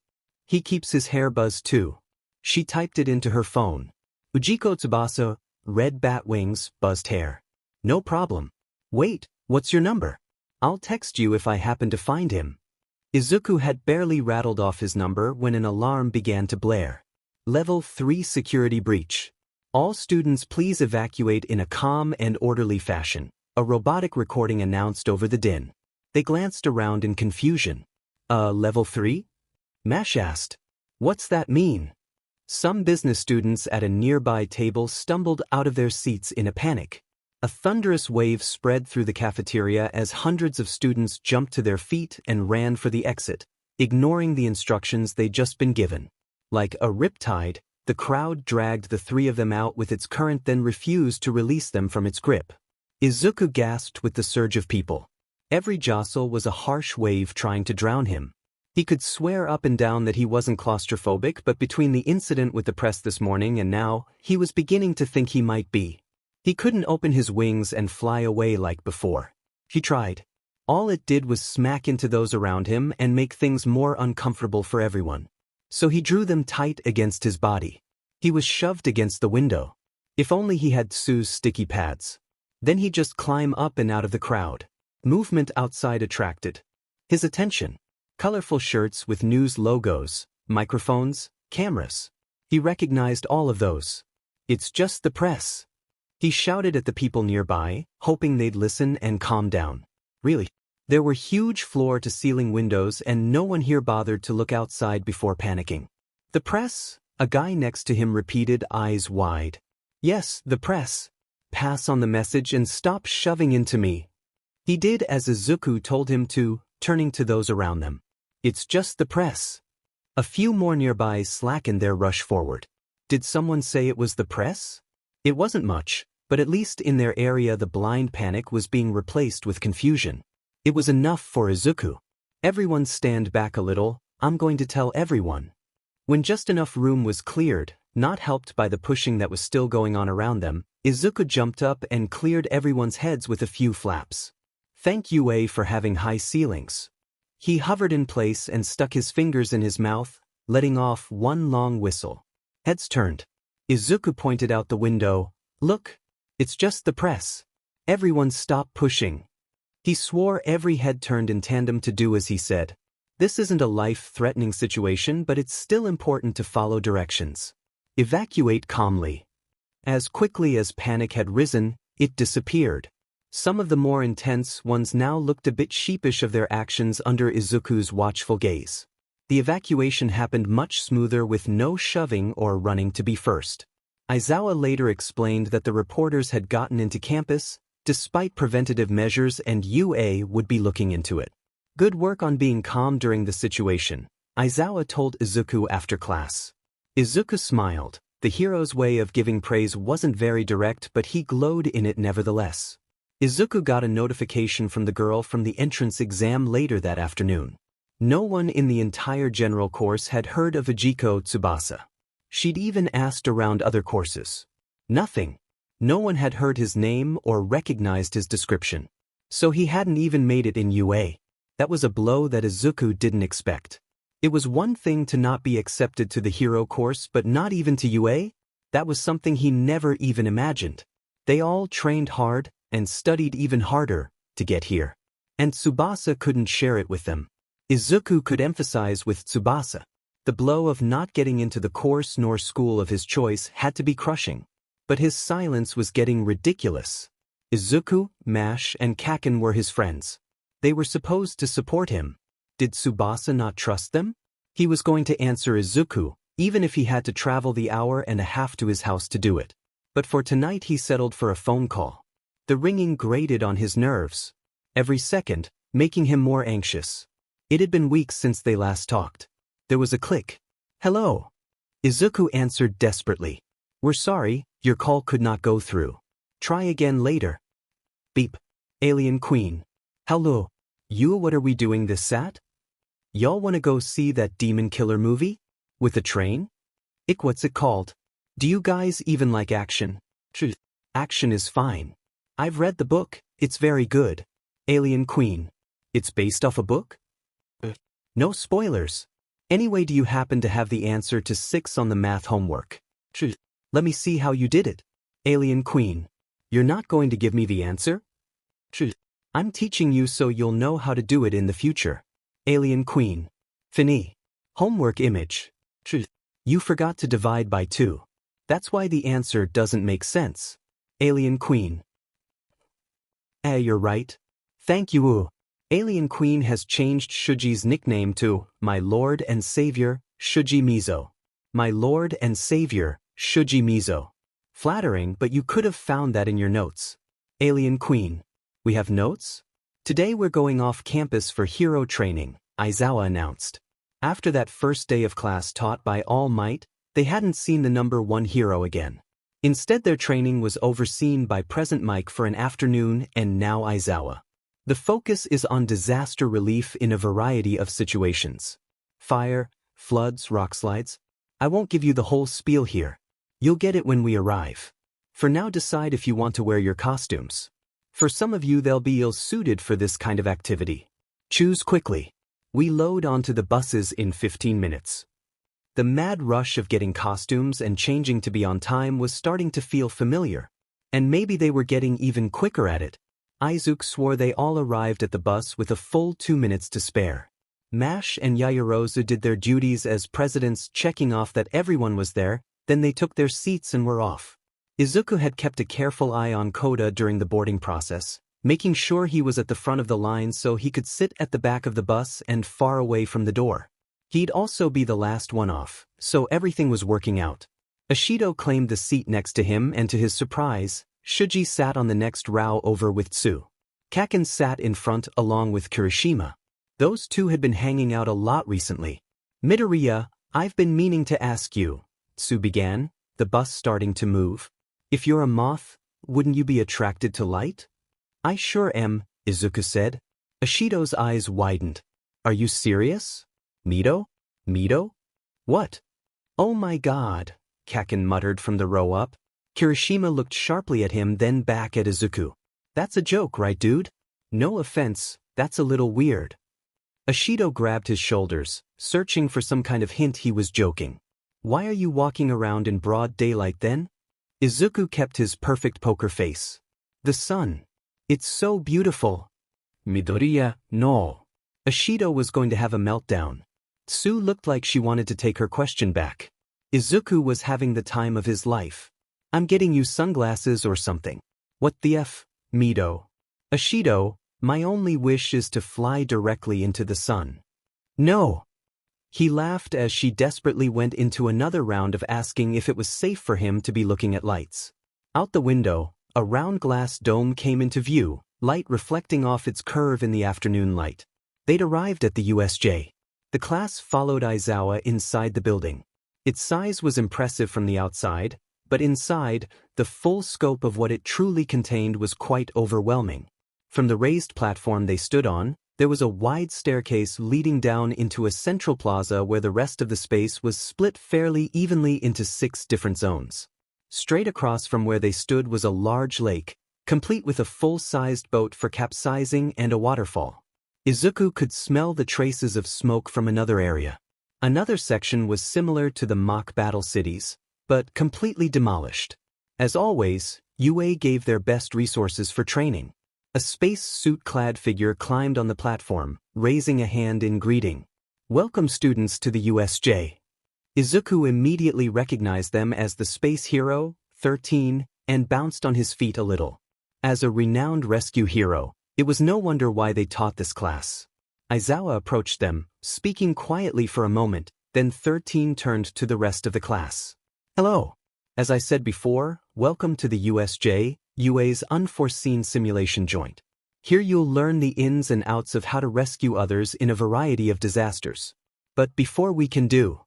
[SPEAKER 1] He keeps his hair buzzed too. She typed it into her phone. Ujiko Tsubasa, red bat wings, buzzed hair. No problem. Wait, what's your number? I'll text you if I happen to find him. Izuku had barely rattled off his number when an alarm began to blare. Level 3 security breach. All students please evacuate in a calm and orderly fashion, a robotic recording announced over the din. They glanced around in confusion. Level 3? Mash asked. What's that mean? Some business students at a nearby table stumbled out of their seats in a panic. A thunderous wave spread through the cafeteria as hundreds of students jumped to their feet and ran for the exit, ignoring the instructions they'd just been given. Like a riptide, the crowd dragged the three of them out with its current, then refused to release them from its grip. Izuku gasped with the surge of people. Every jostle was a harsh wave trying to drown him. He could swear up and down that he wasn't claustrophobic, but between the incident with the press this morning and now, he was beginning to think he might be. He couldn't open his wings and fly away like before. He tried. All it did was smack into those around him and make things more uncomfortable for everyone. So he drew them tight against his body. He was shoved against the window. If only he had Sue's sticky pads. Then he'd just climb up and out of the crowd. Movement outside attracted his attention. Colorful shirts with news logos, microphones, cameras. He recognized all of those. It's just the press. He shouted at the people nearby, hoping they'd listen and calm down. Really? There were huge floor-to-ceiling windows and no one here bothered to look outside before panicking. The press? A guy next to him repeated, eyes wide. Yes, the press. Pass on the message and stop shoving into me. He did as Izuku told him to, turning to those around them. It's just the press. A few more nearby slackened their rush forward. Did someone say it was the press? It wasn't much, but at least in their area the blind panic was being replaced with confusion. It was enough for Izuku. Everyone stand back a little, I'm going to tell everyone. When just enough room was cleared, not helped by the pushing that was still going on around them, Izuku jumped up and cleared everyone's heads with a few flaps. Thank you for having high ceilings. He hovered in place and stuck his fingers in his mouth, letting off one long whistle. Heads turned. Izuku pointed out the window. Look, it's just the press. Everyone stop pushing. He swore every head turned in tandem to do as he said. This isn't a life-threatening situation, but it's still important to follow directions. Evacuate calmly. As quickly as panic had risen, it disappeared. Some of the more intense ones now looked a bit sheepish of their actions under Izuku's watchful gaze. The evacuation happened much smoother with no shoving or running to be first. Aizawa later explained that the reporters had gotten into campus, Despite preventative measures, and UA would be looking into it. Good work on being calm during the situation, Aizawa told Izuku after class. Izuku smiled. The hero's way of giving praise wasn't very direct, but he glowed in it nevertheless. Izuku got a notification from the girl from the entrance exam later that afternoon. No one in the entire general course had heard of Ejiko Tsubasa. She'd even asked around other courses. Nothing. No one had heard his name or recognized his description. So he hadn't even made it in UA. That was a blow that Izuku didn't expect. It was one thing to not be accepted to the hero course, but not even to UA? That was something he never even imagined. They all trained hard and studied even harder to get here. And Tsubasa couldn't share it with them. Izuku could emphasize with Tsubasa. The blow of not getting into the course nor school of his choice had to be crushing. But his silence was getting ridiculous. Izuku, Mash, and Kaken were his friends. They were supposed to support him. Did Tsubasa not trust them? He was going to answer Izuku, even if he had to travel the hour and a half to his house to do it. But for tonight he settled for a phone call. The ringing grated on his nerves. Every second, making him more anxious. It had been weeks since they last talked. There was a click. Hello. Izuku answered desperately. We're sorry, your call could not go through. Try again later. Beep. Alien Queen. Hello. You, what are we doing this Sat? Y'all wanna go see that demon killer movie? With a train? What's it called? Do you guys even like action? Action is fine. I've read the book, it's very good. Alien Queen. It's based off a book? No spoilers. Anyway, do you happen to have the answer to 6 on the math homework? Let me see how you did it. Alien Queen. You're not going to give me the answer? I'm teaching you so you'll know how to do it in the future. Alien Queen. Fini. Homework image. You forgot to divide by 2. That's why the answer doesn't make sense. Alien Queen. You're right. Thank you. Alien Queen has changed Shuji's nickname to My Lord and Savior, Shuji Mizo. My Lord and Savior, Shuji Mizo. Flattering, but you could have found that in your notes. Alien Queen. We have notes? Today we're going off campus for hero training, Aizawa announced. After that first day of class taught by All Might, they hadn't seen the number 1 hero again. Instead, their training was overseen by Present Mike for an afternoon and now Aizawa. The focus is on disaster relief in a variety of situations. Fire, floods, rock slides. I won't give you the whole spiel here. You'll get it when we arrive. For now, decide if you want to wear your costumes. For some of you, they'll be ill-suited for this kind of activity. Choose quickly. We load onto the buses in 15 minutes. The mad rush of getting costumes and changing to be on time was starting to feel familiar. And maybe they were getting even quicker at it. Izuku swore they all arrived at the bus with a full 2 minutes to spare. Mash and Yayarozu did their duties as presidents, checking off that everyone was there, then they took their seats and were off. Izuku had kept a careful eye on Koda during the boarding process, making sure he was at the front of the line so he could sit at the back of the bus and far away from the door. He'd also be the last one off, so everything was working out. Ashido claimed the seat next to him, and to his surprise, Shuji sat on the next row over with Tsu. Kaken sat in front along with Kirishima. Those two had been hanging out a lot recently. Midoriya, I've been meaning to ask you, Tsu began, the bus starting to move. If you're a moth, wouldn't you be attracted to light? I sure am, Izuku said. Ashido's eyes widened. Are you serious? Mido? Mido? What? Oh my god, Kaken muttered from the row up. Kirishima looked sharply at him, then back at Izuku. That's a joke, right, dude? No offense, that's a little weird. Ashido grabbed his shoulders, searching for some kind of hint he was joking. Why are you walking around in broad daylight then? Izuku kept his perfect poker face. The sun. It's so beautiful. Midoriya, no. Ashido was going to have a meltdown. Tsu looked like she wanted to take her question back. Izuku was having the time of his life. I'm getting you sunglasses or something. What the F, Mido? Ashido, my only wish is to fly directly into the sun. No. He laughed as she desperately went into another round of asking if it was safe for him to be looking at lights. Out the window, A round glass dome came into view, light reflecting off its curve in the afternoon light. They'd arrived at the USJ. The class followed Izawa inside the building. Its size was impressive from the outside, but inside, the full scope of what it truly contained was quite overwhelming. From the raised platform they stood on, there was a wide staircase leading down into a central plaza where the rest of the space was split fairly evenly into 6 different zones. Straight across from where they stood was a large lake, complete with a full-sized boat for capsizing and a waterfall. Izuku could smell the traces of smoke from another area. Another section was similar to the mock battle cities, but completely demolished. As always, UA gave their best resources for training. A space suit-clad figure climbed on the platform, raising a hand in greeting. "Welcome students to the USJ." Izuku immediately recognized them as the space hero, 13, and bounced on his feet a little. As a renowned rescue hero, it was no wonder why they taught this class. Izawa approached them, speaking quietly for a moment, then 13 turned to the rest of the class. "Hello. As I said before, welcome to the USJ, UA's unforeseen simulation joint. Here you'll learn the ins and outs of how to rescue others in a variety of disasters. But before we can do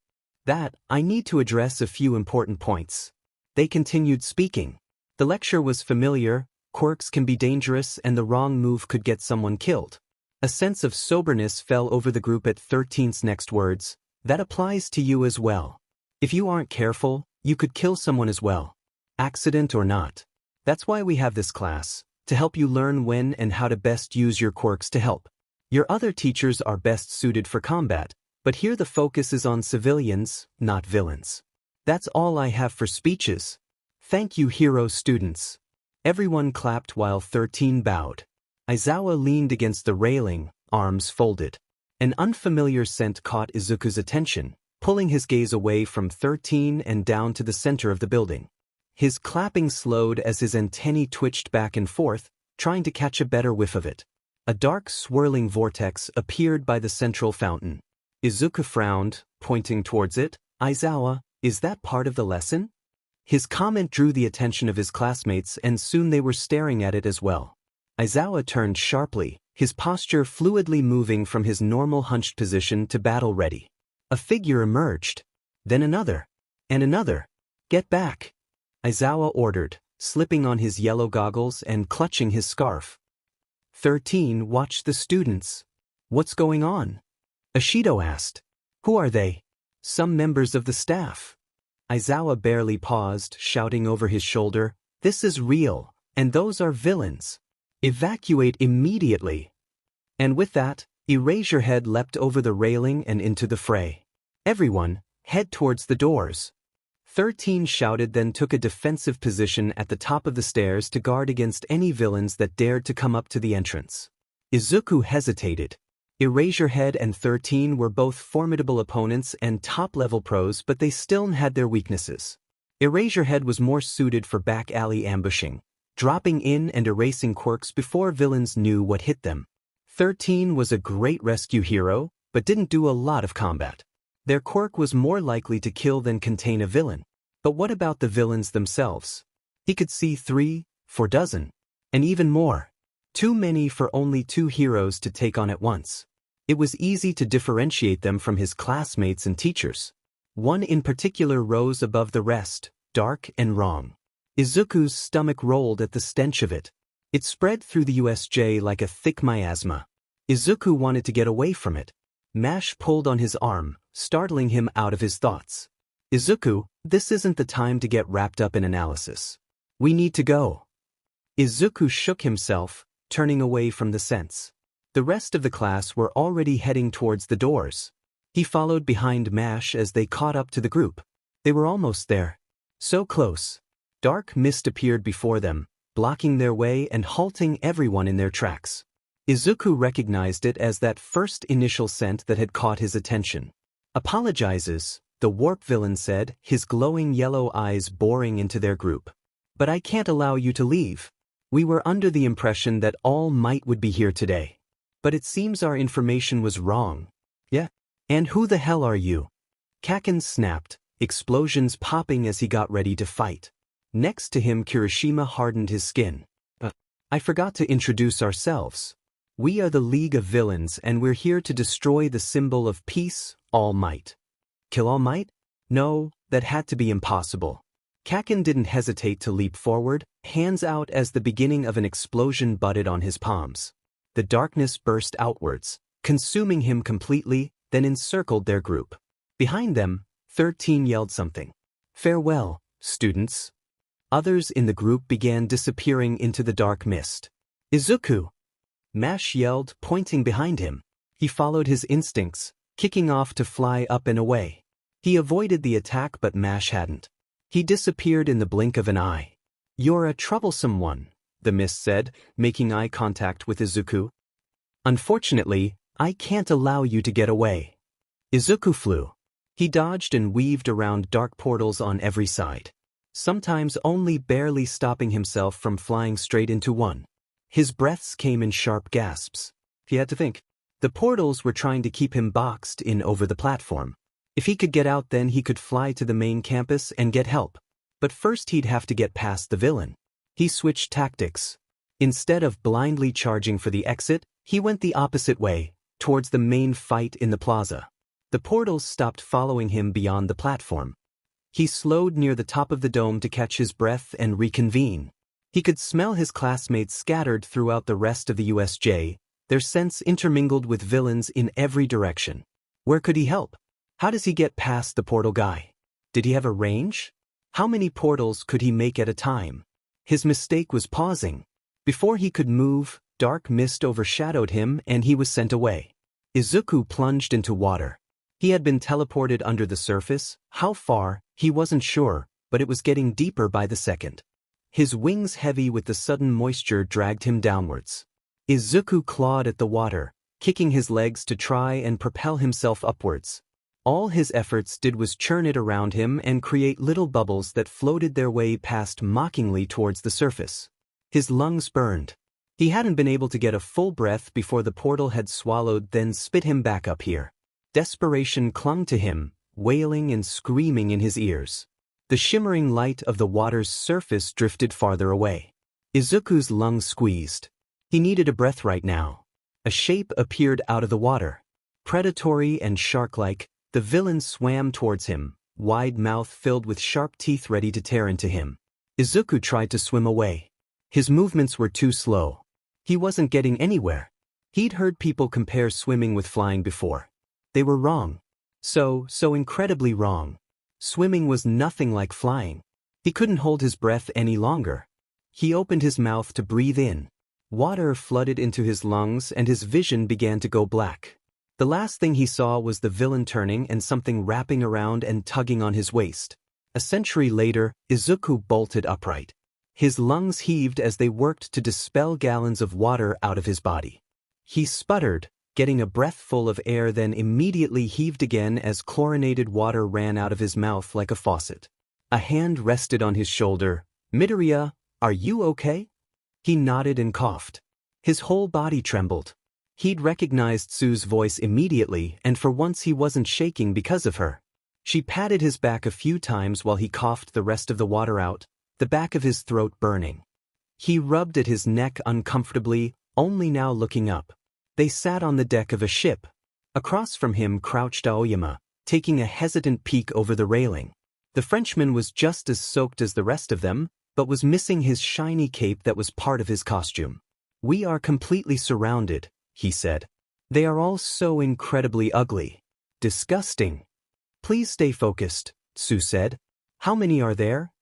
[SPEAKER 1] that, I need to address a few important points." They continued speaking. The lecture was familiar, quirks can be dangerous and the wrong move could get someone killed. A sense of soberness fell over the group at 13's next words. "That applies to you as well. If you aren't careful, you could kill someone as well. Accident or not. That's why we have this class, to help you learn when and how to best use your quirks to help. Your other teachers are best suited for combat, but here the focus is on civilians, not villains. That's all I have for speeches. Thank you, hero students." Everyone clapped while 13 bowed. Izawa leaned against the railing, arms folded. An unfamiliar scent caught Izuku's attention, pulling his gaze away from 13 and down to the center of the building. His clapping slowed as his antennae twitched back and forth, trying to catch a better whiff of it. A dark swirling vortex appeared by the central fountain. Izuku frowned, pointing towards it. "Izawa, is that part of the lesson?" His comment drew the attention of his classmates and soon they were staring at it as well. Izawa turned sharply, his posture fluidly moving from his normal hunched position to battle ready. A figure emerged. Then another. And another. "Get back," Izawa ordered, slipping on his yellow goggles and clutching his scarf. 13 watched the students. "What's going on?" Ashido asked. "Who are they?" "Some members of the staff." Izawa barely paused, shouting over his shoulder, "This is real, and those are villains. Evacuate immediately." And with that, Eraserhead leapt over the railing and into the fray. "Everyone, head towards the doors." 13 shouted, then took a defensive position at the top of the stairs to guard against any villains that dared to come up to the entrance. Izuku hesitated. Eraserhead and 13 were both formidable opponents and top-level pros, but they still had their weaknesses. Eraserhead was more suited for back-alley ambushing, dropping in and erasing quirks before villains knew what hit them. 13 was a great rescue hero, but didn't do a lot of combat. Their quirk was more likely to kill than contain a villain. But what about the villains themselves? He could see 3, 4 dozen, and even more. Too many for only 2 heroes to take on at once. It was easy to differentiate them from his classmates and teachers. One in particular rose above the rest, dark and wrong. Izuku's stomach rolled at the stench of it. It spread through the USJ like a thick miasma. Izuku wanted to get away from it. Mash pulled on his arm, startling him out of his thoughts. "Izuku, this isn't the time to get wrapped up in analysis. We need to go." Izuku shook himself, turning away from the scents. The rest of the class were already heading towards the doors. He followed behind Mash as they caught up to the group. They were almost there. So close. Dark mist appeared before them, blocking their way and halting everyone in their tracks. Izuku recognized it as that first initial scent that had caught his attention. "Apologizes," the warp villain said, his glowing yellow eyes boring into their group. "But I can't allow you to leave. We were under the impression that All Might would be here today. But it seems our information was wrong." "Yeah? And who the hell are you?" Kaken snapped, explosions popping as he got ready to fight. Next to him, Kirishima hardened his skin. I forgot to introduce ourselves. We are the League of Villains and we're here to destroy the symbol of peace, All Might. Kill All Might? No, that had to be impossible. Kakin didn't hesitate to leap forward, hands out as the beginning of an explosion butted on his palms. The darkness burst outwards, consuming him completely, then encircled their group. Behind them, 13 yelled something. Farewell, students. Others in the group began disappearing into the dark mist. Izuku! Mash yelled, pointing behind him. He followed his instincts, kicking off to fly up and away. He avoided the attack but Mash hadn't. He disappeared in the blink of an eye. You're a troublesome one, the mist said, making eye contact with Izuku. Unfortunately, I can't allow you to get away. Izuku flew. He dodged and weaved around dark portals on every side, sometimes only barely stopping himself from flying straight into one. His breaths came in sharp gasps. He had to think. The portals were trying to keep him boxed in over the platform. If he could get out, then he could fly to the main campus and get help. But first he'd have to get past the villain. He switched tactics. Instead of blindly charging for the exit, he went the opposite way, towards the main fight in the plaza. The portals stopped following him beyond the platform. He slowed near the top of the dome to catch his breath and reconvene. He could smell his classmates scattered throughout the rest of the USJ, their scents intermingled with villains in every direction. Where could he help? How does he get past the portal guy? Did he have a range? How many portals could he make at a time? His mistake was pausing. Before he could move, dark mist overshadowed him and he was sent away. Izuku plunged into water. He had been teleported under the surface. How far, he wasn't sure, but it was getting deeper by the second. His wings heavy with the sudden moisture dragged him downwards. Izuku clawed at the water, kicking his legs to try and propel himself upwards. All his efforts did was churn it around him and create little bubbles that floated their way past mockingly towards the surface. His lungs burned. He hadn't been able to get a full breath before the portal had swallowed then spit him back up here. Desperation clung to him, wailing and screaming in his ears. The shimmering light of the water's surface drifted farther away. Izuku's lungs squeezed. He needed a breath right now. A shape appeared out of the water. Predatory and shark-like, the villain swam towards him, wide mouth filled with sharp teeth ready to tear into him. Izuku tried to swim away. His movements were too slow. He wasn't getting anywhere. He'd heard people compare swimming with flying before. They were wrong. So incredibly wrong. Swimming was nothing like flying. He couldn't hold his breath any longer. He opened his mouth to breathe in. Water flooded into his lungs and his vision began to go black. The last thing he saw was the villain turning and something wrapping around and tugging on his waist. A century later, Izuku bolted upright. His lungs heaved as they worked to dispel gallons of water out of his body. He sputtered, getting a breath full of air, then immediately heaved again as chlorinated water ran out of his mouth like a faucet. A hand rested on his shoulder. Midoriya, are you okay? He nodded and coughed. His whole body trembled. He'd recognized Sue's voice immediately, and for once he wasn't shaking because of her. She patted his back a few times while he coughed the rest of the water out, the back of his throat burning. He rubbed at his neck uncomfortably, only now looking up. They sat on the deck of a ship. Across from him crouched Aoyama, taking a hesitant peek over the railing. The Frenchman was just as soaked as the rest of them, but was missing his shiny cape that was part of his costume. We are completely surrounded, he said. They are all so incredibly ugly. Disgusting. Please stay focused, Sue said. How many are there?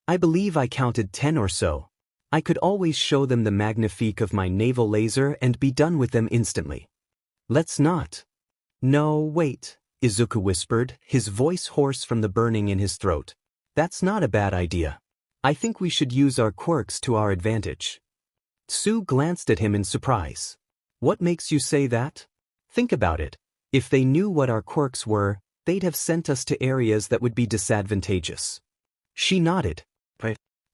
[SPEAKER 1] I believe I counted 10 or so. I could always show them the magnifique of my naval laser and be done with them instantly. Let's not. No, wait, Izuku whispered, his voice hoarse from the burning in his throat. That's not a bad idea. I think we should use our quirks to our advantage. Sue glanced at him in surprise. What makes you say that? Think about it. If they knew what our quirks were, they'd have sent us to areas that would be disadvantageous. She nodded.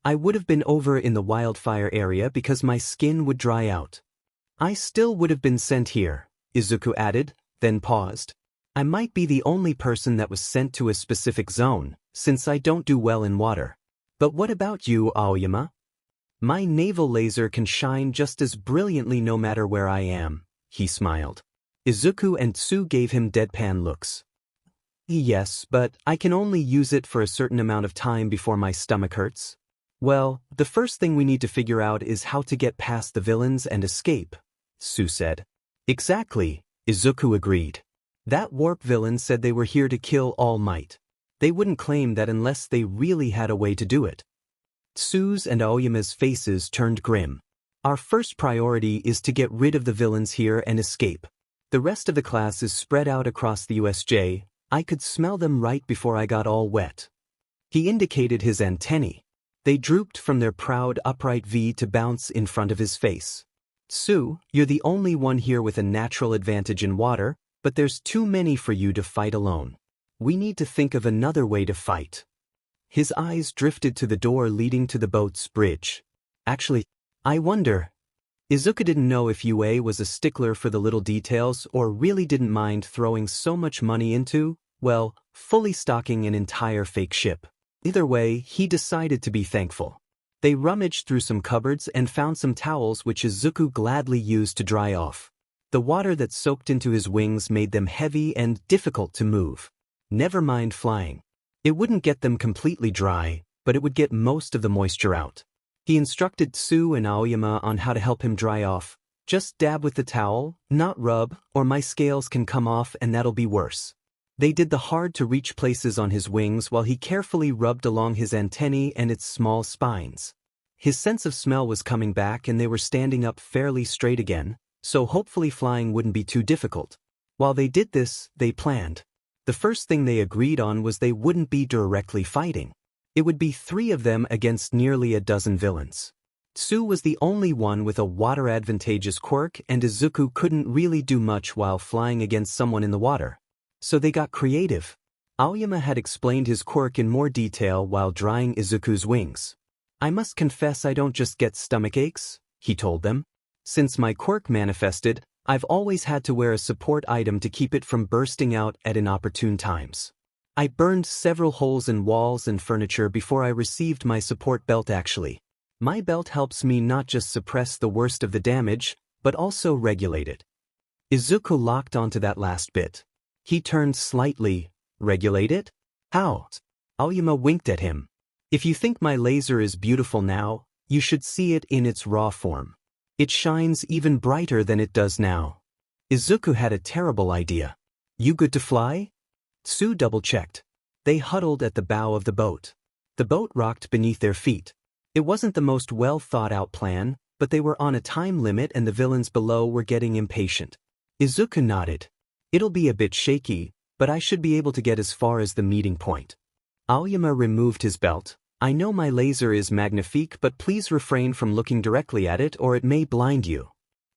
[SPEAKER 1] I would have been over in the wildfire area because my skin would dry out. I still would have been sent here, Izuku added, then paused. I might be the only person that was sent to a specific zone, since I don't do well in water. But what about you, Aoyama? My naval laser can shine just as brilliantly no matter where I am, he smiled. Izuku and Tsu gave him deadpan looks. Yes, but I can only use it for a certain amount of time before my stomach hurts. Well, the first thing we need to figure out is how to get past the villains and escape, Tsu said. Exactly, Izuku agreed. That warp villain said they were here to kill All Might. They wouldn't claim that unless they really had a way to do it. Tsu's and Aoyama's faces turned grim. Our first priority is to get rid of the villains here and escape. The rest of the class is spread out across the USJ. I could smell them right before I got all wet. He indicated his antennae. They drooped from their proud upright V to bounce in front of his face. Tsu, you're the only one here with a natural advantage in water, but there's too many for you to fight alone. We need to think of another way to fight. His eyes drifted to the door leading to the boat's bridge. Actually, I wonder. Izuku didn't know if UA was a stickler for the little details or really didn't mind throwing so much money into, well, fully stocking an entire fake ship. Either way, he decided to be thankful. They rummaged through some cupboards and found some towels which Izuku gladly used to dry off. The water that soaked into his wings made them heavy and difficult to move. Never mind flying. It wouldn't get them completely dry, but it would get most of the moisture out. He instructed Tsu and Aoyama on how to help him dry off. Just dab with the towel, not rub, or my scales can come off and that'll be worse. They did the hard-to-reach places on his wings while he carefully rubbed along his antennae and its small spines. His sense of smell was coming back and they were standing up fairly straight again, so hopefully flying wouldn't be too difficult. While they did this, they planned. The first thing they agreed on was they wouldn't be directly fighting. It would be 3 of them against nearly a dozen villains. Tsu was the only one with a water-advantageous quirk and Izuku couldn't really do much while flying against someone in the water. So they got creative. Aoyama had explained his quirk in more detail while drying Izuku's wings. I must confess I don't just get stomach aches, he told them. Since my quirk manifested, I've always had to wear a support item to keep it from bursting out at inopportune times. I burned several holes in walls and furniture before I received my support belt actually. My belt helps me not just suppress the worst of the damage, but also regulate it. Izuku locked onto that last bit. He turned slightly. Regulate it? How? Aoyama winked at him. If you think my laser is beautiful now, you should see it in its raw form. It shines even brighter than it does now. Izuku had a terrible idea. You good to fly? Tsu double-checked. They huddled at the bow of the boat. The boat rocked beneath their feet. It wasn't the most well-thought-out plan, but they were on a time limit and the villains below were getting impatient. Izuku nodded. It'll be a bit shaky, but I should be able to get as far as the meeting point. Aoyama removed his belt. I know my laser is magnifique, but please refrain from looking directly at it or it may blind you.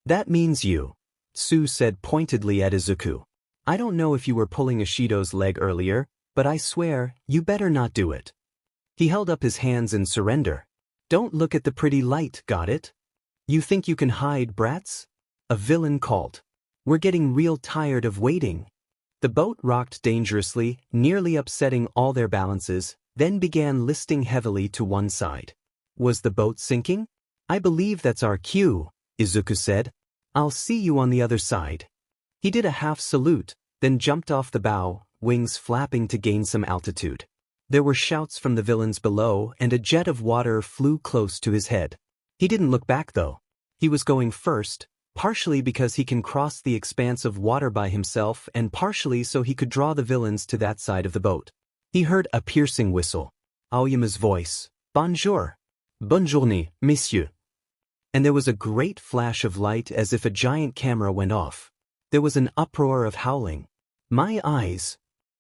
[SPEAKER 1] That means you, Tsu said pointedly at Izuku. I don't know if you were pulling Ishido's leg earlier, but I swear, you better not do it. He held up his hands in surrender. Don't look at the pretty light, got it? You think you can hide, brats? A villain called. We're getting real tired of waiting. The boat rocked dangerously, nearly upsetting all their balances, then began listing heavily to one side. Was the boat sinking? I believe that's our cue, Izuku said. I'll see you on the other side. He did a half salute, then jumped off the bow, wings flapping to gain some altitude. There were shouts from the villains below and a jet of water flew close to his head. He didn't look back though. He was going first, partially because he can cross the expanse of water by himself and partially so he could draw the villains to that side of the boat. He heard a piercing whistle. Aoyama's voice. Bonjour. Bonne journée, messieurs. And there was a great flash of light as if a giant camera went off. There was an uproar of howling. My eyes.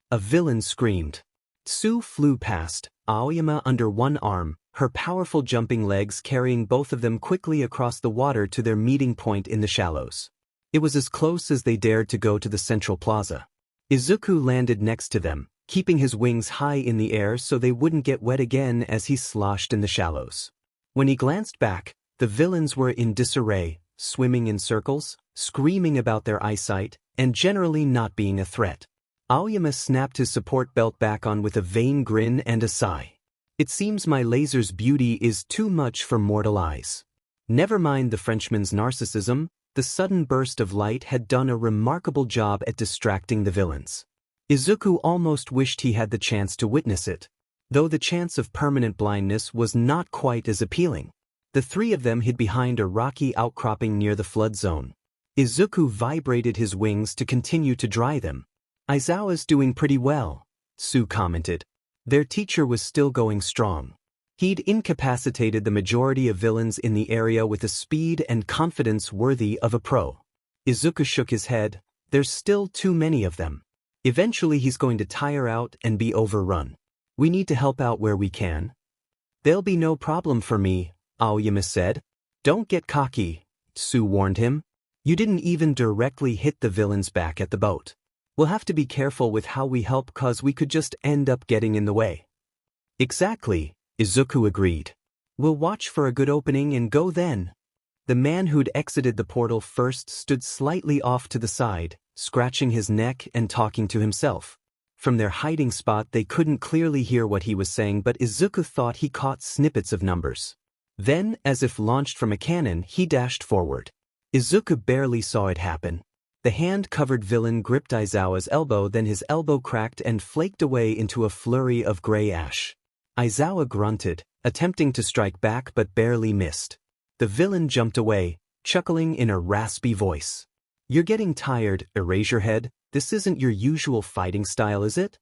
[SPEAKER 1] A villain screamed. Tsu flew past, Aoyama under one arm, her powerful jumping legs carrying both of them quickly across the water to their meeting point in the shallows. It was as close as they dared to go to the central plaza. Izuku landed next to them, keeping his wings high in the air so they wouldn't get wet again as he sloshed in the shallows. When he glanced back, the villains were in disarray, swimming in circles, screaming about their eyesight, and generally not being a threat. Aoyama snapped his support belt back on with a vain grin and a sigh. It seems my laser's beauty is too much for mortal eyes. Never mind the Frenchman's narcissism, the sudden burst of light had done a remarkable job at distracting the villains. Izuku almost wished he had the chance to witness it, though the chance of permanent blindness was not quite as appealing. The three of them hid behind a rocky outcropping near the flood zone. Izuku vibrated his wings to continue to dry them. "Aizawa's doing pretty well," Sue commented. Their teacher was still going strong. He'd incapacitated the majority of villains in the area with a speed and confidence worthy of a pro. Izuku shook his head. There's still too many of them. Eventually he's going to tire out and be overrun. We need to help out where we can. There'll be no problem for me, Aoyama said. Don't get cocky, Sue warned him. You didn't even directly hit the villains back at the boat. We'll have to be careful with how we help, cause we could just end up getting in the way. Exactly, Izuku agreed. We'll watch for a good opening and go then. The man who'd exited the portal first stood slightly off to the side, scratching his neck and talking to himself. From their hiding spot they couldn't clearly hear what he was saying, but Izuku thought he caught snippets of numbers. Then, as if launched from a cannon, he dashed forward. Izuku barely saw it happen. The hand-covered villain gripped Aizawa's elbow, then his elbow cracked and flaked away into a flurry of gray ash. Aizawa grunted, attempting to strike back but barely missed. The villain jumped away, chuckling in a raspy voice. You're getting tired, Eraserhead. This isn't your usual fighting style, is it?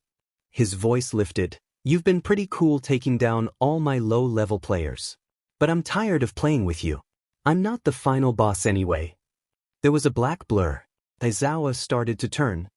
[SPEAKER 1] His voice lifted. You've been pretty cool taking down all my low-level players. But I'm tired of playing with you. I'm not the final boss anyway. There was a black blur. Aizawa started to turn.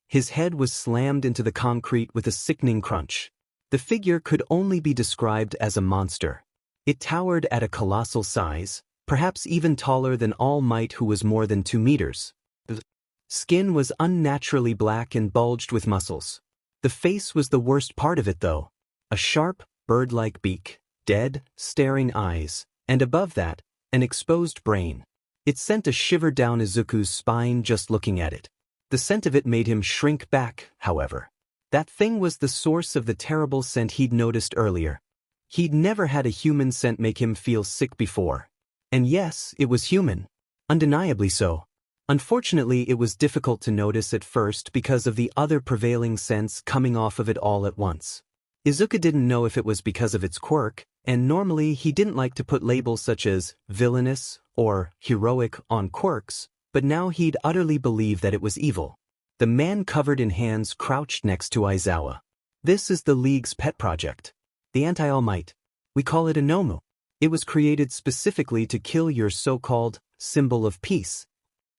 [SPEAKER 1] His head was slammed into the concrete with a sickening crunch. The figure could only be described as a monster. It towered at a colossal size, perhaps even taller than All Might, who was more than 2 meters. The skin was unnaturally black and bulged with muscles. The face was the worst part of it, though. A sharp, bird-like beak, dead, staring eyes, and above that, an exposed brain. It sent a shiver down Izuku's spine just looking at it. The scent of it made him shrink back, however. That thing was the source of the terrible scent he'd noticed earlier. He'd never had a human scent make him feel sick before. And yes, it was human. Undeniably so. Unfortunately, it was difficult to notice at first because of the other prevailing scents coming off of it all at once. Izuku didn't know if it was because of its quirk, and normally he didn't like to put labels such as villainous or heroic on quirks, but now he'd utterly believed that it was evil. The man covered in hands crouched next to Aizawa. This is the League's pet project. The Anti-All Might. We call it a Nomu. It was created specifically to kill your so-called symbol of peace,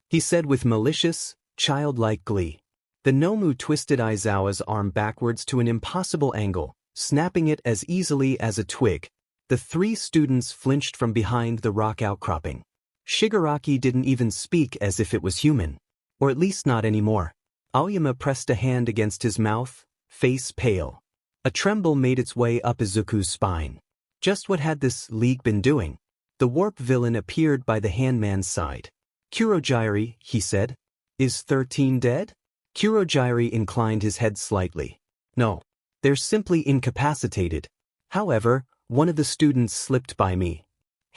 [SPEAKER 1] he said with malicious, childlike glee. The Nomu twisted Aizawa's arm backwards to an impossible angle, snapping it as easily as a twig. The 3 students flinched from behind the rock outcropping. Shigaraki didn't even speak as if it was human. Or at least not anymore. Aoyama pressed a hand against his mouth, face pale. A tremble made its way up Izuku's spine. Just what had this League been doing? The warp villain appeared by the handman's side. Kurogiri, he said. Is 13 dead? Kurogiri inclined his head slightly. No. They're simply incapacitated. However, one of the students slipped by me.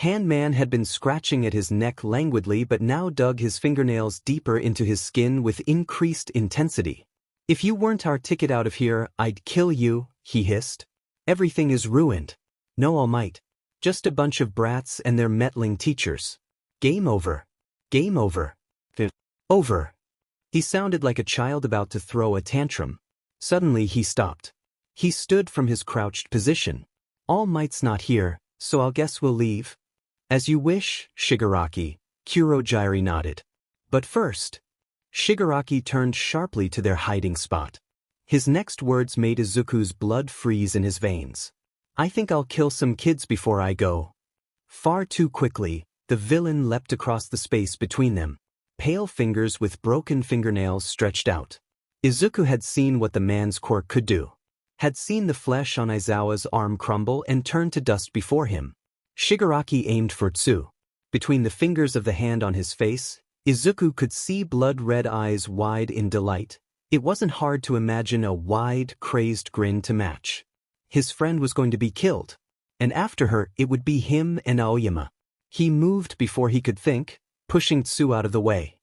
[SPEAKER 1] Handman had been scratching at his neck languidly but now dug his fingernails deeper into his skin with increased intensity. If you weren't our ticket out of here, I'd kill you, he hissed. Everything is ruined. No All Might. Just a bunch of brats and their meddling teachers. Game over. Game over. Over. He sounded like a child about to throw a tantrum. Suddenly he stopped. He stood from his crouched position. All Might's not here, so I'll guess we'll leave. As you wish, Shigaraki, Kurogiri nodded. But first. Shigaraki turned sharply to their hiding spot. His next words made Izuku's blood freeze in his veins. I think I'll kill some kids before I go. Far too quickly, the villain leapt across the space between them. Pale fingers with broken fingernails stretched out. Izuku had seen what the man's quirk could do. Had seen the flesh on Aizawa's arm crumble and turn to dust before him. Shigaraki aimed for Tsu. Between the fingers of the hand on his face, Izuku could see blood-red eyes wide in delight. It wasn't hard to imagine a wide, crazed grin to match. His friend was going to be killed. And after her, it would be him and Aoyama. He moved before he could think, pushing Tsu out of the way.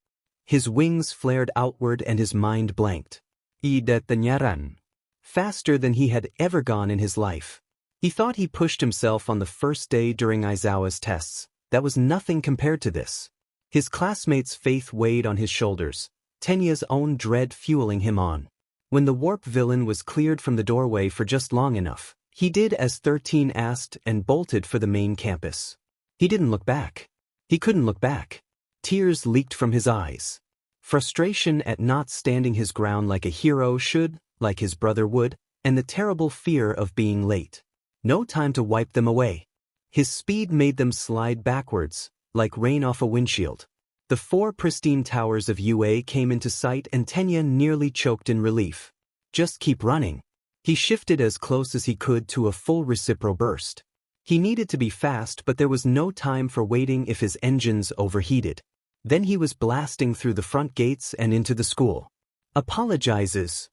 [SPEAKER 1] His wings flared outward and his mind blanked. Ida tanyaran. Faster than he had ever gone in his life. He thought he pushed himself on the first day during Aizawa's tests. That was nothing compared to this. His classmates' faith weighed on his shoulders, Tenya's own dread fueling him on. When the warp villain was cleared from the doorway for just long enough, he did as 13 asked and bolted for the main campus. He didn't look back. He couldn't look back. Tears leaked from his eyes. Frustration at not standing his ground like a hero should, like his brother would, and the terrible fear of being late. No time to wipe them away. His speed made them slide backwards, like rain off a windshield. The 4 pristine towers of UA came into sight and Tenya nearly choked in relief. Just keep running. He shifted as close as he could to a full reciprocal burst. He needed to be fast, but there was no time for waiting if his engines overheated. Then he was blasting through the front gates and into the school. Apologizes.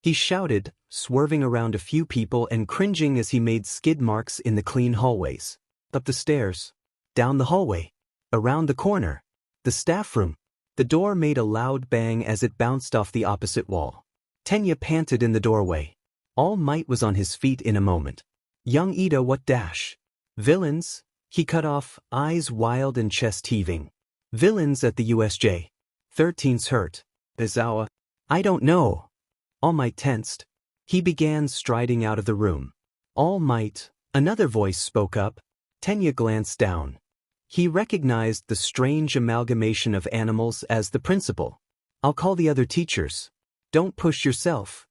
[SPEAKER 1] He shouted, swerving around a few people and cringing as he made skid marks in the clean hallways. Up the stairs. Down the hallway. Around the corner. The staff room. The door made a loud bang as it bounced off the opposite wall. Tenya panted in the doorway. All Might was on his feet in a moment. Young Ida, what dash? Villains? He cut off, eyes wild and chest heaving. Villains at the USJ. 13's hurt. Aizawa. I don't know. All Might tensed. He began striding out of the room. All Might, another voice spoke up. Tenya glanced down. He recognized the strange amalgamation of animals as the principal. I'll call the other teachers. Don't push yourself.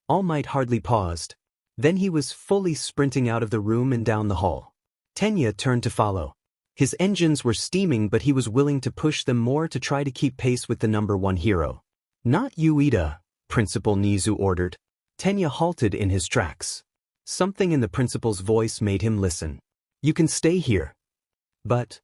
[SPEAKER 1] All Might hardly paused. Then he was fully sprinting out of the room and down the hall. Tenya turned to follow. His engines were steaming, but he was willing to push them more to try to keep pace with the number 1 hero. Not you, Ida, Principal Nizu ordered. Tenya halted in his tracks. Something in the principal's voice made him listen. You can stay here. But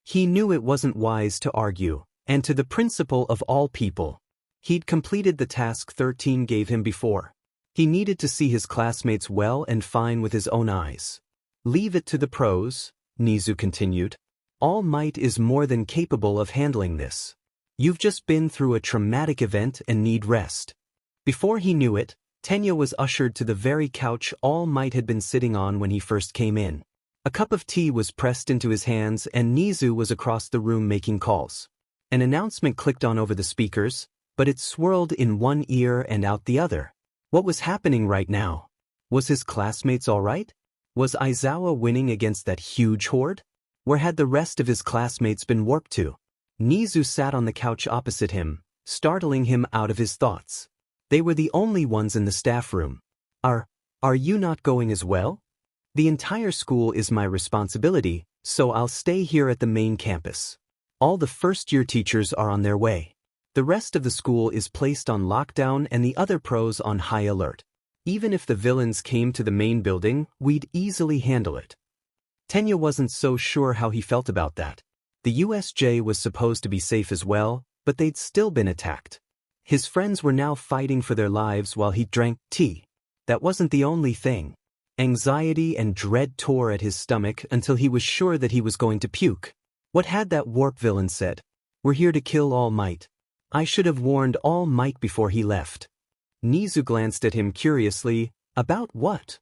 [SPEAKER 1] he knew it wasn't wise to argue, and to the principal of all people. He'd completed the task 13 gave him before. He needed to see his classmates well and fine with his own eyes. Leave it to the pros, Nizu continued. All Might is more than capable of handling this. You've just been through a traumatic event and need rest. Before he knew it, Tenya was ushered to the very couch All Might had been sitting on when he first came in. A cup of tea was pressed into his hands and Nizu was across the room making calls. An announcement clicked on over the speakers, but it swirled in one ear and out the other. What was happening right now? Was his classmates all right? Was Aizawa winning against that huge horde? Where had the rest of his classmates been warped to? Nizu sat on the couch opposite him, startling him out of his thoughts. They were the only ones in the staff room. Are you not going as well? The entire school is my responsibility, so I'll stay here at the main campus. All the first-year teachers are on their way. The rest of the school is placed on lockdown and the other pros on high alert. Even if the villains came to the main building, we'd easily handle it. Tenya wasn't so sure how he felt about that. The USJ was supposed to be safe as well, but they'd still been attacked. His friends were now fighting for their lives while he drank tea. That wasn't the only thing. Anxiety and dread tore at his stomach until he was sure that he was going to puke. What had that warp villain said? We're here to kill All Might. I should have warned All Might before he left. Nizu glanced at him curiously. About what?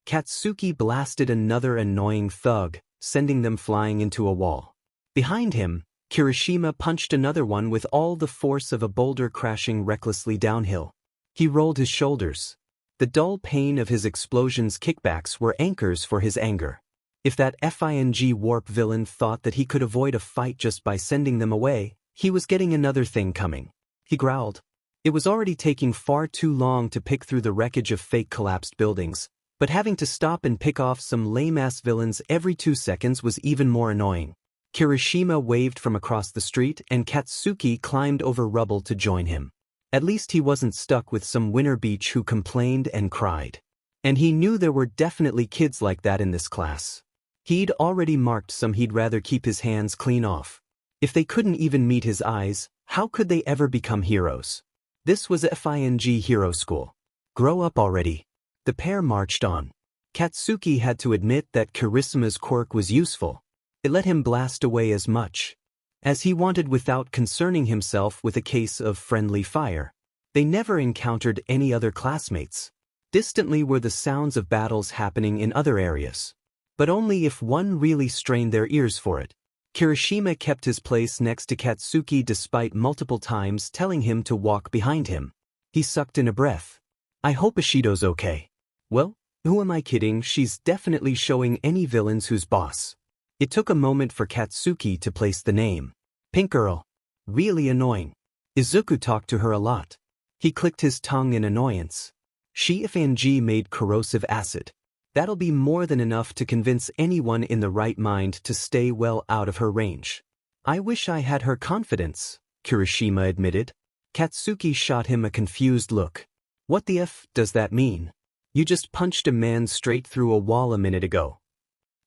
[SPEAKER 1] Katsuki blasted another annoying thug, sending them flying into a wall. Behind him, Kirishima punched another one with all the force of a boulder crashing recklessly downhill. He rolled his shoulders. The dull pain of his explosion's kickbacks were anchors for his anger. If that FING warp villain thought that he could avoid a fight just by sending them away, he was getting another thing coming. He growled. It was already taking far too long to pick through the wreckage of fake collapsed buildings, but having to stop and pick off some lame-ass villains every 2 seconds was even more annoying. Kirishima waved from across the street and Katsuki climbed over rubble to join him. At least he wasn't stuck with some winter beach who complained and cried. And he knew there were definitely kids like that in this class. He'd already marked some he'd rather keep his hands clean off. If they couldn't even meet his eyes, how could they ever become heroes? This was a FING hero school. Grow up already. The pair marched on. Katsuki had to admit that Kirishima's quirk was useful. It let him blast away as much as he wanted without concerning himself with a case of friendly fire. They never encountered any other classmates. Distantly were the sounds of battles happening in other areas, but only if one really strained their ears for it. Kirishima kept his place next to Katsuki despite multiple times telling him to walk behind him. He sucked in a breath. I hope Ishido's okay. Well, who am I kidding, she's definitely showing any villains who's boss. It took a moment for Katsuki to place the name. Pink Girl. Really annoying. Izuku talked to her a lot. He clicked his tongue in annoyance. She FNG made corrosive acid. That'll be more than enough to convince anyone in the right mind to stay well out of her range. I wish I had her confidence, Kirishima admitted. Katsuki shot him a confused look. What the F does that mean? You just punched a man straight through a wall a minute ago.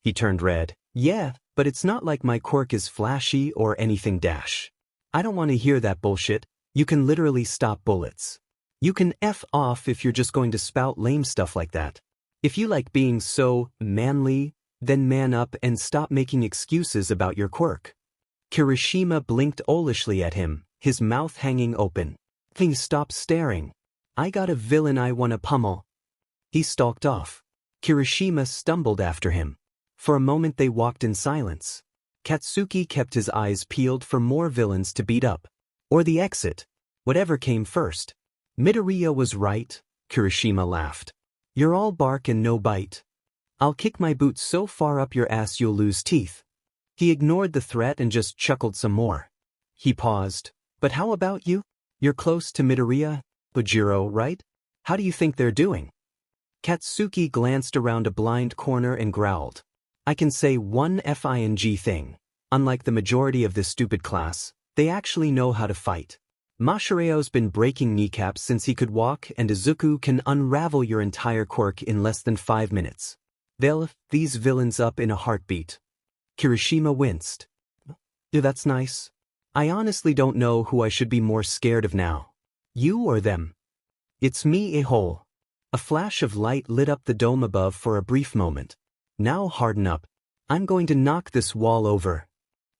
[SPEAKER 1] He turned red. Yeah, but it's not like my quirk is flashy or anything dash. I don't want to hear that bullshit. You can literally stop bullets. You can F off if you're just going to spout lame stuff like that. If you like being so manly, then man up and stop making excuses about your quirk. Kirishima blinked owlishly at him, his mouth hanging open. Please stop staring. I got a villain I wanna pummel. He stalked off. Kirishima stumbled after him. For a moment they walked in silence. Katsuki kept his eyes peeled for more villains to beat up. Or the exit. Whatever came first. Midoriya was right, Kirishima laughed. You're all bark and no bite. I'll kick my boots so far up your ass you'll lose teeth. He ignored the threat and just chuckled some more. He paused. But how about you? You're close to Midoriya, Bujiro, right? How do you think they're doing? Katsuki glanced around a blind corner and growled. I can say one FING thing. Unlike the majority of this stupid class, they actually know how to fight. Mashireo's been breaking kneecaps since he could walk, and Izuku can unravel your entire quirk in less than 5 minutes. They'll F these villains up in a heartbeat. Kirishima winced. That's nice. I honestly don't know who I should be more scared of now. You or them? It's me, a-hole. A flash of light lit up the dome above for a brief moment. Now harden up. I'm going to knock this wall over.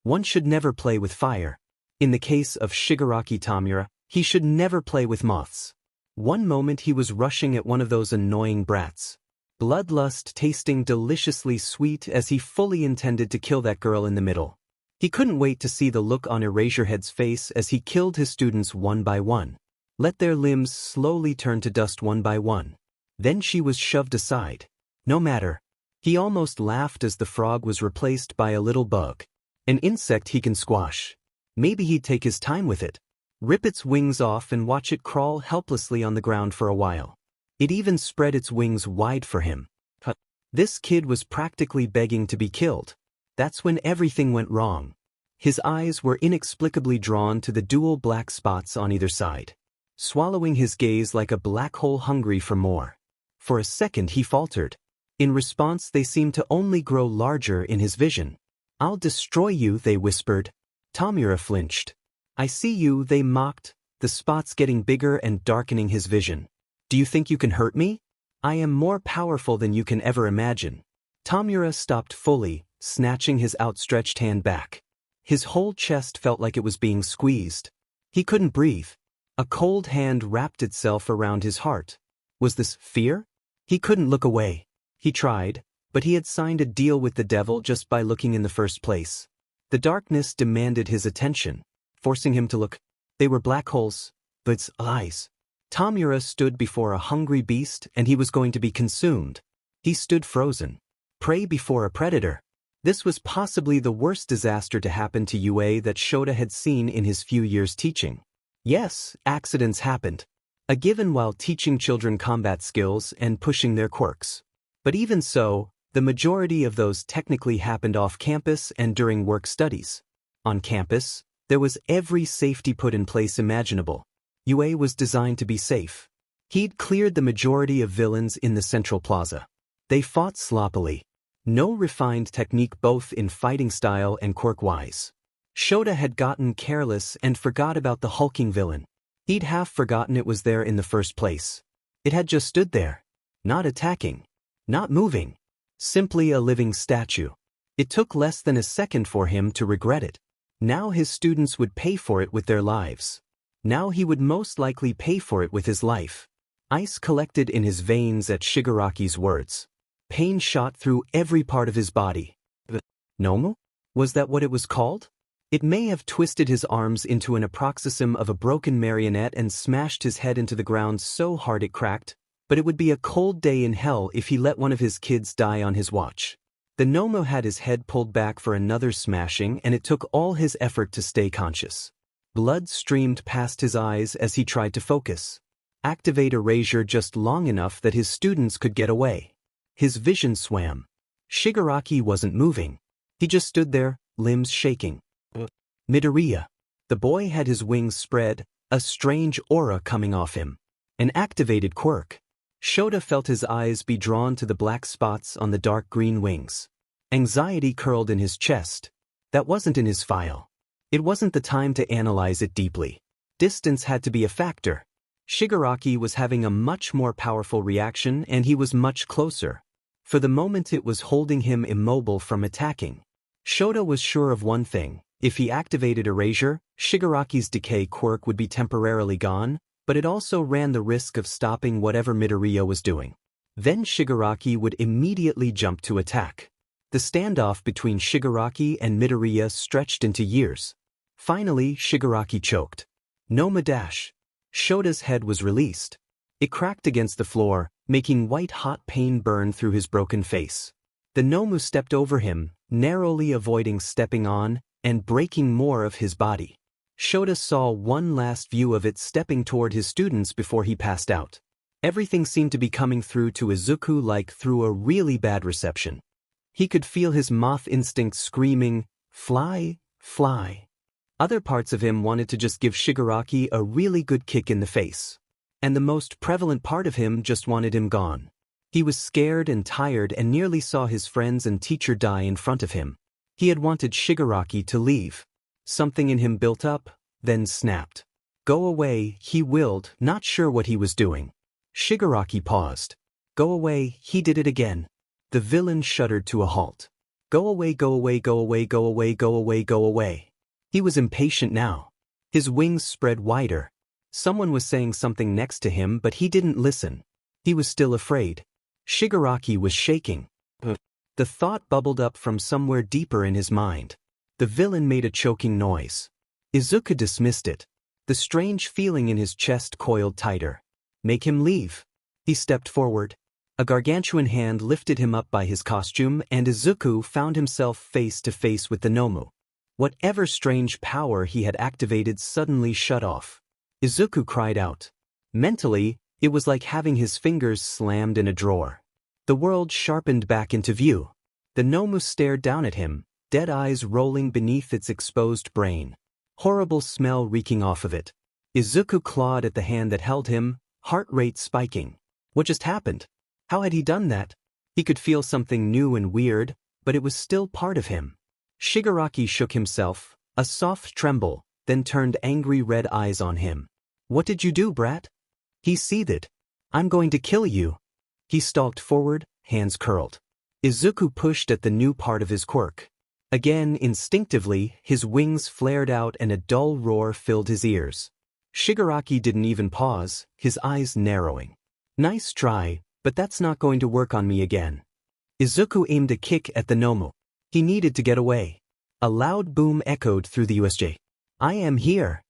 [SPEAKER 1] One should never play with fire. In the case of Shigaraki Tamura, he should never play with moths. One moment he was rushing at one of those annoying brats. Bloodlust tasting deliciously sweet as he fully intended to kill that girl in the middle. He couldn't wait to see the look on Eraserhead's face as he killed his students one by one. Let their limbs slowly turn to dust one by one. Then she was shoved aside. No matter. He almost laughed as the frog was replaced by a little bug. An insect he can squash. Maybe he'd take his time with it. Rip its wings off and watch it crawl helplessly on the ground for a while. It even spread its wings wide for him. But this kid was practically begging to be killed. That's when everything went wrong. His eyes were inexplicably drawn to the dual black spots on either side, swallowing his gaze like a black hole hungry for more. For a second he faltered. In response they seemed to only grow larger in his vision. I'll destroy you, they whispered. Tamura flinched. I see you, they mocked, the spots getting bigger and darkening his vision. Do you think you can hurt me? I am more powerful than you can ever imagine. Tamura stopped fully, snatching his outstretched hand back. His whole chest felt like it was being squeezed. He couldn't breathe. A cold hand wrapped itself around his heart. Was this fear? He couldn't look away. He tried, but he had signed a deal with the devil just by looking in the first place. The darkness demanded his attention, forcing him to look. They were black holes, but its eyes. Tamura stood before a hungry beast and he was going to be consumed. He stood frozen. Prey before a predator. This was possibly the worst disaster to happen to UA that Shota had seen in his few years teaching. Yes, accidents happened. A given while teaching children combat skills and pushing their quirks. But even so, the majority of those technically happened off campus and during work studies. On campus, there was every safety put in place imaginable. UA was designed to be safe. He'd cleared the majority of villains in the central plaza. They fought sloppily. No refined technique both in fighting style and quirk-wise. Shota had gotten careless and forgot about the hulking villain. He'd half forgotten it was there in the first place. It had just stood there, not attacking. Not moving. Simply a living statue. It took less than a second for him to regret it. Now his students would pay for it with their lives. Now he would most likely pay for it with his life. Ice collected in his veins at Shigaraki's words. Pain shot through every part of his body. The Nomu? Was that what it was called? It may have twisted his arms into an paroxysm of a broken marionette and smashed his head into the ground so hard it cracked, but it would be a cold day in hell if he let one of his kids die on his watch. The Nomu had his head pulled back for another smashing, and it took all his effort to stay conscious. Blood streamed past his eyes as he tried to focus. Activate erasure just long enough that his students could get away. His vision swam. Shigaraki wasn't moving. He just stood there, limbs shaking. Midoriya. The boy had his wings spread, a strange aura coming off him. An activated quirk. Shota felt his eyes be drawn to the black spots on the dark green wings. Anxiety curled in his chest. That wasn't in his file. It wasn't the time to analyze it deeply. Distance had to be a factor. Shigaraki was having a much more powerful reaction, and he was much closer. For the moment it was holding him immobile from attacking. Shota was sure of one thing. If he activated erasure, Shigaraki's decay quirk would be temporarily gone, but it also ran the risk of stopping whatever Midoriya was doing. Then Shigaraki would immediately jump to attack. The standoff between Shigaraki and Midoriya stretched into years. Finally, Shigaraki choked. Noma dash. Shota's head was released. It cracked against the floor, making white-hot pain burn through his broken face. The Nomu stepped over him, narrowly avoiding stepping on, and breaking more of his body. Shota saw one last view of it stepping toward his students before he passed out. Everything seemed to be coming through to Izuku like through a really bad reception. He could feel his moth instinct screaming, "Fly, fly." Other parts of him wanted to just give Shigaraki a really good kick in the face. And the most prevalent part of him just wanted him gone. He was scared and tired and nearly saw his friends and teacher die in front of him. He had wanted Shigaraki to leave. Something in him built up, then snapped. Go away, he willed, not sure what he was doing. Shigaraki paused. Go away, he did it again. The villain shuddered to a halt. Go away, go away, go away, go away, go away, go away. He was impatient now. His wings spread wider. Someone was saying something next to him, but he didn't listen. He was still afraid. Shigaraki was shaking. The thought bubbled up from somewhere deeper in his mind. The villain made a choking noise. Izuku dismissed it. The strange feeling in his chest coiled tighter. Make him leave. He stepped forward. A gargantuan hand lifted him up by his costume, and Izuku found himself face to face with the Nomu. Whatever strange power he had activated suddenly shut off. Izuku cried out. Mentally, it was like having his fingers slammed in a drawer. The world sharpened back into view. The Nomu stared down at him, dead eyes rolling beneath its exposed brain. Horrible smell reeking off of it. Izuku clawed at the hand that held him, heart rate spiking. What just happened? How had he done that? He could feel something new and weird, but it was still part of him. Shigaraki shook himself, a soft tremble, then turned angry red eyes on him. What did you do, brat? He seethed. I'm going to kill you. He stalked forward, hands curled. Izuku pushed at the new part of his quirk. Again, instinctively, his wings flared out and a dull roar filled his ears. Shigaraki didn't even pause, his eyes narrowing. Nice try, but that's not going to work on me again. Izuku aimed a kick at the Nomu. He needed to get away. A loud boom echoed through the USJ. I am here.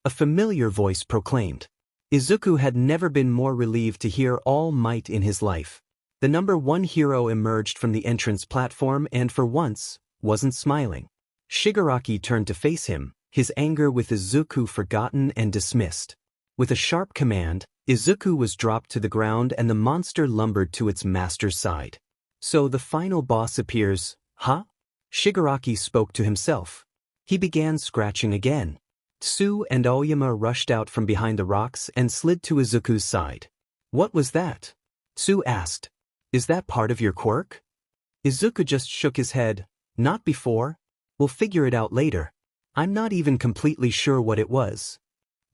[SPEAKER 1] A familiar voice proclaimed. Izuku had never been more relieved to hear All Might in his life. The #1 hero emerged from the entrance platform and for once, wasn't smiling. Shigaraki turned to face him, his anger with Izuku forgotten and dismissed. With a sharp command, Izuku was dropped to the ground and the monster lumbered to its master's side. So the final boss appears, huh? Shigaraki spoke to himself. He began scratching again. Tsu and Aoyama rushed out from behind the rocks and slid to Izuku's side. What was that? Tsu asked. Is that part of your quirk? Izuku just shook his head. Not before. We'll figure it out later. I'm not even completely sure what it was.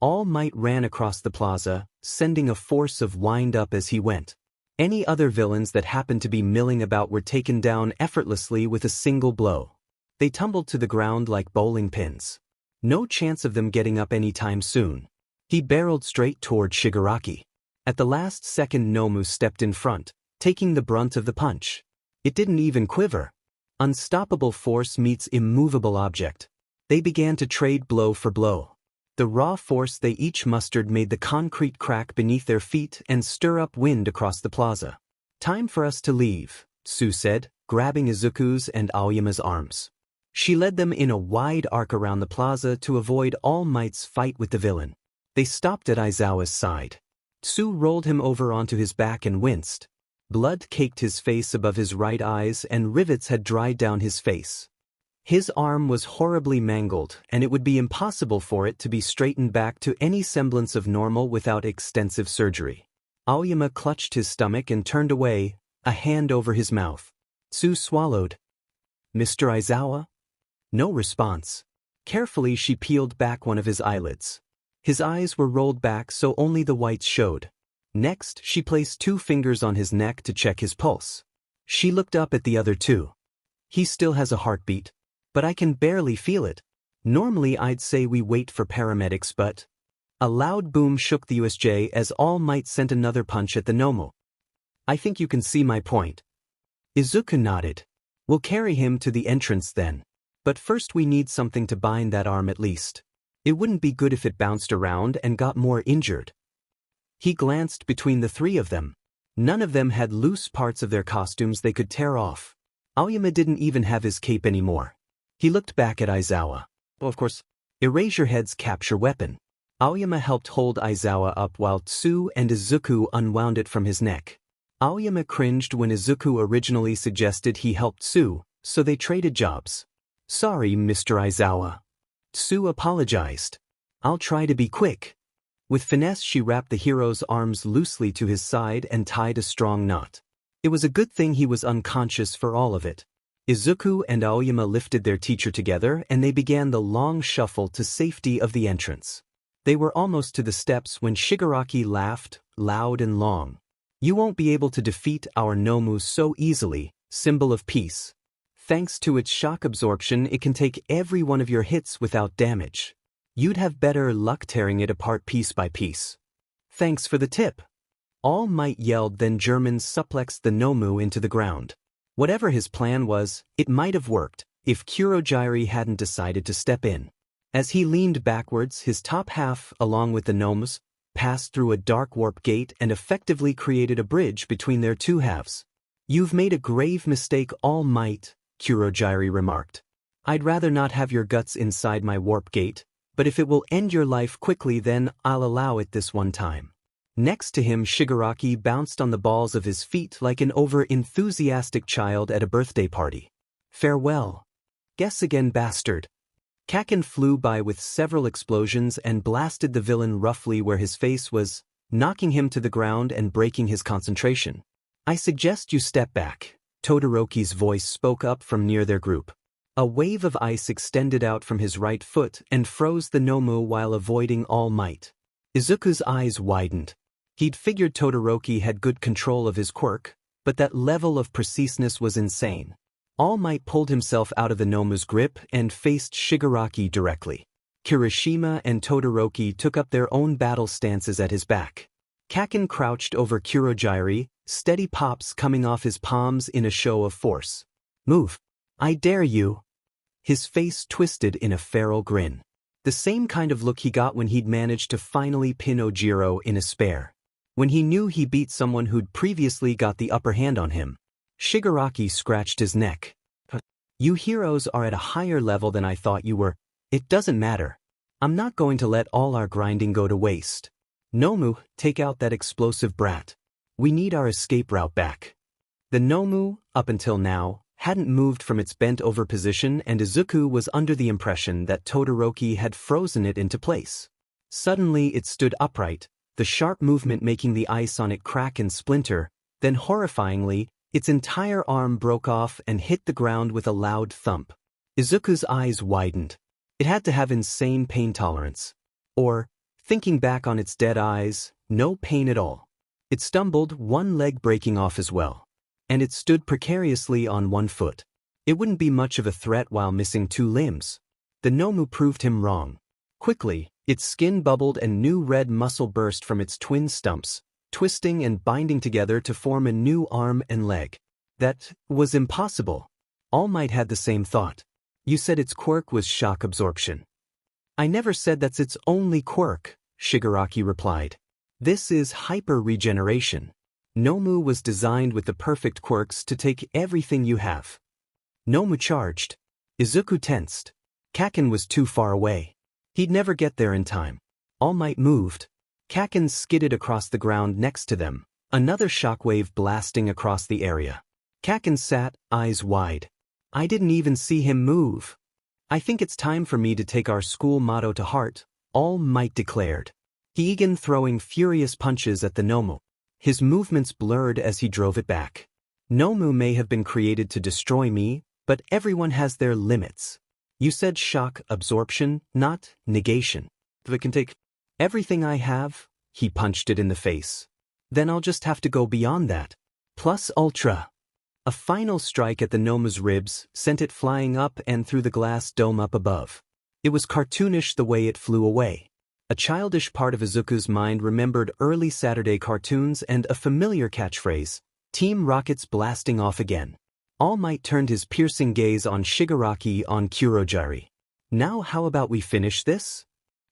[SPEAKER 1] All Might ran across the plaza, sending a force of wind up as he went. Any other villains that happened to be milling about were taken down effortlessly with a single blow. They tumbled to the ground like bowling pins. No chance of them getting up anytime soon. He barreled straight toward Shigaraki. At the last second, Nomu stepped in front, taking the brunt of the punch. It didn't even quiver. Unstoppable force meets immovable object. They began to trade blow for blow. The raw force they each mustered made the concrete crack beneath their feet and stir up wind across the plaza. "Time for us to leave," Sue said, grabbing Izuku's and Aoyama's arms. She led them in a wide arc around the plaza to avoid All Might's fight with the villain. They stopped at Aizawa's side. Sue rolled him over onto his back and winced. Blood caked his face above his right eyes and rivets had dried down his face. His arm was horribly mangled, and it would be impossible for it to be straightened back to any semblance of normal without extensive surgery. Aoyama clutched his stomach and turned away, a hand over his mouth. Sue swallowed. "Mr. Aizawa?" No response. Carefully she peeled back one of his eyelids. His eyes were rolled back so only the whites showed. Next, she placed 2 fingers on his neck to check his pulse. She looked up at the other 2. "He still has a heartbeat, but I can barely feel it. Normally I'd say we wait for paramedics, but..." A loud boom shook the USJ as All Might sent another punch at the Nomu. "I think you can see my point." Izuku nodded. "We'll carry him to the entrance then. But first we need something to bind that arm at least. It wouldn't be good if it bounced around and got more injured." He glanced between the 3 of them. None of them had loose parts of their costumes they could tear off. Aoyama didn't even have his cape anymore. He looked back at Aizawa. "Well, of course, erase your head's capture weapon." Aoyama helped hold Aizawa up while Tsu and Izuku unwound it from his neck. Aoyama cringed when Izuku originally suggested he help Tsu, so they traded jobs. "Sorry, Mr. Aizawa." Tsu apologized. "I'll try to be quick." With finesse she wrapped the hero's arms loosely to his side and tied a strong knot. It was a good thing he was unconscious for all of it. Izuku and Aoyama lifted their teacher together and they began the long shuffle to safety of the entrance. They were almost to the steps when Shigaraki laughed, loud and long. "You won't be able to defeat our Nomu so easily, symbol of peace. Thanks to its shock absorption, it can take every one of your hits without damage. You'd have better luck tearing it apart piece by piece." "Thanks for the tip." All Might yelled, then German suplexed the Nomu into the ground. Whatever his plan was, it might have worked, if Kurogyari hadn't decided to step in. As he leaned backwards, his top half, along with the Nomus, passed through a dark warp gate and effectively created a bridge between their 2 halves. "You've made a grave mistake, All Might," Kurogyari remarked. "I'd rather not have your guts inside my warp gate, but if it will end your life quickly then I'll allow it this one time." Next to him, Shigaraki bounced on the balls of his feet like an over-enthusiastic child at a birthday party. "Farewell. Guess again, bastard." Kaken flew by with several explosions and blasted the villain roughly where his face was, knocking him to the ground and breaking his concentration. "I suggest you step back," Todoroki's voice spoke up from near their group. A wave of ice extended out from his right foot and froze the Nomu while avoiding All Might. Izuku's eyes widened. He'd figured Todoroki had good control of his quirk, but that level of preciseness was insane. All Might pulled himself out of the Nomu's grip and faced Shigaraki directly. Kirishima and Todoroki took up their own battle stances at his back. Kaken crouched over Kurogyari, steady pops coming off his palms in a show of force. "Move. I dare you." His face twisted in a feral grin. The same kind of look he got when he'd managed to finally pin Ojiro in a spare. When he knew he beat someone who'd previously got the upper hand on him. Shigaraki scratched his neck. "You heroes are at a higher level than I thought you were. It doesn't matter. I'm not going to let all our grinding go to waste. Nomu, take out that explosive brat. We need our escape route back." The Nomu, up until now, hadn't moved from its bent-over position, and Izuku was under the impression that Todoroki had frozen it into place. Suddenly it stood upright, the sharp movement making the ice on it crack and splinter, then horrifyingly, its entire arm broke off and hit the ground with a loud thump. Izuku's eyes widened. It had to have insane pain tolerance. Or, thinking back on its dead eyes, no pain at all. It stumbled, one leg breaking off as well. And it stood precariously on one foot. It wouldn't be much of a threat while missing two limbs. The Nomu proved him wrong. Quickly, its skin bubbled and new red muscle burst from its twin stumps, twisting and binding together to form a new arm and leg. That was impossible. All Might had the same thought. You said its quirk was shock absorption. I never said that's its only quirk, Shigaraki replied. This is hyper-regeneration. Nomu was designed with the perfect quirks to take everything you have. Nomu charged. Izuku tensed. Kaken was too far away. He'd never get there in time. All Might moved. Kaken skidded across the ground next to them, another shockwave blasting across the area. Kaken sat, eyes wide. I didn't even see him move. I think it's time for me to take our school motto to heart, All Might declared. He began throwing furious punches at the Nomu. His movements blurred as he drove it back. Nomu may have been created to destroy me, but everyone has their limits. You said shock absorption, not negation. If it can take everything I have, he punched it in the face. Then I'll just have to go beyond that. Plus ultra. A final strike at the Nomu's ribs sent it flying up and through the glass dome up above. It was cartoonish the way it flew away. A childish part of Izuku's mind remembered early Saturday cartoons and a familiar catchphrase, Team Rocket's blasting off again. All Might turned his piercing gaze on Shigaraki on Kurogiri. Now how about we finish this?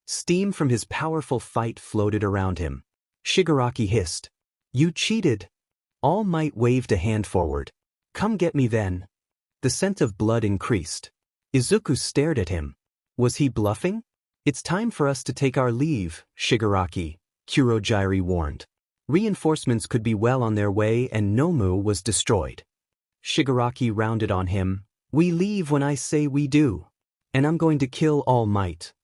[SPEAKER 1] Steam from his powerful fight floated around him. Shigaraki hissed. You cheated. All Might waved a hand forward. Come get me then. The scent of blood increased. Izuku stared at him. Was he bluffing? It's time for us to take our leave, Shigaraki, Kurogiri warned. Reinforcements could be well on their way and Nomu was destroyed. Shigaraki rounded on him. We leave when I say we do. And I'm going to kill All Might.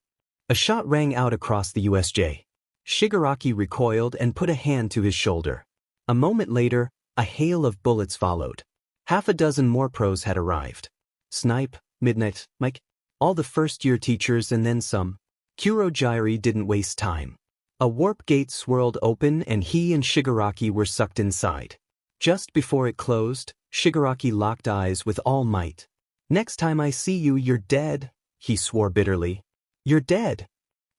[SPEAKER 1] A shot rang out across the USJ. Shigaraki recoiled and put a hand to his shoulder. A moment later, a hail of bullets followed. Half a dozen more pros had arrived. Snipe, Midnight, Mike, all the first-year teachers and then some. Kurogiri didn't waste time. A warp gate swirled open and he and Shigaraki were sucked inside. Just before it closed, Shigaraki locked eyes with All Might. Next time I see you, you're dead, he swore bitterly. You're dead.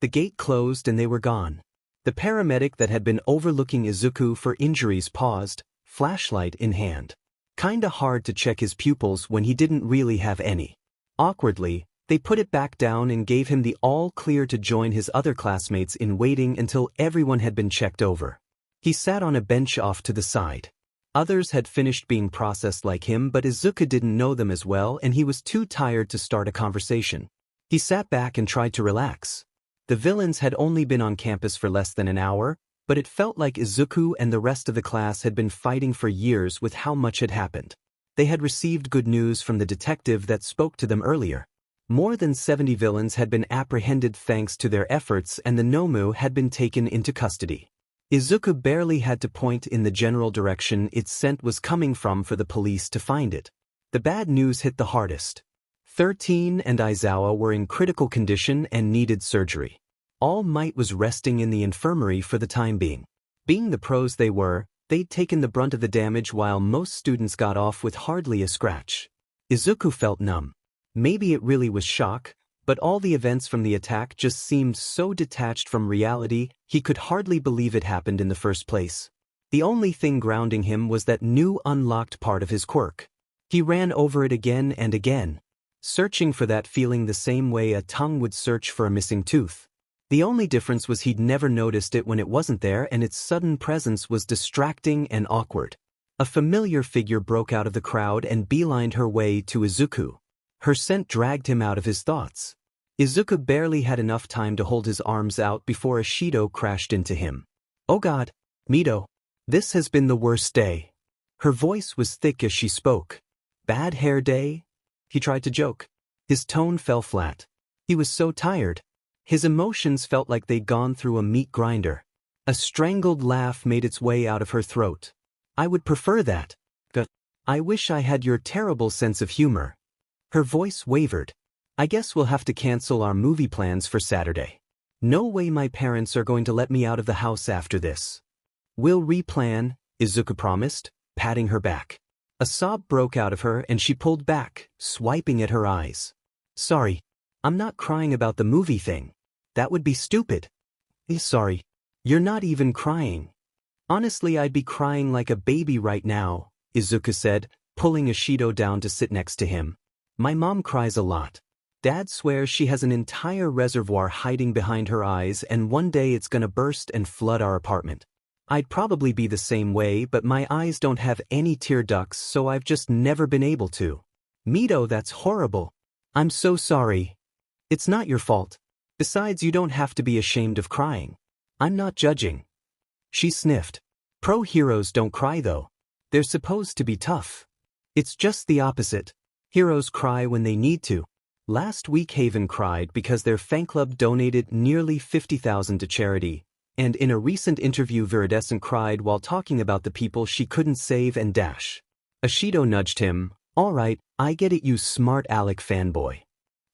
[SPEAKER 1] The gate closed and they were gone. The paramedic that had been overlooking Izuku for injuries paused, flashlight in hand. Kinda hard to check his pupils when he didn't really have any. Awkwardly, they put it back down and gave him the all-clear to join his other classmates in waiting until everyone had been checked over. He sat on a bench off to the side. Others had finished being processed like him, but Izuku didn't know them as well and he was too tired to start a conversation. He sat back and tried to relax. The villains had only been on campus for less than an hour, but it felt like Izuku and the rest of the class had been fighting for years with how much had happened. They had received good news from the detective that spoke to them earlier. More than 70 villains had been apprehended thanks to their efforts and the Nomu had been taken into custody. Izuku barely had to point in the general direction its scent was coming from for the police to find it. The bad news hit the hardest. 13 and Aizawa were in critical condition and needed surgery. All Might was resting in the infirmary for the time being. Being the pros they were, they'd taken the brunt of the damage while most students got off with hardly a scratch. Izuku felt numb. Maybe it really was shock, but all the events from the attack just seemed so detached from reality, he could hardly believe it happened in the first place. The only thing grounding him was that new unlocked part of his quirk. He ran over it again and again, searching for that feeling the same way a tongue would search for a missing tooth. The only difference was he'd never noticed it when it wasn't there and its sudden presence was distracting and awkward. A familiar figure broke out of the crowd and beelined her way to Izuku. Her scent dragged him out of his thoughts. Izuku barely had enough time to hold his arms out before a Shido crashed into him. Oh God, Mido, this has been the worst day. Her voice was thick as she spoke. Bad hair day? He tried to joke. His tone fell flat. He was so tired. His emotions felt like they'd gone through a meat grinder. A strangled laugh made its way out of her throat. I would prefer that. I wish I had your terrible sense of humor. Her voice wavered. I guess we'll have to cancel our movie plans for Saturday. No way my parents are going to let me out of the house after this. We'll replan, Izuku promised, patting her back. A sob broke out of her and she pulled back, swiping at her eyes. Sorry. I'm not crying about the movie thing. That would be stupid. Sorry. You're not even crying. Honestly, I'd be crying like a baby right now, Izuku said, pulling Ishido down to sit next to him. My mom cries a lot. Dad swears she has an entire reservoir hiding behind her eyes and one day it's gonna burst and flood our apartment. I'd probably be the same way, but my eyes don't have any tear ducts, so I've just never been able to. Mito, that's horrible. I'm so sorry. It's not your fault. Besides, you don't have to be ashamed of crying. I'm not judging. She sniffed. Pro heroes don't cry though. They're supposed to be tough. It's just the opposite. Heroes cry when they need to. Last week Haven cried because their fan club donated nearly 50,000 to charity. And in a recent interview Viridescent cried while talking about the people she couldn't save and dash. Ishido nudged him. All right, I get it, you smart aleck fanboy.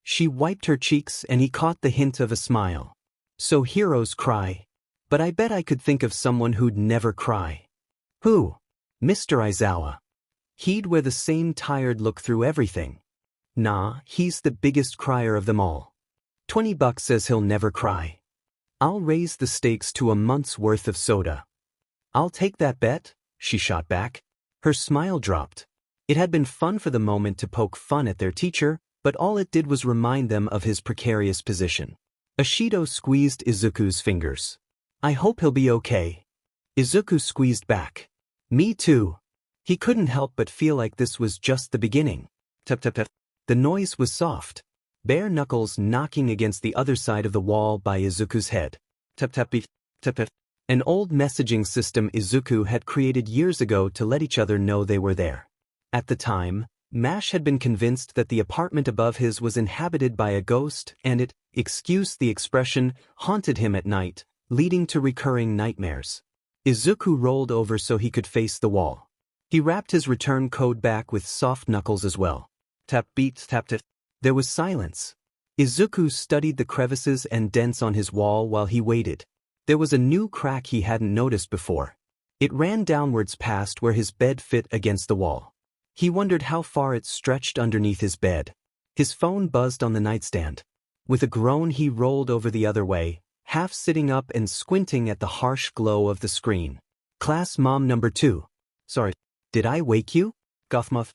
[SPEAKER 1] She wiped her cheeks and he caught the hint of a smile. So heroes cry. But I bet I could think of someone who'd never cry. Who? Mr. Aizawa. He'd wear the same tired look through everything. Nah, he's the biggest crier of them all. $20 says he'll never cry. I'll raise the stakes to a month's worth of soda. I'll take that bet, she shot back. Her smile dropped. It had been fun for the moment to poke fun at their teacher, but all it did was remind them of his precarious position. Ishido squeezed Izuku's fingers. I hope he'll be okay. Izuku squeezed back. Me too. He couldn't help but feel like this was just the beginning. Tap tap tap. The noise was soft. Bare knuckles knocking against the other side of the wall by Izuku's head. Tap tap beep, tap tap. An old messaging system Izuku had created years ago to let each other know they were there. At the time, Mash had been convinced that the apartment above his was inhabited by a ghost and it, excuse the expression, haunted him at night, leading to recurring nightmares. Izuku rolled over so he could face the wall. He rapped his return code back with soft knuckles as well. Tap beat tap tap. There was silence. Izuku studied the crevices and dents on his wall while he waited. There was a new crack he hadn't noticed before. It ran downwards past where his bed fit against the wall. He wondered how far it stretched underneath his bed. His phone buzzed on the nightstand. With a groan he rolled over the other way, half sitting up and squinting at the harsh glow of the screen. Class mom number 2. Sorry, did I wake you? Gothmoth.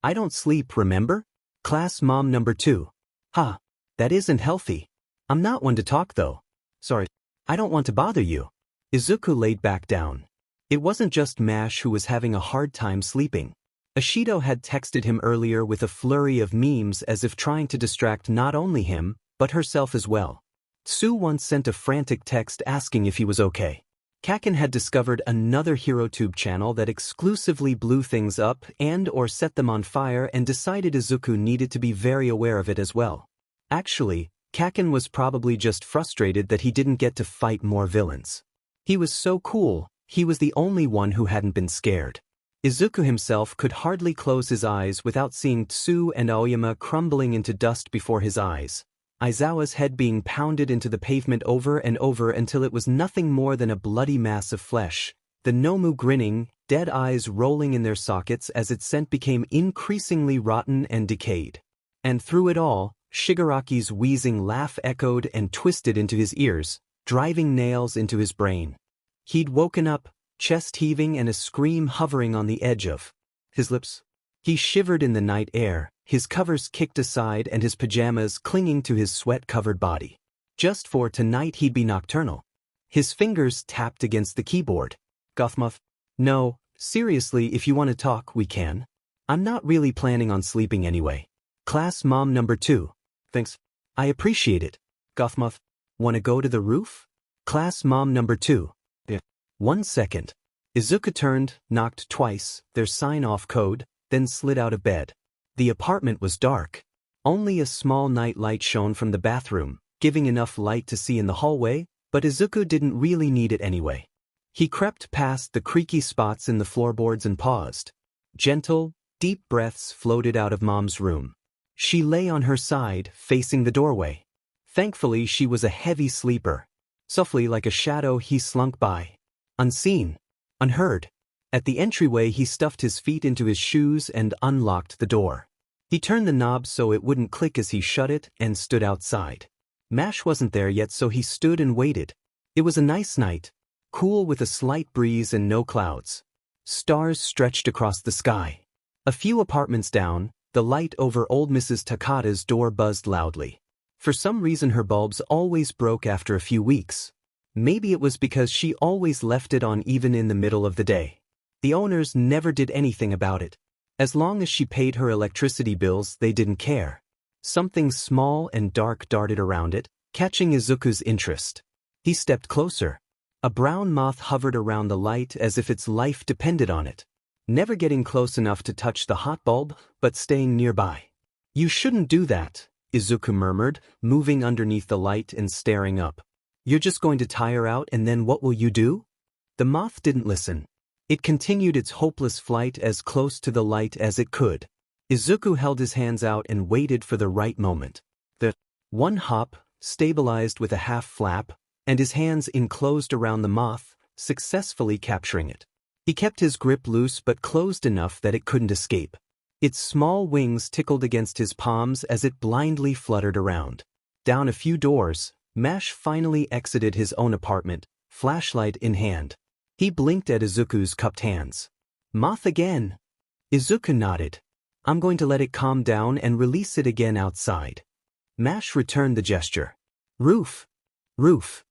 [SPEAKER 1] I don't sleep, remember? Class mom number 2. Ha, that isn't healthy. I'm not one to talk though. Sorry, I don't want to bother you. Izuku laid back down. It wasn't just Mash who was having a hard time sleeping. Ishido had texted him earlier with a flurry of memes as if trying to distract not only him, but herself as well. Tsu once sent a frantic text asking if he was okay. Kaken had discovered another HeroTube channel that exclusively blew things up and/or set them on fire and decided Izuku needed to be very aware of it as well. Actually, Kaken was probably just frustrated that he didn't get to fight more villains. He was so cool, he was the only one who hadn't been scared. Izuku himself could hardly close his eyes without seeing Tsu and Aoyama crumbling into dust before his eyes. Aizawa's head being pounded into the pavement over and over until it was nothing more than a bloody mass of flesh, the Nomu grinning, dead eyes rolling in their sockets as its scent became increasingly rotten and decayed. And through it all, Shigaraki's wheezing laugh echoed and twisted into his ears, driving nails into his brain. He'd woken up, chest heaving and a scream hovering on the edge of his lips. He shivered in the night air, his covers kicked aside and his pajamas clinging to his sweat-covered body. Just for tonight he'd be nocturnal. His fingers tapped against the keyboard. Gothmoth. No, seriously, if you want to talk, we can. I'm not really planning on sleeping anyway. Class mom number 2. Thanks. I appreciate it. Gothmoth. Wanna go to the roof? Class mom number 2. Yeah. 1 second. Izuku turned, knocked twice, their sign-off code, then slid out of bed. The apartment was dark. Only a small night light shone from the bathroom, giving enough light to see in the hallway, but Izuku didn't really need it anyway. He crept past the creaky spots in the floorboards and paused. Gentle, deep breaths floated out of Mom's room. She lay on her side, facing the doorway. Thankfully, she was a heavy sleeper. Softly like a shadow, he slunk by. Unseen. Unheard. At the entryway he stuffed his feet into his shoes and unlocked the door. He turned the knob so it wouldn't click as he shut it and stood outside. Mash wasn't there yet, so he stood and waited. It was a nice night. Cool with a slight breeze and no clouds. Stars stretched across the sky. A few apartments down, the light over old Mrs. Takada's door buzzed loudly. For some reason her bulbs always broke after a few weeks. Maybe it was because she always left it on even in the middle of the day. The owners never did anything about it. As long as she paid her electricity bills, they didn't care. Something small and dark darted around it, catching Izuku's interest. He stepped closer. A brown moth hovered around the light as if its life depended on it. Never getting close enough to touch the hot bulb, but staying nearby. "You shouldn't do that," Izuku murmured, moving underneath the light and staring up. "You're just going to tire out, and then what will you do?" The moth didn't listen. It continued its hopeless flight as close to the light as it could. Izuku held his hands out and waited for the right moment. The one hop, stabilized with a half flap, and his hands enclosed around the moth, successfully capturing it. He kept his grip loose but closed enough that it couldn't escape. Its small wings tickled against his palms as it blindly fluttered around. Down a few doors, Mash finally exited his own apartment, flashlight in hand. He blinked at Izuku's cupped hands. "Moth again?" Izuku nodded. "I'm going to let it calm down and release it again outside." Mash returned the gesture. "Roof. Roof."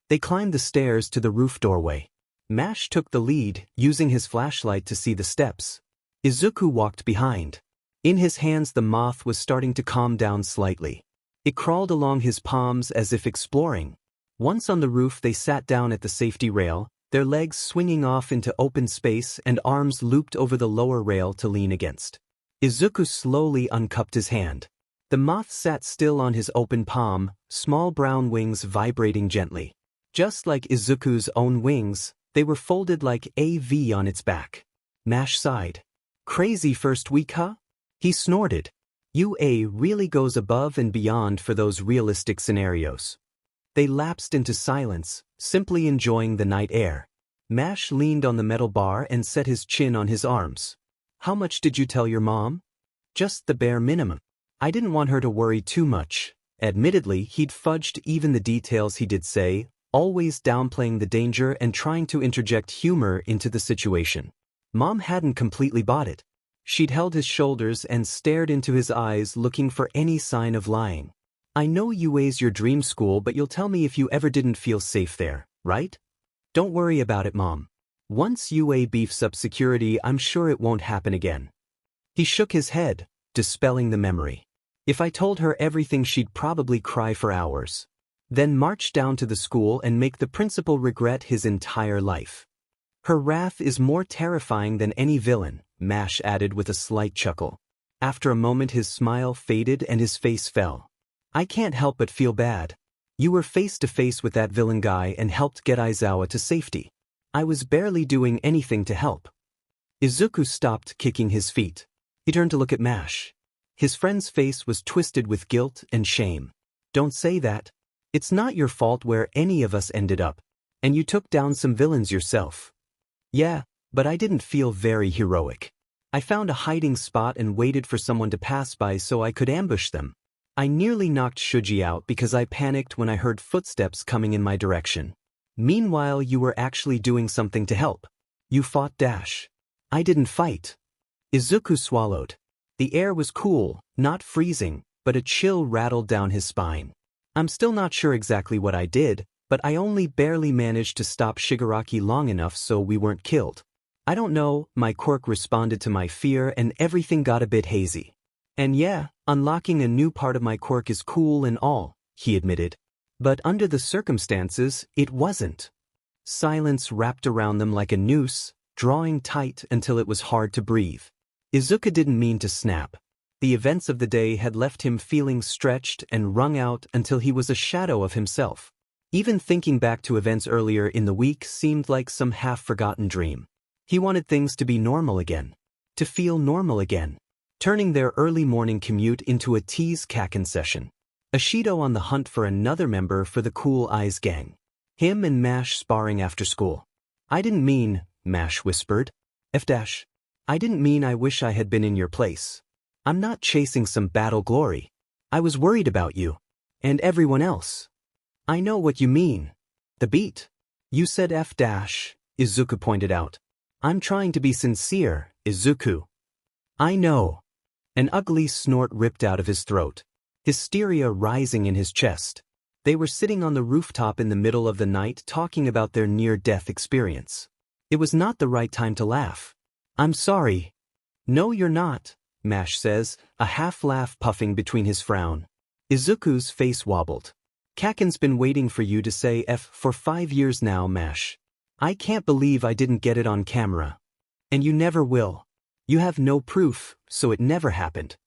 [SPEAKER 1] They climbed the stairs to the roof doorway. Mash took the lead, using his flashlight to see the steps. Izuku walked behind. In his hands the moth was starting to calm down slightly. It crawled along his palms as if exploring. Once on the roof they sat down at the safety rail, their legs swinging off into open space and arms looped over the lower rail to lean against. Izuku slowly uncupped his hand. The moth sat still on his open palm, small brown wings vibrating gently. Just like Izuku's own wings, they were folded like a V on its back. Mash sighed. "Crazy first week, huh?" He snorted. UA really goes above and beyond for those realistic scenarios. They lapsed into silence, simply enjoying the night air. Mash leaned on the metal bar and set his chin on his arms. "How much did you tell your mom?" "Just the bare minimum. I didn't want her to worry too much." Admittedly, he'd fudged even the details he did say, always downplaying the danger and trying to interject humor into the situation. Mom hadn't completely bought it. She'd held his shoulders and stared into his eyes looking for any sign of lying. "I know UA's your dream school, but you'll tell me if you ever didn't feel safe there, right?" "Don't worry about it, Mom. Once UA beefs up security, I'm sure it won't happen again." He shook his head, dispelling the memory. "If I told her everything, she'd probably cry for hours. Then march down to the school and make the principal regret his entire life. Her wrath is more terrifying than any villain," Mash added with a slight chuckle. After a moment his smile faded and his face fell. "I can't help but feel bad. You were face to face with that villain guy and helped get Aizawa to safety. I was barely doing anything to help." Izuku stopped kicking his feet. He turned to look at Mash. His friend's face was twisted with guilt and shame. "Don't say that. It's not your fault where any of us ended up. And you took down some villains yourself." "Yeah, but I didn't feel very heroic. I found a hiding spot and waited for someone to pass by so I could ambush them. I nearly knocked Shuji out because I panicked when I heard footsteps coming in my direction. Meanwhile, you were actually doing something to help. You fought Dash." "I didn't fight." Izuku swallowed. The air was cool, not freezing, but a chill rattled down his spine. "I'm still not sure exactly what I did, but I only barely managed to stop Shigaraki long enough so we weren't killed. I don't know, my quirk responded to my fear and everything got a bit hazy. And yeah, unlocking a new part of my quirk is cool and all," he admitted. "But under the circumstances, it wasn't." Silence wrapped around them like a noose, drawing tight until it was hard to breathe. Izuku didn't mean to snap. The events of the day had left him feeling stretched and wrung out until he was a shadow of himself. Even thinking back to events earlier in the week seemed like some half-forgotten dream. He wanted things to be normal again. To feel normal again. Turning their early morning commute into a tease Kaken session. Ashido on the hunt for another member for the Cool Eyes gang. Him and Mash sparring after school. I didn't mean, Mash whispered. I didn't mean I wish I had been in your place. I'm not chasing some battle glory. I was worried about you. And everyone else. I know what you mean. The beat. You said Izuku pointed out. I'm trying to be sincere, Izuku. I know. An ugly snort ripped out of his throat. Hysteria rising in his chest. They were sitting on the rooftop in the middle of the night talking about their near-death experience. It was not the right time to laugh. I'm sorry. No, you're not, Mash says, a half-laugh puffing between his frown. Izuku's face wobbled. Kaken's been waiting for you to say F for 5 years now, Mash. I can't believe I didn't get it on camera. And you never will. You have no proof, so it never happened.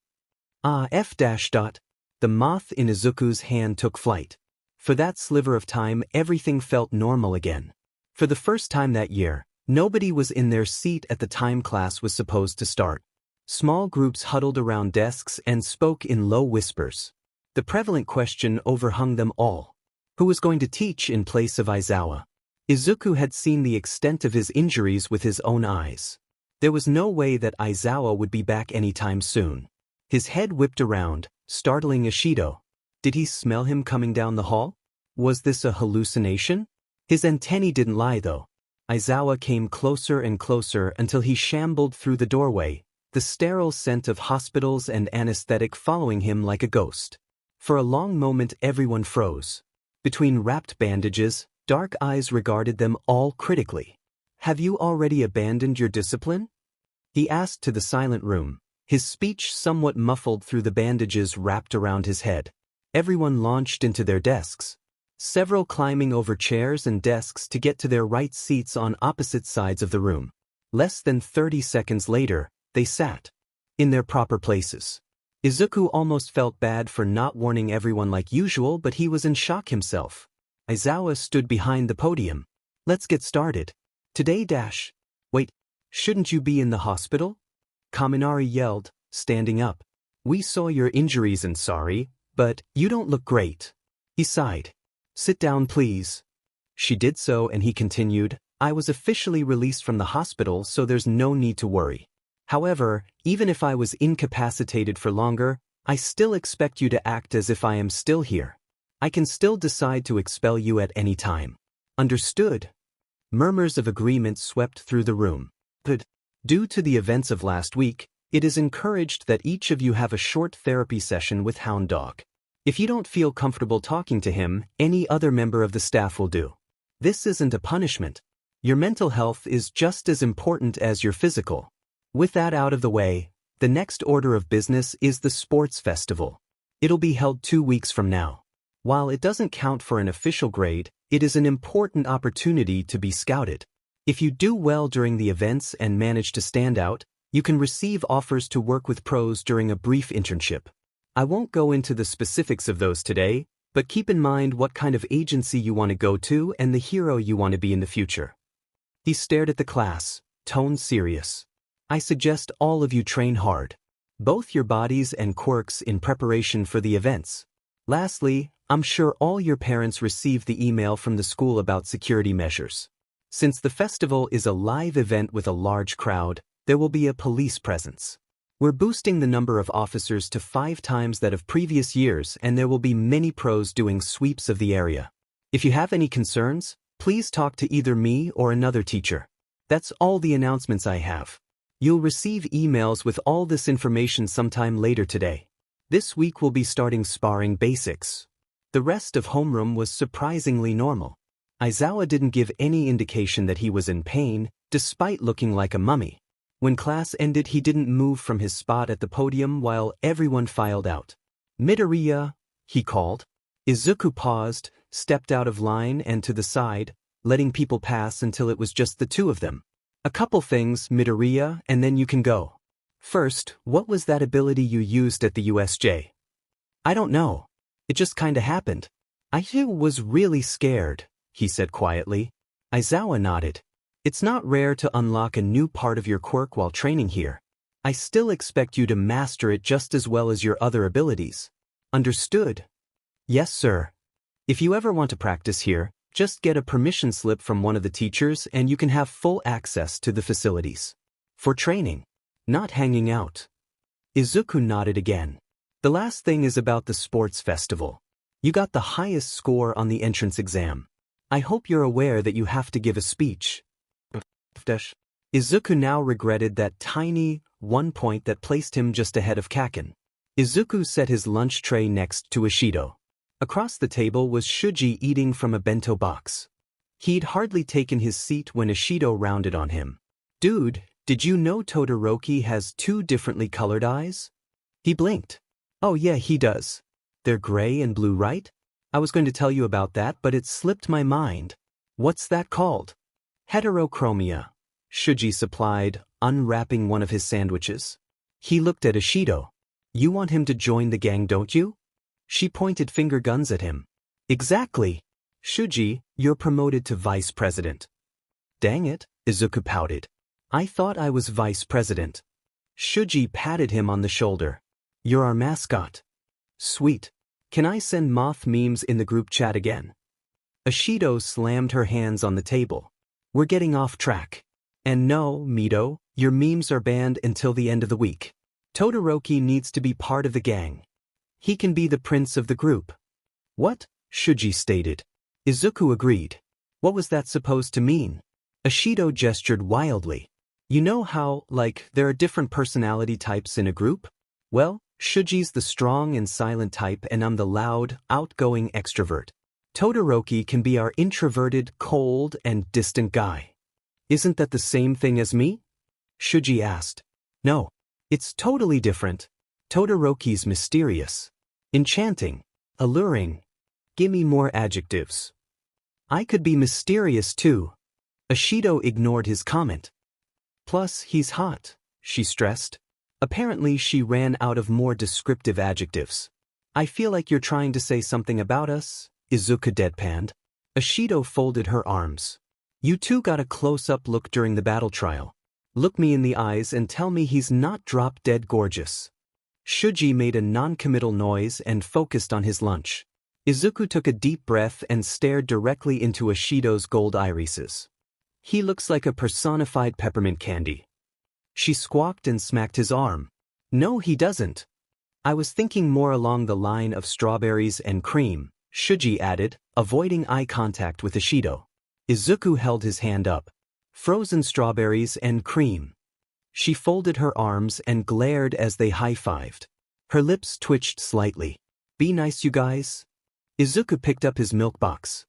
[SPEAKER 1] The moth in Izuku's hand took flight. For that sliver of time, everything felt normal again. For the first time that year, nobody was in their seat at the time class was supposed to start. Small groups huddled around desks and spoke in low whispers. The prevalent question overhung them all. Who was going to teach in place of Aizawa? Izuku had seen the extent of his injuries with his own eyes. There was no way that Aizawa would be back anytime soon. His head whipped around, startling Ishido. Did he smell him coming down the hall? Was this a hallucination? His antennae didn't lie though. Aizawa came closer and closer until he shambled through the doorway, the sterile scent of hospitals and anesthetic following him like a ghost. For a long moment everyone froze. Between wrapped bandages, dark eyes regarded them all critically. Have you already abandoned your discipline? He asked to the silent room, his speech somewhat muffled through the bandages wrapped around his head. Everyone launched into their desks, several climbing over chairs and desks to get to their right seats on opposite sides of the room. Less than 30 seconds later, they sat in their proper places. Izuku almost felt bad for not warning everyone like usual, but he was in shock himself. Aizawa stood behind the podium. Let's get started. Today Wait, shouldn't you be in the hospital? Kaminari yelled, standing up. We saw your injuries and sorry, but you don't look great. He sighed. Sit down please. She did so and he continued, I was officially released from the hospital so there's no need to worry. However, even if I was incapacitated for longer, I still expect you to act as if I am still here. I can still decide to expel you at any time. Understood? Murmurs of agreement swept through the room. But, due to the events of last week, it is encouraged that each of you have a short therapy session with Hound Dog. If you don't feel comfortable talking to him, any other member of the staff will do. This isn't a punishment. Your mental health is just as important as your physical. With that out of the way, the next order of business is the sports festival. It'll be held 2 weeks from now. While it doesn't count for an official grade, it is an important opportunity to be scouted. If you do well during the events and manage to stand out, you can receive offers to work with pros during a brief internship. I won't go into the specifics of those today, but keep in mind what kind of agency you want to go to and the hero you want to be in the future. He stared at the class, tone serious. I suggest all of you train hard, both your bodies and quirks in preparation for the events. Lastly, I'm sure all your parents received the email from the school about security measures. Since the festival is a live event with a large crowd, there will be a police presence. We're boosting the number of officers to 5 times that of previous years, and there will be many pros doing sweeps of the area. If you have any concerns, please talk to either me or another teacher. That's all the announcements I have. You'll receive emails with all this information sometime later today. This week we'll be starting sparring basics. The rest of homeroom was surprisingly normal. Aizawa didn't give any indication that he was in pain, despite looking like a mummy. When class ended, he didn't move from his spot at the podium while everyone filed out. Midoriya, he called. Izuku paused, stepped out of line and to the side, letting people pass until it was just the two of them. A couple things, Midoriya, and then you can go. First, what was that ability you used at the USJ? I don't know. It just kinda happened. I was really scared, he said quietly. Aizawa nodded. It's not rare to unlock a new part of your quirk while training here. I still expect you to master it just as well as your other abilities. Understood? Yes, sir. If you ever want to practice here, Just get a permission slip from one of the teachers and you can have full access to the facilities. For training, not hanging out. Izuku nodded again. The last thing is about the sports festival. You got the highest score on the entrance exam. I hope you're aware that you have to give a speech. Izuku now regretted that tiny 1 point that placed him just ahead of Kaken. Izuku set his lunch tray next to Ishido. Across the table was Shuji eating from a bento box. He'd hardly taken his seat when Ishido rounded on him. Dude, did you know Todoroki has 2 differently colored eyes? He blinked. Oh yeah, he does. They're gray and blue, right? I was going to tell you about that, but it slipped my mind. What's that called? Heterochromia, Shuji supplied, unwrapping one of his sandwiches. He looked at Ishido. You want him to join the gang, don't you? She pointed finger guns at him. Exactly. Shuji, you're promoted to vice president. Dang it, Izuku pouted. I thought I was vice president. Shuji patted him on the shoulder. You're our mascot. Sweet. Can I send Moth memes in the group chat again? Ishido slammed her hands on the table. We're getting off track. And no, Mido, your memes are banned until the end of the week. Todoroki needs to be part of the gang. He can be the prince of the group. What? Shuji stated. Izuku agreed. What was that supposed to mean? Ishido gestured wildly. You know how, there are different personality types in a group? Well, Shuji's the strong and silent type and I'm the loud, outgoing extrovert. Todoroki can be our introverted, cold, and distant guy. Isn't that the same thing as me? Shuji asked. No. It's totally different. Todoroki's mysterious. Enchanting. Alluring. Gimme more adjectives. I could be mysterious too. Ishido ignored his comment. Plus, he's hot, she stressed. Apparently she ran out of more descriptive adjectives. I feel like you're trying to say something about us, Izuku deadpanned. Ishido folded her arms. You two got a close-up look during the battle trial. Look me in the eyes and tell me he's not drop-dead gorgeous. Shuji made a non-committal noise and focused on his lunch. Izuku took a deep breath and stared directly into Ishido's gold irises. He looks like a personified peppermint candy. She squawked and smacked his arm. No, he doesn't. I was thinking more along the line of strawberries and cream, Shuji added, avoiding eye contact with Ishido. Izuku held his hand up. Frozen strawberries and cream. She folded her arms and glared as they high-fived. Her lips twitched slightly. Be nice, you guys. Izuku picked up his milk box.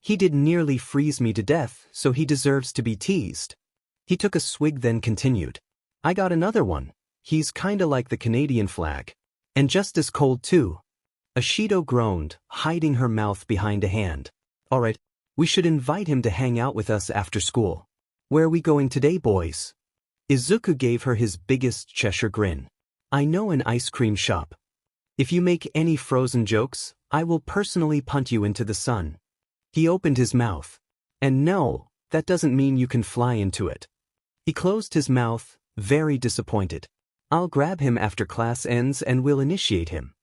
[SPEAKER 1] He did nearly freeze me to death, so he deserves to be teased. He took a swig then continued. I got another one. He's kinda like the Canadian flag. And just as cold too. Ishido groaned, hiding her mouth behind a hand. Alright, we should invite him to hang out with us after school. Where are we going today, boys? Izuku gave her his biggest Cheshire grin. I know an ice cream shop. If you make any frozen jokes, I will personally punt you into the sun. He opened his mouth. And no, that doesn't mean you can fly into it. He closed his mouth, very disappointed. I'll grab him after class ends and we'll initiate him.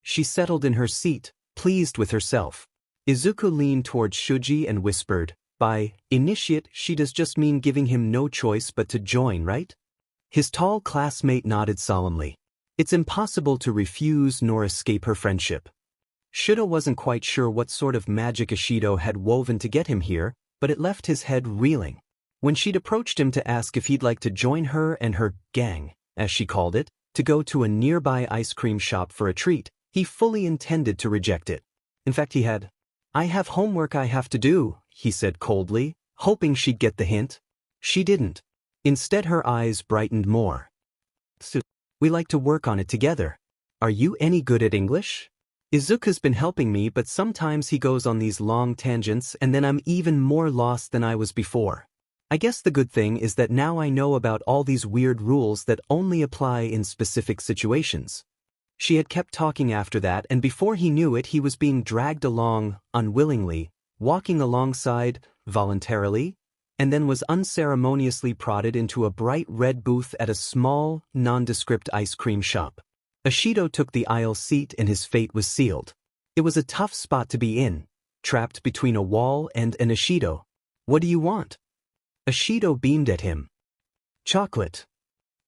[SPEAKER 1] She settled in her seat, pleased with herself. Izuku leaned toward Shuji and whispered, by initiate, she does just mean giving him no choice but to join, right? His tall classmate nodded solemnly. It's impossible to refuse nor escape her friendship. Shudo wasn't quite sure what sort of magic Ishido had woven to get him here, but it left his head reeling. When she'd approached him to ask if he'd like to join her and her gang, as she called it, to go to a nearby ice cream shop for a treat, he fully intended to reject it. In fact, he had. I have homework I have to do, he said coldly, hoping she'd get the hint. She didn't. Instead, her eyes brightened more. We like to work on it together. Are you any good at English? Izuku's been helping me, but sometimes he goes on these long tangents and then I'm even more lost than I was before. I guess the good thing is that now I know about all these weird rules that only apply in specific situations. She had kept talking after that, and before he knew it, he was being dragged along, unwillingly, walking alongside, voluntarily, and then was unceremoniously prodded into a bright red booth at a small, nondescript ice cream shop. Ishido took the aisle seat and his fate was sealed. It was a tough spot to be in. trapped between a wall and an Ishido. What do you want? Ishido beamed at him. Chocolate,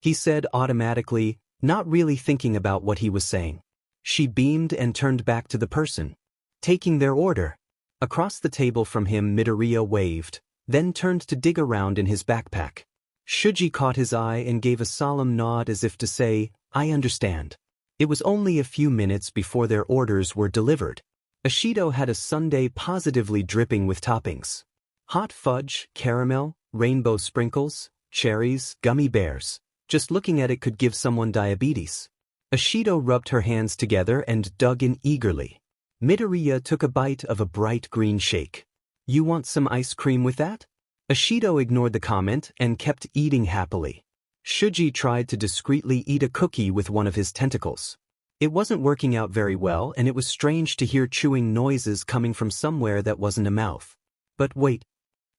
[SPEAKER 1] he said automatically, not really thinking about what he was saying. She beamed and turned back to the person, taking their order. Across the table from him, Midoriya waved, then turned to dig around in his backpack. Shuji caught his eye and gave a solemn nod as if to say, I understand. It was only a few minutes before their orders were delivered. Ishido had a sundae positively dripping with toppings. Hot fudge, caramel, rainbow sprinkles, cherries, gummy bears. Just looking at it could give someone diabetes. Ishido rubbed her hands together and dug in eagerly. Midoriya took a bite of a bright green shake. You want some ice cream with that? Ishido ignored the comment and kept eating happily. Shuji tried to discreetly eat a cookie with one of his tentacles. It wasn't working out very well, and it was strange to hear chewing noises coming from somewhere that wasn't a mouth. But wait.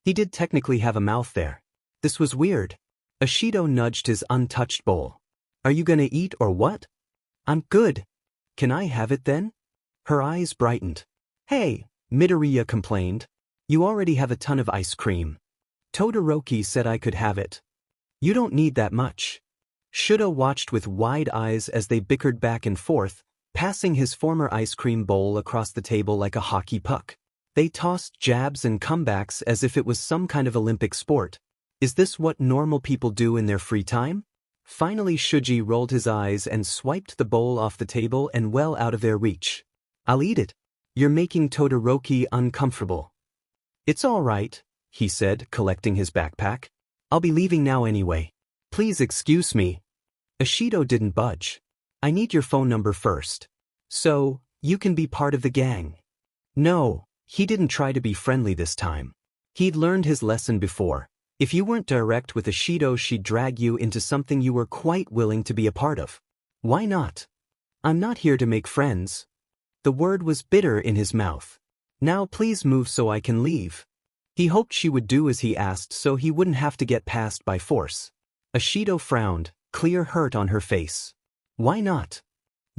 [SPEAKER 1] He did technically have a mouth there. This was weird. Ishido nudged his untouched bowl. Are you gonna eat or what? I'm good. Can I have it then? Her eyes brightened. Hey, Midoriya complained. You already have a ton of ice cream. Todoroki said I could have it. You don't need that much. Shudo watched with wide eyes as they bickered back and forth, passing his former ice cream bowl across the table like a hockey puck. They tossed jabs and comebacks as if it was some kind of Olympic sport. Is this what normal people do in their free time? Finally, Shuji rolled his eyes and swiped the bowl off the table and well out of their reach. I'll eat it. You're making Todoroki uncomfortable. It's all right, he said, collecting his backpack. I'll be leaving now anyway. Please excuse me. Ishido didn't budge. I need your phone number first. So, you can be part of the gang. No, he didn't try to be friendly this time. He'd learned his lesson before. If you weren't direct with Ishido, she'd drag you into something you were quite willing to be a part of. Why not? I'm not here to make friends. The word was bitter in his mouth. Now please move so I can leave. He hoped she would do as he asked so he wouldn't have to get past by force. Ishido frowned, clear hurt on her face. Why not?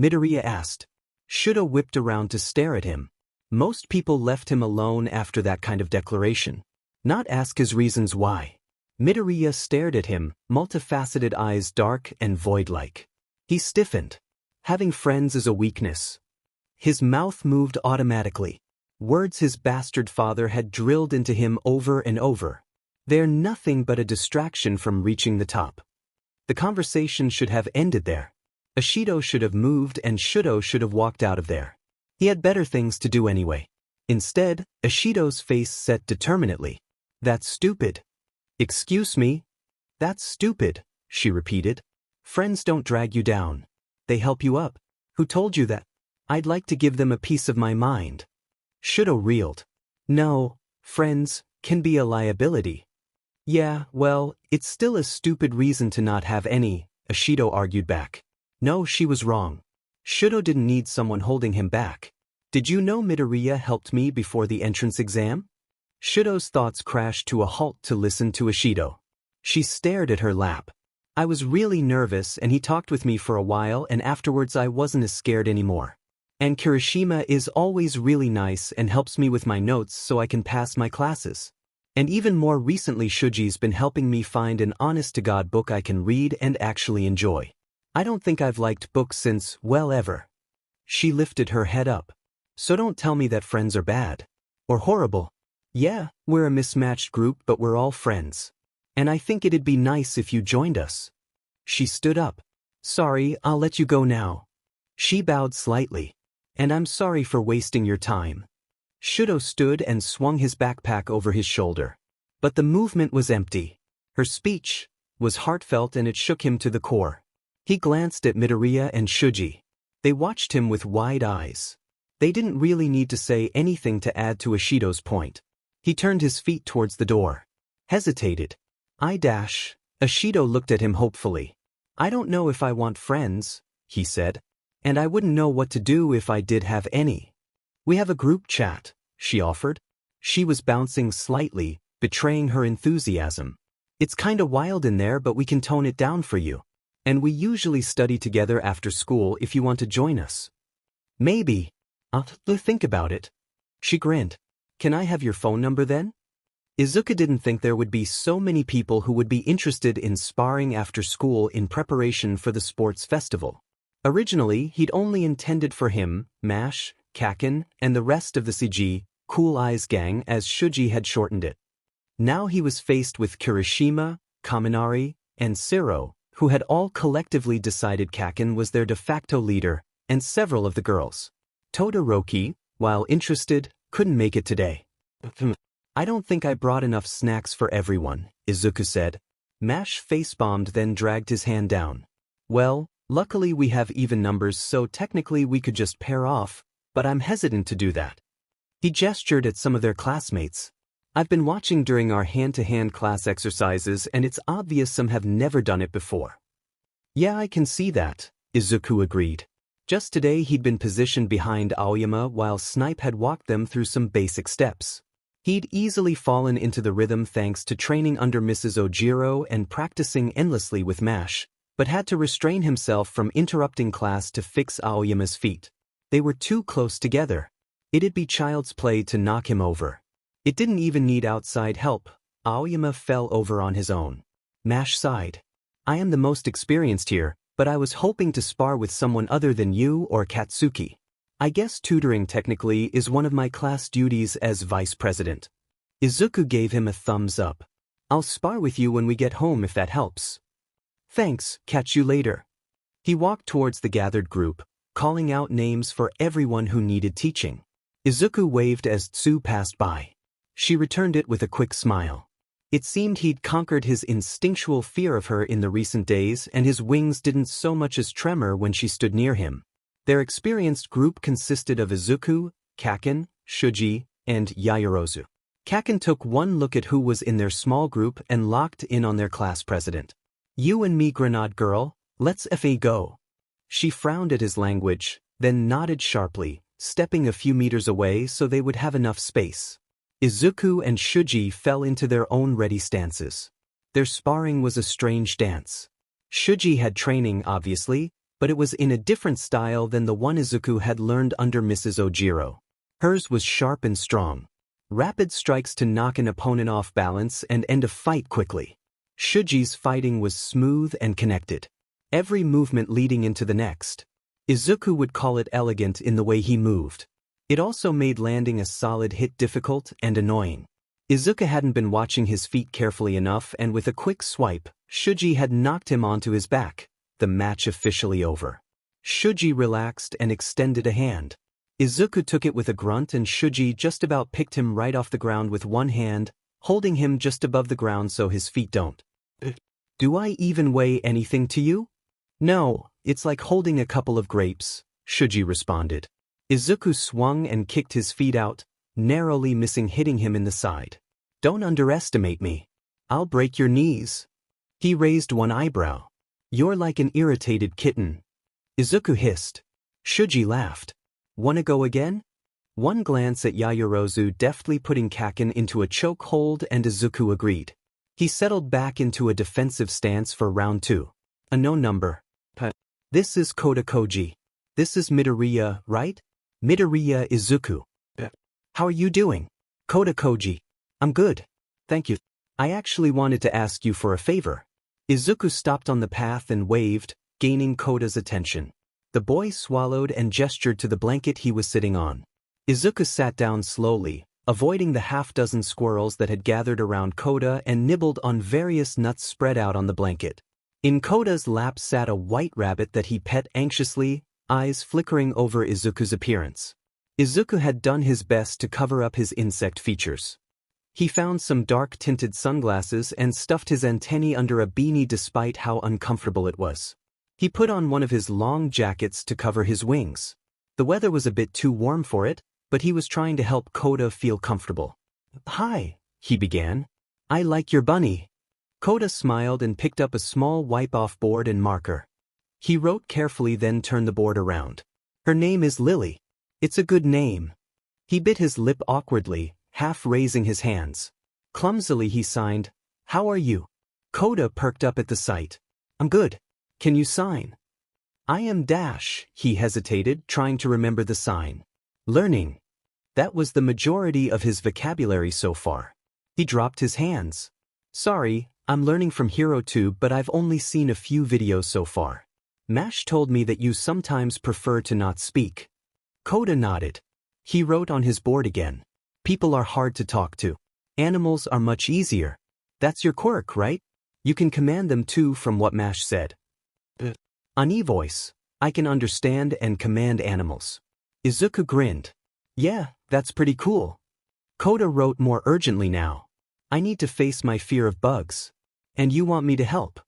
[SPEAKER 1] Midoriya asked. Shudo whipped around to stare at him. Most people left him alone after that kind of declaration. Not ask his reasons why. Midoriya stared at him, multifaceted eyes dark and void-like. He stiffened. Having friends is a weakness. His mouth moved automatically. Words his bastard father had drilled into him over and over. They're nothing but a distraction from reaching the top. The conversation should have ended there. Ishido should have moved and Shudo should have walked out of there. He had better things to do anyway. Instead, Ishido's face set determinedly. That's stupid. Excuse me? That's stupid, she repeated. Friends don't drag you down. They help you up. Who told you that? I'd like to give them a piece of my mind. Shudo reeled. No, friends can be a liability. Yeah, well, it's still a stupid reason to not have any, Ishido argued back. No, she was wrong. Shudo didn't need someone holding him back. Did you know Midoriya helped me before the entrance exam? Shudo's thoughts crashed to a halt to listen to Ishido. She stared at her lap. I was really nervous and he talked with me for a while and afterwards I wasn't as scared anymore. And Kirishima is always really nice and helps me with my notes so I can pass my classes. And even more recently Shuji's been helping me find an honest-to-God book I can read and actually enjoy. I don't think I've liked books since, well, ever. She lifted her head up. So don't tell me that friends are bad. Or horrible. Yeah, we're a mismatched group but we're all friends. And I think it'd be nice if you joined us. She stood up. Sorry, I'll let you go now. She bowed slightly. And I'm sorry for wasting your time. Shudo stood and swung his backpack over his shoulder. But the movement was empty. Her speech was heartfelt and it shook him to the core. He glanced at Midoriya and Shuji. They watched him with wide eyes. They didn't really need to say anything to add to Ishido's point. He turned his feet towards the door. Hesitated. Ishido looked at him hopefully. I don't know if I want friends, he said. And I wouldn't know what to do if I did have any. We have a group chat, she offered. She was bouncing slightly, betraying her enthusiasm. It's kinda wild in there but we can tone it down for you. And we usually study together after school if you want to join us. Maybe. I'll think about it. She grinned. Can I have your phone number then? Izuku didn't think there would be so many people who would be interested in sparring after school in preparation for the sports festival. Originally, he'd only intended for him, Mash, Kaken, and the rest of the CG, Cool Eyes Gang as Shuji had shortened it. Now he was faced with Kirishima, Kaminari, and Siro, who had all collectively decided Kaken was their de facto leader, and several of the girls. Todoroki, while interested, couldn't make it today. I don't think I brought enough snacks for everyone, Izuku said. Mash face-bombed, then dragged his hand down. Well, luckily we have even numbers, so technically we could just pair off, but I'm hesitant to do that. He gestured at some of their classmates. I've been watching during our hand-to-hand class exercises, and it's obvious some have never done it before. Yeah, I can see that, Izuku agreed. Just today he'd been positioned behind Aoyama while Snipe had walked them through some basic steps. He'd easily fallen into the rhythm thanks to training under Mrs. Ojiro and practicing endlessly with Mash, but had to restrain himself from interrupting class to fix Aoyama's feet. They were too close together. It'd be child's play to knock him over. It didn't even need outside help. Aoyama fell over on his own. Mash sighed. I am the most experienced here, but I was hoping to spar with someone other than you or Katsuki. I guess tutoring technically is one of my class duties as vice president. Izuku gave him a thumbs up. I'll spar with you when we get home if that helps. Thanks, catch you later. He walked towards the gathered group, calling out names for everyone who needed teaching. Izuku waved as Tsu passed by. She returned it with a quick smile. It seemed he'd conquered his instinctual fear of her in the recent days, and his wings didn't so much as tremor when she stood near him. Their experienced group consisted of Izuku, Kaken, Shuji, and Yaoyorozu. Kaken took one look at who was in their small group and locked in on their class president. You and me, Grenade girl, let's fa go. She frowned at his language, then nodded sharply, stepping a few meters away so they would have enough space. Izuku and Shuji fell into their own ready stances. Their sparring was a strange dance. Shuji had training, obviously, but it was in a different style than the one Izuku had learned under Mrs. Ojiro. Hers was sharp and strong. Rapid strikes to knock an opponent off balance and end a fight quickly. Shuji's fighting was smooth and connected. Every movement leading into the next. Izuku would call it elegant in the way he moved. It also made landing a solid hit difficult and annoying. Izuku hadn't been watching his feet carefully enough, and with a quick swipe, Shuji had knocked him onto his back. The match officially over. Shuji relaxed and extended a hand. Izuku took it with a grunt, and Shuji just about picked him right off the ground with one hand, holding him just above the ground so his feet don't. Do I even weigh anything to you? No, it's like holding a couple of grapes, Shuji responded. Izuku swung and kicked his feet out, narrowly missing hitting him in the side. Don't underestimate me. I'll break your knees. He raised one eyebrow. You're like an irritated kitten. Izuku hissed. Shuji laughed. Wanna go again? One glance at Yaoyorozu deftly putting Kaken into a choke hold, and Izuku agreed. He settled back into a defensive stance for round 2. A no number. This is Koda Koji. This is Midoriya, right? Midoriya Izuku. How are you doing? Koda Koji. I'm good. Thank you. I actually wanted to ask you for a favor. Izuku stopped on the path and waved, gaining Koda's attention. The boy swallowed and gestured to the blanket he was sitting on. Izuku sat down slowly, avoiding the half-dozen squirrels that had gathered around Koda and nibbled on various nuts spread out on the blanket. In Koda's lap sat a white rabbit that he pet anxiously, eyes flickering over Izuku's appearance. Izuku had done his best to cover up his insect features. He found some dark-tinted sunglasses and stuffed his antennae under a beanie despite how uncomfortable it was. He put on one of his long jackets to cover his wings. The weather was a bit too warm for it, but he was trying to help Koda feel comfortable. Hi, he began. I like your bunny. Koda smiled and picked up a small wipe-off board and marker. He wrote carefully, then turned the board around. Her name is Lily. It's a good name. He bit his lip awkwardly, half raising his hands. Clumsily he signed, How are you? Koda perked up at the sight. I'm good. Can you sign? I am Dash, he hesitated, trying to remember the sign. Learning. That was the majority of his vocabulary so far. He dropped his hands. Sorry, I'm learning from HeroTube, but I've only seen a few videos so far. Mash told me that you sometimes prefer to not speak. Koda nodded. He wrote on his board again. People are hard to talk to. Animals are much easier. That's your quirk, right? You can command them too, from what Mash said. Ani voice. I can understand and command animals. Izuku grinned. Yeah, that's pretty cool. Koda wrote more urgently now. I need to face my fear of bugs. And you want me to help?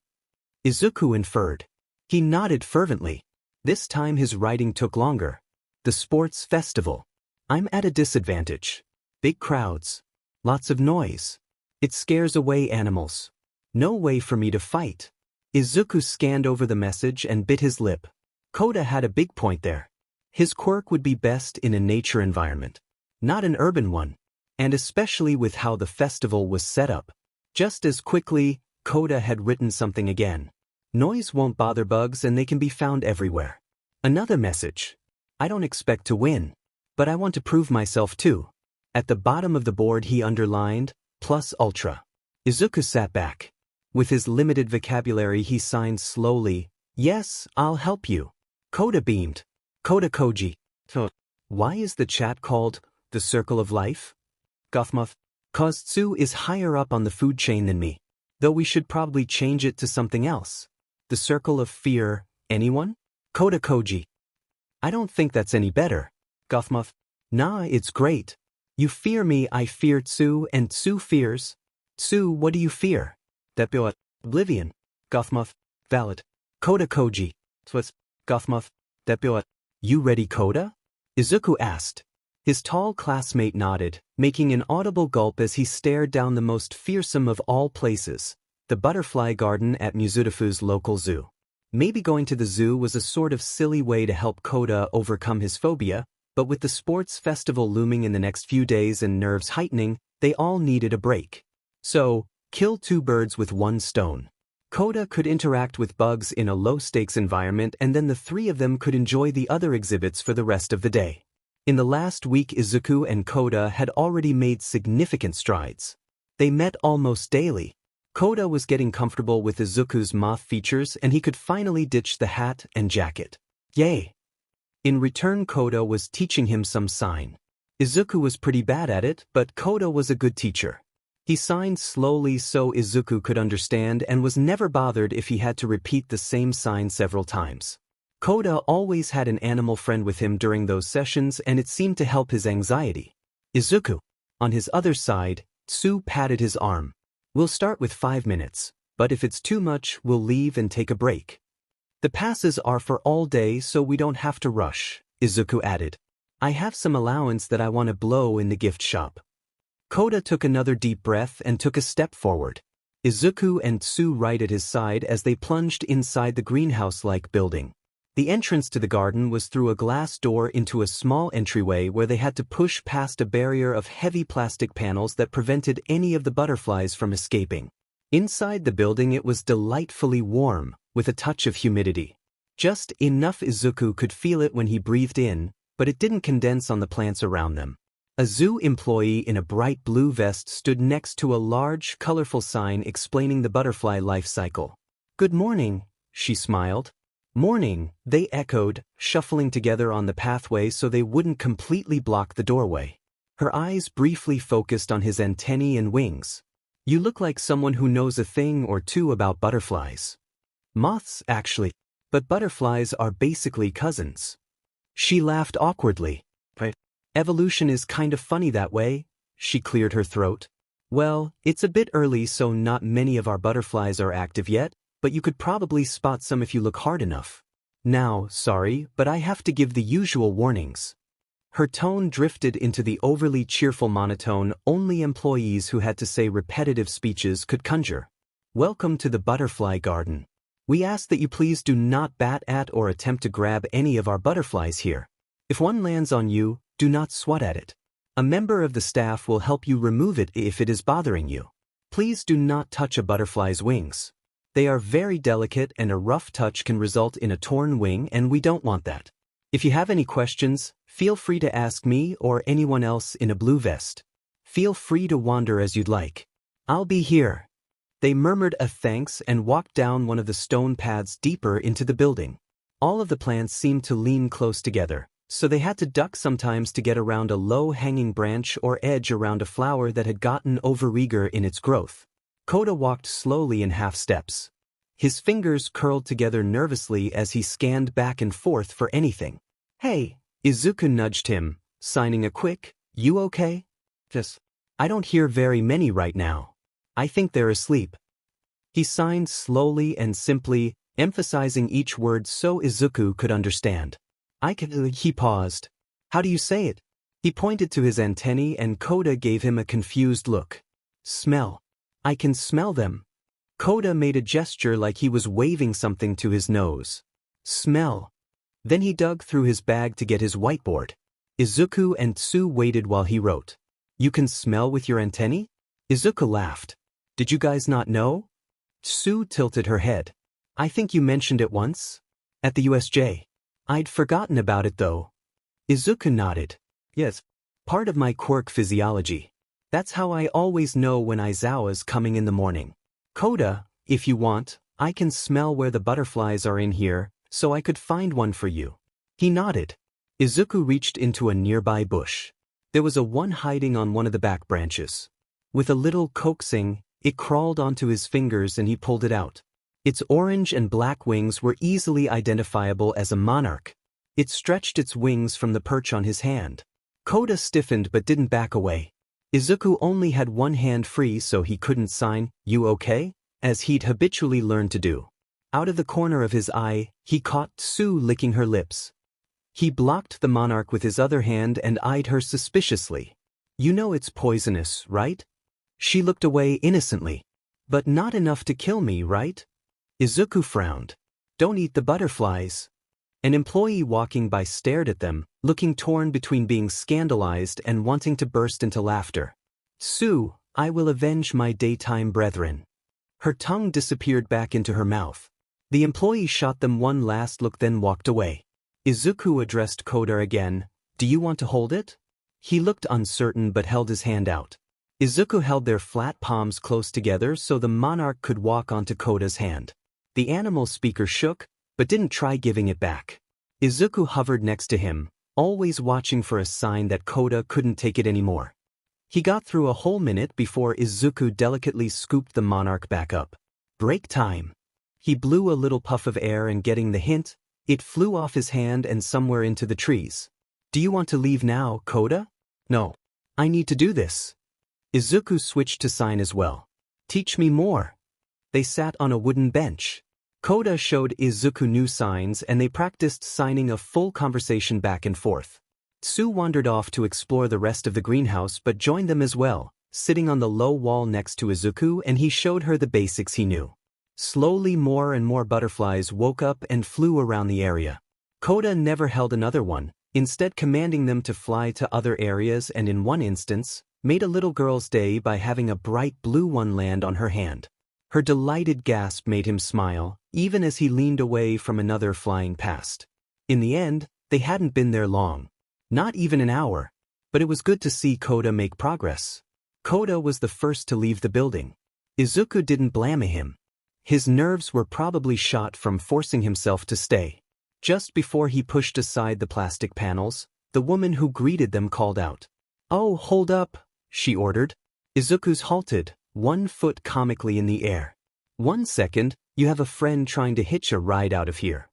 [SPEAKER 1] Izuku inferred. He nodded fervently. This time his writing took longer. The sports festival. I'm at a disadvantage. Big crowds. Lots of noise. It scares away animals. No way for me to fight. Izuku scanned over the message and bit his lip. Koda had a big point there. His quirk would be best in a nature environment, not an urban one, and especially with how the festival was set up. Just as quickly, Koda had written something again. Noise won't bother bugs and they can be found everywhere. Another message. I don't expect to win, but I want to prove myself too. At the bottom of the board he underlined, plus ultra. Izuku sat back. With his limited vocabulary he signed slowly, yes, I'll help you. Koda beamed. Koda Koji. Why is the chat called the Circle of Life? Gothmoth. Cause Tsu is higher up on the food chain than me. Though we should probably change it to something else. The Circle of Fear. Anyone? Koda Koji. I don't think that's any better. Gothmoth. Nah, it's great. You fear me, I fear Tsu, and Tsu fears. Tsu, what do you fear? Depot. Oblivion. Gothmoth. Valid. Koda Koji. Twist. Gothmoth. Depot. You ready, Koda? Izuku asked. His tall classmate nodded, making an audible gulp as he stared down the most fearsome of all places, the butterfly garden at Mizudafu's local zoo. Maybe going to the zoo was a sort of silly way to help Koda overcome his phobia, but with the sports festival looming in the next few days and nerves heightening, they all needed a break. So, kill two birds with one stone. Koda could interact with bugs in a low-stakes environment, and then the three of them could enjoy the other exhibits for the rest of the day. In the last week, Izuku and Koda had already made significant strides. They met almost daily. Koda was getting comfortable with Izuku's Moth features, and he could finally ditch the hat and jacket. Yay! In return, Koda was teaching him some sign. Izuku was pretty bad at it, but Koda was a good teacher. He signed slowly so Izuku could understand and was never bothered if he had to repeat the same sign several times. Koda always had an animal friend with him during those sessions, and it seemed to help his anxiety. Izuku. On his other side, Tsu patted his arm. We'll start with 5 minutes, but if it's too much, we'll leave and take a break. The passes are for all day so we don't have to rush, Izuku added. I have some allowance that I want to blow in the gift shop. Koda took another deep breath and took a step forward. Izuku and Tsu right at his side as they plunged inside the greenhouse-like building. The entrance to the garden was through a glass door into a small entryway where they had to push past a barrier of heavy plastic panels that prevented any of the butterflies from escaping. Inside the building it was delightfully warm, with a touch of humidity. Just enough Izuku could feel it when he breathed in, but it didn't condense on the plants around them. A zoo employee in a bright blue vest stood next to a large, colorful sign explaining the butterfly life cycle. Good morning, she smiled. Morning, they echoed, shuffling together on the pathway so they wouldn't completely block the doorway. Her eyes briefly focused on his antennae and wings. You look like someone who knows a thing or two about butterflies. Moths, actually, but butterflies are basically cousins. She laughed awkwardly. Evolution is kind of funny that way, she cleared her throat. Well, it's a bit early so not many of our butterflies are active yet, but you could probably spot some if you look hard enough. Now, sorry, but I have to give the usual warnings. Her tone drifted into the overly cheerful monotone only employees who had to say repetitive speeches could conjure. Welcome to the butterfly garden. We ask that you please do not bat at or attempt to grab any of our butterflies here. If one lands on you, do not swat at it. A member of the staff will help you remove it if it is bothering you. Please do not touch a butterfly's wings. They are very delicate and a rough touch can result in a torn wing and we don't want that. If you have any questions, feel free to ask me or anyone else in a blue vest. Feel free to wander as you'd like. I'll be here. They murmured a thanks and walked down one of the stone paths deeper into the building. All of the plants seemed to lean close together, so they had to duck sometimes to get around a low-hanging branch or edge around a flower that had gotten overeager in its growth. Koda walked slowly in half steps. His fingers curled together nervously as he scanned back and forth for anything. Hey, Izuku nudged him, signing a quick, "You okay?" "Just, I don't hear very many right now. I think they're asleep." He signed slowly and simply, emphasizing each word so Izuku could understand. He paused. "How do you say it?" He pointed to his antennae and Koda gave him a confused look. "Smell. I can smell them." Koda made a gesture like he was waving something to his nose. "Smell." Then he dug through his bag to get his whiteboard. Izuku and Tsu waited while he wrote. "You can smell with your antennae?" Izuku laughed. "Did you guys not know?" Tsu tilted her head. "I think you mentioned it once. At the USJ. I'd forgotten about it though." Izuku nodded. "Yes. Part of my quirk physiology. That's how I always know when Aizawa's coming in the morning. Koda, if you want, I can smell where the butterflies are in here, so I could find one for you." He nodded. Izuku reached into a nearby bush. There was a one hiding on one of the back branches. With a little coaxing, it crawled onto his fingers and he pulled it out. Its orange and black wings were easily identifiable as a monarch. It stretched its wings from the perch on his hand. Koda stiffened but didn't back away. Izuku only had one hand free so he couldn't sign, "You okay?" as he'd habitually learned to do. Out of the corner of his eye, he caught Tsu licking her lips. He blocked the monarch with his other hand and eyed her suspiciously. "You know it's poisonous, right?" She looked away innocently. "But not enough to kill me, right?" Izuku frowned. "Don't eat the butterflies." An employee walking by stared at them, looking torn between being scandalized and wanting to burst into laughter. "Tsu, I will avenge my daytime brethren." Her tongue disappeared back into her mouth. The employee shot them one last look then walked away. Izuku addressed Koda again. "Do you want to hold it?" He looked uncertain but held his hand out. Izuku held their flat palms close together so the monarch could walk onto Koda's hand. The animal speaker shook, but didn't try giving it back. Izuku hovered next to him, always watching for a sign that Koda couldn't take it anymore. He got through a whole minute before Izuku delicately scooped the monarch back up. "Break time." He blew a little puff of air and getting the hint, it flew off his hand and somewhere into the trees. "Do you want to leave now, Koda?" "No. I need to do this." Izuku switched to sign as well. "Teach me more." They sat on a wooden bench. Koda showed Izuku new signs and they practiced signing a full conversation back and forth. Tsu wandered off to explore the rest of the greenhouse but joined them as well, sitting on the low wall next to Izuku and he showed her the basics he knew. Slowly more and more butterflies woke up and flew around the area. Koda never held another one, instead commanding them to fly to other areas and in one instance, made a little girl's day by having a bright blue one land on her hand. Her delighted gasp made him smile, even as he leaned away from another flying past. In the end, they hadn't been there long. Not even an hour. But it was good to see Koda make progress. Koda was the first to leave the building. Izuku didn't blame him. His nerves were probably shot from forcing himself to stay. Just before he pushed aside the plastic panels, the woman who greeted them called out. "Oh, hold up," she ordered. Izuku's halted, one foot comically in the air. "1 second, you have a friend trying to hitch a ride out of here."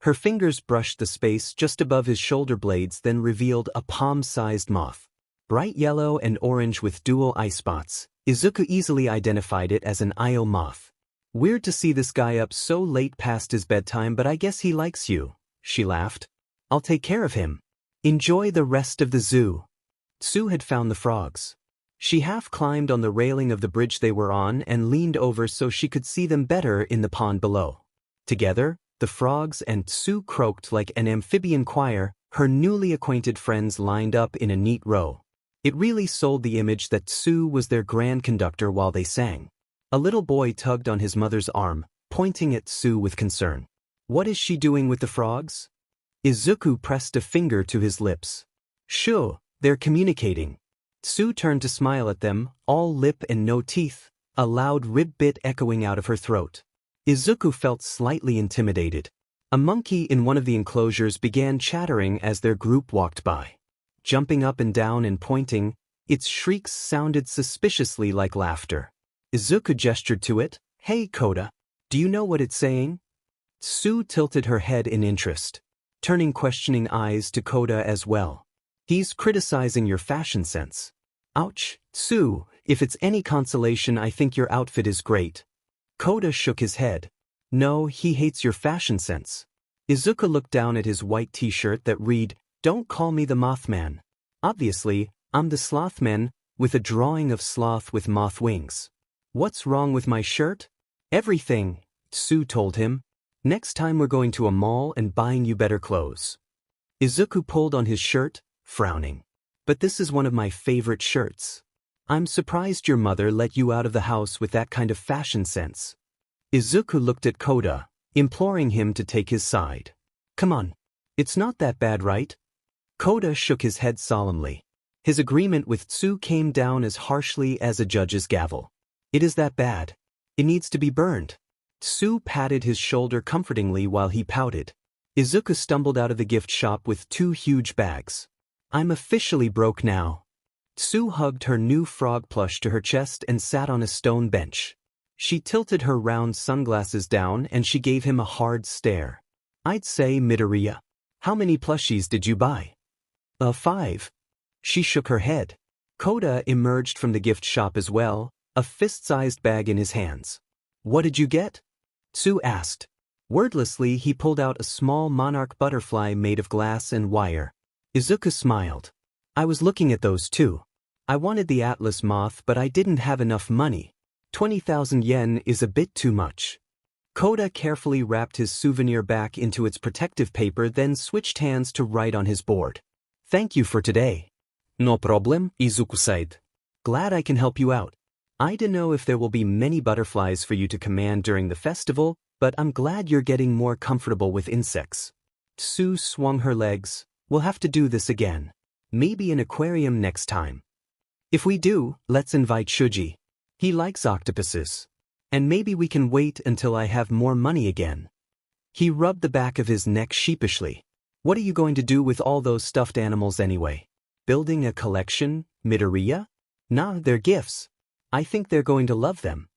[SPEAKER 1] Her fingers brushed the space just above his shoulder blades then revealed a palm-sized moth. Bright yellow and orange with dual eye spots, Izuku easily identified it as an Io moth. "Weird to see this guy up so late past his bedtime but I guess he likes you," she laughed. "I'll take care of him. Enjoy the rest of the zoo." Tsu had found the frogs. She half climbed on the railing of the bridge they were on and leaned over so she could see them better in the pond below. Together, the frogs and Tsu croaked like an amphibian choir, her newly acquainted friends lined up in a neat row. It really sold the image that Tsu was their grand conductor while they sang. A little boy tugged on his mother's arm, pointing at Tsu with concern. "What is she doing with the frogs?" Izuku pressed a finger to his lips. Sure, they're communicating. Tsu turned to smile at them, all lip and no teeth, a loud rib bit echoing out of her throat. Izuku felt slightly intimidated. A monkey in one of the enclosures began chattering as their group walked by. Jumping up and down and pointing, its shrieks sounded suspiciously like laughter. Izuku gestured to it. Hey Koda, do you know what it's saying? Tsu tilted her head in interest, turning questioning eyes to Koda as well. He's criticizing your fashion sense. Ouch, Tsu, if it's any consolation I think your outfit is great. Koda shook his head. No, he hates your fashion sense. Izuku looked down at his white t-shirt that read, Don't call me the Mothman. Obviously, I'm the Slothman, with a drawing of sloth with moth wings. What's wrong with my shirt? Everything, Tsu told him. Next time we're going to a mall and buying you better clothes. Izuku pulled on his shirt, frowning. But this is one of my favorite shirts. I'm surprised your mother let you out of the house with that kind of fashion sense. Izuku looked at Koda, imploring him to take his side. Come on. It's not that bad, right? Koda shook his head solemnly. His agreement with Tsu came down as harshly as a judge's gavel. It is that bad. It needs to be burned. Tsu patted his shoulder comfortingly while he pouted. Izuku stumbled out of the gift shop with 2 huge bags. I'm officially broke now. Tsu hugged her new frog plush to her chest and sat on a stone bench. She tilted her round sunglasses down and she gave him a hard stare. I'd say, Midoriya, how many plushies did you buy? 5. She shook her head. Koda emerged from the gift shop as well, a fist-sized bag in his hands. What did you get? Tsu asked. Wordlessly, he pulled out a small monarch butterfly made of glass and wire. Izuku smiled. I was looking at those too. I wanted the Atlas moth, but I didn't have enough money. 20,000 yen is a bit too much. Koda carefully wrapped his souvenir back into its protective paper, then switched hands to write on his board. Thank you for today. No problem, Izuku said. Glad I can help you out. I don't know if there will be many butterflies for you to command during the festival, but I'm glad you're getting more comfortable with insects. Tsu swung her legs. We'll have to do this again. Maybe an aquarium next time. If we do, let's invite Shuji. He likes octopuses. And maybe we can wait until I have more money again. He rubbed the back of his neck sheepishly. What are you going to do with all those stuffed animals anyway? Building a collection, Midoriya? Nah, they're gifts. I think they're going to love them.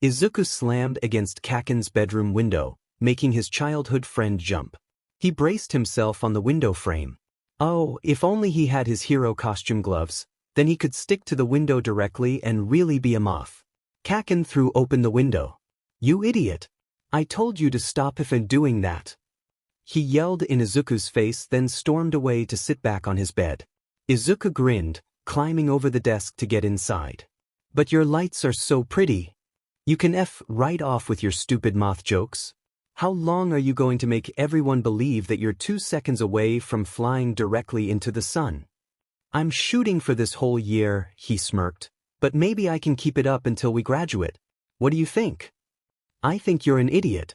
[SPEAKER 1] Izuku slammed against Kaken's bedroom window, making his childhood friend jump. He braced himself on the window frame. Oh, if only he had his hero costume gloves, then he could stick to the window directly and really be a moth. Kaken threw open the window. You idiot! I told you to stop if I'm doing that. He yelled in Izuku's face, then stormed away to sit back on his bed. Izuku grinned, climbing over the desk to get inside. But your lights are so pretty. You can F right off with your stupid moth jokes. How long are you going to make everyone believe that you're 2 seconds away from flying directly into the sun? I'm shooting for this whole year, he smirked, but maybe I can keep it up until we graduate. What do you think? I think you're an idiot.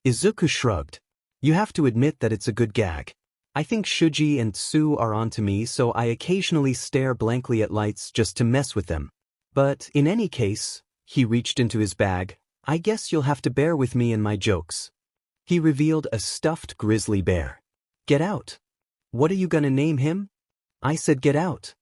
[SPEAKER 1] Izuku shrugged. You have to admit that it's a good gag. I think Shuji and Tsu are onto me, so I occasionally stare blankly at lights just to mess with them. But in any case, he reached into his bag, I guess you'll have to bear with me and my jokes. He revealed a stuffed grizzly bear. Get out. What are you gonna name him? I said get out.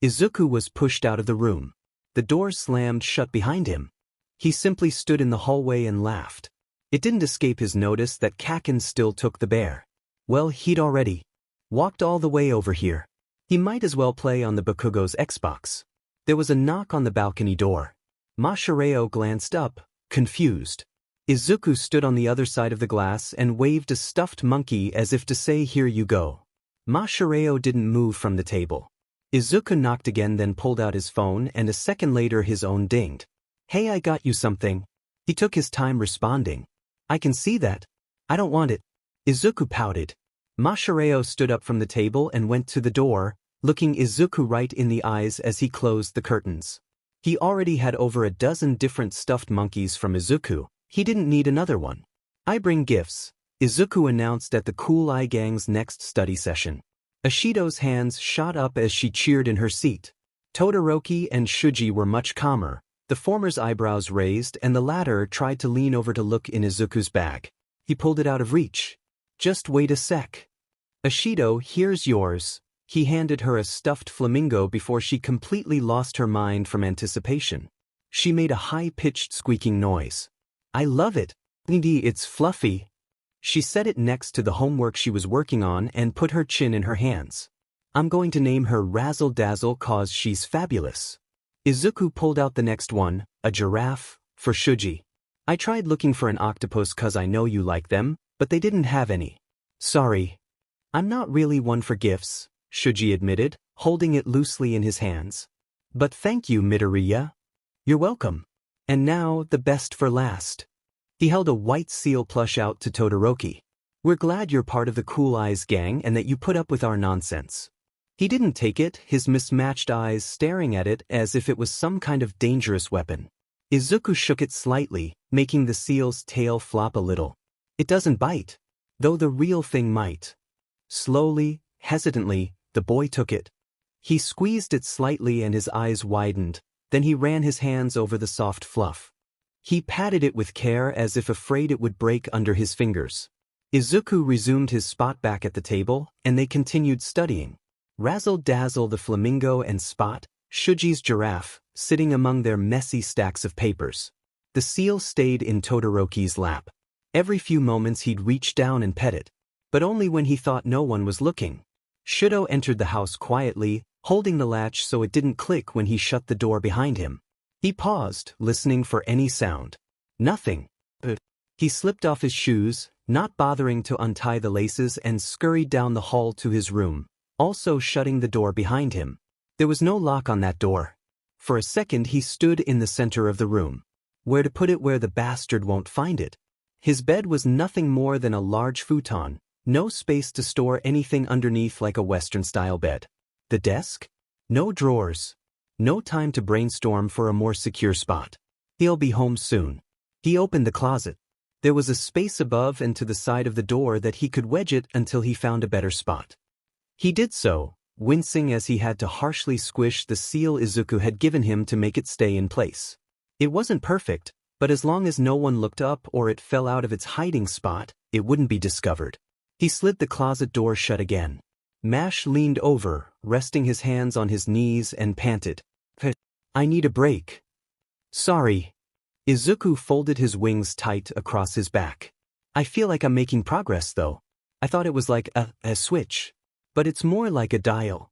[SPEAKER 1] Izuku was pushed out of the room. The door slammed shut behind him. He simply stood in the hallway and laughed. It didn't escape his notice that Kaken still took the bear. Well, he'd already walked all the way over here. He might as well play on the Bakugo's Xbox. There was a knock on the balcony door. Mashareo glanced up, confused. Izuku stood on the other side of the glass and waved a stuffed monkey as if to say here you go. Mashareo didn't move from the table. Izuku knocked again, then pulled out his phone, and a second later his own dinged. Hey, I got you something. He took his time responding. I can see that. I don't want it. Izuku pouted. Mashareo stood up from the table and went to the door, looking Izuku right in the eyes as he closed the curtains. He already had over a dozen different stuffed monkeys from Izuku. He didn't need another one. I bring gifts. Izuku announced at the Cool Eye Gang's next study session. Ashido's hands shot up as she cheered in her seat. Todoroki and Shuji were much calmer, the former's eyebrows raised and the latter tried to lean over to look in Izuku's bag. He pulled it out of reach. Just wait a sec. Ashido, here's yours. He handed her a stuffed flamingo before she completely lost her mind from anticipation. She made a high-pitched squeaking noise. I love it. It's fluffy. She set it next to the homework she was working on and put her chin in her hands. I'm going to name her Razzle Dazzle cause she's fabulous. Izuku pulled out the next one, a giraffe, for Shuji. I tried looking for an octopus cause I know you like them, but they didn't have any. Sorry. I'm not really one for gifts, Shuji admitted, holding it loosely in his hands. But thank you, Midoriya. You're welcome. And now, the best for last. He held a white seal plush out to Todoroki. We're glad you're part of the Cool Eyes gang and that you put up with our nonsense. He didn't take it, his mismatched eyes staring at it as if it was some kind of dangerous weapon. Izuku shook it slightly, making the seal's tail flop a little. It doesn't bite. Though the real thing might. Slowly, hesitantly, the boy took it. He squeezed it slightly and his eyes widened, then he ran his hands over the soft fluff. He patted it with care as if afraid it would break under his fingers. Izuku resumed his spot back at the table, and they continued studying. Razzle Dazzle the flamingo and Spot, Shuji's giraffe, sitting among their messy stacks of papers. The seal stayed in Todoroki's lap. Every few moments he'd reach down and pet it, but only when he thought no one was looking. Shudo entered the house quietly, holding the latch so it didn't click when he shut the door behind him. He paused, listening for any sound. Nothing. He slipped off his shoes, not bothering to untie the laces, and scurried down the hall to his room, also shutting the door behind him. There was no lock on that door. For a second he stood in the center of the room. Where to put it where the bastard won't find it? His bed was nothing more than a large futon, no space to store anything underneath like a Western-style bed. The desk? No drawers. No time to brainstorm for a more secure spot. He'll be home soon. He opened the closet. There was a space above and to the side of the door that he could wedge it until he found a better spot. He did so, wincing as he had to harshly squish the seal Izuku had given him to make it stay in place. It wasn't perfect, but as long as no one looked up or it fell out of its hiding spot, it wouldn't be discovered. He slid the closet door shut again. Mash leaned over, resting his hands on his knees and panted. I need a break. Sorry. Izuku folded his wings tight across his back. I feel like I'm making progress though. I thought it was like a switch. But it's more like a dial.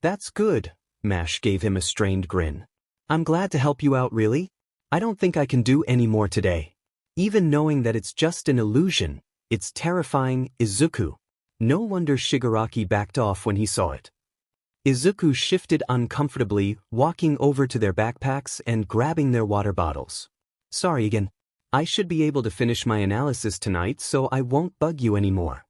[SPEAKER 1] That's good, Mash gave him a strained grin. I'm glad to help you out really. I don't think I can do any more today. Even knowing that it's just an illusion, it's terrifying, Izuku. No wonder Shigaraki backed off when he saw it. Izuku shifted uncomfortably, walking over to their backpacks and grabbing their water bottles. Sorry again. I should be able to finish my analysis tonight so I won't bug you anymore.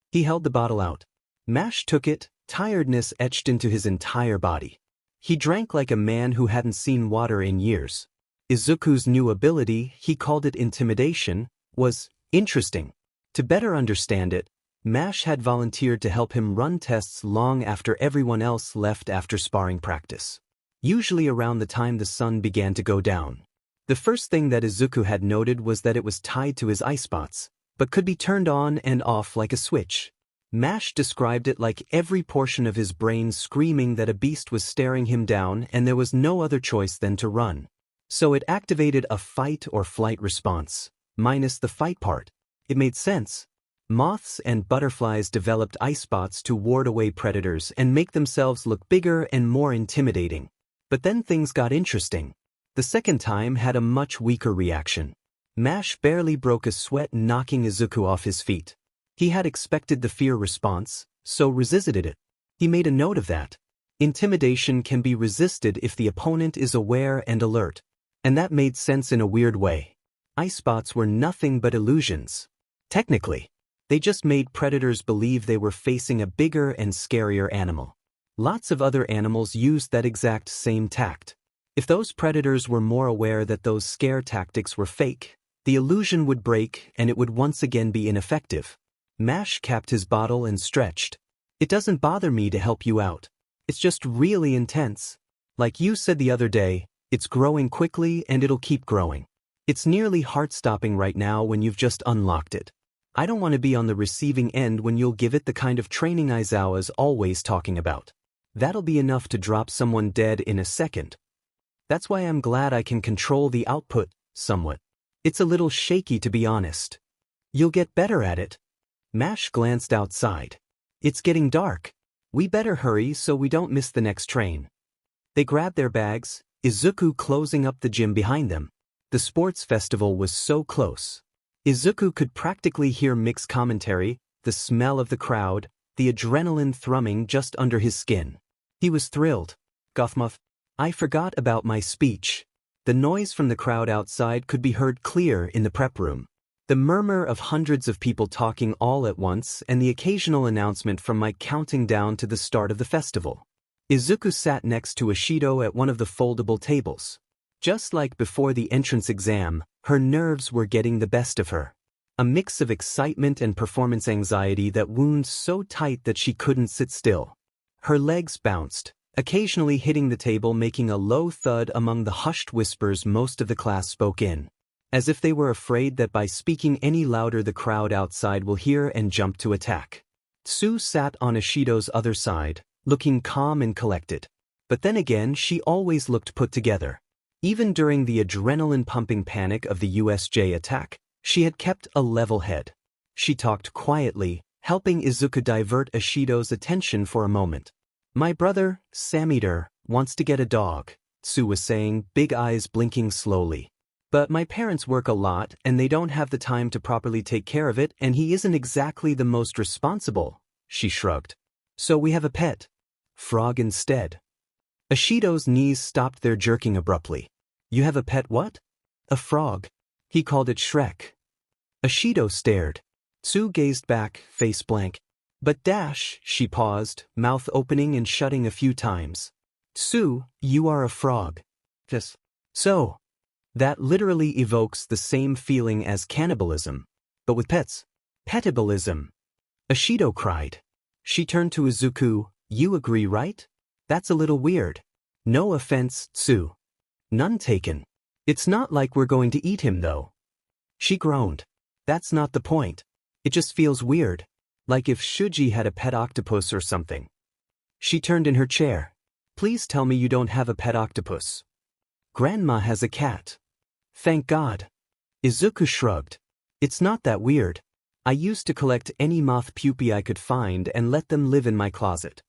[SPEAKER 1] He held the bottle out. Mash took it, tiredness etched into his entire body. He drank like a man who hadn't seen water in years. Izuku's new ability, he called it intimidation, was interesting. To better understand it, Mash had volunteered to help him run tests long after everyone else left after sparring practice. Usually around the time the sun began to go down. The first thing that Izuku had noted was that it was tied to his eye spots, but could be turned on and off like a switch. Mash described it like every portion of his brain screaming that a beast was staring him down and there was no other choice than to run. So it activated a fight or flight response, minus the fight part. It made sense. Moths and butterflies developed eye spots to ward away predators and make themselves look bigger and more intimidating. But then things got interesting. The second time had a much weaker reaction. Mash barely broke a sweat, knocking Izuku off his feet. He had expected the fear response, so resisted it. He made a note of that. Intimidation can be resisted if the opponent is aware and alert. And that made sense in a weird way. Eye spots were nothing but illusions. Technically, they just made predators believe they were facing a bigger and scarier animal. Lots of other animals used that exact same tact. If those predators were more aware that those scare tactics were fake, The illusion would break and it would once again be ineffective. Mash capped his bottle and stretched. It doesn't bother me to help you out. It's just really intense. Like you said the other day, it's growing quickly and it'll keep growing. It's nearly heart-stopping right now when you've just unlocked it. I don't want to be on the receiving end when you'll give it the kind of training Aizawa's always talking about. That'll be enough to drop someone dead in a second. That's why I'm glad I can control the output, somewhat. It's a little shaky to be honest. You'll get better at it. Mash glanced outside. It's getting dark. We better hurry so we don't miss the next train. They grabbed their bags, Izuku closing up the gym behind them. The sports festival was so close. Izuku could practically hear mixed commentary, the smell of the crowd, the adrenaline thrumming just under his skin. He was thrilled. Gothmoth, I forgot about my speech. The noise from the crowd outside could be heard clear in the prep room. The murmur of hundreds of people talking all at once and the occasional announcement from Mike counting down to the start of the festival. Izuku sat next to Ashido at one of the foldable tables. Just like before the entrance exam, her nerves were getting the best of her. A mix of excitement and performance anxiety that wound so tight that she couldn't sit still. Her legs bounced, occasionally hitting the table, making a low thud among the hushed whispers most of the class spoke in. As if they were afraid that by speaking any louder the crowd outside will hear and jump to attack. Tsu sat on Ashido's other side, looking calm and collected. But then again she always looked put together. Even during the adrenaline-pumping panic of the USJ attack, she had kept a level head. She talked quietly, helping Izuku divert Ashido's attention for a moment. My brother, Samiter, wants to get a dog, Tsu was saying, big eyes blinking slowly. But my parents work a lot and they don't have the time to properly take care of it, and he isn't exactly the most responsible, she shrugged. So we have a pet. Frog instead. Ashido's knees stopped their jerking abruptly. You have a pet what? A frog. He called it Shrek. Ashido stared. Tsu gazed back, face blank. But Dash, she paused, mouth opening and shutting a few times. Tsu, you are a frog. Yes. So. That literally evokes the same feeling as cannibalism. But with pets. Petibalism. Ashido cried. She turned to Izuku, you agree, right? That's a little weird. No offense, Tsu. None taken. It's not like we're going to eat him though. She groaned. That's not the point. It just feels weird. Like if Shuji had a pet octopus or something. She turned in her chair. Please tell me you don't have a pet octopus. Grandma has a cat. Thank God. Izuku shrugged. It's not that weird. I used to collect any moth pupae I could find and let them live in my closet.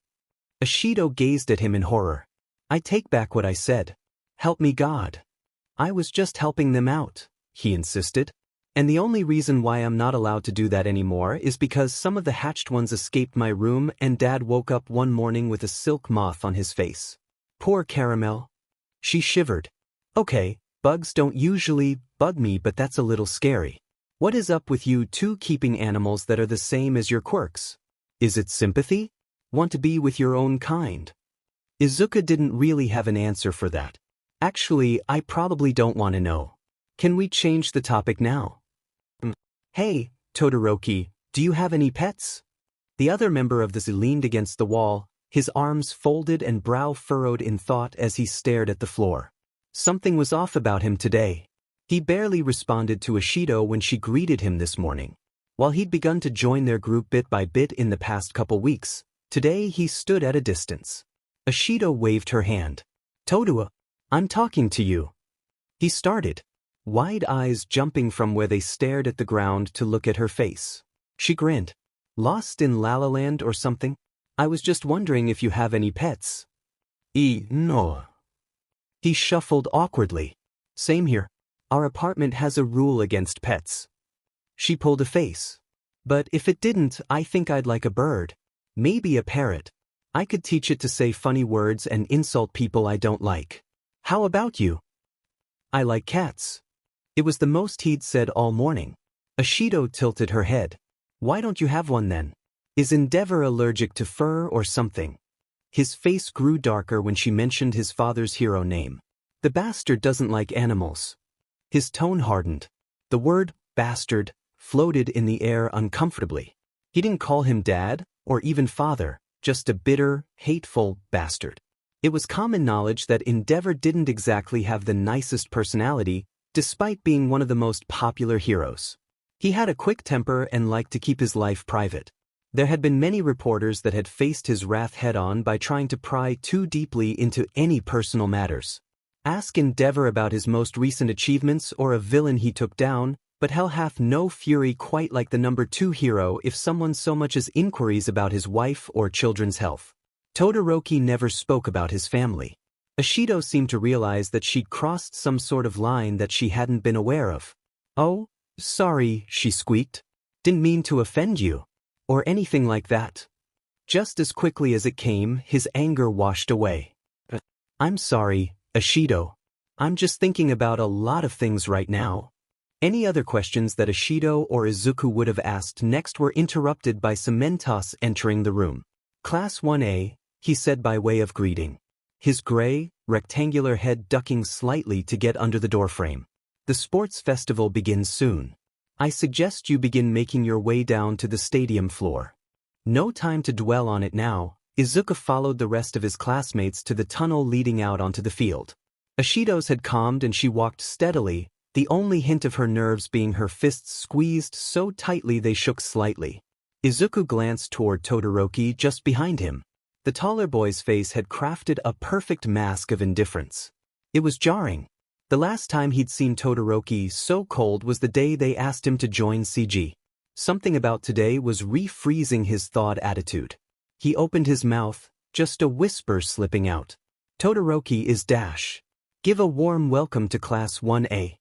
[SPEAKER 1] Ashido gazed at him in horror. I take back what I said. Help me God. I was just helping them out, he insisted. And the only reason why I'm not allowed to do that anymore is because some of the hatched ones escaped my room and Dad woke up one morning with a silk moth on his face. Poor Caramel. She shivered. Okay, bugs don't usually bug me, but that's a little scary. What is up with you two keeping animals that are the same as your quirks? Is it sympathy? Want to be with your own kind? Izuku didn't really have an answer for that. Actually, I probably don't want to know. Can we change the topic now? Hey, Todoroki, do you have any pets? The other member of the zoo leaned against the wall, his arms folded and brow furrowed in thought as he stared at the floor. Something was off about him today. He barely responded to Ashido when she greeted him this morning. While he'd begun to join their group bit by bit in the past couple weeks, today he stood at a distance. Ashido waved her hand. Todua, I'm talking to you. He started, wide eyes jumping from where they stared at the ground to look at her face. She grinned. Lost in La La Land or something? I was just wondering if you have any pets. No. He shuffled awkwardly. Same here. Our apartment has a rule against pets. She pulled a face. But if it didn't, I think I'd like a bird. Maybe a parrot. I could teach it to say funny words and insult people I don't like. How about you? I like cats. It was the most he'd said all morning. Ashido tilted her head. Why don't you have one then? Is Endeavor allergic to fur or something? His face grew darker when she mentioned his father's hero name. The bastard doesn't like animals. His tone hardened. The word bastard floated in the air uncomfortably. He didn't call him dad or even father, just a bitter, hateful bastard. It was common knowledge that Endeavor didn't exactly have the nicest personality, despite being one of the most popular heroes. He had a quick temper and liked to keep his life private. There had been many reporters that had faced his wrath head-on by trying to pry too deeply into any personal matters. Ask Endeavor about his most recent achievements or a villain he took down, but hell hath no fury quite like the number 2 hero if someone so much as inquiries about his wife or children's health. Todoroki never spoke about his family. Ashido seemed to realize that she'd crossed some sort of line that she hadn't been aware of. "Oh, sorry," she squeaked. "Didn't mean to offend you." Or anything like that. Just as quickly as it came, his anger washed away. "I'm sorry, Ashido. I'm just thinking about a lot of things right now." Any other questions that Ashido or Izuku would have asked next were interrupted by Cementos entering the room. "Class 1A, he said by way of greeting, his gray, rectangular head ducking slightly to get under the doorframe. "The sports festival begins soon. I suggest you begin making your way down to the stadium floor." No time to dwell on it now, Izuku followed the rest of his classmates to the tunnel leading out onto the field. Ashido's had calmed and she walked steadily, the only hint of her nerves being her fists squeezed so tightly they shook slightly. Izuku glanced toward Todoroki just behind him. The taller boy's face had crafted a perfect mask of indifference. It was jarring. The last time he'd seen Todoroki so cold was the day they asked him to join CG. Something about today was refreezing his thawed attitude. He opened his mouth, just a whisper slipping out. "Todoroki is dash. Give a warm welcome to Class 1A.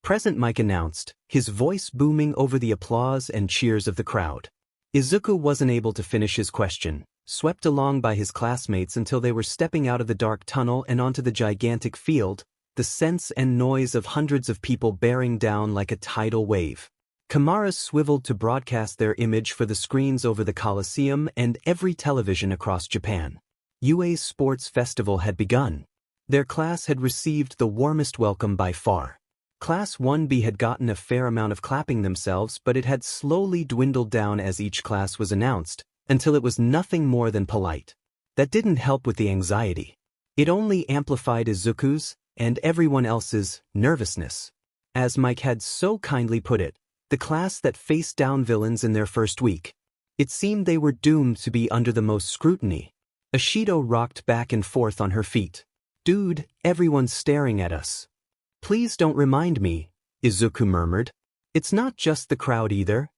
[SPEAKER 1] Present Mike announced, his voice booming over the applause and cheers of the crowd. Izuku wasn't able to finish his question, swept along by his classmates until they were stepping out of the dark tunnel and onto the gigantic field, the sense and noise of hundreds of people bearing down like a tidal wave. Cameras swiveled to broadcast their image for the screens over the Coliseum and every television across Japan. UA's sports festival had begun. Their class had received the warmest welcome by far. Class 1B had gotten a fair amount of clapping themselves, but it had slowly dwindled down as each class was announced, until it was nothing more than polite. That didn't help with the anxiety. It only amplified Izuku's, and everyone else's, nervousness. As Mike had so kindly put it, the class that faced down villains in their first week. It seemed they were doomed to be under the most scrutiny. Ashido rocked back and forth on her feet. "Dude, everyone's staring at us." "Please don't remind me," Izuku murmured. "It's not just the crowd either."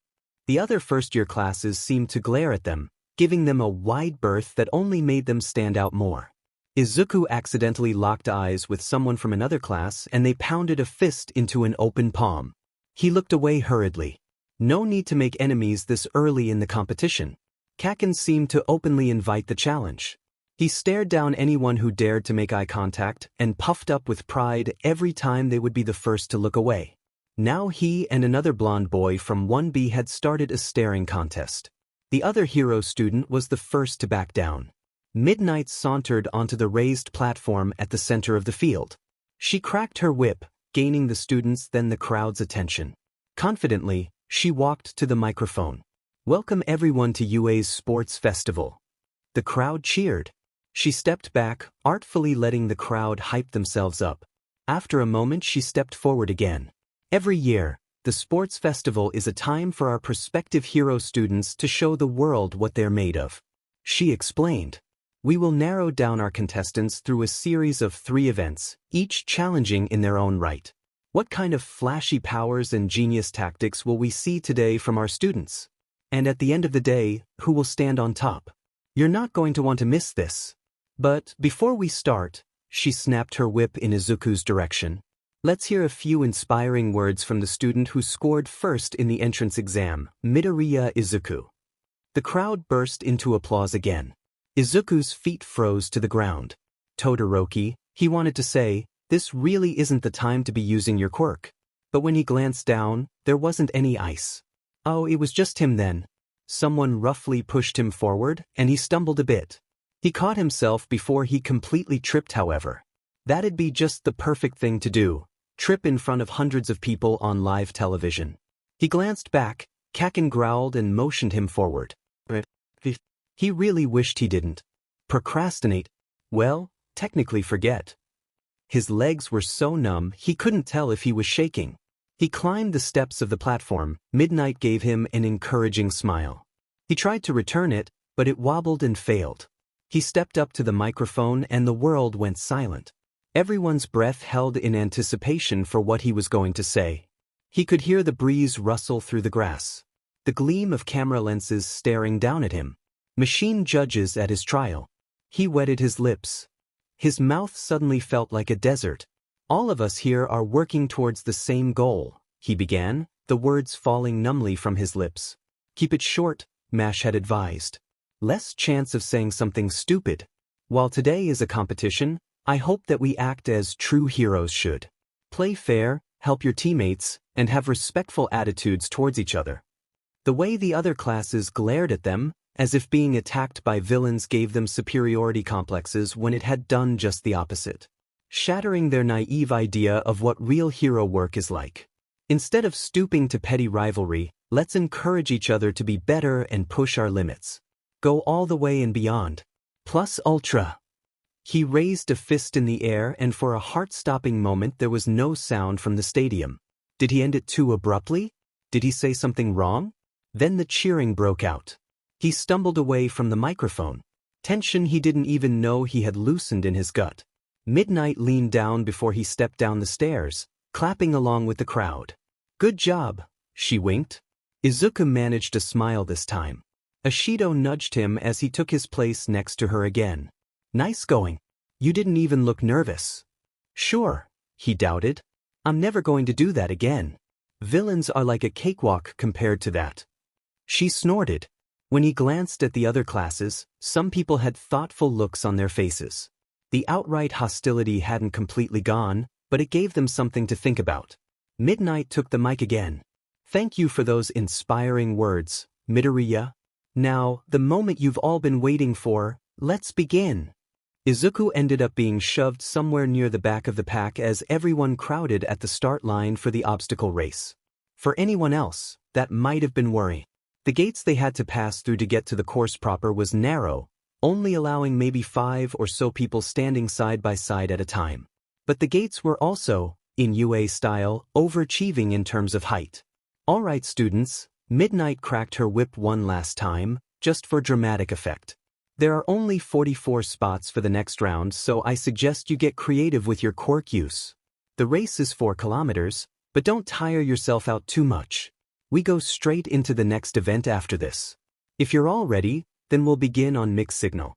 [SPEAKER 1] The other first-year classes seemed to glare at them, giving them a wide berth that only made them stand out more. Izuku accidentally locked eyes with someone from another class and they pounded a fist into an open palm. He looked away hurriedly. No need to make enemies this early in the competition. Kaken seemed to openly invite the challenge. He stared down anyone who dared to make eye contact and puffed up with pride every time they would be the first to look away. Now he and another blonde boy from 1B had started a staring contest. The other hero student was the first to back down. Midnight sauntered onto the raised platform at the center of the field. She cracked her whip, gaining the students' then the crowd's attention. Confidently, she walked to the microphone. "Welcome everyone to UA's sports festival." The crowd cheered. She stepped back, artfully letting the crowd hype themselves up. After a moment she stepped forward again. "Every year, the sports festival is a time for our prospective hero students to show the world what they're made of," she explained. "We will narrow down our contestants through a series of 3 events, each challenging in their own right. What kind of flashy powers and genius tactics will we see today from our students? And at the end of the day, who will stand on top? You're not going to want to miss this. But before we start," she snapped her whip in Izuku's direction, "let's hear a few inspiring words from the student who scored first in the entrance exam, Midoriya Izuku." The crowd burst into applause again. Izuku's feet froze to the ground. "Todoroki," he wanted to say, "this really isn't the time to be using your quirk." But when he glanced down, there wasn't any ice. Oh, it was just him then. Someone roughly pushed him forward, and he stumbled a bit. He caught himself before he completely tripped, however. That'd be just the perfect thing to do. trip in front of hundreds of people on live television. He glanced back, Kaken growled and motioned him forward. He really wished he didn't. Procrastinate? Well, technically forget. His legs were so numb he couldn't tell if he was shaking. He climbed the steps of the platform. Midnight gave him an encouraging smile. He tried to return it, but it wobbled and failed. He stepped up to the microphone and the world went silent. Everyone's breath held in anticipation for what he was going to say. He could hear the breeze rustle through the grass. The gleam of camera lenses staring down at him. Machine judges at his trial. He wetted his lips. His mouth suddenly felt like a desert. All of us here are working towards the same goal, he began, the words falling numbly from his lips. Keep it short, Mash had advised. Less chance of saying something stupid. While today is a competition, I hope that we act as true heroes should. Play fair, help your teammates, and have respectful attitudes towards each other. The way the other classes glared at them, as if being attacked by villains gave them superiority complexes when it had done just the opposite, shattering their naive idea of what real hero work is like. Instead of stooping to petty rivalry, let's encourage each other to be better and push our limits. Go all the way and beyond. Plus ultra. He raised a fist in the air and for a heart-stopping moment there was no sound from the stadium. Did he end it too abruptly? Did he say something wrong? Then the cheering broke out. He stumbled away from the microphone. Tension he didn't even know he had loosened in his gut. Midnight leaned down before he stepped down the stairs, clapping along with the crowd. Good job, she winked. Izuku managed to smile this time. Ashido nudged him as he took his place next to her again. Nice going. You didn't even look nervous. Sure, he doubted. I'm never going to do that again. Villains are like a cakewalk compared to that. She snorted. When he glanced at the other classes, some people had thoughtful looks on their faces. The outright hostility hadn't completely gone, but it gave them something to think about. Midnight took the mic again. Thank you for those inspiring words, Midoriya. Now, the moment you've all been waiting for, let's begin. Izuku ended up being shoved somewhere near the back of the pack as everyone crowded at the start line for the obstacle race. For anyone else, that might have been worrying. The gates they had to pass through to get to the course proper was narrow, only allowing maybe 5 or so people standing side by side at a time. But the gates were also, in UA style, overachieving in terms of height. Alright students, Midnight cracked her whip one last time, just for dramatic effect. There are only 44 spots for the next round, so I suggest you get creative with your quirk use. The race is 4 kilometers, but don't tire yourself out too much. We go straight into the next event after this. If you're all ready, then we'll begin on mixed signal.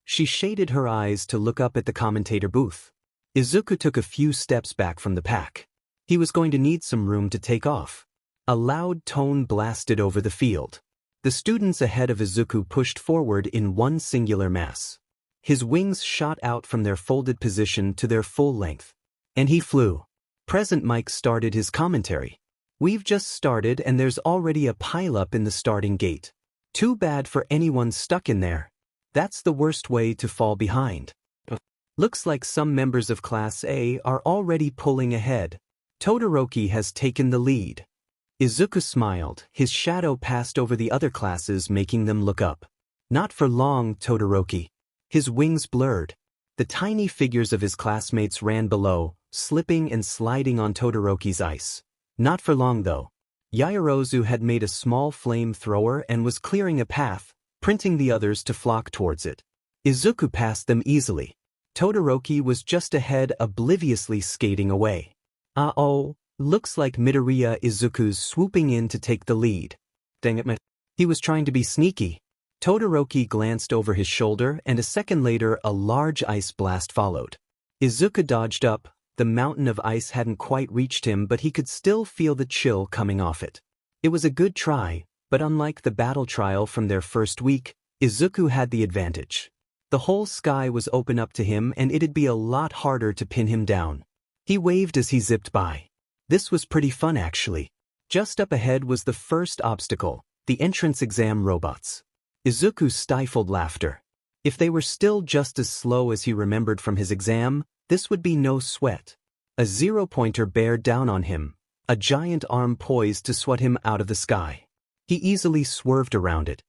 [SPEAKER 1] She shaded her eyes to look up at the commentator booth. Izuku took a few steps back from the pack. He was going to need some room to take off. A loud tone blasted over the field. The students ahead of Izuku pushed forward in one singular mass. His wings shot out from their folded position to their full length. And he flew. Present Mike started his commentary. We've just started and there's already a pileup in the starting gate. Too bad for anyone stuck in there. That's the worst way to fall behind. Looks like some members of Class A are already pulling ahead. Todoroki has taken the lead. Izuku smiled, his shadow passed over the other classes making them look up. Not for long, Todoroki. His wings blurred. The tiny figures of his classmates ran below, slipping and sliding on Todoroki's ice. Not for long though. Yaoyorozu had made a small flamethrower and was clearing a path, printing the others to flock towards it. Izuku passed them easily. Todoroki was just ahead, obliviously skating away. Uh-oh, looks like Midoriya Izuku's swooping in to take the lead. Dang it, he was trying to be sneaky. Todoroki glanced over his shoulder and a second later a large ice blast followed. Izuku dodged up. The mountain of ice hadn't quite reached him, but he could still feel the chill coming off it. It was a good try, but unlike the battle trial from their first week, Izuku had the advantage. The whole sky was open up to him and it'd be a lot harder to pin him down. He waved as he zipped by. This was pretty fun actually. Just up ahead was the first obstacle, the entrance exam robots. Izuku stifled laughter. If they were still just as slow as he remembered from his exam, this would be no sweat. A zero-pointer bared down on him, a giant arm poised to swat him out of the sky. He easily swerved around it.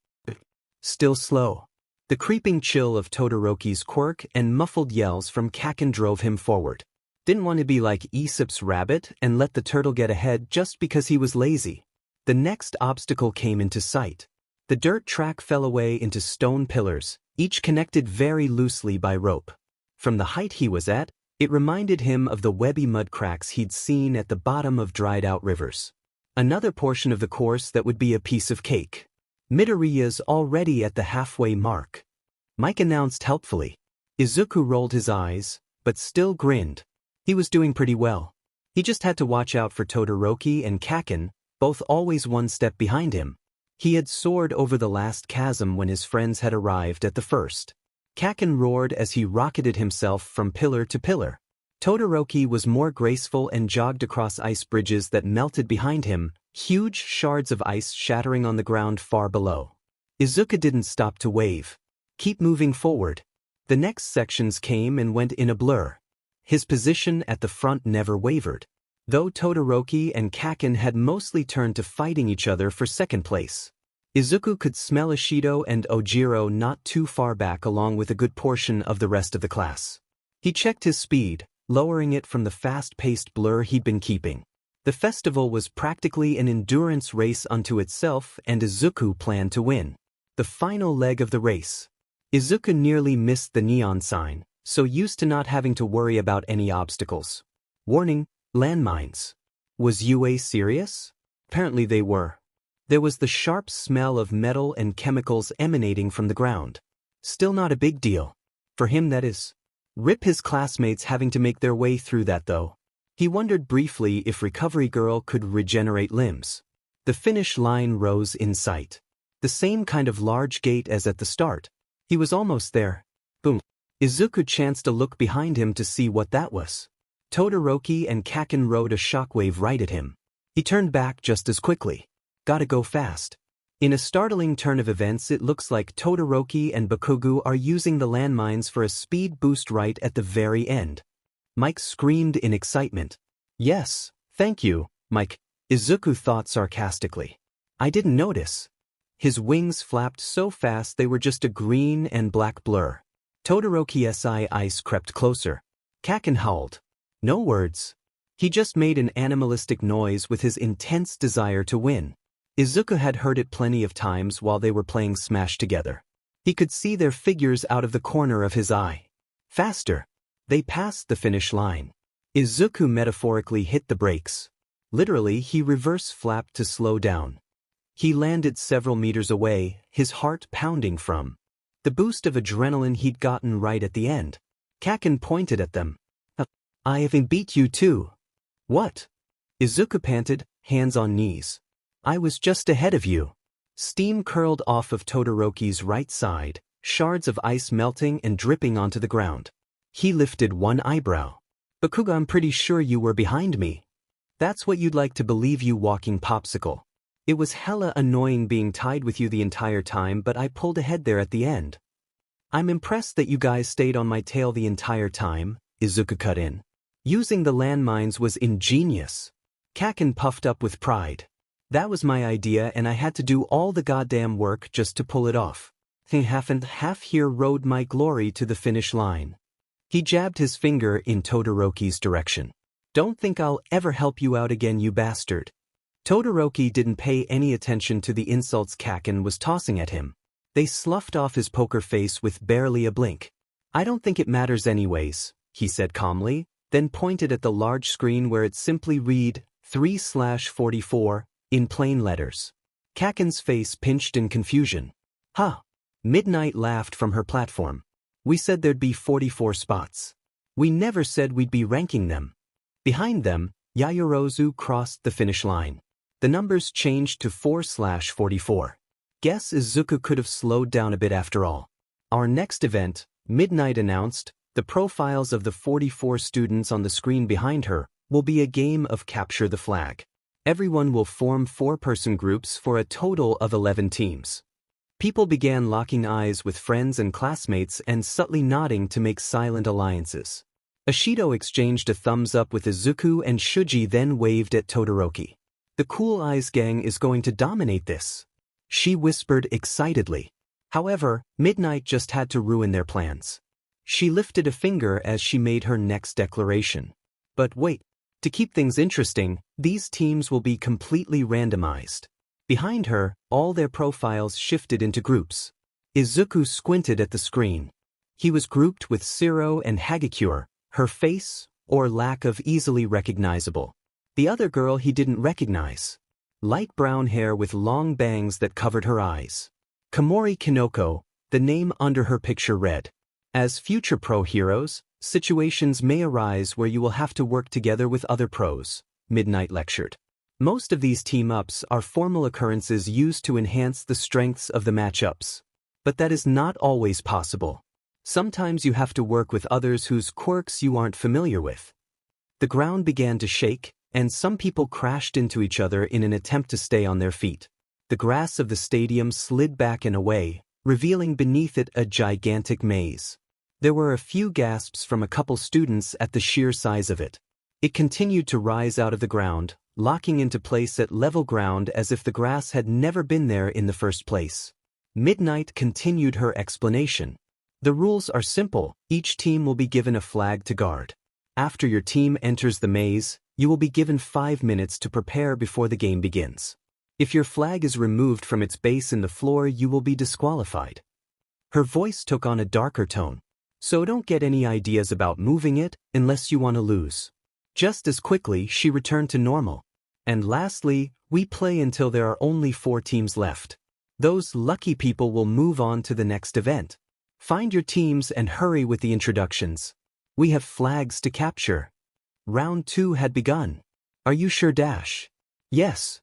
[SPEAKER 1] Still slow. The creeping chill of Todoroki's quirk and muffled yells from Kaken drove him forward. Didn't want to be like Aesop's rabbit and let the turtle get ahead just because he was lazy. The next obstacle came into sight. The dirt track fell away into stone pillars, each connected very loosely by rope. From the height he was at, it reminded him of the webby mud cracks he'd seen at the bottom of dried-out rivers. Another portion of the course that would be a piece of cake. Midoriya's already at the halfway mark. Mike announced helpfully. Izuku rolled his eyes, but still grinned. He was doing pretty well. He just had to watch out for Todoroki and Kaken, both always one step behind him. He had soared over the last chasm when his friends had arrived at the first. Kaken roared as he rocketed himself from pillar to pillar. Todoroki was more graceful and jogged across ice bridges that melted behind him, huge shards of ice shattering on the ground far below. Izuku didn't stop to wave. Keep moving forward. The next sections came and went in a blur. His position at the front never wavered, though Todoroki and Kaken had mostly turned to fighting each other for second place. Izuku could smell Ishido and Ojiro not too far back along with a good portion of the rest of the class. He checked his speed, lowering it from the fast-paced blur he'd been keeping. The festival was practically an endurance race unto itself and Izuku planned to win. The final leg of the race. Izuku nearly missed the neon sign, so used to not having to worry about any obstacles. Warning, landmines. Was UA serious? Apparently they were. There was the sharp smell of metal and chemicals emanating from the ground. Still not a big deal. For him, that is. Rip his classmates having to make their way through that though. He wondered briefly if Recovery Girl could regenerate limbs. The finish line rose in sight. The same kind of large gate as at the start. He was almost there. Boom. Izuku chanced to look behind him to see what that was. Todoroki and Kaken rode a shockwave right at him. He turned back just as quickly. Gotta go fast. In a startling turn of events, it looks like Todoroki and Bakugo are using the landmines for a speed boost right at the very end. Mike screamed in excitement. Yes, thank you, Mike, Izuku thought sarcastically. I didn't notice. His wings flapped so fast they were just a green and black blur. Todoroki's ice crept closer. Kaken howled. No words. He just made an animalistic noise with his intense desire to win. Izuku had heard it plenty of times while they were playing Smash together. He could see their figures out of the corner of his eye. Faster. They passed the finish line. Izuku metaphorically hit the brakes. Literally, he reverse flapped to slow down. He landed several meters away, his heart pounding from the boost of adrenaline he'd gotten right at the end. Kaken pointed at them. I haven't beat you too. What? Izuku panted, hands on knees. I was just ahead of you. Steam curled off of Todoroki's right side, shards of ice melting and dripping onto the ground. He lifted one eyebrow. Bakugo, I'm pretty sure you were behind me. That's what you'd like to believe, you walking popsicle. It was hella annoying being tied with you the entire time, but I pulled ahead there at the end. I'm impressed that you guys stayed on my tail the entire time, Izuku cut in. Using the landmines was ingenious. Kaken puffed up with pride. That was my idea and I had to do all the goddamn work just to pull it off. Half and half here rode my glory to the finish line. He jabbed his finger in Todoroki's direction. Don't think I'll ever help you out again, you bastard. Todoroki didn't pay any attention to the insults Kaken was tossing at him. They sloughed off his poker face with barely a blink. I don't think it matters anyways, he said calmly, then pointed at the large screen where it simply read 3/44 in plain letters. Kaken's face pinched in confusion. Huh. Midnight laughed from her platform. We said there'd be 44 spots. We never said we'd be ranking them. Behind them, Yaoyorozu crossed the finish line. The numbers changed to 4/44. Guess Izuku could have slowed down a bit after all. Our next event, Midnight announced, the profiles of the 44 students on the screen behind her, will be a game of capture the flag. Everyone will form 4-person groups for a total of 11 teams. People began locking eyes with friends and classmates and subtly nodding to make silent alliances. Ashido exchanged a thumbs up with Izuku and Shuji then waved at Todoroki. The Cool Eyes gang is going to dominate this, she whispered excitedly. However, Midnight just had to ruin their plans. She lifted a finger as she made her next declaration. But wait, to keep things interesting, these teams will be completely randomized. Behind her, all their profiles shifted into groups. Izuku squinted at the screen. He was grouped with Shiro and Hagakure, her face, or lack of easily recognizable. The other girl he didn't recognize. Light brown hair with long bangs that covered her eyes. Komori Kinoko, the name under her picture read. As future pro heroes, situations may arise where you will have to work together with other pros, Midnight lectured. Most of these team-ups are formal occurrences used to enhance the strengths of the matchups. But that is not always possible. Sometimes you have to work with others whose quirks you aren't familiar with. The ground began to shake, and some people crashed into each other in an attempt to stay on their feet. The grass of the stadium slid back and away, revealing beneath it a gigantic maze. There were a few gasps from a couple students at the sheer size of it. It continued to rise out of the ground, locking into place at level ground as if the grass had never been there in the first place. Midnight continued her explanation. The rules are simple, each team will be given a flag to guard. After your team enters the maze, you will be given 5 minutes to prepare before the game begins. If your flag is removed from its base in the floor, you will be disqualified. Her voice took on a darker tone. So don't get any ideas about moving it unless you want to lose. Just as quickly, she returned to normal. And lastly, we play until there are only 4 teams left. Those lucky people will move on to the next event. Find your teams and hurry with the introductions. We have flags to capture. Round 2 had begun. Are you sure, Dash? Yes.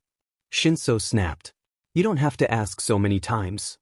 [SPEAKER 1] Shinso snapped. You don't have to ask so many times.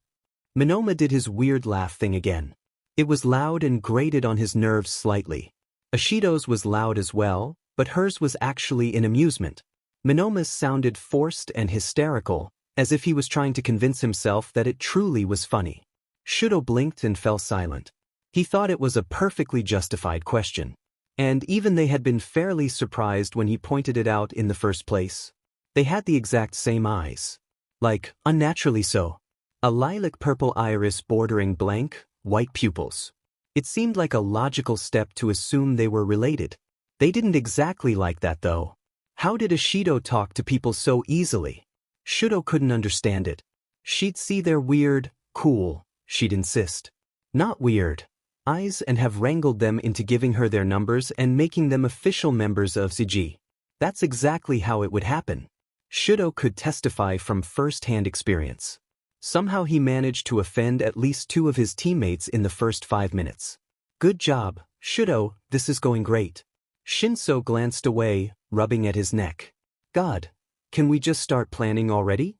[SPEAKER 1] Monoma did his weird laugh thing again. It was loud and grated on his nerves slightly. Ashido's was loud as well, but hers was actually in amusement. Monoma's sounded forced and hysterical, as if he was trying to convince himself that it truly was funny. Shudo blinked and fell silent. He thought it was a perfectly justified question. And even they had been fairly surprised when he pointed it out in the first place. They had the exact same eyes. Like, unnaturally so. A lilac-purple iris bordering blank, white pupils. It seemed like a logical step to assume they were related. They didn't exactly like that though. How did Ashido talk to people so easily? Shudo couldn't understand it. She'd see their weird, cool, she'd insist. Not weird eyes and have wrangled them into giving her their numbers and making them official members of CG. That's exactly how it would happen. Shudo could testify from first-hand experience. Somehow he managed to offend at least 2 of his teammates in the first 5 minutes. Good job, Shudo, this is going great. Shinso glanced away, rubbing at his neck. God, can we just start planning already?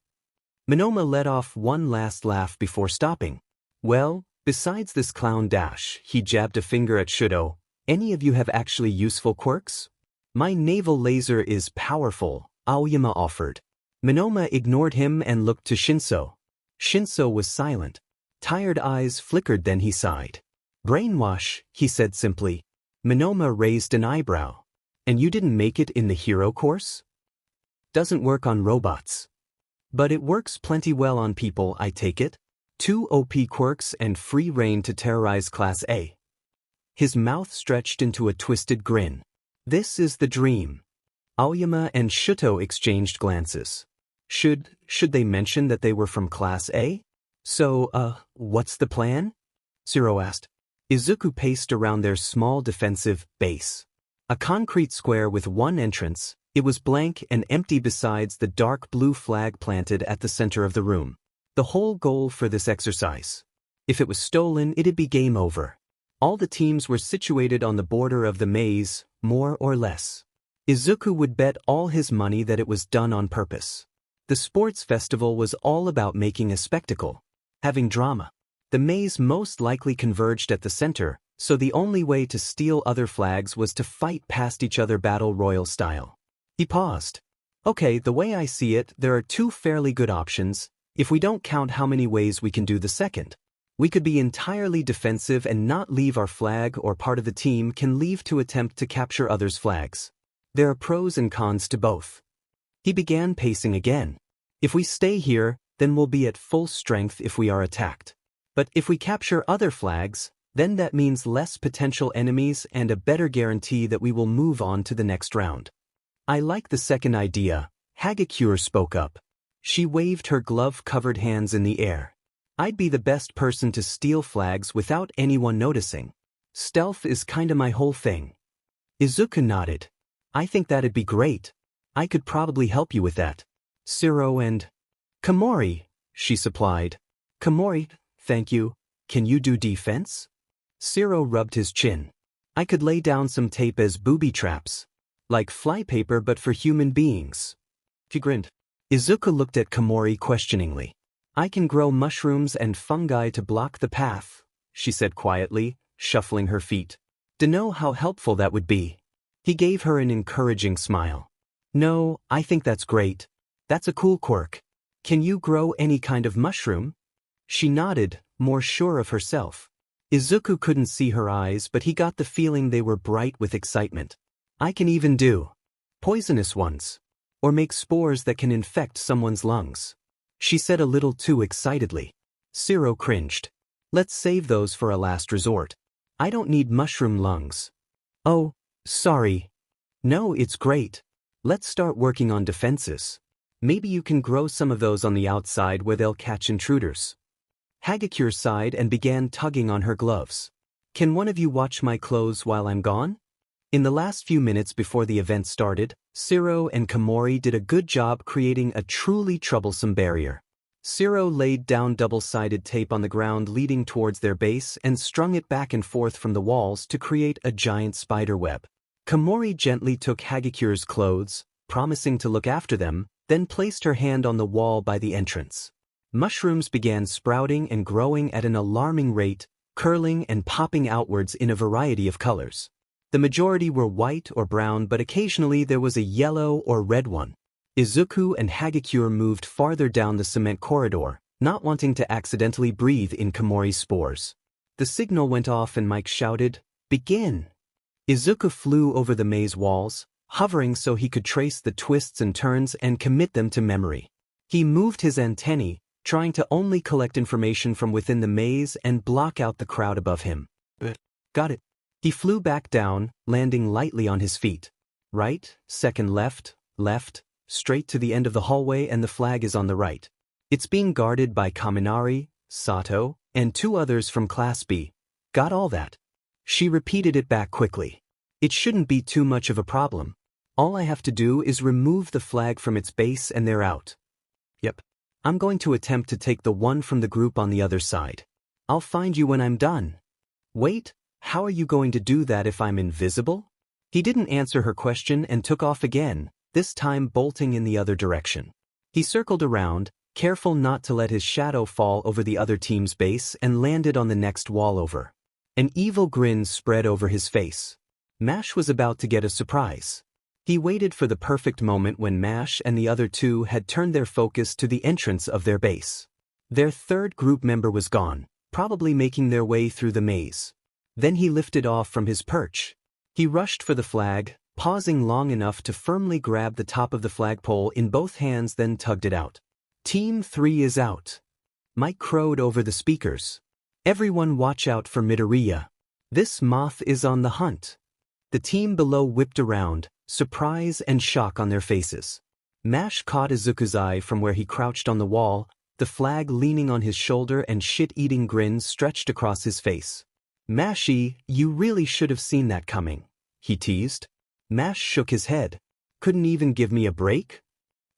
[SPEAKER 1] Monoma let off one last laugh before stopping. Well, besides this clown Dash, he jabbed a finger at Shudo, any of you have actually useful quirks? My naval laser is powerful, Aoyama offered. Monoma ignored him and looked to Shinso. Shinso was silent. Tired eyes flickered, then he sighed. Brainwash, he said simply. Monoma raised an eyebrow. And you didn't make it in the hero course? Doesn't work on robots. But it works plenty well on people, I take it. 2 OP quirks and free reign to terrorize Class A. His mouth stretched into a twisted grin. This is the dream. Aoyama and Shuto exchanged glances. Should they mention that they were from Class A? So, what's the plan? Shiro asked. Izuku paced around their small defensive base. A concrete square with one entrance, it was blank and empty besides the dark blue flag planted at the center of the room. The whole goal for this exercise. If it was stolen, it'd be game over. All the teams were situated on the border of the maze, more or less. Izuku would bet all his money that it was done on purpose. The sports festival was all about making a spectacle, having drama. The maze most likely converged at the center, so the only way to steal other flags was to fight past each other battle royal style. He paused. Okay, the way I see it, there are 2 fairly good options, if we don't count how many ways we can do the second. We could be entirely defensive and not leave our flag, or part of the team can leave to attempt to capture others' flags. There are pros and cons to both. He began pacing again. If we stay here, then we'll be at full strength if we are attacked. But if we capture other flags, then that means less potential enemies and a better guarantee that we will move on to the next round. I like the second idea, Hagakure spoke up. She waved her glove-covered hands in the air. I'd be the best person to steal flags without anyone noticing. Stealth is kinda my whole thing. Izuku nodded. I think that'd be great. I could probably help you with that. Shiro and Komori, she supplied. Komori, thank you. Can you do defense? Shiro rubbed his chin. I could lay down some tape as booby traps. Like flypaper but for human beings. He grinned. Izuku looked at Komori questioningly. I can grow mushrooms and fungi to block the path, she said quietly, shuffling her feet. Dunno how helpful that would be. He gave her an encouraging smile. No, I think that's great. That's a cool quirk. Can you grow any kind of mushroom? She nodded, more sure of herself. Izuku couldn't see her eyes, but he got the feeling they were bright with excitement. I can even do poisonous ones. Or make spores that can infect someone's lungs. She said a little too excitedly. Shiro cringed. Let's save those for a last resort. I don't need mushroom lungs. Oh, sorry. No, it's great. Let's start working on defenses. Maybe you can grow some of those on the outside where they'll catch intruders. Hagakure sighed and began tugging on her gloves. Can one of you watch my clothes while I'm gone? In the last few minutes before the event started, Shiro and Komori did a good job creating a truly troublesome barrier. Shiro laid down double-sided tape on the ground leading towards their base and strung it back and forth from the walls to create a giant spider web. Komori gently took Hagakure's clothes, promising to look after them, then placed her hand on the wall by the entrance. Mushrooms began sprouting and growing at an alarming rate, curling and popping outwards in a variety of colors. The majority were white or brown, but occasionally there was a yellow or red one. Izuku and Hagakure moved farther down the cement corridor, not wanting to accidentally breathe in Komori's spores. The signal went off and Mike shouted, "Begin!" Izuku flew over the maze walls, hovering so he could trace the twists and turns and commit them to memory. He moved his antennae, trying to only collect information from within the maze and block out the crowd above him. Got it. He flew back down, landing lightly on his feet. Right, second left, straight to the end of the hallway, and the flag is on the right. It's being guarded by Kaminari, Sato, and 2 others from Class B. Got all that? She repeated it back quickly. It shouldn't be too much of a problem. All I have to do is remove the flag from its base and they're out. Yep. I'm going to attempt to take the one from the group on the other side. I'll find you when I'm done. Wait. How are you going to do that if I'm invisible? He didn't answer her question and took off again, this time bolting in the other direction. He circled around, careful not to let his shadow fall over the other team's base, and landed on the next wall over. An evil grin spread over his face. Mash was about to get a surprise. He waited for the perfect moment when Mash and the other 2 had turned their focus to the entrance of their base. Their third group member was gone, probably making their way through the maze. Then he lifted off from his perch. He rushed for the flag, pausing long enough to firmly grab the top of the flagpole in both hands, then tugged it out. Team 3 is out. Mike crowed over the speakers. Everyone watch out for Midoriya. This Moth is on the hunt. The team below whipped around, surprise and shock on their faces. Mash caught Izuku's eye from where he crouched on the wall, the flag leaning on his shoulder and shit-eating grin stretched across his face. Mashy, you really should have seen that coming, he teased. Mash shook his head. Couldn't even give me a break?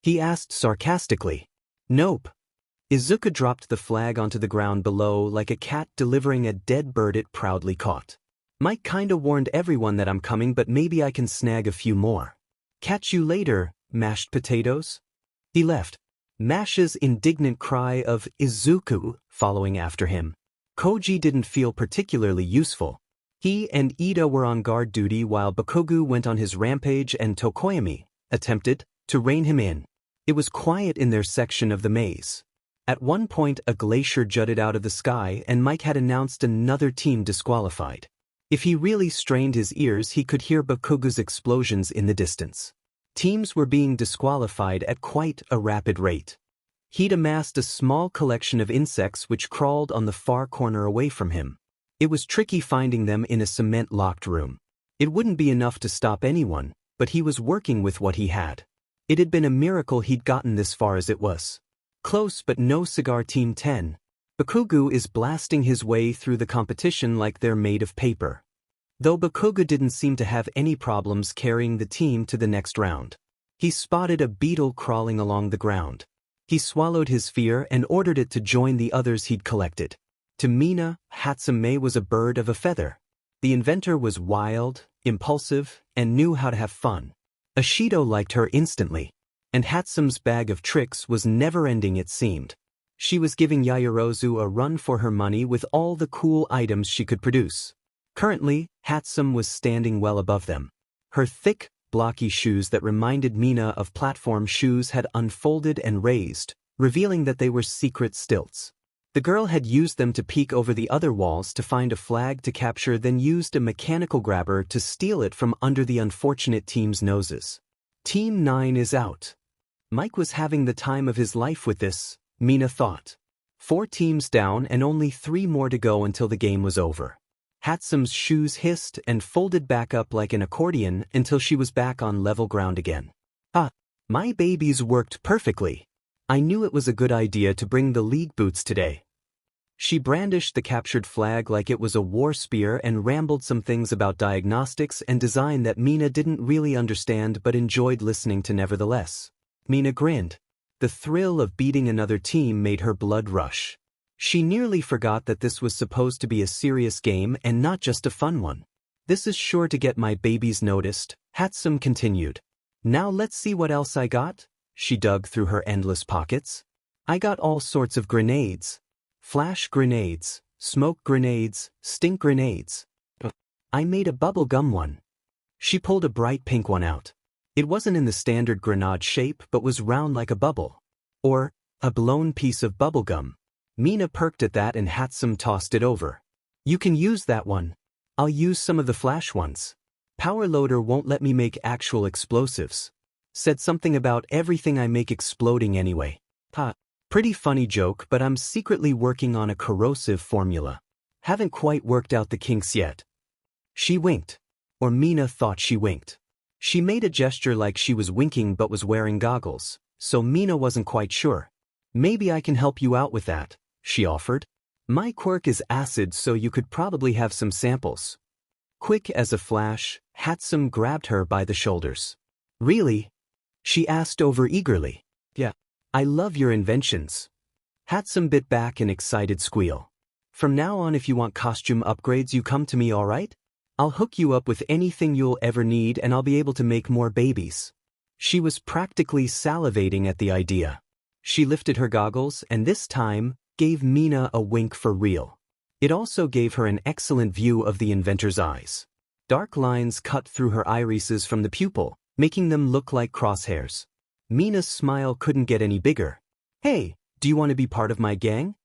[SPEAKER 1] He asked sarcastically. Nope. Izuku dropped the flag onto the ground below like a cat delivering a dead bird it proudly caught. Mike kinda warned everyone that I'm coming, but maybe I can snag a few more. Catch you later, mashed potatoes. He left. Mash's indignant cry of Izuku following after him. Koji didn't feel particularly useful. He and Ida were on guard duty while Bakugo went on his rampage and Tokoyami attempted to rein him in. It was quiet in their section of the maze. At one point a glacier jutted out of the sky and Mike had announced another team disqualified. If he really strained his ears he could hear Bakugo's explosions in the distance. Teams were being disqualified at quite a rapid rate. He'd amassed a small collection of insects which crawled on the far corner away from him. It was tricky finding them in a cement-locked room. It wouldn't be enough to stop anyone, but he was working with what he had. It had been a miracle he'd gotten this far as it was. Close but no cigar. Team 10. Bakugo is blasting his way through the competition like they're made of paper. Though Bakugo didn't seem to have any problems carrying the team to the next round. He spotted a beetle crawling along the ground. He swallowed his fear and ordered it to join the others he'd collected. To Mina, Hatsume was a bird of a feather. The inventor was wild, impulsive, and knew how to have fun. Ashido liked her instantly. And Hatsume's bag of tricks was never-ending it seemed. She was giving Yaoyorozu a run for her money with all the cool items she could produce. Currently, Hatsume was standing well above them. Her thick, blocky shoes that reminded Mina of platform shoes had unfolded and raised, revealing that they were secret stilts. The girl had used them to peek over the other walls to find a flag to capture, then used a mechanical grabber to steal it from under the unfortunate team's noses. Team 9 is out. Mike was having the time of his life with this, Mina thought. 4 teams down and only 3 more to go until the game was over. Hatsume's shoes hissed and folded back up like an accordion until she was back on level ground again. My babies worked perfectly. I knew it was a good idea to bring the league boots today. She brandished the captured flag like it was a war spear and rambled some things about diagnostics and design that Mina didn't really understand but enjoyed listening to nevertheless. Mina grinned. The thrill of beating another team made her blood rush. She nearly forgot that this was supposed to be a serious game and not just a fun one. This is sure to get my babies noticed, Hatsume continued. Now let's see what else I got. She dug through her endless pockets. I got all sorts of grenades. Flash grenades, smoke grenades, stink grenades. I made a bubble gum one. She pulled a bright pink one out. It wasn't in the standard grenade shape but was round like a bubble. Or, a blown piece of bubble gum. Mina perked at that and Hatsume tossed it over. You can use that one. I'll use some of the flash ones. Power loader won't let me make actual explosives. Said something about everything I make exploding anyway. Pretty funny joke, but I'm secretly working on a corrosive formula. Haven't quite worked out the kinks yet. She winked. Or Mina thought she winked. She made a gesture like she was winking but was wearing goggles, so Mina wasn't quite sure. Maybe I can help you out with that, she offered. My quirk is acid, so you could probably have some samples. Quick as a flash, Hatsume grabbed her by the shoulders. Really? She asked over eagerly. Yeah. I love your inventions. Hatsume bit back an excited squeal. From now on if you want costume upgrades you come to me, alright? I'll hook you up with anything you'll ever need and I'll be able to make more babies. She was practically salivating at the idea. She lifted her goggles and this time gave Mina a wink for real. It also gave her an excellent view of the inventor's eyes. Dark lines cut through her irises from the pupil, making them look like crosshairs. Mina's smile couldn't get any bigger. Hey, do you want to be part of my gang?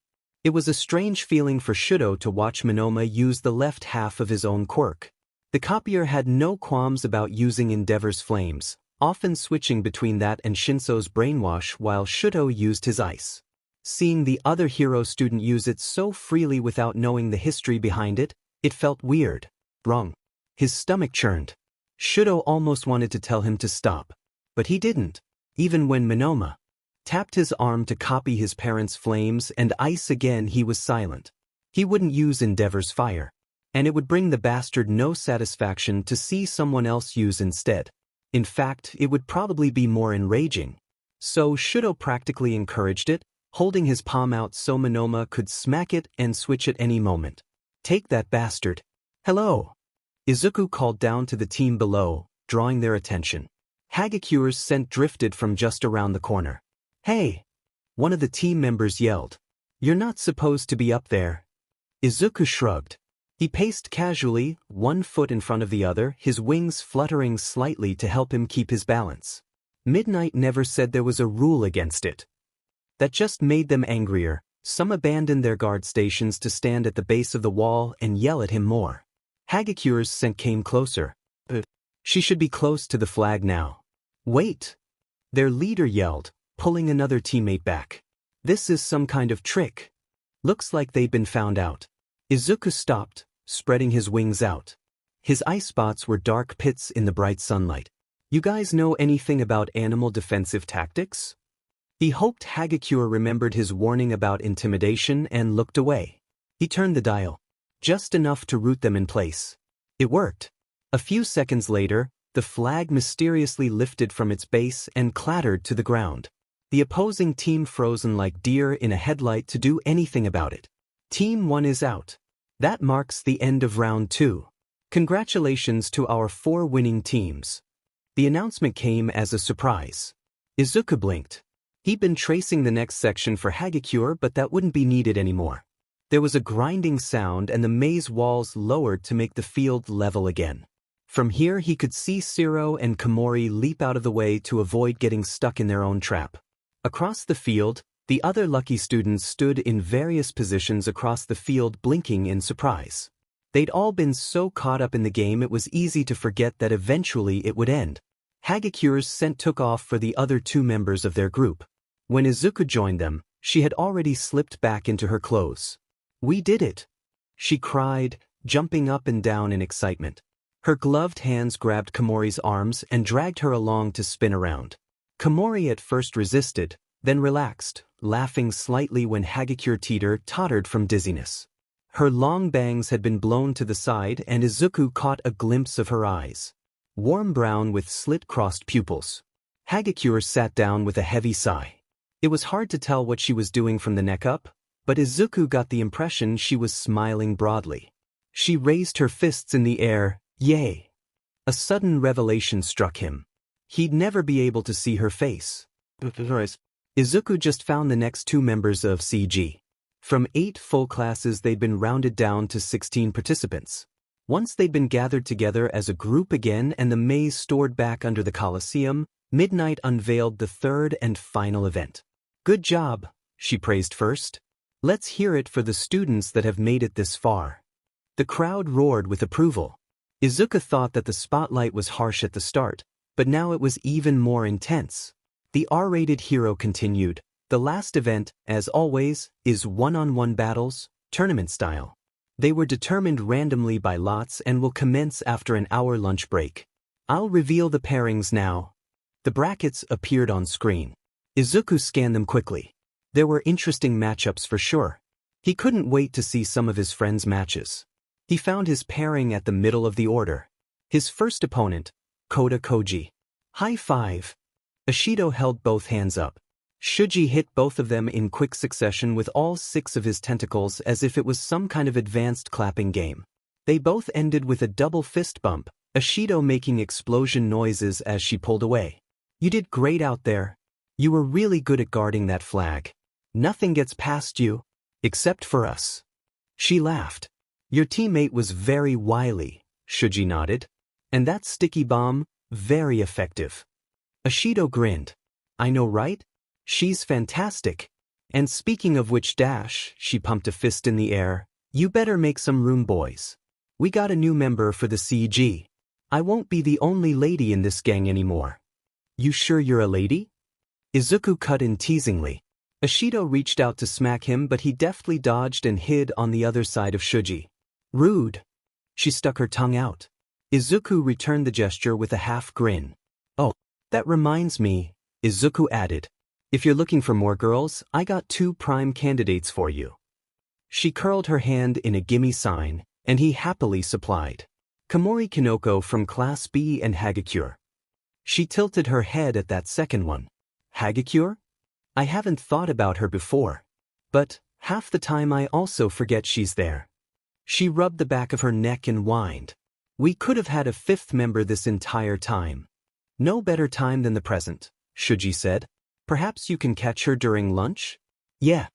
[SPEAKER 1] It was a strange feeling for Shudo to watch Monoma use the left half of his own quirk. The copier had no qualms about using Endeavor's flames, often switching between that and Shinso's brainwash while Shudo used his ice. Seeing the other hero student use it so freely without knowing the history behind it, it felt weird. Wrong. His stomach churned. Shudo almost wanted to tell him to stop. But he didn't. Even when Monoma tapped his arm to copy his parents' flames and ice again, he was silent. He wouldn't use Endeavor's fire. And it would bring the bastard no satisfaction to see someone else use instead. In fact, it would probably be more enraging. So Shudo practically encouraged it, holding his palm out so Monoma could smack it and switch at any moment. Take that bastard. Hello. Izuku called down to the team below, drawing their attention. Hagecure's scent drifted from just around the corner. Hey! One of the team members yelled. You're not supposed to be up there. Izuku shrugged. He paced casually, one foot in front of the other, his wings fluttering slightly to help him keep his balance. Midnight never said there was a rule against it. That just made them angrier. Some abandoned their guard stations to stand at the base of the wall and yell at him more. Hagakure's scent came closer. She should be close to the flag now. Wait! Their leader yelled, pulling another teammate back. This is some kind of trick. Looks like they've been found out. Izuku stopped, spreading his wings out. His eye spots were dark pits in the bright sunlight. You guys know anything about animal defensive tactics? He hoped Hagakure remembered his warning about intimidation and looked away. He turned the dial. Just enough to root them in place. It worked. A few seconds later, the flag mysteriously lifted from its base and clattered to the ground. The opposing team frozen like deer in a headlight to do anything about it. Team 1 is out. That marks the end of round 2. Congratulations to our 4 winning teams. The announcement came as a surprise. Izuku blinked. He'd been tracing the next section for Hagakure, but that wouldn't be needed anymore. There was a grinding sound and the maze walls lowered to make the field level again. From here he could see Shiro and Komori leap out of the way to avoid getting stuck in their own trap. Across the field, the other lucky students stood in various positions across the field blinking in surprise. They'd all been so caught up in the game it was easy to forget that eventually it would end. Hagakure's scent took off for the other 2 members of their group. When Izuku joined them, she had already slipped back into her clothes. "We did it!" she cried, jumping up and down in excitement. Her gloved hands grabbed Komori's arms and dragged her along to spin around. Komori at first resisted, then relaxed, laughing slightly when Hagakure tottered from dizziness. Her long bangs had been blown to the side and Izuku caught a glimpse of her eyes. Warm brown with slit-crossed pupils. Hagakure sat down with a heavy sigh. It was hard to tell what she was doing from the neck up, but Izuku got the impression she was smiling broadly. She raised her fists in the air, yay! A sudden revelation struck him. He'd never be able to see her face. Izuku just found the next 2 members of CG. From 8 full classes they'd been rounded down to 16 participants. Once they'd been gathered together as a group again and the maze stored back under the Colosseum, Midnight unveiled the 3rd and final event. "Good job," she praised first. "Let's hear it for the students that have made it this far." The crowd roared with approval. Izuku thought that the spotlight was harsh at the start, but now it was even more intense. The R-rated hero continued. The last event, as always, is one-on-one battles, tournament style. They were determined randomly by lots and will commence after an hour lunch break. I'll reveal the pairings now. The brackets appeared on screen. Izuku scanned them quickly. There were interesting matchups for sure. He couldn't wait to see some of his friends' matches. He found his pairing at the middle of the order. His first opponent, Kota Koji. High five. Ishido held both hands up. Shuji hit both of them in quick succession with all 6 of his tentacles as if it was some kind of advanced clapping game. They both ended with a double fist bump, Ishido making explosion noises as she pulled away. "You did great out there. You were really good at guarding that flag. Nothing gets past you, except for us." She laughed. "Your teammate was very wily," Shuji nodded. "And that sticky bomb, very effective." Ishido grinned. "I know, right? She's fantastic. And speaking of which she pumped a fist in the air, you better make some room, boys. We got a new member for the CG. I won't be the only lady in this gang anymore." "You sure you're a lady?" Izuku cut in teasingly. Ishido reached out to smack him but he deftly dodged and hid on the other side of Shuji. "Rude." She stuck her tongue out. Izuku returned the gesture with a half grin. "Oh, that reminds me," Izuku added. "If you're looking for more girls, I got 2 prime candidates for you." She curled her hand in a gimme sign, and he happily supplied. Komori Kinoko from Class B and Hagakure. She tilted her head at that second one. "Hagakure? I haven't thought about her before. But, half the time I also forget she's there." She rubbed the back of her neck and whined. "We could have had a 5th member this entire time. No better time than the present," Shuji said. "Perhaps you can catch her during lunch?" "Yeah."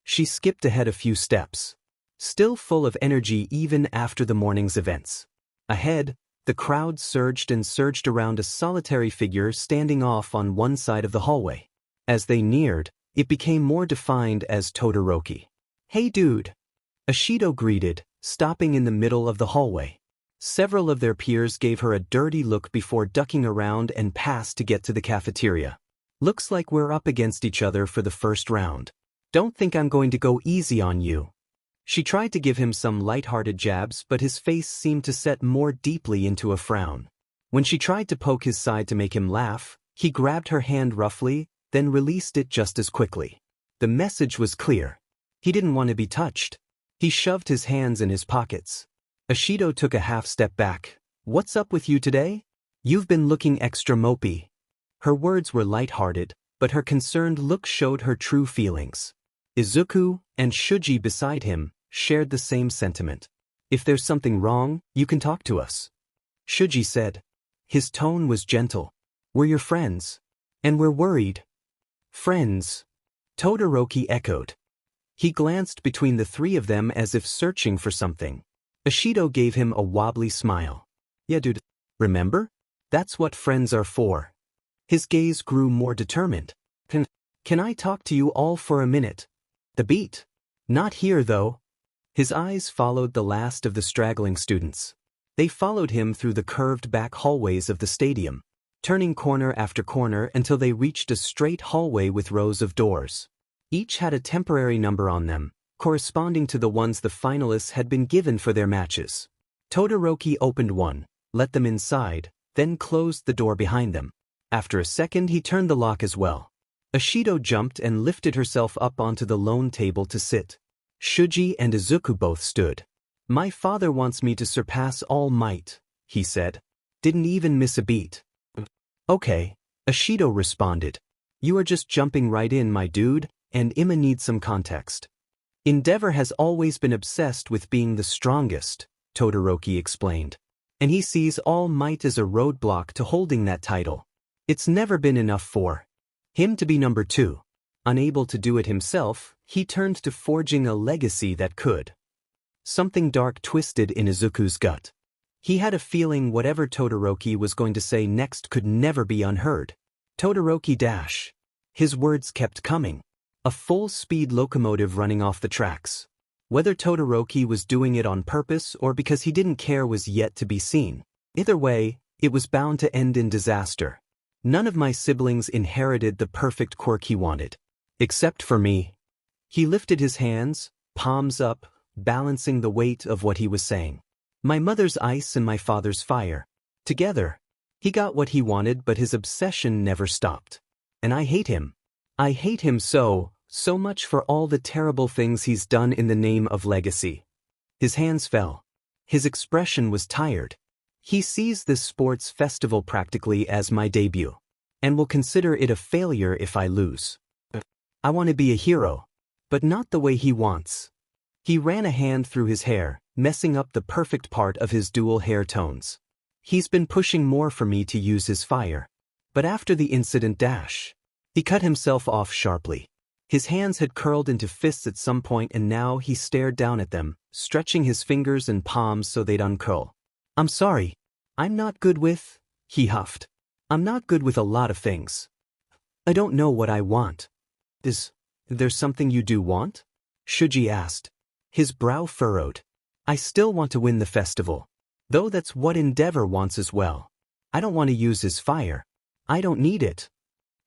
[SPEAKER 1] She skipped ahead a few steps. Still full of energy even after the morning's events. Ahead, the crowd surged and surged around a solitary figure standing off on one side of the hallway. As they neared, It became more defined as Todoroki. "Hey dude," Ashido greeted, stopping in the middle of the hallway. Several of their peers gave her a dirty look before ducking around and passed to get to the cafeteria. "Looks like we're up against each other for the first round. Don't think I'm going to go easy on you." She tried to give him some light-hearted jabs, but his face seemed to set more deeply into a frown. When she tried to poke his side to make him laugh, he grabbed her hand roughly, then released it just as quickly. The message was clear. He didn't want to be touched. He shoved his hands in his pockets. Ashido took a half step back. "What's up with you today? You've been looking extra mopey." Her words were light-hearted, but her concerned look showed her true feelings. Izuku, and Shuji beside him, shared the same sentiment. "If there's something wrong, you can talk to us," Shuji said. His tone was gentle. "We're your friends. And we're worried." "Friends?" Todoroki echoed. He glanced between the three of them as if searching for something. Ashido gave him a wobbly smile. "Yeah dude, remember? That's what friends are for." His gaze grew more determined. Can I talk to you all for a minute?" "The beat." "Not here though." His eyes followed the last of the straggling students. They followed him through the curved back hallways of the stadium, turning corner after corner until they reached a straight hallway with rows of doors. Each had a temporary number on them, corresponding to the ones the finalists had been given for their matches. Todoroki opened one, let them inside, then closed the door behind them. After a second he turned the lock as well. Ashido jumped and lifted herself up onto the lone table to sit. Shuji and Izuku both stood. "My father wants me to surpass All Might," he said. "Didn't even miss a beat." "Okay," Ashido responded. "You are just jumping right in, my dude, and Ima needs some context." "Endeavor has always been obsessed with being the strongest," Todoroki explained. "And he sees All Might as a roadblock to holding that title. It's never been enough for him to be number 2. Unable to do it himself, he turned to forging a legacy that could." Something dark twisted in Izuku's gut. He had a feeling whatever Todoroki was going to say next could never be unheard. Todoroki dash. His words kept coming. A full-speed locomotive running off the tracks. Whether Todoroki was doing it on purpose or because he didn't care was yet to be seen. Either way, it was bound to end in disaster. "None of my siblings inherited the perfect quirk he wanted. Except for me." He lifted his hands, palms up, balancing the weight of what he was saying. "My mother's ice and my father's fire. Together. He got what he wanted, but his obsession never stopped. And I hate him. I hate him so much for all the terrible things he's done in the name of legacy." His hands fell. His expression was tired. "He sees this sports festival practically as my debut. And will consider it a failure if I lose. I want to be a hero. But not the way he wants." He ran a hand through his hair, messing up the perfect part of his dual hair tones. "He's been pushing more for me to use his fire. But after the incident dash." He cut himself off sharply. His hands had curled into fists at some point and now he stared down at them, stretching his fingers and palms so they'd uncurl. "I'm sorry. I'm not good with," he huffed. "I'm not good with a lot of things. I don't know what I want." "Is there something you do want?" Shuji asked. His brow furrowed. "I still want to win the festival. Though that's what Endeavor wants as well. I don't want to use his fire. I don't need it."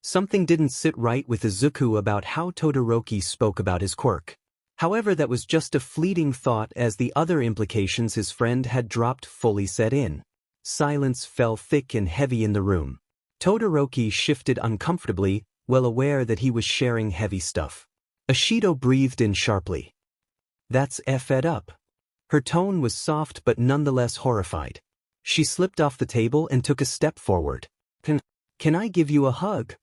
[SPEAKER 1] Something didn't sit right with Izuku about how Todoroki spoke about his quirk. However, that was just a fleeting thought as the other implications his friend had dropped fully set in. Silence fell thick and heavy in the room. Todoroki shifted uncomfortably, well aware that he was sharing heavy stuff. Ashido breathed in sharply. "That's effed up." Her tone was soft but nonetheless horrified. She slipped off the table and took a step forward. Can I give you a hug?"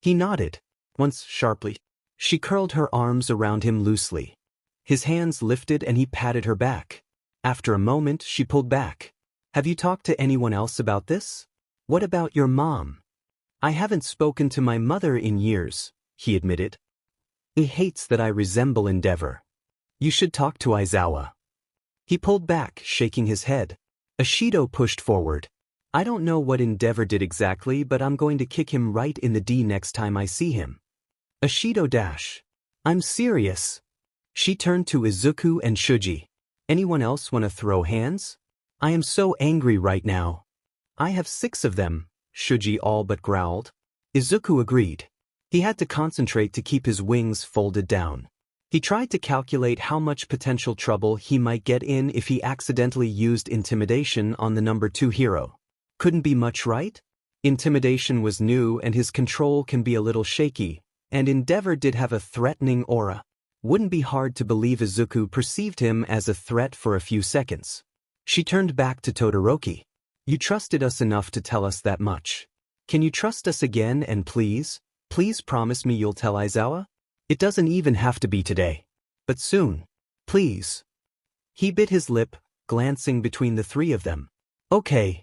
[SPEAKER 1] He nodded. Once sharply. She curled her arms around him loosely. His hands lifted and he patted her back. After a moment, she pulled back. "Have you talked to anyone else about this? What about your mom?" "I haven't spoken to my mother in years," he admitted. "He hates that I resemble Endeavor. You should talk to Aizawa." He pulled back, shaking his head. Ashido pushed forward. "I don't know what Endeavor did exactly, but I'm going to kick him right in the D next time I see him." Ashido dash. I'm serious. She turned to Izuku and Shuji. Anyone else wanna throw hands? I am so angry right now. I have 6 of them, Shuji all but growled. Izuku agreed. He had to concentrate to keep his wings folded down. He tried to calculate how much potential trouble he might get in if he accidentally used intimidation on the number 2 hero. Couldn't be much, right? Intimidation was new and his control can be a little shaky, and Endeavor did have a threatening aura. Wouldn't be hard to believe Izuku perceived him as a threat for a few seconds. She turned back to Todoroki. You trusted us enough to tell us that much. Can you trust us again and please promise me you'll tell Aizawa? It doesn't even have to be today. But soon. Please. He bit his lip, glancing between the 3 of them. Okay.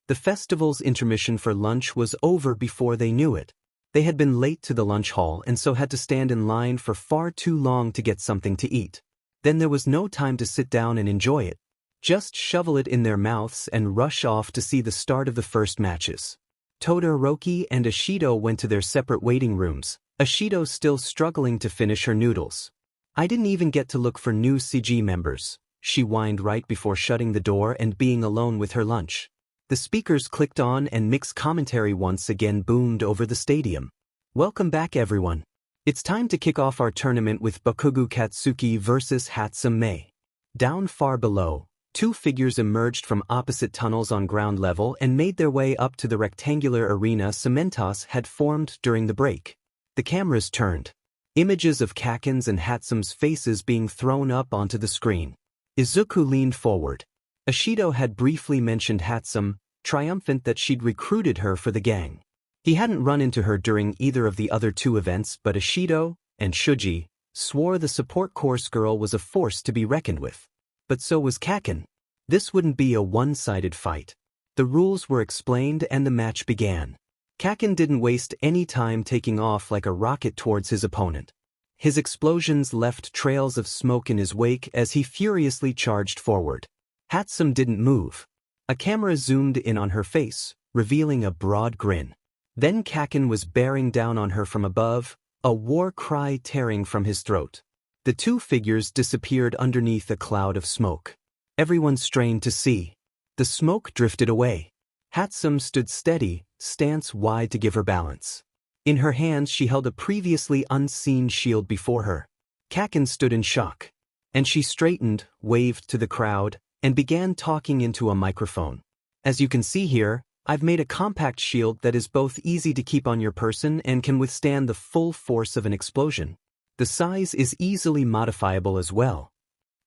[SPEAKER 1] The festival's intermission for lunch was over before they knew it. They had been late to the lunch hall and so had to stand in line for far too long to get something to eat. Then there was no time to sit down and enjoy it. Just shovel it in their mouths and rush off to see the start of the first matches. Todoroki and Ashido went to their separate waiting rooms, Ashido still struggling to finish her noodles. I didn't even get to look for new CG members, she whined right before shutting the door and being alone with her lunch. The speakers clicked on and mixed commentary once again boomed over the stadium. Welcome back everyone. It's time to kick off our tournament with Bakugo Katsuki vs Hatsum Mei. Down far below, 2 figures emerged from opposite tunnels on ground level and made their way up to the rectangular arena Cementos had formed during the break. The cameras turned. Images of Kaken's and Hatsum's faces being thrown up onto the screen. Izuku leaned forward. Ashido had briefly mentioned Hatsum, triumphant that she'd recruited her for the gang. He hadn't run into her during either of the other 2 events, but Ashido and Shuji swore the support course girl was a force to be reckoned with. But so was Kaken. This wouldn't be a one-sided fight. The rules were explained and the match began. Kaken didn't waste any time taking off like a rocket towards his opponent. His explosions left trails of smoke in his wake as he furiously charged forward. Hatsum didn't move. A camera zoomed in on her face, revealing a broad grin. Then Kaken was bearing down on her from above, a war cry tearing from his throat. The 2 figures disappeared underneath a cloud of smoke. Everyone strained to see. The smoke drifted away. Hatsum stood steady, stance wide to give her balance. In her hands she held a previously unseen shield before her. Kaken stood in shock. And she straightened, waved to the crowd, and began talking into a microphone. As you can see here, I've made a compact shield that is both easy to keep on your person and can withstand the full force of an explosion. The size is easily modifiable as well.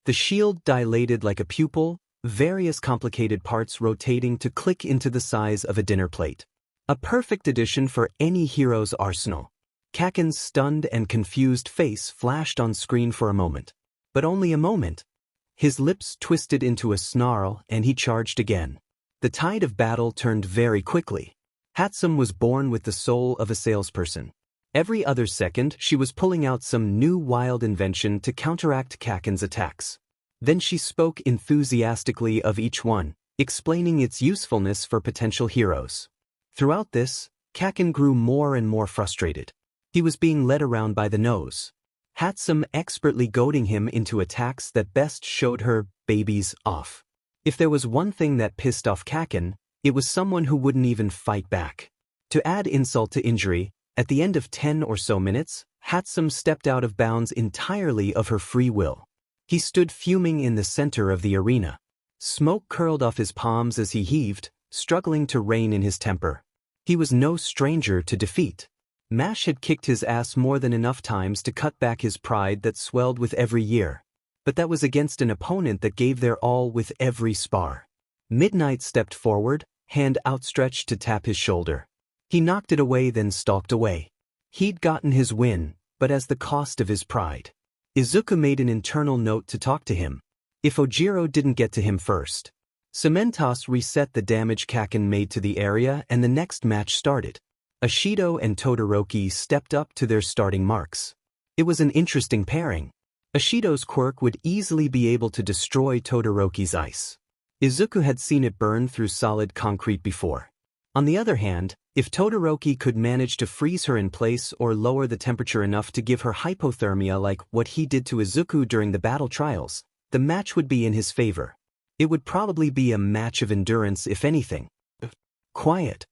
[SPEAKER 1] The shield dilated like a pupil, various complicated parts rotating to click into the size of a dinner plate. A perfect addition for any hero's arsenal. Kaken's stunned and confused face flashed on screen for a moment. But only a moment. His lips twisted into a snarl and he charged again. The tide of battle turned very quickly. Hatsum was born with the soul of a salesperson. Every other second she was pulling out some new wild invention to counteract Kaken's attacks. Then she spoke enthusiastically of each one, explaining its usefulness for potential heroes. Throughout this, Kaken grew more and more frustrated. He was being led around by the nose. Hatsum expertly goading him into attacks that best showed her babies off. If there was one thing that pissed off Kaken, it was someone who wouldn't even fight back. To add insult to injury, at the end of 10 or so minutes, Hatsum stepped out of bounds entirely of her free will. He stood fuming in the center of the arena. Smoke curled off his palms as he heaved, struggling to rein in his temper. He was no stranger to defeat. Mash had kicked his ass more than enough times to cut back his pride that swelled with every year. But that was against an opponent that gave their all with every spar. Midnight stepped forward, hand outstretched to tap his shoulder. He knocked it away then stalked away. He'd gotten his win, but as the cost of his pride. Izuku made an internal note to talk to him. If Ojiro didn't get to him first. Cementos reset the damage Kaken made to the area and the next match started. Ashido and Todoroki stepped up to their starting marks. It was an interesting pairing. Ashido's quirk would easily be able to destroy Todoroki's ice. Izuku had seen it burn through solid concrete before. On the other hand, If Todoroki could manage to freeze her in place or lower the temperature enough to give her hypothermia like what he did to Izuku during the battle trials, the match would be in his favor. It would probably be a match of endurance if anything. Quiet.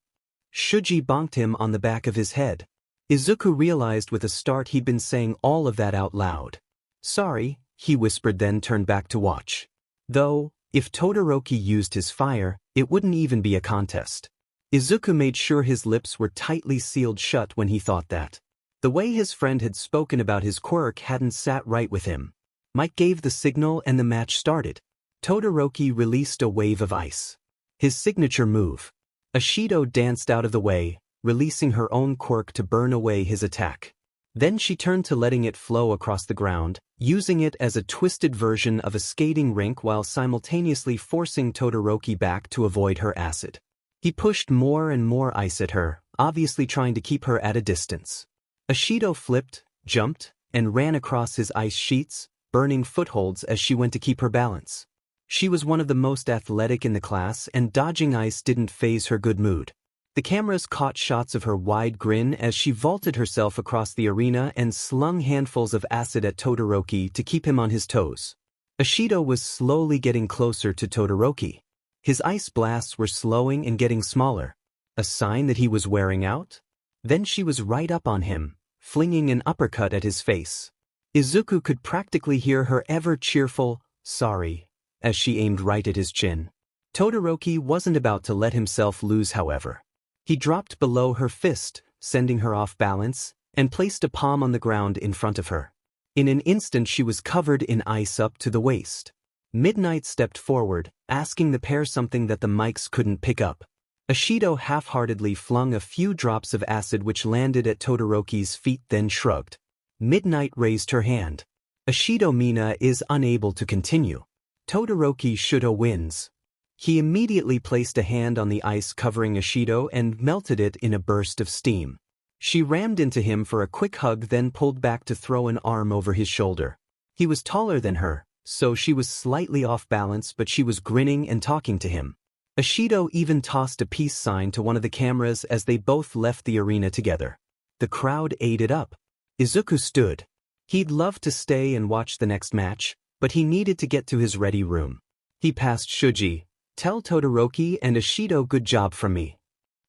[SPEAKER 1] Shuji bonked him on the back of his head. Izuku realized with a start he'd been saying all of that out loud. Sorry, he whispered, then turned back to watch. Though, if Todoroki used his fire, it wouldn't even be a contest. Izuku made sure his lips were tightly sealed shut when he thought that. The way his friend had spoken about his quirk hadn't sat right with him. Mike gave the signal and the match started. Todoroki released a wave of ice. His signature move. Ashido danced out of the way, releasing her own quirk to burn away his attack. Then she turned to letting it flow across the ground, using it as a twisted version of a skating rink while simultaneously forcing Todoroki back to avoid her acid. He pushed more and more ice at her, obviously trying to keep her at a distance. Ashido flipped, jumped, and ran across his ice sheets, burning footholds as she went to keep her balance. She was one of the most athletic in the class, and dodging ice didn't faze her good mood. The cameras caught shots of her wide grin as she vaulted herself across the arena and slung handfuls of acid at Todoroki to keep him on his toes. Ashido was slowly getting closer to Todoroki. His ice blasts were slowing and getting smaller. A sign that he was wearing out? Then she was right up on him, flinging an uppercut at his face. Izuku could practically hear her ever-cheerful, sorry, as she aimed right at his chin. Todoroki wasn't about to let himself lose, however. He dropped below her fist, sending her off balance, and placed a palm on the ground in front of her. In an instant she was covered in ice up to the waist. Midnight stepped forward, asking the pair something that the mics couldn't pick up. Ashido half-heartedly flung a few drops of acid which landed at Todoroki's feet, then shrugged. Midnight raised her hand. Ashido Mina is unable to continue. Todoroki Shudo wins. He immediately placed a hand on the ice covering Ashido and melted it in a burst of steam. She rammed into him for a quick hug, then pulled back to throw an arm over his shoulder. He was taller than her, so she was slightly off balance, but she was grinning and talking to him. Ashido even tossed a peace sign to one of the cameras as they both left the arena together. The crowd ate it up. Izuku stood. He'd love to stay and watch the next match, but he needed to get to his ready room. He passed Shuji. Tell Todoroki and Ashido good job from me.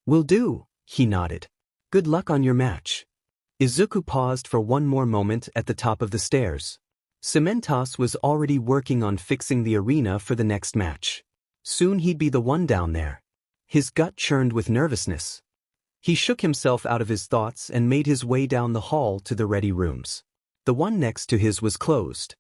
[SPEAKER 1] Will do, he nodded. Good luck on your match. Izuku paused for one more moment at the top of the stairs. Cementos was already working on fixing the arena for the next match. Soon he'd be the one down there. His gut churned with nervousness. He shook himself out of his thoughts and made his way down the hall to the ready rooms. The one next to his was closed.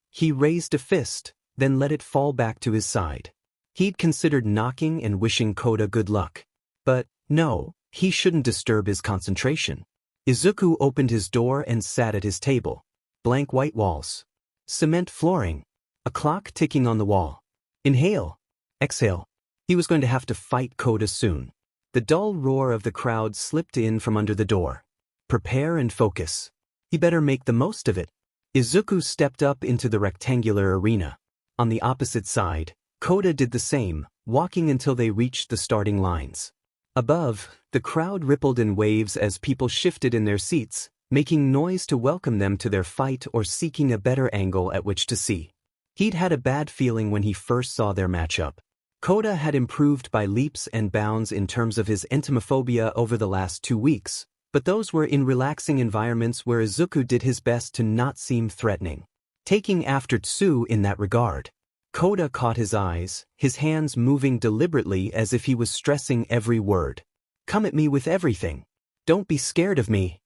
[SPEAKER 1] He raised a fist, then let it fall back to his side. He'd considered knocking and wishing Koda good luck. But, no, he shouldn't disturb his concentration. Izuku opened his door and sat at his table. Blank white walls. Cement flooring. A clock ticking on the wall. Inhale. Exhale. He was going to have to fight Koda soon. The dull roar of the crowd slipped in from under the door. Prepare and focus. He better make the most of it. Izuku stepped up into the rectangular arena. On the opposite side, Koda did the same, walking until they reached the starting lines. Above, the crowd rippled in waves as people shifted in their seats, making noise to welcome them to their fight or seeking a better angle at which to see. He'd had a bad feeling when he first saw their matchup. Koda had improved by leaps and bounds in terms of his entomophobia over the last 2 weeks, but those were in relaxing environments where Izuku did his best to not seem threatening. Taking after Tsu in that regard. Koda caught his eyes, his hands moving deliberately as if he was stressing every word. Come at me with everything. Don't be scared of me.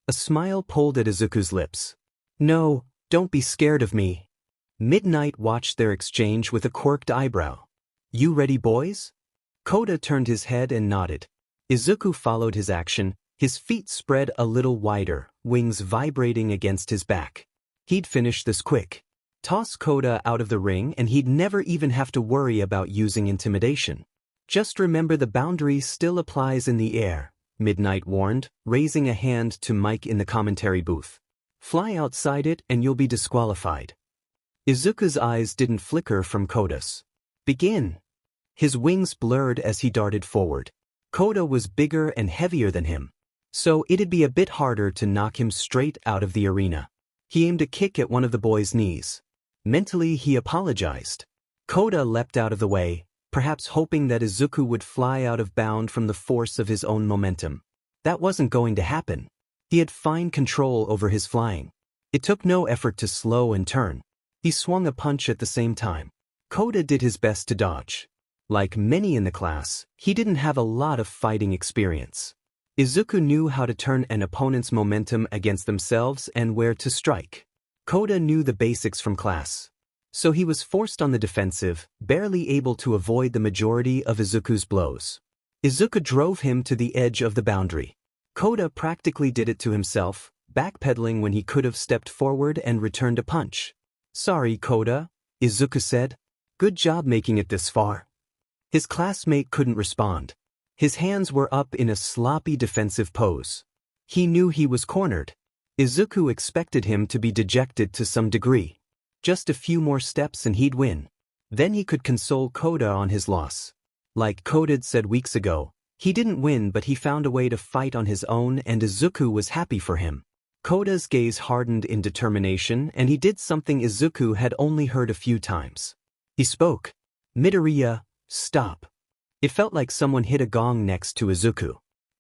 [SPEAKER 1] A smile pulled at Izuku's lips. No, don't be scared of me. Midnight watched their exchange with a quirked eyebrow. You ready, boys? Koda turned his head and nodded. Izuku followed his action, his feet spread a little wider, wings vibrating against his back. He'd finish this quick. Toss Koda out of the ring and he'd never even have to worry about using intimidation. Just remember the boundary still applies in the air, Midnight warned, raising a hand to Mike in the commentary booth. Fly outside it and you'll be disqualified. Izuku's eyes didn't flicker from Koda's. Begin. His wings blurred as he darted forward. Koda was bigger and heavier than him, so it'd be a bit harder to knock him straight out of the arena. He aimed a kick at one of the boy's knees. Mentally, he apologized. Koda leapt out of the way, perhaps hoping that Izuku would fly out of bounds from the force of his own momentum. That wasn't going to happen. He had fine control over his flying. It took no effort to slow and turn. He swung a punch at the same time. Koda did his best to dodge. Like many in the class, he didn't have a lot of fighting experience. Izuku knew how to turn an opponent's momentum against themselves and where to strike. Koda knew the basics from class. So he was forced on the defensive, barely able to avoid the majority of Izuku's blows. Izuku drove him to the edge of the boundary. Koda practically did it to himself, backpedaling when he could have stepped forward and returned a punch. "Sorry, Koda," Izuku said. "Good job making it this far." His classmate couldn't respond. His hands were up in a sloppy defensive pose. He knew he was cornered. Izuku expected him to be dejected to some degree. Just a few more steps and he'd win. Then he could console Koda on his loss. Like Koda'd said weeks ago, he didn't win but he found a way to fight on his own and Izuku was happy for him. Koda's gaze hardened in determination and he did something Izuku had only heard a few times. He spoke. "Midoriya, stop." It felt like someone hit a gong next to Izuku.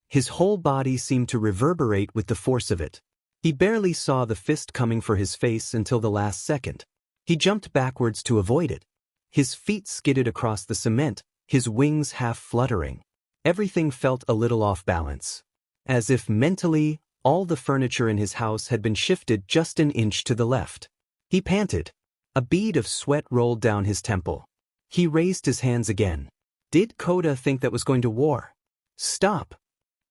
[SPEAKER 1] His whole body seemed to reverberate with the force of it. He barely saw the fist coming for his face until the last second. He jumped backwards to avoid it. His feet skidded across the cement, his wings half fluttering. Everything felt a little off balance. As if mentally, all the furniture in his house had been shifted just an inch to the left. He panted. A bead of sweat rolled down his temple. He raised his hands again. Did Koda think that was going to war? Stop.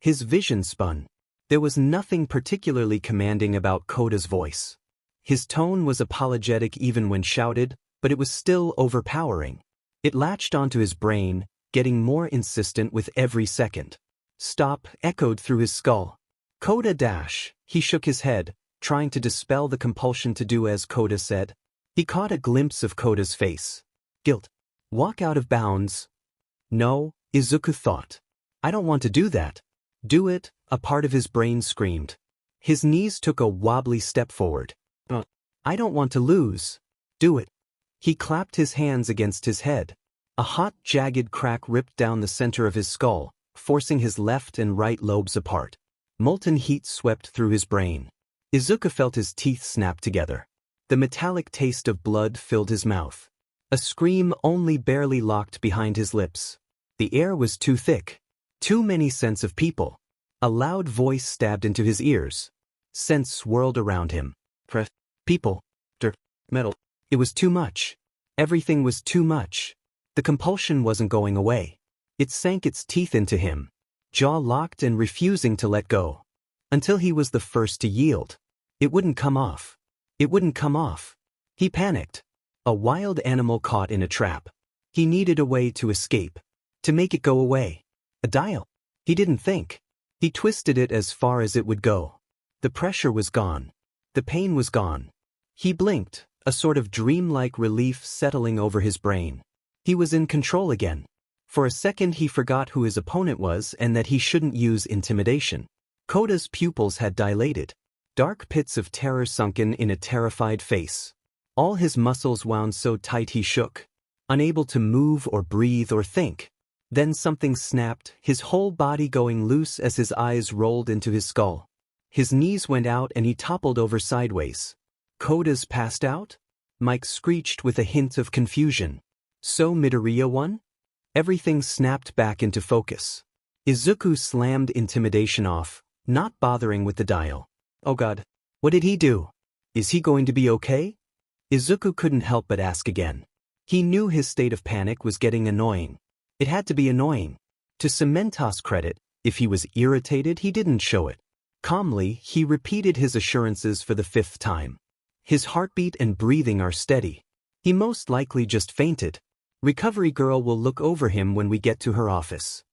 [SPEAKER 1] His vision spun. There was nothing particularly commanding about Koda's voice. His tone was apologetic even when shouted, but it was still overpowering. It latched onto his brain, getting more insistent with every second. "Stop" echoed through his skull. "Koda dash." He shook his head, trying to dispel the compulsion to do as Koda said. He caught a glimpse of Koda's face. Guilt. Walk out of bounds. No, Izuku thought. I don't want to do that. Do it, a part of his brain screamed. His knees took a wobbly step forward. I don't want to lose. Do it. He clapped his hands against his head. A hot, jagged crack ripped down the center of his skull, forcing his left and right lobes apart. Molten heat swept through his brain. Izuku felt his teeth snap together. The metallic taste of blood filled his mouth. A scream only barely locked behind his lips. The air was too thick. Too many scents of people. A loud voice stabbed into his ears. Scents swirled around him. People. Metal. It was too much. Everything was too much. The compulsion wasn't going away. It sank its teeth into him, jaw locked and refusing to let go. Until he was the first to yield. It wouldn't come off. It wouldn't come off. He panicked. A wild animal caught in a trap. He needed a way to escape. To make it go away. A dial. He didn't think. He twisted it as far as it would go. The pressure was gone. The pain was gone. He blinked, a sort of dreamlike relief settling over his brain. He was in control again. For a second he forgot who his opponent was and that he shouldn't use intimidation. Koda's pupils had dilated. Dark pits of terror sunken in a terrified face. All his muscles wound so tight he shook, unable to move or breathe or think. Then something snapped, his whole body going loose as his eyes rolled into his skull. His knees went out and he toppled over sideways. Koda's passed out? Mike screeched with a hint of confusion. So Midoriya won? Everything snapped back into focus. Izuku slammed intimidation off, not bothering with the dial. Oh God. What did he do? Is he going to be okay? Izuku couldn't help but ask again. He knew his state of panic was getting annoying. It had to be annoying. To Cementos' credit, if he was irritated, he didn't show it. Calmly, he repeated his assurances for the 5th time. His heartbeat and breathing are steady. He most likely just fainted. Recovery girl will look over him when we get to her office.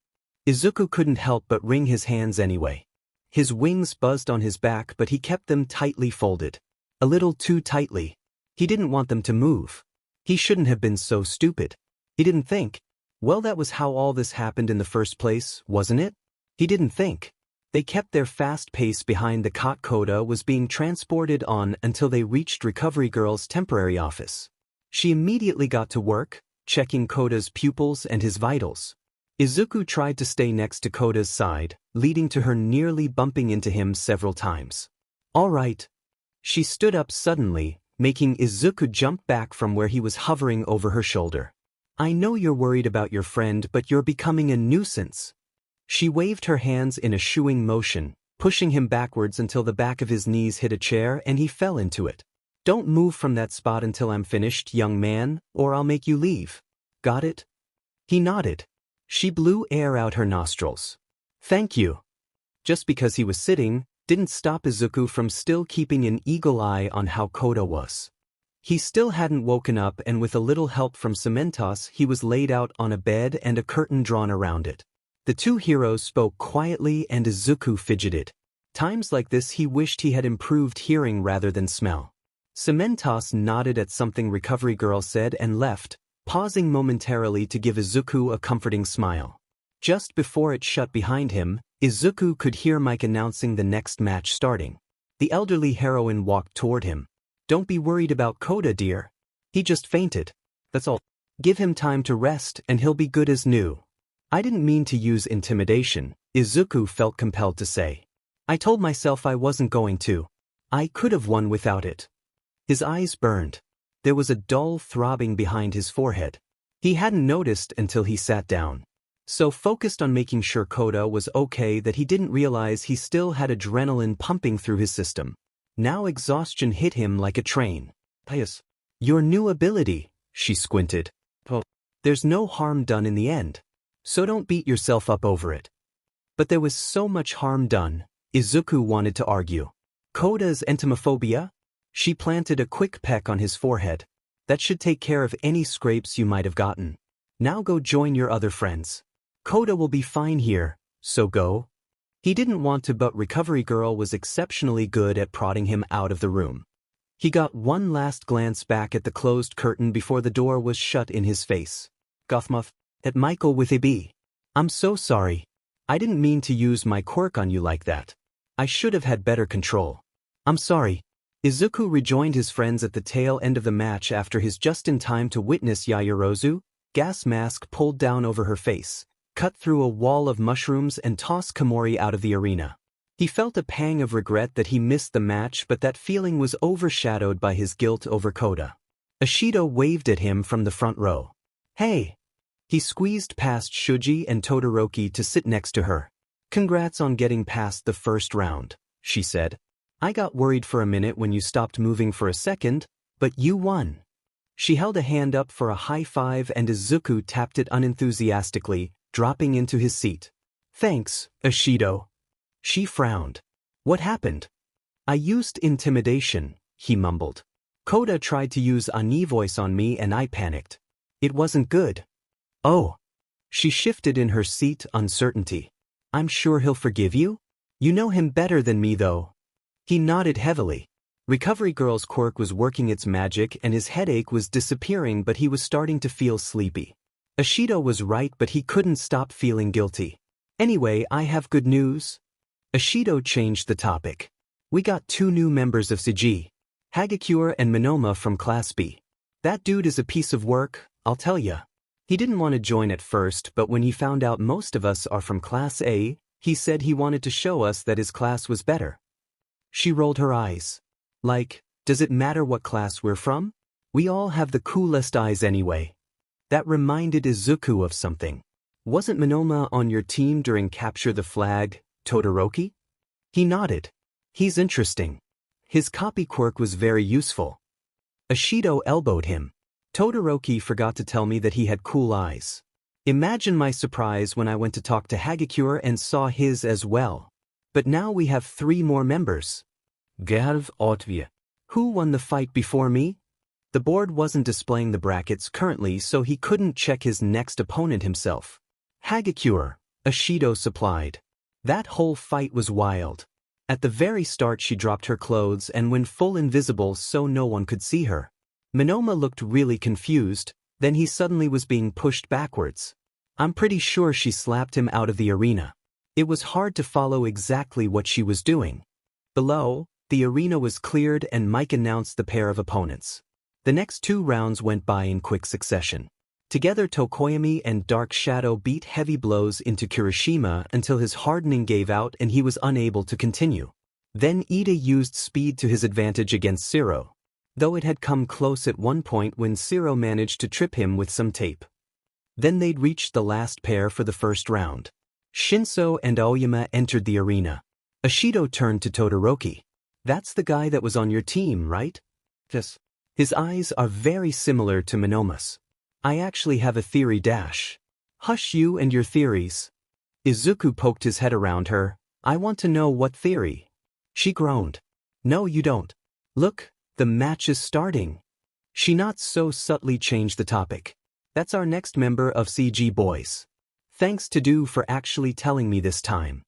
[SPEAKER 1] Izuku couldn't help but wring his hands anyway. His wings buzzed on his back but he kept them tightly folded. A little too tightly. He didn't want them to move. He shouldn't have been so stupid. He didn't think. Well, that was how all this happened in the first place, wasn't it? He didn't think. They kept their fast pace behind the cot Koda was being transported on until they reached Recovery Girl's temporary office. She immediately got to work, checking Koda's pupils and his vitals. Izuku tried to stay next to Koda's side, leading to her nearly bumping into him several times. All right. She stood up suddenly, making Izuku jump back from where he was hovering over her shoulder. I know you're worried about your friend, but you're becoming a nuisance. She waved her hands in a shooing motion, pushing him backwards until the back of his knees hit a chair and he fell into it. Don't move from that spot until I'm finished, young man, or I'll make you leave. Got it? He nodded. She blew air out her nostrils. Thank you. Just because he was sitting, didn't stop Izuku from still keeping an eagle eye on how Koda was. He still hadn't woken up, and with a little help from Cementos he was laid out on a bed and a curtain drawn around it. The two heroes spoke quietly and Izuku fidgeted. Times like this he wished he had improved hearing rather than smell. Cementos nodded at something Recovery Girl said and left, pausing momentarily to give Izuku a comforting smile. Just before it shut behind him, Izuku could hear Mike announcing the next match starting. The elderly heroine walked toward him. Don't be worried about Koda, dear. He just fainted. That's all. Give him time to rest and he'll be good as new. I didn't mean to use intimidation, Izuku felt compelled to say. I told myself I wasn't going to. I could have won without it. His eyes burned. There was a dull throbbing behind his forehead. He hadn't noticed until he sat down. So focused on making sure Koda was okay that he didn't realize he still had adrenaline pumping through his system. Now exhaustion hit him like a train. Pious. Your new ability, she squinted. Oh. There's no harm done in the end. So don't beat yourself up over it. But there was so much harm done, Izuku wanted to argue. Koda's entomophobia? She planted a quick peck on his forehead. That should take care of any scrapes you might have gotten. Now go join your other friends. Koda will be fine here, so go. He didn't want to, but Recovery Girl was exceptionally good at prodding him out of the room. He got one last glance back at the closed curtain before the door was shut in his face. Gothmoth, at Michael with a B. I'm so sorry. I didn't mean to use my quirk on you like that. I should have had better control. I'm sorry. Izuku rejoined his friends at the tail end of the match after his just in time to witness Yaoyorozu, gas mask pulled down over her face, cut through a wall of mushrooms and toss Komori out of the arena. He felt a pang of regret that he missed the match, but that feeling was overshadowed by his guilt over Koda. Ashido waved at him from the front row. Hey! He squeezed past Shuji and Todoroki to sit next to her. Congrats on getting past the first round, she said. I got worried for a minute when you stopped moving for a second, but you won. She held a hand up for a high five and Izuku tapped it unenthusiastically, dropping into his seat. Thanks, Ashido. She frowned. What happened? I used intimidation, he mumbled. Koda tried to use Ani voice on me and I panicked. It wasn't good. Oh. She shifted in her seat, uncertainty. I'm sure he'll forgive you? You know him better than me though. He nodded heavily. Recovery Girl's quirk was working its magic and his headache was disappearing, but he was starting to feel sleepy. Ashido was right, but he couldn't stop feeling guilty. Anyway, I have good news. Ashido changed the topic. We got 2 new members of CG. Hagakure and Minoma from Class B. That dude is a piece of work, I'll tell ya. He didn't want to join at first, but when he found out most of us are from Class A, he said he wanted to show us that his class was better. She rolled her eyes. Like, does it matter what class we're from? We all have the coolest eyes anyway. That reminded Izuku of something. Wasn't Minoma on your team during Capture the Flag, Todoroki? He nodded. He's interesting. His copy quirk was very useful. Ashido elbowed him. Todoroki forgot to tell me that he had cool eyes. Imagine my surprise when I went to talk to Hagakure and saw his as well. But now we have 3 more members. Gerv Otvie. Who won the fight before me? The board wasn't displaying the brackets currently, so he couldn't check his next opponent himself. Hagakure, Ashido supplied. That whole fight was wild. At the very start she dropped her clothes and went full invisible so no one could see her. Minoma looked really confused, then he suddenly was being pushed backwards. I'm pretty sure she slapped him out of the arena. It was hard to follow exactly what she was doing. Below, the arena was cleared and Mike announced the pair of opponents. The next 2 rounds went by in quick succession. Together Tokoyami and Dark Shadow beat heavy blows into Kirishima until his hardening gave out and he was unable to continue. Then Ida used speed to his advantage against Zero, though it had come close at one point when Zero managed to trip him with some tape. Then they'd reached the last pair for the first round. Shinso and Aoyama entered the arena. Ashido turned to Todoroki. That's the guy that was on your team, right? Yes. His eyes are very similar to Monoma's. I actually have a theory dash. Hush you and your theories. Izuku poked his head around her. I want to know what theory. She groaned. No you don't. Look, the match is starting. She not so subtly changed the topic. That's our next member of CG Boys. Thanks to Do for actually telling me this time.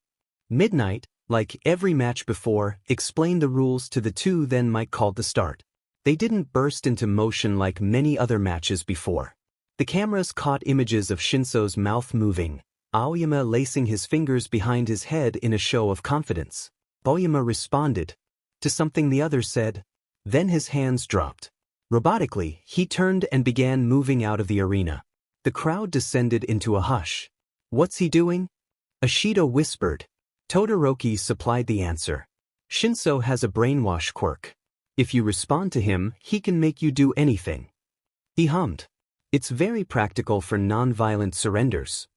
[SPEAKER 1] Midnight, like every match before, explained the rules to the two then Mike called the start. They didn't burst into motion like many other matches before. The cameras caught images of Shinso's mouth moving, Aoyama lacing his fingers behind his head in a show of confidence. Aoyama responded to something the other said. Then his hands dropped. Robotically, he turned and began moving out of the arena. The crowd descended into a hush. What's he doing? Ashido whispered. Todoroki supplied the answer. Shinso has a brainwash quirk. If you respond to him, he can make you do anything. He hummed. It's very practical for non-violent surrenders.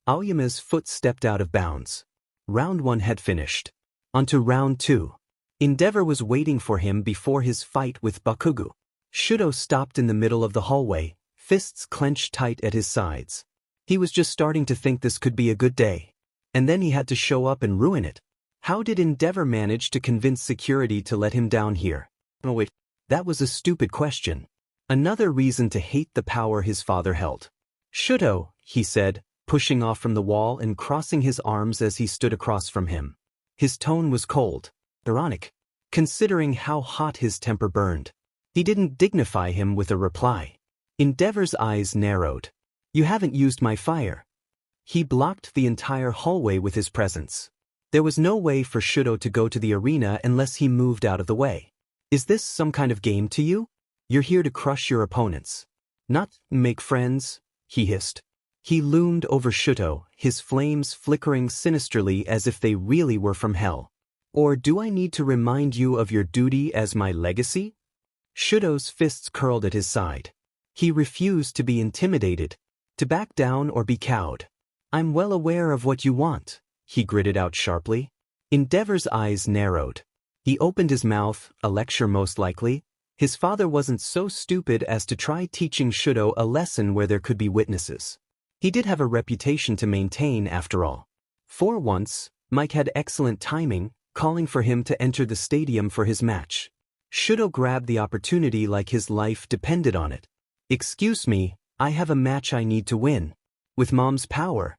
[SPEAKER 1] Aoyama's foot stepped out of bounds. Round 1 had finished. Onto round 2. Endeavor was waiting for him before his fight with Bakugo. Shudo stopped in the middle of the hallway, fists clenched tight at his sides. He was just starting to think this could be a good day. And then he had to show up and ruin it. How did Endeavor manage to convince security to let him down here? Oh wait, that was a stupid question. Another reason to hate the power his father held. Shudo, he said, pushing off from the wall and crossing his arms as he stood across from him. His tone was cold, ironic, considering how hot his temper burned. He didn't dignify him with a reply. Endeavor's eyes narrowed. You haven't used my fire. He blocked the entire hallway with his presence. There was no way for Shudo to go to the arena unless he moved out of the way. Is this some kind of game to you? You're here to crush your opponents. Not make friends, he hissed. He loomed over Shudo, his flames flickering sinisterly as if they really were from hell. Or do I need to remind you of your duty as my legacy? Shudo's fists curled at his side. He refused to be intimidated, to back down or be cowed. I'm well aware of what you want, he gritted out sharply. Endeavor's eyes narrowed. He opened his mouth, a lecture most likely. His father wasn't so stupid as to try teaching Shudo a lesson where there could be witnesses. He did have a reputation to maintain after all. For once, Mike had excellent timing, calling for him to enter the stadium for his match. Shudo grabbed the opportunity like his life depended on it. Excuse me, I have a match I need to win. With Mom's power.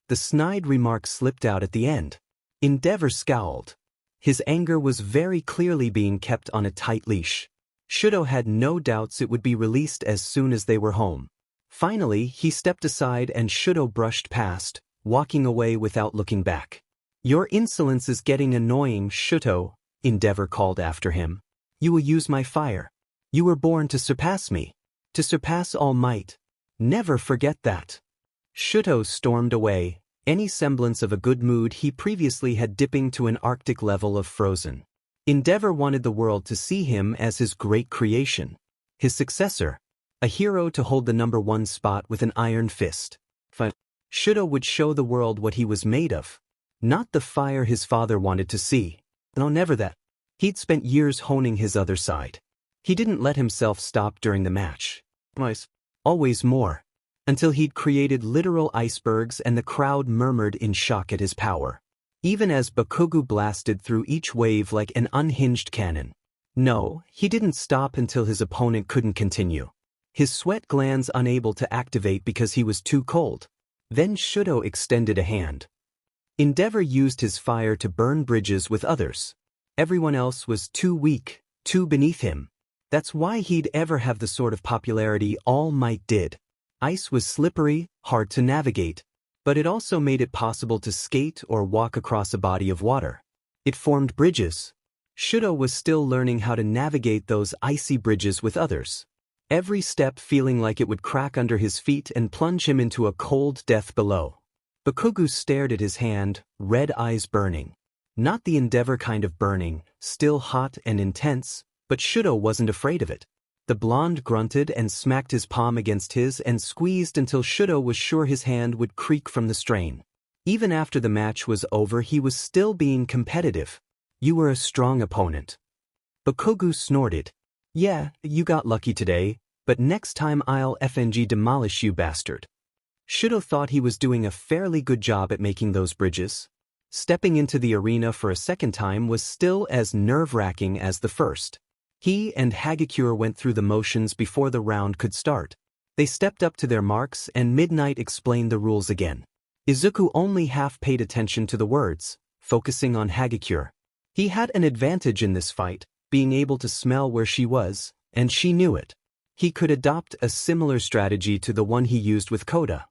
[SPEAKER 1] The snide remark slipped out at the end. Endeavor scowled. His anger was very clearly being kept on a tight leash. Shudo had no doubts it would be released as soon as they were home. Finally, he stepped aside and Shudo brushed past, walking away without looking back. Your insolence is getting annoying, Shudo, Endeavor called after him. You will use my fire. You were born to surpass me. To surpass All Might. Never forget that. Shudo stormed away, any semblance of a good mood he previously had dipping to an Arctic level of frozen. Endeavor wanted the world to see him as his great creation. His successor. A hero to hold the #1 spot with an iron fist. Shudo would show the world what he was made of. Not the fire his father wanted to see. No, never that. He'd spent years honing his other side. He didn't let himself stop during the match. Always more. Until he'd created literal icebergs and the crowd murmured in shock at his power. Even as Bakugo blasted through each wave like an unhinged cannon. No, he didn't stop until his opponent couldn't continue. His sweat glands unable to activate because he was too cold. Then Shudo extended a hand. Endeavor used his fire to burn bridges with others. Everyone else was too weak, too beneath him. That's why he'd ever have the sort of popularity All Might did. Ice was slippery, hard to navigate, but it also made it possible to skate or walk across a body of water. It formed bridges. Shudo was still learning how to navigate those icy bridges with others. Every step feeling like it would crack under his feet and plunge him into a cold death below. Bakugo stared at his hand, red eyes burning. Not the Endeavor kind of burning, still hot and intense, but Shudo wasn't afraid of it. The blonde grunted and smacked his palm against his and squeezed until Shudo was sure his hand would creak from the strain. Even after the match was over, he was still being competitive. You were a strong opponent. Bakugo snorted. Yeah, you got lucky today, but next time I'll FNG demolish you, bastard. Shudo thought he was doing a fairly good job at making those bridges. Stepping into the arena for a second time was still as nerve-wracking as the first. He and Hagakure went through the motions before the round could start. They stepped up to their marks and Midnight explained the rules again. Izuku only half paid attention to the words, focusing on Hagakure. He had an advantage in this fight, being able to smell where she was, and she knew it. He could adopt a similar strategy to the one he used with Koda.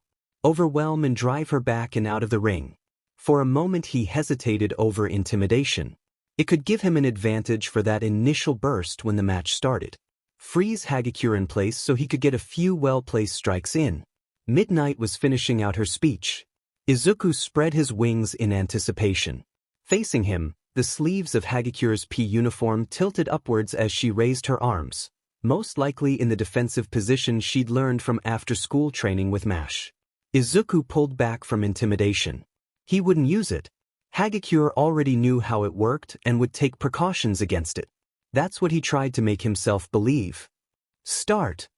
[SPEAKER 1] Overwhelm and drive her back and out of the ring. For a moment he hesitated over intimidation. It could give him an advantage for that initial burst when the match started. Freeze Hagakure in place so he could get a few well-placed strikes in. Midnight was finishing out her speech. Izuku spread his wings in anticipation. Facing him, the sleeves of Hagakure's P uniform tilted upwards as she raised her arms, most likely in the defensive position she'd learned from after-school training with MASH. Izuku pulled back from intimidation. He wouldn't use it. Hagakure already knew how it worked and would take precautions against it. That's what he tried to make himself believe. Start.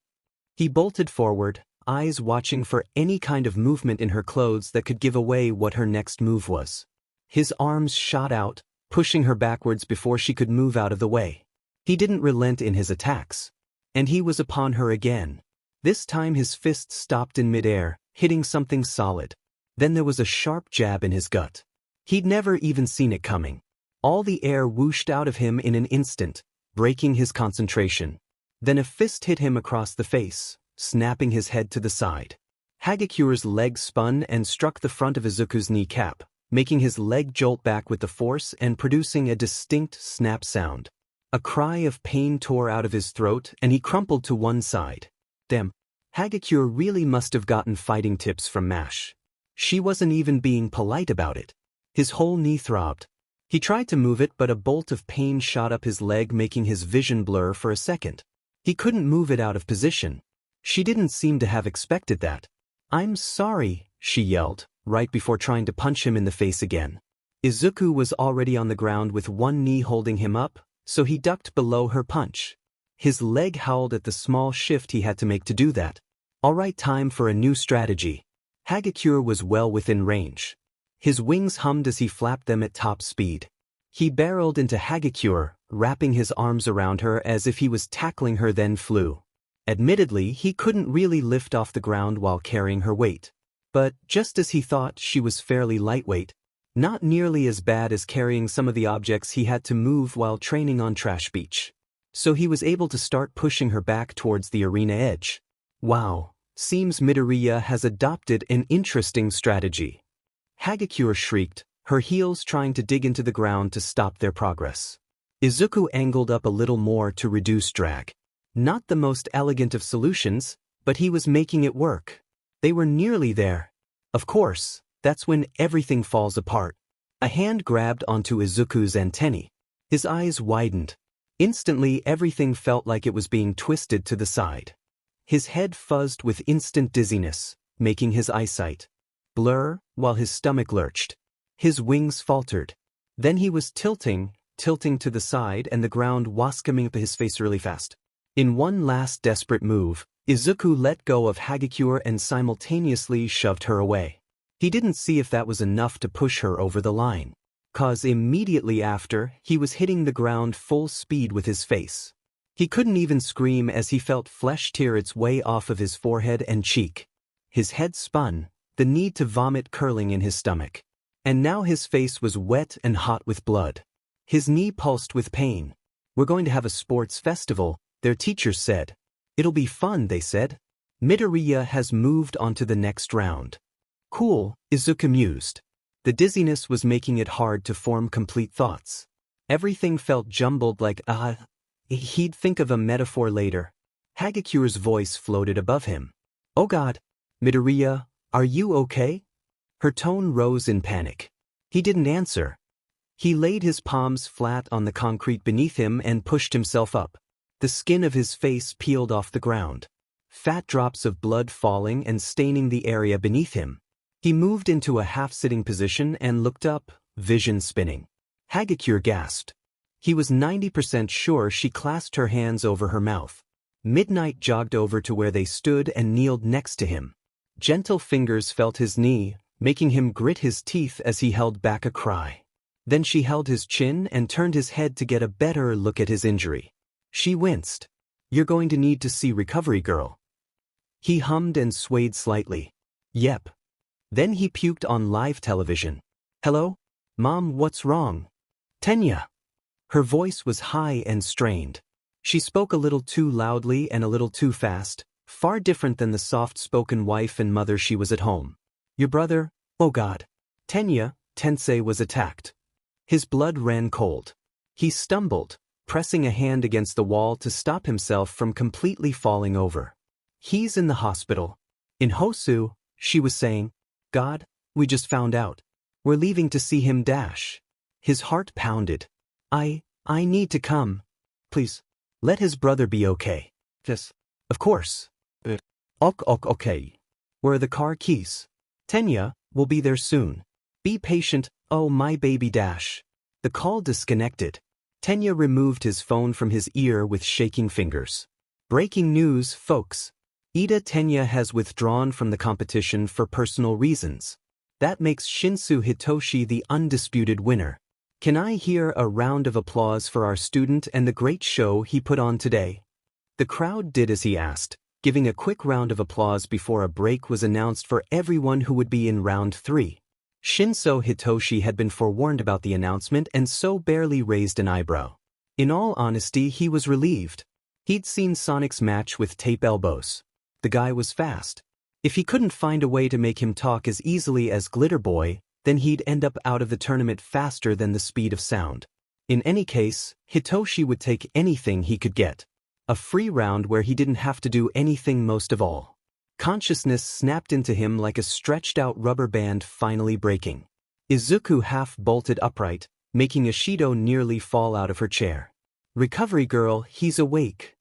[SPEAKER 1] He bolted forward, eyes watching for any kind of movement in her clothes that could give away what her next move was. His arms shot out, pushing her backwards before she could move out of the way. He didn't relent in his attacks. And he was upon her again. This time his fist stopped in midair, hitting something solid. Then there was a sharp jab in his gut. He'd never even seen it coming. All the air whooshed out of him in an instant, breaking his concentration. Then a fist hit him across the face, snapping his head to the side. Hagakure's leg spun and struck the front of Izuku's kneecap, making his leg jolt back with the force and producing a distinct snap sound. A cry of pain tore out of his throat and he crumpled to one side. Damn, Hagakure really must have gotten fighting tips from MASH. She wasn't even being polite about it. His whole knee throbbed. He tried to move it, but a bolt of pain shot up his leg, making his vision blur for a second. He couldn't move it out of position. She didn't seem to have expected that. I'm sorry, she yelled, right before trying to punch him in the face again. Izuku was already on the ground with one knee holding him up, so he ducked below her punch. His leg howled at the small shift he had to make to do that. All right, time for a new strategy. Hagakure was well within range. His wings hummed as he flapped them at top speed. He barreled into Hagakure, wrapping his arms around her as if he was tackling her, then flew. Admittedly, he couldn't really lift off the ground while carrying her weight. But just as he thought she was fairly lightweight, not nearly as bad as carrying some of the objects he had to move while training on Trash Beach. So he was able to start pushing her back towards the arena edge. Wow, seems Midoriya has adopted an interesting strategy. Hagakure shrieked, her heels trying to dig into the ground to stop their progress. Izuku angled up a little more to reduce drag. Not the most elegant of solutions, but he was making it work. They were nearly there. Of course, that's when everything falls apart. A hand grabbed onto Izuku's antennae. His eyes widened. Instantly everything felt like it was being twisted to the side. His head fuzzed with instant dizziness, making his eyesight blur, while his stomach lurched. His wings faltered. Then he was tilting to the side, and the ground was coming up his face really fast. In one last desperate move, Izuku let go of Hagakure and simultaneously shoved her away. He didn't see if that was enough to push her over the line, 'cause immediately after, he was hitting the ground full speed with his face. He couldn't even scream as he felt flesh tear its way off of his forehead and cheek. His head spun, the need to vomit curling in his stomach. And now his face was wet and hot with blood. His knee pulsed with pain. We're going to have a sports festival, their teachers said. It'll be fun, they said. Midoriya has moved on to the next round. Cool, Izuku mused. The dizziness was making it hard to form complete thoughts. Everything felt jumbled like, he'd think of a metaphor later. Hagakure's voice floated above him. Oh God, Midoriya, are you okay? Her tone rose in panic. He didn't answer. He laid his palms flat on the concrete beneath him and pushed himself up. The skin of his face peeled off the ground. Fat drops of blood falling and staining the area beneath him. He moved into a half-sitting position and looked up, vision spinning. Hagakure gasped. He was 90% sure she clasped her hands over her mouth. Midnight jogged over to where they stood and kneeled next to him. Gentle fingers felt his knee, making him grit his teeth as he held back a cry. Then she held his chin and turned his head to get a better look at his injury. She winced. You're going to need to see Recovery Girl. He hummed and swayed slightly. Yep. Then he puked on live television. Hello? Mom, what's wrong? Tenya. Her voice was high and strained. She spoke a little too loudly and a little too fast, far different than the soft-spoken wife and mother she was at home. Your brother? Oh God. Tenya, Tensei was attacked. His blood ran cold. He stumbled, pressing a hand against the wall to stop himself from completely falling over. He's in the hospital. In Hosu, she was saying, God, we just found out. We're leaving to see him dash. His heart pounded. I need to come. Please, let his brother be okay. Yes. Of course. Okay. Where are the car keys? Tenya, we'll be there soon. Be patient, oh my baby dash. The call disconnected. Tenya removed his phone from his ear with shaking fingers. Breaking news, folks. Ida Tenya has withdrawn from the competition for personal reasons. That makes Shinsu Hitoshi the undisputed winner. Can I hear a round of applause for our student and the great show he put on today? The crowd did as he asked, giving a quick round of applause before a break was announced for everyone who would be in round 3. Shinso Hitoshi had been forewarned about the announcement and so barely raised an eyebrow. In all honesty, he was relieved. He'd seen Sonic's match with tape elbows. The guy was fast. If he couldn't find a way to make him talk as easily as Glitter Boy, then he'd end up out of the tournament faster than the speed of sound. In any case, Hitoshi would take anything he could get. A free round where he didn't have to do anything most of all. Consciousness snapped into him like a stretched-out rubber band finally breaking. Izuku half-bolted upright, making Ishido nearly fall out of her chair. Recovery Girl, he's awake.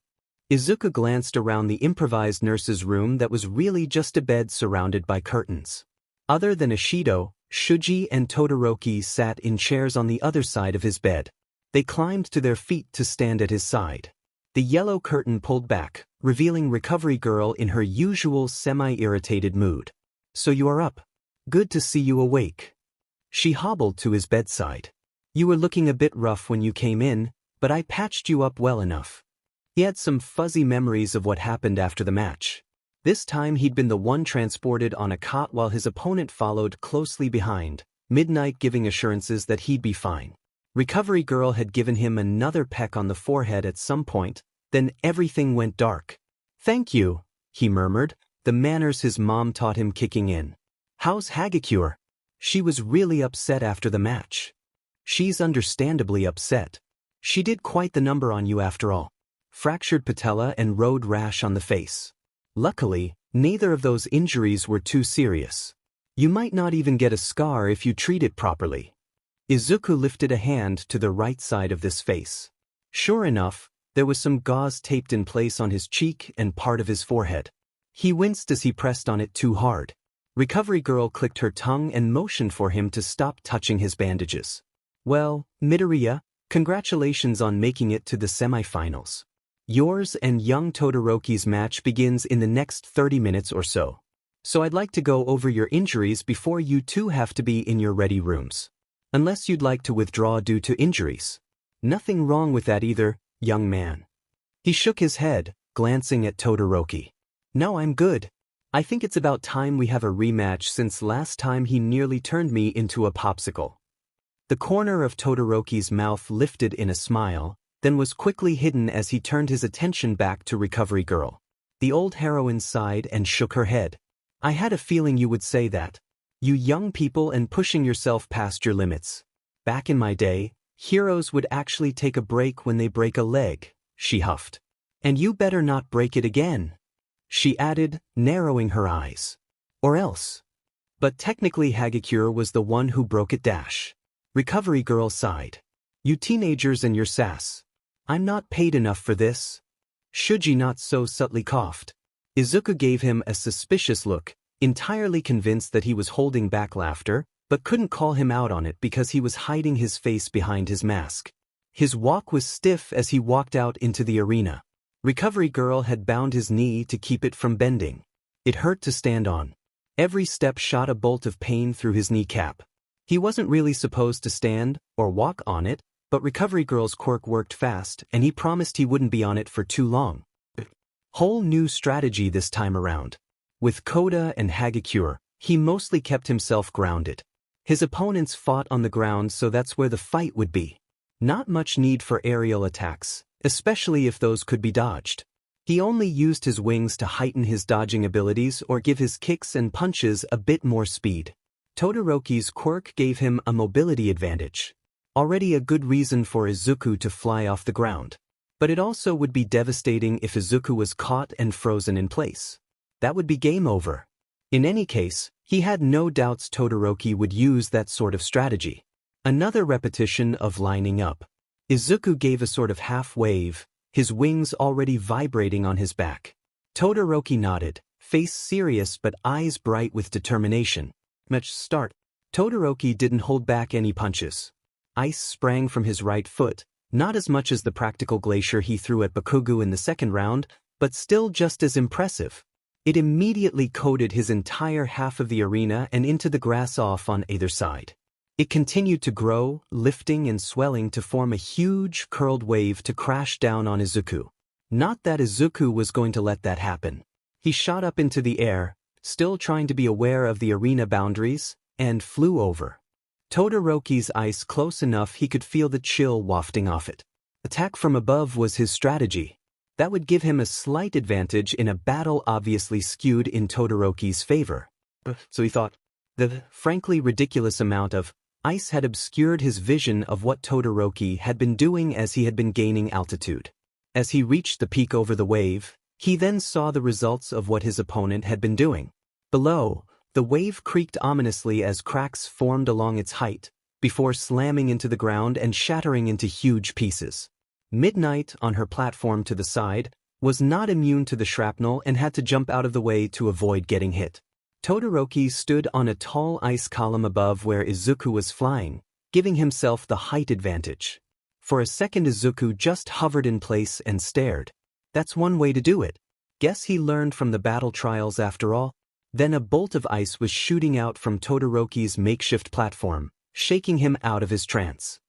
[SPEAKER 1] Izuku glanced around the improvised nurse's room that was really just a bed surrounded by curtains. Other than Ishido, Shuji and Todoroki sat in chairs on the other side of his bed. They climbed to their feet to stand at his side. The yellow curtain pulled back, revealing Recovery Girl in her usual semi-irritated mood. So you are up. Good to see you awake. She hobbled to his bedside. You were looking a bit rough when you came in, but I patched you up well enough. He had some fuzzy memories of what happened after the match. This time he'd been the one transported on a cot while his opponent followed closely behind, Midnight giving assurances that he'd be fine. Recovery Girl had given him another peck on the forehead at some point, then everything went dark. Thank you, he murmured, the manners his mom taught him kicking in. How's Hagakure? She was really upset after the match. She's understandably upset. She did quite the number on you after all. Fractured patella and road rash on the face. Luckily, neither of those injuries were too serious. You might not even get a scar if you treat it properly. Izuku lifted a hand to the right side of this face. Sure enough, there was some gauze taped in place on his cheek and part of his forehead. He winced as he pressed on it too hard. Recovery Girl clicked her tongue and motioned for him to stop touching his bandages. Well, Midoriya, congratulations on making it to the semifinals. Yours and young Todoroki's match begins in the next 30 minutes or so. So I'd like to go over your injuries before you two have to be in your ready rooms. Unless you'd like to withdraw due to injuries. Nothing wrong with that either, young man. He shook his head, glancing at Todoroki. No, I'm good. I think it's about time we have a rematch since last time he nearly turned me into a popsicle. The corner of Todoroki's mouth lifted in a smile, then was quickly hidden as he turned his attention back to Recovery Girl. The old heroine sighed and shook her head. I had a feeling you would say that. You young people and pushing yourself past your limits. Back in my day, heroes would actually take a break when they break a leg, she huffed. And you better not break it again, she added, narrowing her eyes. Or else. But technically Hagakure was the one who broke it. Recovery girl sighed. You teenagers and your sass. I'm not paid enough for this. Shuji not so subtly coughed. Izuku gave him a suspicious look, entirely convinced that he was holding back laughter, but couldn't call him out on it because he was hiding his face behind his mask. His walk was stiff as he walked out into the arena. Recovery girl had bound his knee to keep it from bending. It hurt to stand on. Every step shot a bolt of pain through his kneecap. He wasn't really supposed to stand or walk on it, but Recovery Girl's quirk worked fast and he promised he wouldn't be on it for too long. Whole new strategy this time around. With Koda and Hagakure, he mostly kept himself grounded. His opponents fought on the ground, so that's where the fight would be. Not much need for aerial attacks, especially if those could be dodged. He only used his wings to heighten his dodging abilities or give his kicks and punches a bit more speed. Todoroki's quirk gave him a mobility advantage. Already a good reason for Izuku to fly off the ground. But it also would be devastating if Izuku was caught and frozen in place. That would be game over. In any case, he had no doubts Todoroki would use that sort of strategy. Another repetition of lining up. Izuku gave a sort of half wave, his wings already vibrating on his back. Todoroki nodded, face serious but eyes bright with determination. Much start. Todoroki didn't hold back any punches. Ice sprang from his right foot, not as much as the practical glacier he threw at Bakugo in the second round, but still just as impressive. It immediately coated his entire half of the arena and into the grass off on either side. It continued to grow, lifting and swelling to form a huge, curled wave to crash down on Izuku. Not that Izuku was going to let that happen. He shot up into the air, still trying to be aware of the arena boundaries, and flew over. Todoroki's ice close enough he could feel the chill wafting off it. Attack from above was his strategy. That would give him a slight advantage in a battle obviously skewed in Todoroki's favor. So he thought. The frankly ridiculous amount of ice had obscured his vision of what Todoroki had been doing as he had been gaining altitude. As he reached the peak over the wave, he then saw the results of what his opponent had been doing. Below, the wave creaked ominously as cracks formed along its height, before slamming into the ground and shattering into huge pieces. Midnight, on her platform to the side, was not immune to the shrapnel and had to jump out of the way to avoid getting hit. Todoroki stood on a tall ice column above where Izuku was flying, giving himself the height advantage. For a second Izuku just hovered in place and stared. That's one way to do it. Guess he learned from the battle trials after all. Then a bolt of ice was shooting out from Todoroki's makeshift platform, shaking him out of his trance.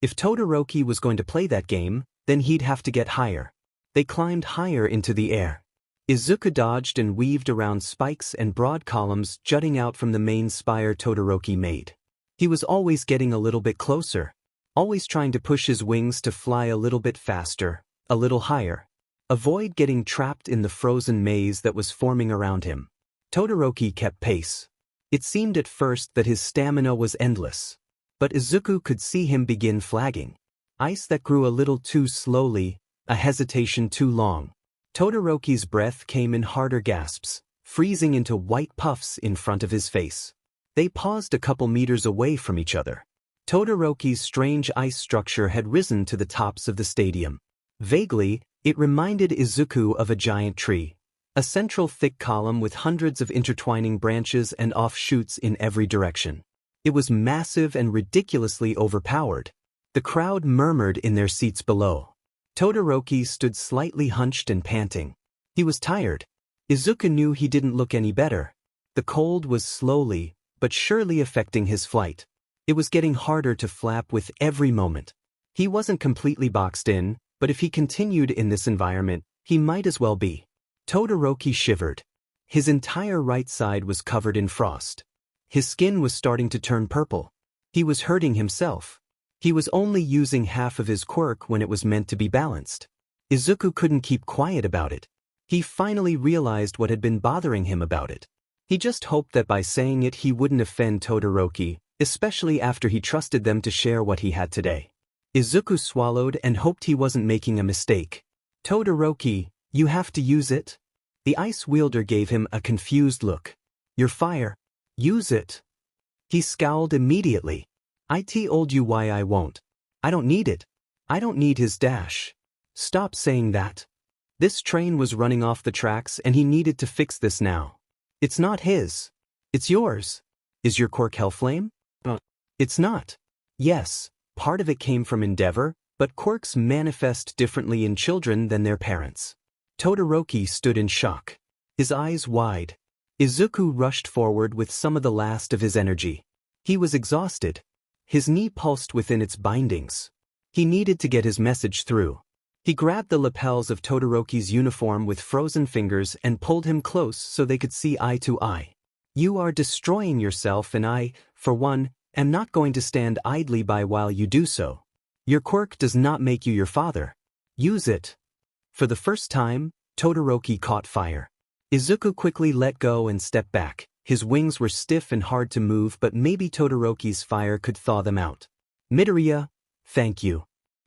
[SPEAKER 1] If Todoroki was going to play that game, then he'd have to get higher. They climbed higher into the air. Izuku dodged and weaved around spikes and broad columns jutting out from the main spire Todoroki made. He was always getting a little bit closer, always trying to push his wings to fly a little bit faster, a little higher. Avoid getting trapped in the frozen maze that was forming around him. Todoroki kept pace. It seemed at first that his stamina was endless. But Izuku could see him begin flagging. Ice that grew a little too slowly, a hesitation too long. Todoroki's breath came in harder gasps, freezing into white puffs in front of his face. They paused a couple meters away from each other. Todoroki's strange ice structure had risen to the tops of the stadium. Vaguely, it reminded Izuku of a giant tree. A central thick column with hundreds of intertwining branches and offshoots in every direction. It was massive and ridiculously overpowered. The crowd murmured in their seats below. Todoroki stood slightly hunched and panting. He was tired. Izuku knew he didn't look any better. The cold was slowly, but surely affecting his flight. It was getting harder to flap with every moment. He wasn't completely boxed in, but if he continued in this environment, he might as well be. Todoroki shivered. His entire right side was covered in frost. His skin was starting to turn purple. He was hurting himself. He was only using half of his quirk when it was meant to be balanced. Izuku couldn't keep quiet about it. He finally realized what had been bothering him about it. He just hoped that by saying it he wouldn't offend Todoroki, especially after he trusted them to share what he had today. Izuku swallowed and hoped he wasn't making a mistake. Todoroki, you have to use it? The ice wielder gave him a confused look. Your fire. Use it. He scowled immediately. I told you why I won't. I don't need it. I don't need his dash. Stop saying that. This train was running off the tracks and he needed to fix this now. It's not his. It's yours. Is your quirk Hellflame? It's not. Yes, part of it came from Endeavor, but quirks manifest differently in children than their parents. Todoroki stood in shock. His eyes wide. Izuku rushed forward with some of the last of his energy. He was exhausted. His knee pulsed within its bindings. He needed to get his message through. He grabbed the lapels of Todoroki's uniform with frozen fingers and pulled him close so they could see eye to eye. You are destroying yourself and I, for one, am not going to stand idly by while you do so. Your quirk does not make you your father. Use it. For the first time, Todoroki caught fire. Izuku quickly let go and stepped back. His wings were stiff and hard to move, but maybe Todoroki's fire could thaw them out. Midoriya, thank you.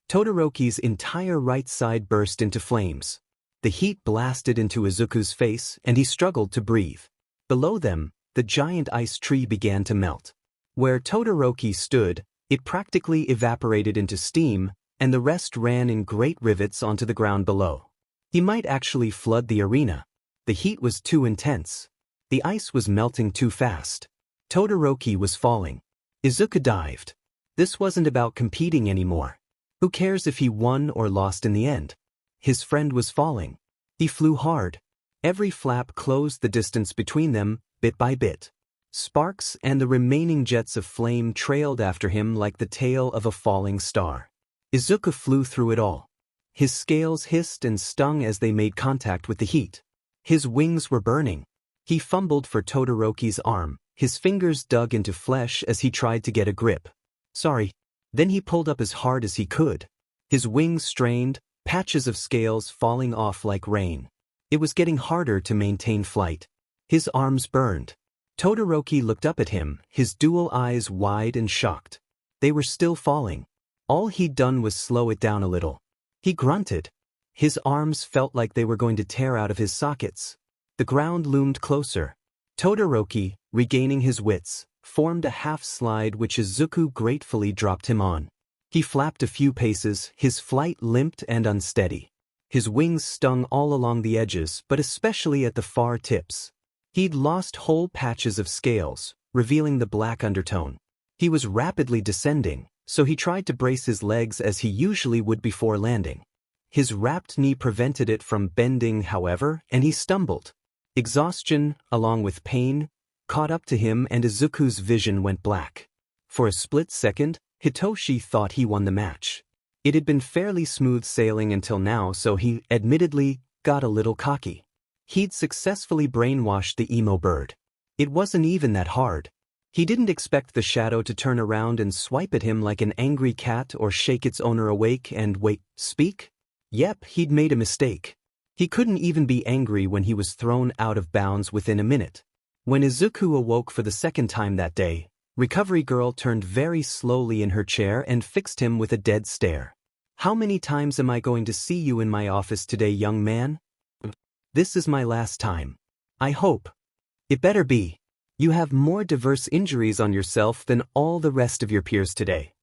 [SPEAKER 1] Todoroki's entire right side burst into flames. The heat blasted into Izuku's face and he struggled to breathe. Below them, the giant ice tree began to melt. Where Todoroki stood, it practically evaporated into steam, and the rest ran in great rivets onto the ground below. He might actually flood the arena. The heat was too intense. The ice was melting too fast. Todoroki was falling. Izuku dived. This wasn't about competing anymore. Who cares if he won or lost in the end? His friend was falling. He flew hard. Every flap closed the distance between them, bit by bit. Sparks and the remaining jets of flame trailed after him like the tail of a falling star. Izuku flew through it all. His scales hissed and stung as they made contact with the heat. His wings were burning. He fumbled for Todoroki's arm. His fingers dug into flesh as he tried to get a grip. Sorry. Then he pulled up as hard as he could. His wings strained, patches of scales falling off like rain. It was getting harder to maintain flight. His arms burned. Todoroki looked up at him, his dual eyes wide and shocked. They were still falling. All he'd done was slow it down a little. He grunted. His arms felt like they were going to tear out of his sockets. The ground loomed closer. Todoroki, regaining his wits, formed a half-slide which Izuku gratefully dropped him on. He flapped a few paces, his flight limped and unsteady. His wings stung all along the edges, but especially at the far tips. He'd lost whole patches of scales, revealing the black undertone. He was rapidly descending, so he tried to brace his legs as he usually would before landing. His wrapped knee prevented it from bending, however, and he stumbled. Exhaustion, along with pain, caught up to him and Izuku's vision went black. For a split second, Hitoshi thought he won the match. It had been fairly smooth sailing until now, so he, admittedly, got a little cocky. He'd successfully brainwashed the emo bird. It wasn't even that hard. He didn't expect the shadow to turn around and swipe at him like an angry cat or shake its owner awake and wait, speak? Yep, he'd made a mistake. He couldn't even be angry when he was thrown out of bounds within a minute. When Izuku awoke for the second time that day, Recovery Girl turned very slowly in her chair and fixed him with a dead stare. How many times am I going to see you in my office today, young man? This is my last time. I hope. It better be. You have more diverse injuries on yourself than all the rest of your peers today.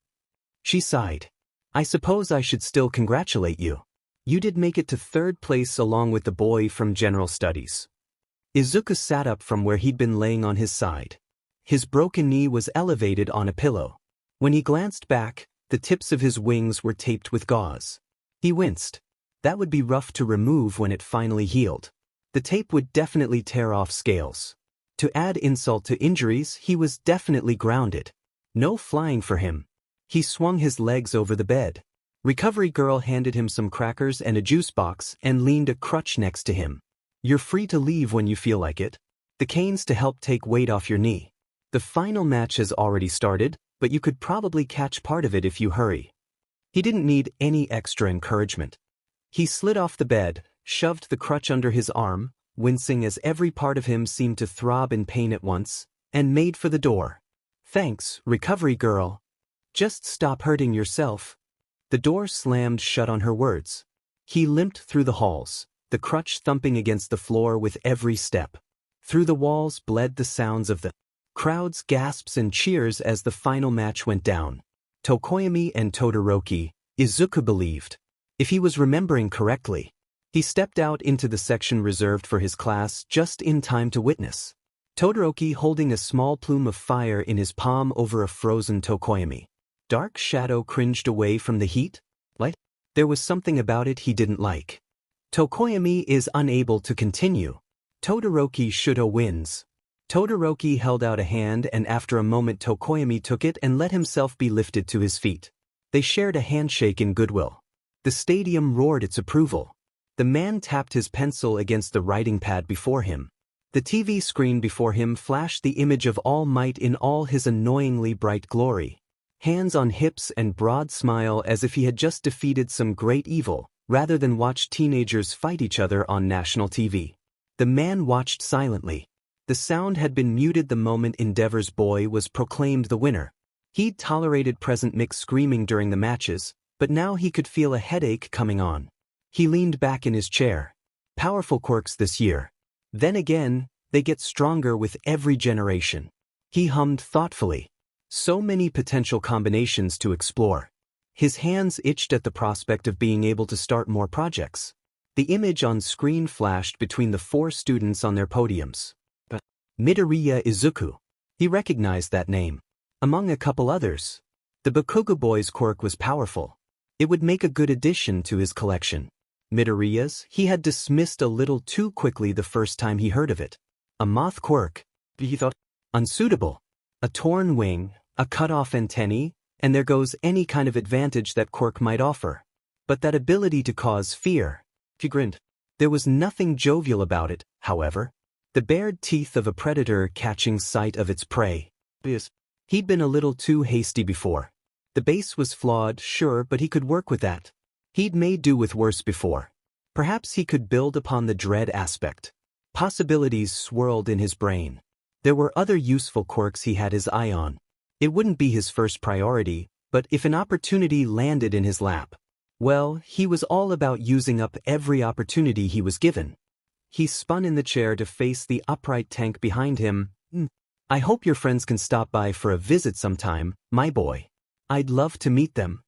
[SPEAKER 1] She sighed. I suppose I should still congratulate you. You did make it to third place along with the boy from General Studies. Izuku sat up from where he'd been laying on his side. His broken knee was elevated on a pillow. When he glanced back, the tips of his wings were taped with gauze. He winced. That would be rough to remove when it finally healed. The tape would definitely tear off scales. To add insult to injuries, he was definitely grounded. No flying for him. He swung his legs over the bed. Recovery Girl handed him some crackers and a juice box and leaned a crutch next to him. You're free to leave when you feel like it. The cane's to help take weight off your knee. The final match has already started, but you could probably catch part of it if you hurry. He didn't need any extra encouragement. He slid off the bed, shoved the crutch under his arm, wincing as every part of him seemed to throb in pain at once, and made for the door. "Thanks, recovery girl. Just stop hurting yourself." The door slammed shut on her words. He limped through the halls, the crutch thumping against the floor with every step. Through the walls bled the sounds of the crowd's gasps and cheers as the final match went down. Tokoyami and Todoroki, Izuku believed. If he was remembering correctly. He stepped out into the section reserved for his class just in time to witness Todoroki holding a small plume of fire in his palm over a frozen Tokoyami. Dark Shadow cringed away from the heat. There was something about it he didn't like. Tokoyami is unable to continue. Todoroki Shudo wins. Todoroki held out a hand, and after a moment Tokoyami took it and let himself be lifted to his feet. They shared a handshake in goodwill. The stadium roared its approval. The man tapped his pencil against the writing pad before him. The TV screen before him flashed the image of All Might in all his annoyingly bright glory. Hands on hips and broad smile as if he had just defeated some great evil, rather than watch teenagers fight each other on national TV. The man watched silently. The sound had been muted the moment Endeavor's boy was proclaimed the winner. He'd tolerated Present Mick's screaming during the matches, but now he could feel a headache coming on. He leaned back in his chair. Powerful quirks this year. Then again, they get stronger with every generation. He hummed thoughtfully. So many potential combinations to explore. His hands itched at the prospect of being able to start more projects. The image on screen flashed between the 4 students on their podiums. Midoriya Izuku. He recognized that name. Among a couple others. The Bakugo boy's quirk was powerful. It would make a good addition to his collection. Midoriya's, he had dismissed a little too quickly the first time he heard of it. A moth quirk, he thought, unsuitable. A torn wing, a cut-off antennae, and there goes any kind of advantage that quirk might offer. But that ability to cause fear, he grinned. There was nothing jovial about it, however. The bared teeth of a predator catching sight of its prey. He'd been a little too hasty before. The base was flawed, sure, but he could work with that. He'd made do with worse before. Perhaps he could build upon the dread aspect. Possibilities swirled in his brain. There were other useful quirks he had his eye on. It wouldn't be his first priority, but if an opportunity landed in his lap, well, he was all about using up every opportunity he was given. He spun in the chair to face the upright tank behind him. "I hope your friends can stop by for a visit sometime, my boy. I'd love to meet them."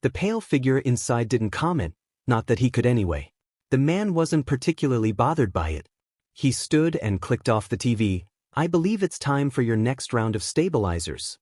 [SPEAKER 1] The pale figure inside didn't comment, not that he could anyway. The man wasn't particularly bothered by it. He stood and clicked off the TV. "I believe it's time for your next round of stabilizers."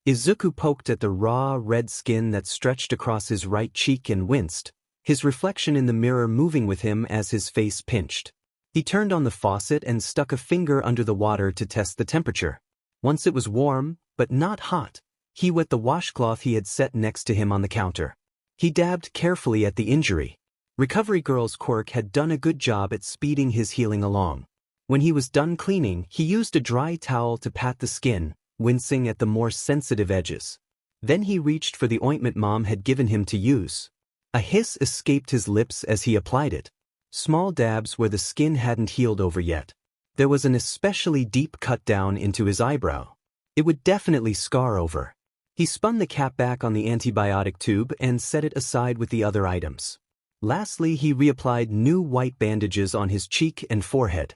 [SPEAKER 1] Izuku poked at the raw, red skin that stretched across his right cheek and winced, his reflection in the mirror moving with him as his face pinched. He turned on the faucet and stuck a finger under the water to test the temperature. Once it was warm, but not hot, he wet the washcloth he had set next to him on the counter. He dabbed carefully at the injury. Recovery Girl's quirk had done a good job at speeding his healing along. When he was done cleaning, he used a dry towel to pat the skin, wincing at the more sensitive edges. Then he reached for the ointment Mom had given him to use. A hiss escaped his lips as he applied it. Small dabs where the skin hadn't healed over yet. There was an especially deep cut down into his eyebrow. It would definitely scar over. He spun the cap back on the antibiotic tube and set it aside with the other items. Lastly, he reapplied new white bandages on his cheek and forehead.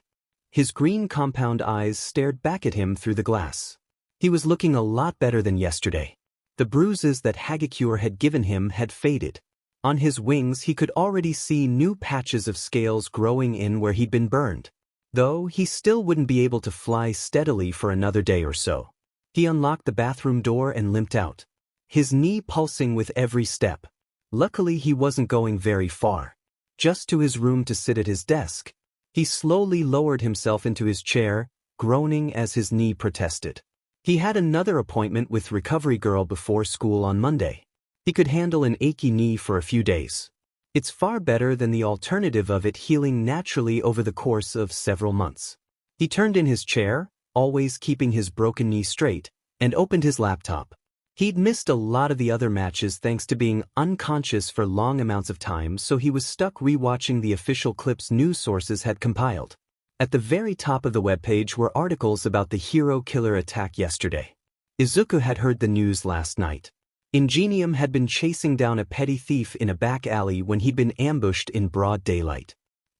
[SPEAKER 1] His green compound eyes stared back at him through the glass. He was looking a lot better than yesterday. The bruises that Hagakure had given him had faded. On his wings he could already see new patches of scales growing in where he'd been burned. Though he still wouldn't be able to fly steadily for another day or so. He unlocked the bathroom door and limped out, his knee pulsing with every step. Luckily he wasn't going very far. Just to his room to sit at his desk. He slowly lowered himself into his chair, groaning as his knee protested. He had another appointment with Recovery Girl before school on Monday. He could handle an achy knee for a few days. It's far better than the alternative of it healing naturally over the course of several months. He turned in his chair, always keeping his broken knee straight, and opened his laptop. He'd missed a lot of the other matches thanks to being unconscious for long amounts of time, so he was stuck rewatching the official clips news sources had compiled. At the very top of the webpage were articles about the hero killer attack yesterday. Izuku had heard the news last night. Ingenium had been chasing down a petty thief in a back alley when he'd been ambushed in broad daylight.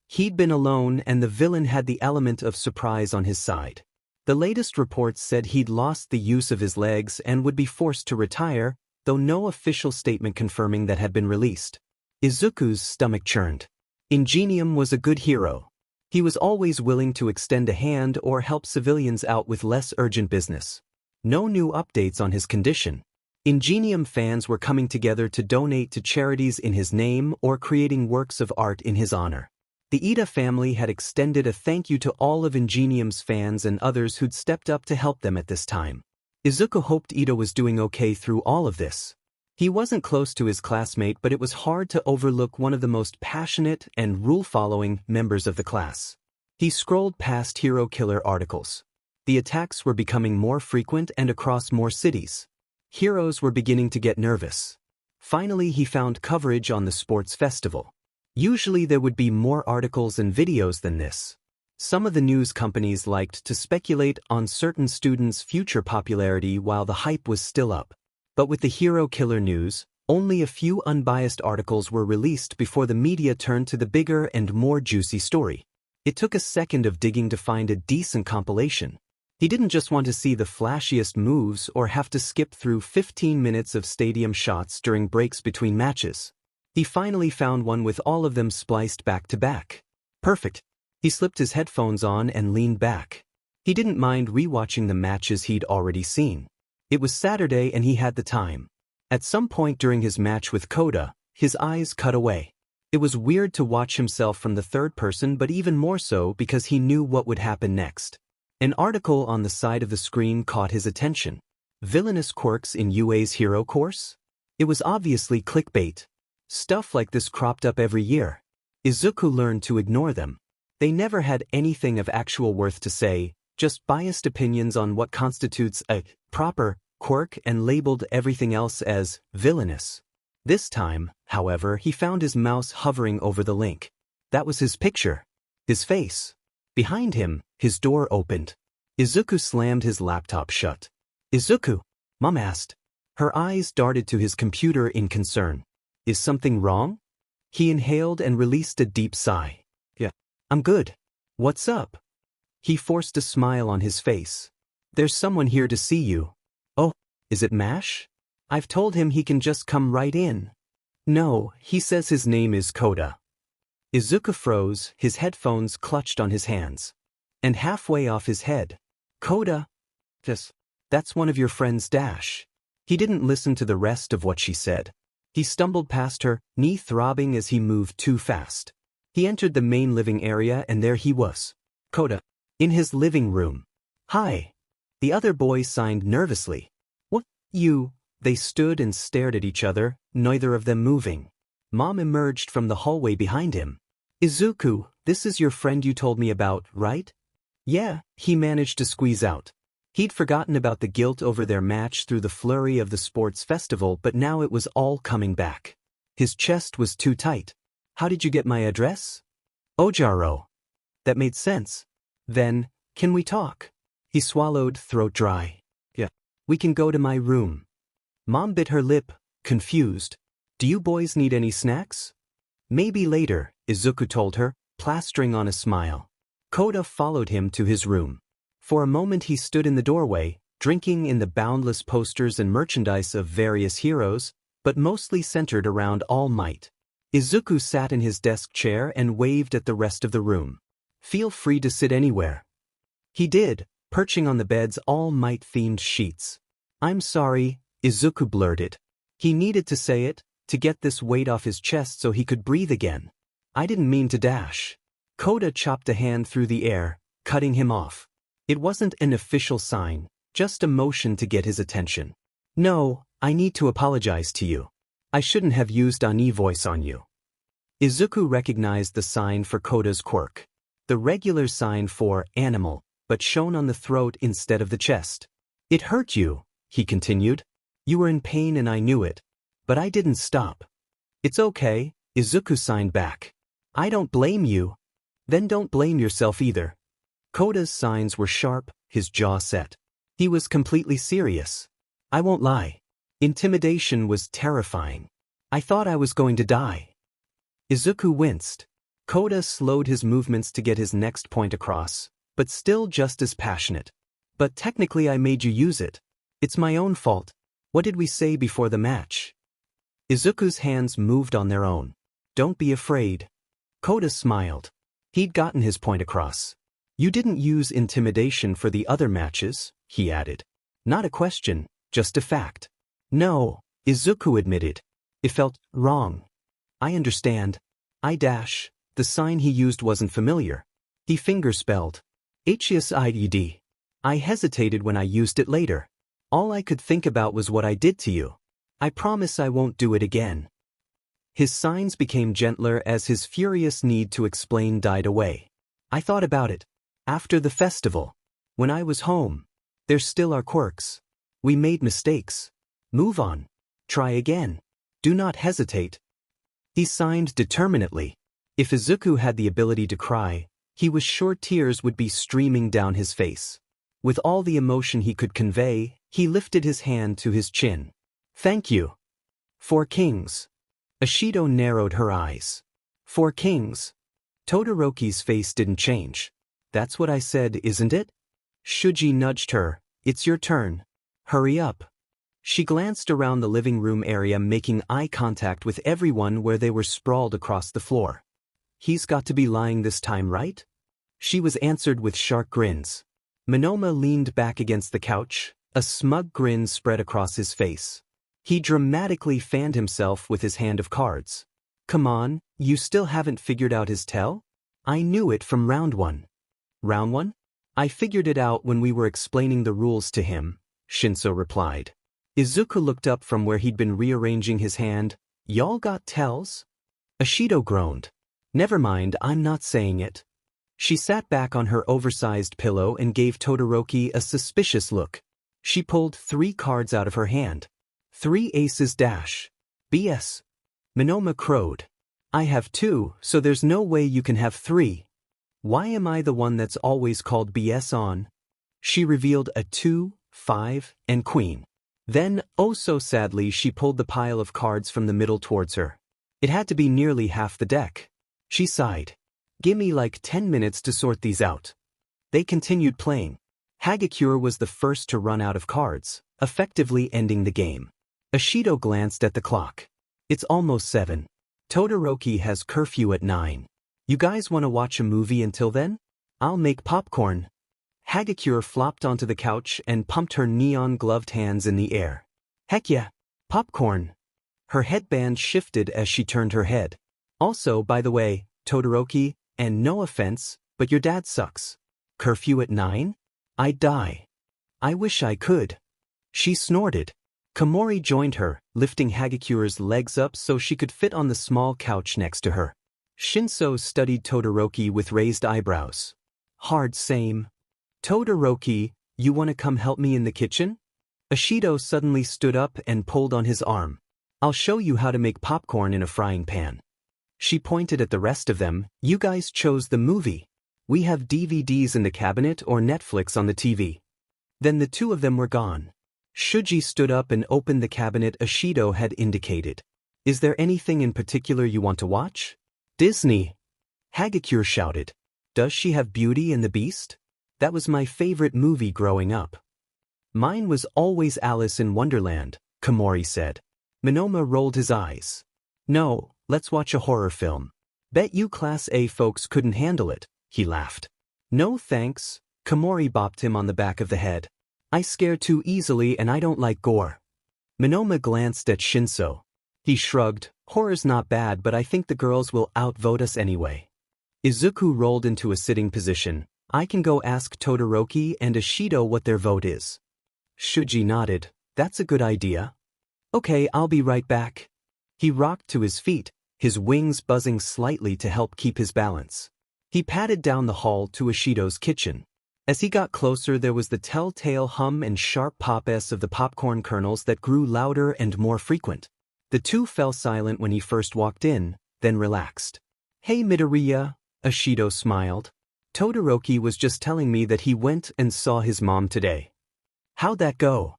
[SPEAKER 1] He'd been alone, and the villain had the element of surprise on his side. The latest reports said he'd lost the use of his legs and would be forced to retire, though no official statement confirming that had been released. Izuku's stomach churned. Ingenium was a good hero. He was always willing to extend a hand or help civilians out with less urgent business. No new updates on his condition. Ingenium fans were coming together to donate to charities in his name or creating works of art in his honor. The Ida family had extended a thank you to all of Ingenium's fans and others who'd stepped up to help them at this time. Izuku hoped Ida was doing okay through all of this. He wasn't close to his classmate, but it was hard to overlook one of the most passionate and rule-following members of the class. He scrolled past hero killer articles. The attacks were becoming more frequent and across more cities. Heroes were beginning to get nervous. Finally, he found coverage on the sports festival. Usually there would be more articles and videos than this. Some of the news companies liked to speculate on certain students' future popularity while the hype was still up. But with the hero killer news, only a few unbiased articles were released before the media turned to the bigger and more juicy story. It took a second of digging to find a decent compilation. He didn't just want to see the flashiest moves or have to skip through 15 minutes of stadium shots during breaks between matches. He finally found one with all of them spliced back to back. Perfect. He slipped his headphones on and leaned back. He didn't mind rewatching the matches he'd already seen. It was Saturday and he had the time. At some point during his match with Koda, his eyes cut away. It was weird to watch himself from the third person, but even more so because he knew what would happen next. An article on the side of the screen caught his attention. Villainous quirks in UA's hero course? It was obviously clickbait. Stuff like this cropped up every year. Izuku learned to ignore them. They never had anything of actual worth to say, just biased opinions on what constitutes a proper quirk and labeled everything else as villainous. This time, however, he found his mouse hovering over the link. That was his picture. His face. Behind him, his door opened. Izuku slammed his laptop shut. Izuku, Mom asked. Her eyes darted to his computer in concern. Is something wrong? He inhaled and released a deep sigh. Yeah, I'm good. What's up? He forced a smile on his face. There's someone here to see you. Oh, is it Mash? I've told him he can just come right in. No, he says his name is Koda. Izuku froze, his headphones clutched on his hands. And halfway off his head. Koda? That's one of your friends, Dash. He didn't listen to the rest of what she said. He stumbled past her, knee throbbing as he moved too fast. He entered the main living area and there he was. Koda. In his living room. Hi. The other boy signed nervously. What, you? They stood and stared at each other, neither of them moving. Mom emerged from the hallway behind him. Izuku, this is your friend you told me about, right? Yeah, he managed to squeeze out. He'd forgotten about the guilt over their match through the flurry of the sports festival, but now it was all coming back. His chest was too tight. How did you get my address? Ojaro. That made sense. Then, can we talk? He swallowed, throat dry. Yeah. We can go to my room. Mom bit her lip, confused. Do you boys need any snacks? Maybe later, Izuku told her, plastering on a smile. Koda followed him to his room. For a moment he stood in the doorway, drinking in the boundless posters and merchandise of various heroes, but mostly centered around All Might. Izuku sat in his desk chair and waved at the rest of the room. Feel free to sit anywhere. He did, perching on the bed's All Might-themed sheets. I'm sorry, Izuku blurted. He needed to say it, to get this weight off his chest so he could breathe again. I didn't mean to dash. Koda chopped a hand through the air, cutting him off. It wasn't an official sign, just a motion to get his attention. No, I need to apologize to you. I shouldn't have used Ani voice on you. Izuku recognized the sign for Koda's quirk. The regular sign for animal, but shown on the throat instead of the chest. It hurt you, he continued. You were in pain and I knew it. But I didn't stop. It's okay, Izuku signed back. I don't blame you. Then don't blame yourself either. Koda's signs were sharp, his jaw set. He was completely serious. I won't lie. Intimidation was terrifying. I thought I was going to die. Izuku winced. Koda slowed his movements to get his next point across, but still just as passionate. But technically I made you use it. It's my own fault. What did we say before the match? Izuku's hands moved on their own. Don't be afraid. Koda smiled. He'd gotten his point across. You didn't use intimidation for the other matches, he added. Not a question, just a fact. No, Izuku admitted. It felt wrong. I understand. The sign he used wasn't familiar. He fingerspelled. HSIED. I hesitated when I used it later. All I could think about was what I did to you. I promise I won't do it again. His signs became gentler as his furious need to explain died away. I thought about it. After the festival. When I was home. There still are quirks. We made mistakes. Move on. Try again. Do not hesitate. He signed determinedly. If Izuku had the ability to cry, he was sure tears would be streaming down his face. With all the emotion he could convey, he lifted his hand to his chin. Thank you. 4 kings. Ashido narrowed her eyes. 4 kings. Todoroki's face didn't change. That's what I said, isn't it? Shuji nudged her. It's your turn. Hurry up. She glanced around the living room area, making eye contact with everyone where they were sprawled across the floor. He's got to be lying this time, right? She was answered with sharp grins. Monoma leaned back against the couch, a smug grin spread across his face. He dramatically fanned himself with his hand of cards. Come on, you still haven't figured out his tell? I knew it from round 1. Round 1? I figured it out when we were explaining the rules to him, Shinso replied. Izuku looked up from where he'd been rearranging his hand. Y'all got tells? Ashido groaned. Never mind, I'm not saying it. She sat back on her oversized pillow and gave Todoroki a suspicious look. She pulled 3 cards out of her hand. 3 aces dash. BS. Monoma crowed. I have 2, so there's no way you can have 3. Why am I the one that's always called BS on? She revealed a 2, 5, and queen. Then, oh so sadly, she pulled the pile of cards from the middle towards her. It had to be nearly half the deck. She sighed. Gimme like 10 minutes to sort these out. They continued playing. Hagakure was the first to run out of cards, effectively ending the game. Ashido glanced at the clock. It's almost 7. Todoroki has curfew at 9. You guys want to watch a movie until then? I'll make popcorn. Hagakure flopped onto the couch and pumped her neon-gloved hands in the air. Heck yeah, popcorn. Her headband shifted as she turned her head. Also, by the way, Todoroki, and no offense, but your dad sucks. Curfew at 9? I'd die. I wish I could. She snorted. Komori joined her, lifting Hagakure's legs up so she could fit on the small couch next to her. Shinso studied Todoroki with raised eyebrows. Hard same. Todoroki, you wanna come help me in the kitchen? Ashido suddenly stood up and pulled on his arm. I'll show you how to make popcorn in a frying pan. She pointed at the rest of them. You guys chose the movie. We have DVDs in the cabinet or Netflix on the TV. Then the 2 of them were gone. Shuji stood up and opened the cabinet Ashido had indicated. Is there anything in particular you want to watch? Disney. Hagakure shouted. Does she have Beauty and the Beast? That was my favorite movie growing up. Mine was always Alice in Wonderland, Komori said. Monoma rolled his eyes. No, let's watch a horror film. Bet you Class A folks couldn't handle it, he laughed. No thanks, Komori bopped him on the back of the head. I scare too easily and I don't like gore. Monoma glanced at Shinso. He shrugged. Horror's not bad, but I think the girls will outvote us anyway. Izuku rolled into a sitting position. I can go ask Todoroki and Ashido what their vote is. Shuji nodded. That's a good idea. Okay, I'll be right back. He rocked to his feet, his wings buzzing slightly to help keep his balance. He padded down the hall to Ashido's kitchen. As he got closer, there was the telltale hum and sharp pop-s of the popcorn kernels that grew louder and more frequent. The two fell silent when he first walked in, then relaxed. "Hey Midoriya," Ashido smiled. "Todoroki was just telling me that he went and saw his mom today. How'd that go?"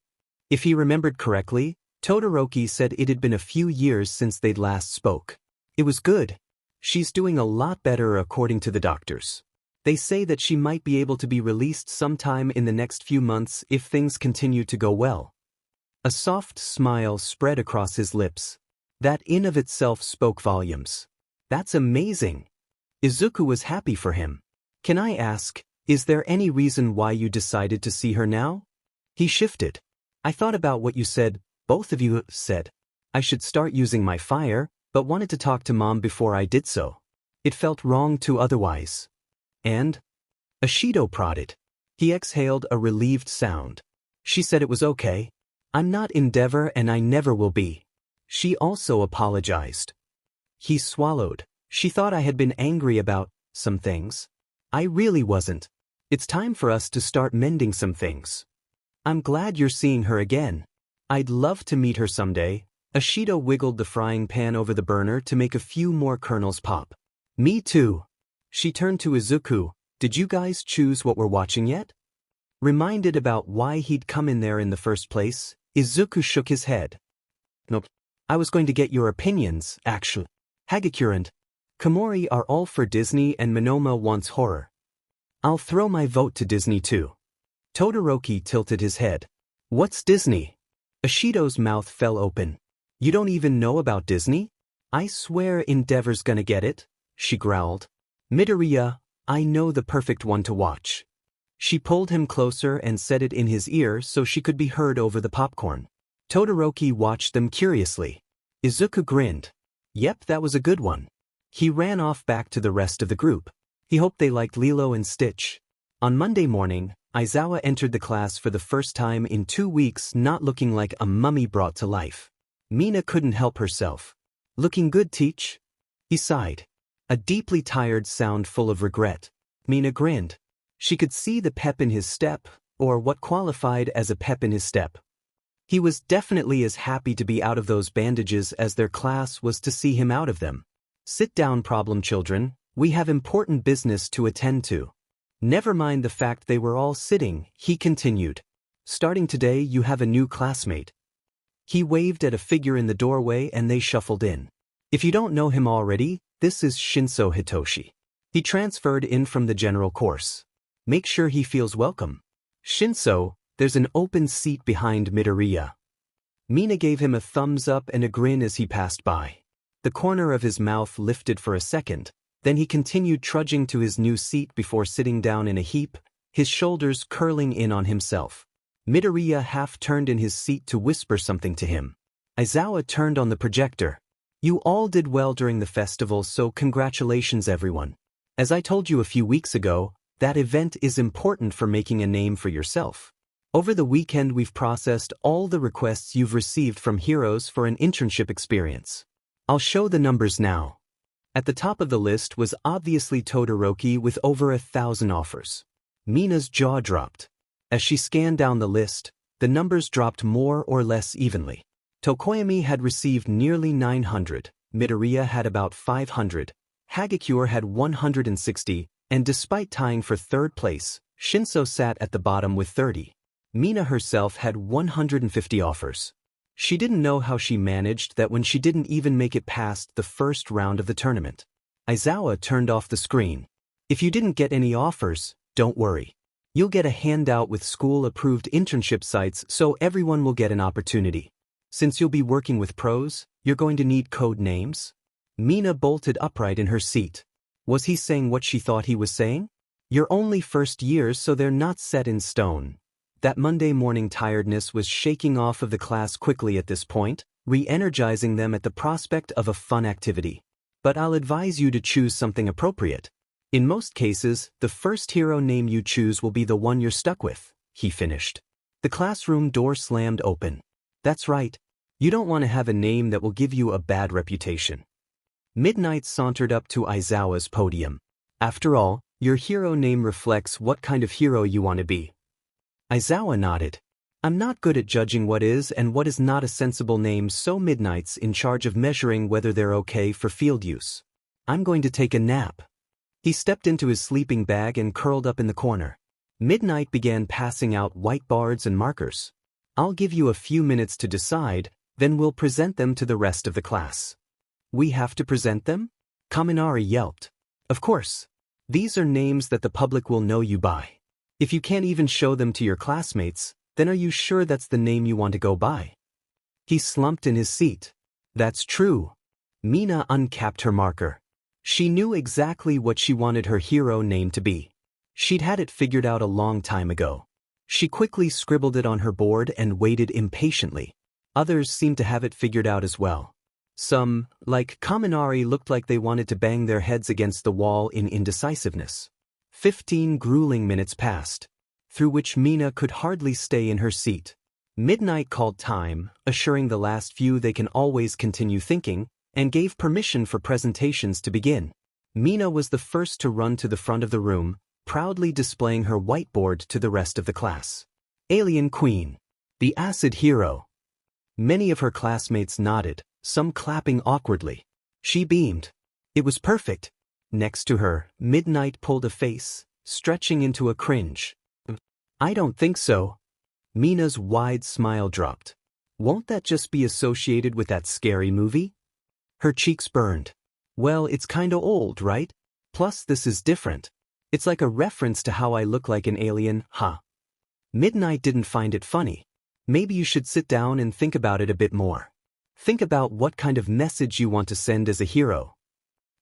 [SPEAKER 1] If he remembered correctly, Todoroki said it had been a few years since they'd last spoke. "It was good. She's doing a lot better according to the doctors. They say that she might be able to be released sometime in the next few months if things continue to go well." A soft smile spread across his lips. That in of itself spoke volumes. "That's amazing." Izuku was happy for him. "Can I ask, is there any reason why you decided to see her now?" He shifted. "I thought about what you said, both of you said. I should start using my fire, but wanted to talk to Mom before I did so. It felt wrong to otherwise." "And?" Ashido prodded. He exhaled a relieved sound. "She said it was okay. I'm not Endeavor and I never will be." She also apologized. He swallowed. "She thought I had been angry about some things. I really wasn't. It's time for us to start mending some things. I'm glad you're seeing her again. I'd love to meet her someday." Ashido wiggled the frying pan over the burner to make a few more kernels pop. "Me too." She turned to Izuku. "Did you guys choose what we're watching yet?" Reminded about why he'd come in there in the first place, Izuku shook his head. "Nope. I was going to get your opinions, actually. Hagakure and Komori are all for Disney and Monoma wants horror. I'll throw my vote to Disney too." Todoroki tilted his head. "What's Disney?" Ashido's mouth fell open. "You don't even know about Disney? I swear Endeavor's gonna get it," she growled. "Midoriya, I know the perfect one to watch." She pulled him closer and said it in his ear so she could be heard over the popcorn. Todoroki watched them curiously. Izuku grinned. "Yep, that was a good one." He ran off back to the rest of the group. He hoped they liked Lilo and Stitch. On Monday morning, Aizawa entered the class for the first time in 2 weeks, not looking like a mummy brought to life. Mina couldn't help herself. "Looking good, Teach?" He sighed. A deeply tired sound full of regret. Mina grinned. She could see the pep in his step, or what qualified as a pep in his step. He was definitely as happy to be out of those bandages as their class was to see him out of them. "Sit down, problem children, we have important business to attend to." Never mind the fact they were all sitting, he continued. "Starting today you have a new classmate." He waved at a figure in the doorway and they shuffled in. If you don't know him already, this is Shinso Hitoshi. He transferred in from the general course. Make sure he feels welcome. "Shinso, there's an open seat behind Midoriya." Mina gave him a thumbs up and a grin as he passed by. The corner of his mouth lifted for a second, then he continued trudging to his new seat before sitting down in a heap, his shoulders curling in on himself. Midoriya half turned in his seat to whisper something to him. Aizawa turned on the projector. "You all did well during the festival, so congratulations everyone. As I told you a few weeks ago, that event is important for making a name for yourself. Over the weekend we've processed all the requests you've received from heroes for an internship experience. I'll show the numbers now." At the top of the list was obviously Todoroki with over 1,000 offers. Mina's jaw dropped. As she scanned down the list, the numbers dropped more or less evenly. Tokoyami had received nearly 900, Midoriya had about 500, Hagakure had 160, and despite tying for third place, Shinso sat at the bottom with 30. Mina herself had 150 offers. She didn't know how she managed that when she didn't even make it past the first round of the tournament. Aizawa turned off the screen. "If you didn't get any offers, don't worry. You'll get a handout with school-approved internship sites so everyone will get an opportunity. Since you'll be working with pros, you're going to need code names." Mina bolted upright in her seat. Was he saying what she thought he was saying? You're only first years, so they're not set in stone. That Monday morning tiredness was shaking off of the class quickly at this point, re-energizing them at the prospect of a fun activity. "But I'll advise you to choose something appropriate. In most cases, the first hero name you choose will be the one you're stuck with," he finished. The classroom door slammed open. "That's right. You don't want to have a name that will give you a bad reputation." Midnight sauntered up to Aizawa's podium. "After all, Your hero name reflects what kind of hero you want to be. Aizawa nodded. I'm not good at judging what is and what is not a sensible name, so Midnight's in charge of measuring whether they're okay for field use. I'm going to take a nap. He stepped into his sleeping bag and curled up in the corner. Midnight began passing out whiteboards and markers. I'll give you a few minutes to decide, then we'll present them to the rest of the class. We have to present them? Kaminari yelped. Of course. These are names that the public will know you by. If you can't even show them to your classmates, then are you sure that's the name you want to go by? He slumped in his seat. That's true. Mina uncapped her marker. She knew exactly what she wanted her hero name to be. She'd had it figured out a long time ago. She quickly scribbled it on her board and waited impatiently. Others seemed to have it figured out as well. Some, like Kaminari, looked like they wanted to bang their heads against the wall in indecisiveness. 15 grueling minutes passed, through which Mina could hardly stay in her seat. Midnight called time, assuring the last few they can always continue thinking, and gave permission for presentations to begin. Mina was the first to run to the front of the room, proudly displaying her whiteboard to the rest of the class. Alien Queen. The Acid Hero. Many of her classmates nodded, some clapping awkwardly. She beamed. It was perfect. Next to her, Midnight pulled a face, stretching into a cringe. I don't think so. Mina's wide smile dropped. Won't that just be associated with that scary movie? Her cheeks burned. Well, it's kinda old, right? Plus this is different. It's like a reference to how I look like an alien, huh? Midnight didn't find it funny. Maybe you should sit down and think about it a bit more. Think about what kind of message you want to send as a hero.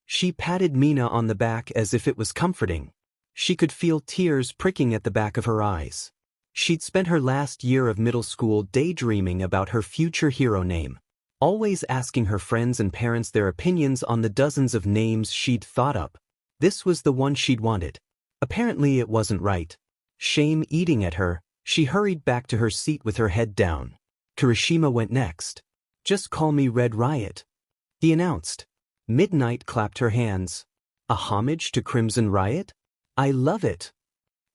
[SPEAKER 1] She patted Mina on the back as if it was comforting. She could feel tears pricking at the back of her eyes. She'd spent her last year of middle school daydreaming about her future hero name, always asking her friends and parents their opinions on the dozens of names she'd thought up. This was the one she'd wanted. Apparently it wasn't right. Shame eating at her, she hurried back to her seat with her head down. Kirishima went next. Just call me Red Riot, he announced. Midnight clapped her hands. A homage to Crimson Riot? I love it.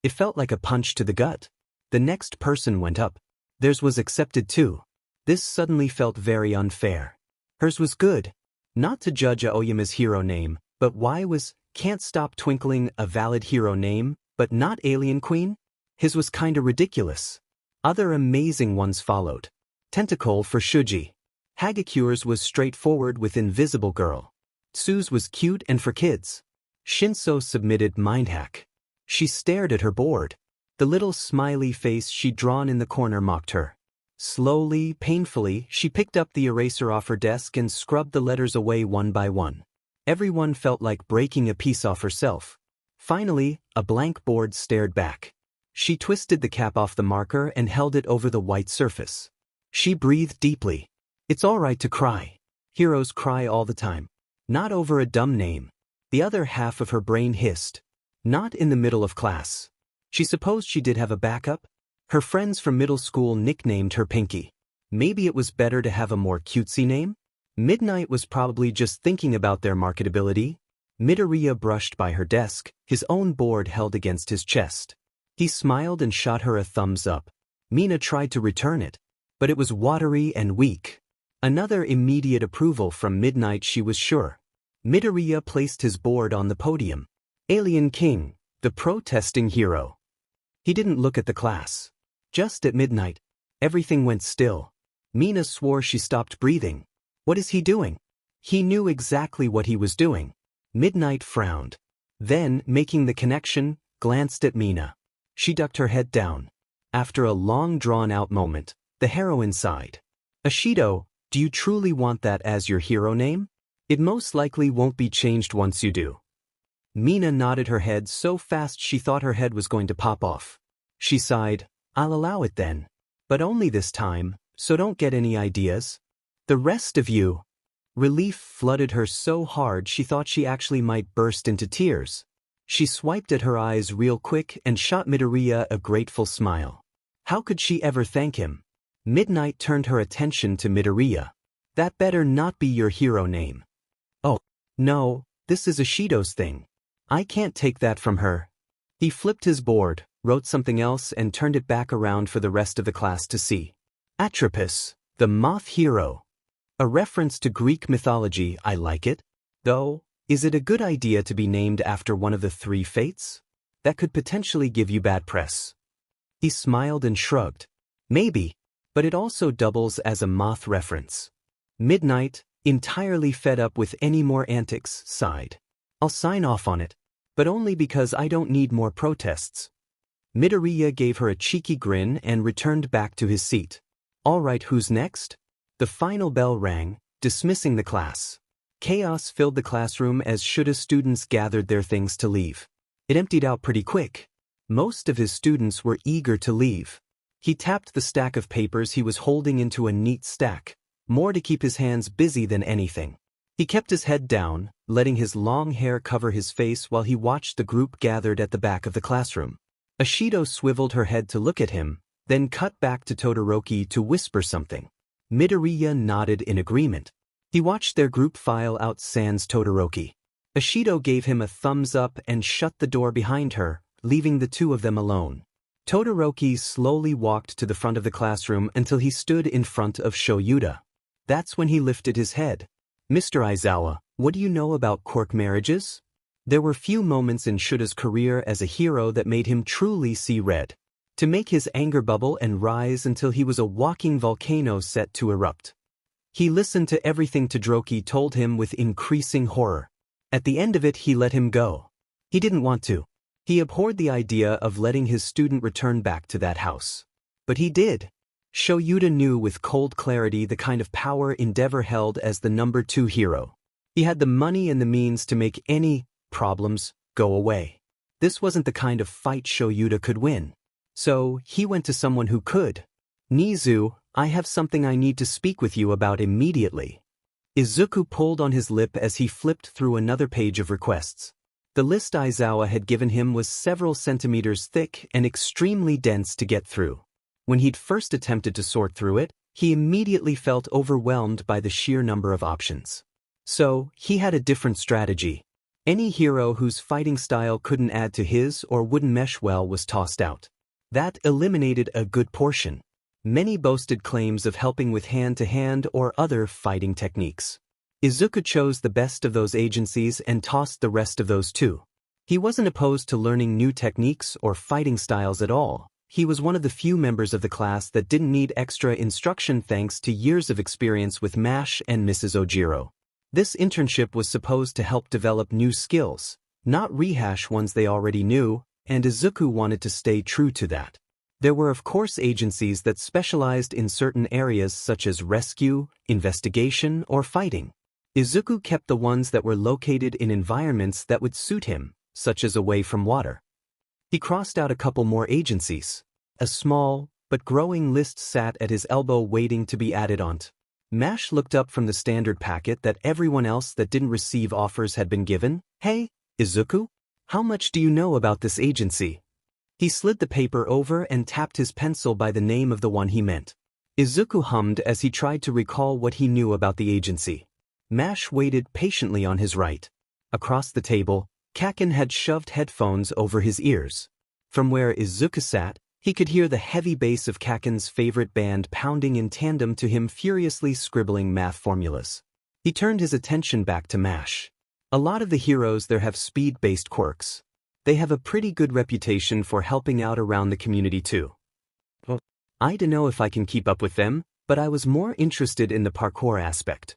[SPEAKER 1] It felt like a punch to the gut. The next person went up. Theirs was accepted too. This suddenly felt very unfair. Hers was good. Not to judge Aoyama's hero name, but why was Can't Stop Twinkling a valid hero name, but not Alien Queen? His was kinda ridiculous. Other amazing ones followed. Tentacle for Shuji. Hagakure's was straightforward with Invisible Girl. Tsu's was cute and for kids. Shinso submitted Mindhack. She stared at her board. The little smiley face she'd drawn in the corner mocked her. Slowly, painfully, she picked up the eraser off her desk and scrubbed the letters away one by one. Everyone felt like breaking a piece off herself. Finally, a blank board stared back. She twisted the cap off the marker and held it over the white surface. She breathed deeply. It's all right to cry. Heroes cry all the time. Not over a dumb name. The other half of her brain hissed. Not in the middle of class. She supposed she did have a backup. Her friends from middle school nicknamed her Pinky. Maybe it was better to have a more cutesy name? Midnight was probably just thinking about their marketability. Midoriya brushed by her desk, his own board held against his chest. He smiled and shot her a thumbs up. Mina tried to return it, but it was watery and weak. Another immediate approval from Midnight, she was sure. Midoriya placed his board on the podium. Alien King, the protesting hero. He didn't look at the class. Just at Midnight. Everything went still. Mina swore she stopped breathing. What is he doing? He knew exactly what he was doing. Midnight frowned. Then, making the connection, glanced at Mina. She ducked her head down. After a long drawn-out moment, the heroine sighed. Ashido, do you truly want that as your hero name? It most likely won't be changed once you do. Mina nodded her head so fast she thought her head was going to pop off. She sighed, I'll allow it then. But only this time, so don't get any ideas. The rest of you. Relief flooded her so hard she thought she actually might burst into tears. She swiped at her eyes real quick and shot Midoriya a grateful smile. How could she ever thank him? Midnight turned her attention to Midoriya. That better not be your hero name. Oh, no, this is Ashido's thing. I can't take that from her. He flipped his board, wrote something else and turned it back around for the rest of the class to see. Atropos, the Moth hero. A reference to Greek mythology, I like it. Though, is it a good idea to be named after one of the three fates? That could potentially give you bad press. He smiled and shrugged. Maybe, but it also doubles as a Moth reference. Midnight, entirely fed up with any more antics, sighed. I'll sign off on it, but only because I don't need more protests. Midoriya gave her a cheeky grin and returned back to his seat. All right, who's next? The final bell rang, dismissing the class. Chaos filled the classroom as Shuda students gathered their things to leave. It emptied out pretty quick. Most of his students were eager to leave. He tapped the stack of papers he was holding into a neat stack, more to keep his hands busy than anything. He kept his head down, letting his long hair cover his face while he watched the group gathered at the back of the classroom. Ashido swiveled her head to look at him, then cut back to Todoroki to whisper something. Midoriya nodded in agreement. He watched their group file out sans Todoroki. Ashido gave him a thumbs up and shut the door behind her, leaving the two of them alone. Todoroki slowly walked to the front of the classroom until he stood in front of Shoyuda. That's when he lifted his head. Mr. Aizawa, what do you know about Quirk marriages? There were few moments in Shuda's career as a hero that made him truly see red. To make his anger bubble and rise until he was a walking volcano set to erupt. He listened to everything Todoroki told him with increasing horror. At the end of it, he let him go. He didn't want to. He abhorred the idea of letting his student return back to that house. But he did. Shoyuda knew with cold clarity the kind of power Endeavor held as the number 2 hero. He had the money and the means to make any problems go away. This wasn't the kind of fight Shoyuda could win. So, he went to someone who could. Nizu, I have something I need to speak with you about immediately. Izuku pulled on his lip as he flipped through another page of requests. The list Aizawa had given him was several centimeters thick and extremely dense to get through. When he'd first attempted to sort through it, he immediately felt overwhelmed by the sheer number of options. So, he had a different strategy. Any hero whose fighting style couldn't add to his or wouldn't mesh well was tossed out. That eliminated a good portion. Many boasted claims of helping with hand-to-hand or other fighting techniques. Izuku chose the best of those agencies and tossed the rest of those too. He wasn't opposed to learning new techniques or fighting styles at all. He was one of the few members of the class that didn't need extra instruction thanks to years of experience with MASH and Mrs. Ojiro. This internship was supposed to help develop new skills, not rehash ones they already knew, and Izuku wanted to stay true to that. There were of course agencies that specialized in certain areas such as rescue, investigation, or fighting. Izuku kept the ones that were located in environments that would suit him, such as away from water. He crossed out a couple more agencies. A small, but growing list sat at his elbow waiting to be added on. MASH looked up from the standard packet that everyone else that didn't receive offers had been given. Hey, Izuku? How much do you know about this agency? He slid the paper over and tapped his pencil by the name of the one he meant. Izuku hummed as he tried to recall what he knew about the agency. MASH waited patiently on his right. Across the table, Kaken had shoved headphones over his ears. From where Izuku sat, he could hear the heavy bass of Kaken's favorite band pounding in tandem to him furiously scribbling math formulas. He turned his attention back to MASH. A lot of the heroes there have speed-based quirks. They have a pretty good reputation for helping out around the community too. Well, I don't know if I can keep up with them, but I was more interested in the parkour aspect.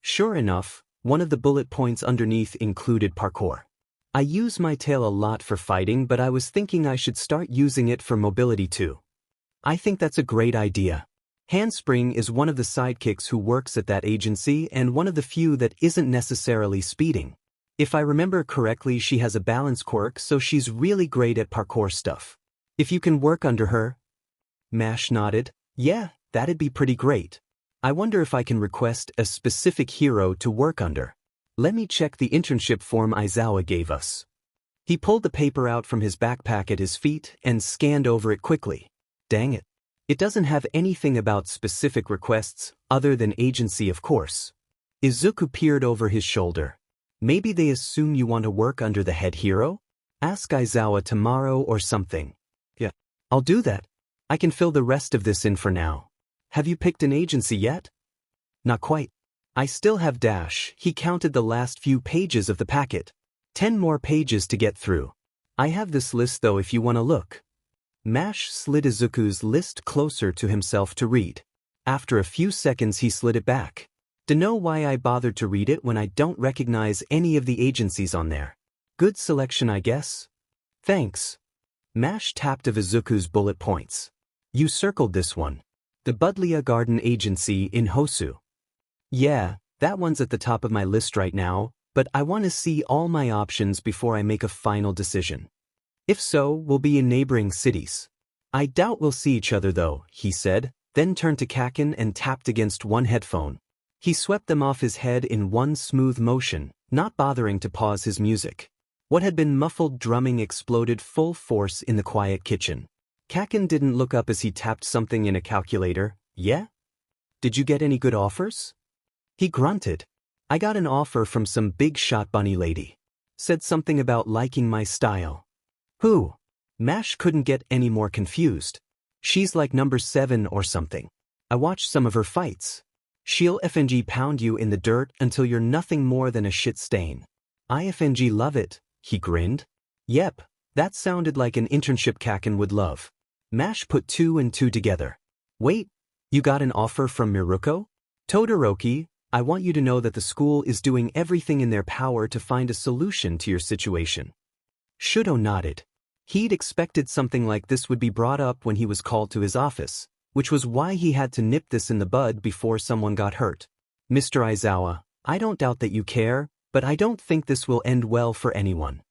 [SPEAKER 1] Sure enough, one of the bullet points underneath included parkour. I use my tail a lot for fighting, but I was thinking I should start using it for mobility too. I think that's a great idea. Handspring is one of the sidekicks who works at that agency and one of the few that isn't necessarily speeding. If I remember correctly, she has a balance quirk, so she's really great at parkour stuff. If you can work under her? MASH nodded. Yeah, that'd be pretty great. I wonder if I can request a specific hero to work under. Let me check the internship form Aizawa gave us. He pulled the paper out from his backpack at his feet and scanned over it quickly. Dang it. It doesn't have anything about specific requests, other than agency of course. Izuku peered over his shoulder. Maybe they assume you want to work under the head hero? Ask Aizawa tomorrow or something. Yeah, I'll do that. I can fill the rest of this in for now. Have you picked an agency yet? Not quite. I still have Dash. He counted the last few pages of the packet. 10 more pages to get through. I have this list though if you want to look. Mash slid Izuku's list closer to himself to read. After a few seconds he slid it back. Dunno why I bothered to read it when I don't recognize any of the agencies on there. Good selection I guess. Thanks. Mash tapped of Izuku's bullet points. You circled this one. The Budlia Garden Agency in Hosu. Yeah, that one's at the top of my list right now, but I want to see all my options before I make a final decision. If so, we'll be in neighboring cities. I doubt we'll see each other though, he said, then turned to Kaken and tapped against one headphone. He swept them off his head in one smooth motion, not bothering to pause his music. What had been muffled drumming exploded full force in the quiet kitchen. Kaken didn't look up as he tapped something in a calculator. Yeah? Did you get any good offers? He grunted. I got an offer from some big shot bunny lady. Said something about liking my style. Who? Mash couldn't get any more confused. She's like number 7 or something. I watched some of her fights. She'll FNG pound you in the dirt until you're nothing more than a shit stain. I FNG love it, he grinned. Yep, that sounded like an internship Kaken would love. Mash put 2 and 2 together. Wait, you got an offer from Miruko? Todoroki, I want you to know that the school is doing everything in their power to find a solution to your situation. Shudo nodded. He'd expected something like this would be brought up when he was called to his office, which was why he had to nip this in the bud before someone got hurt. Mr. Aizawa, I don't doubt that you care, but I don't think this will end well for anyone.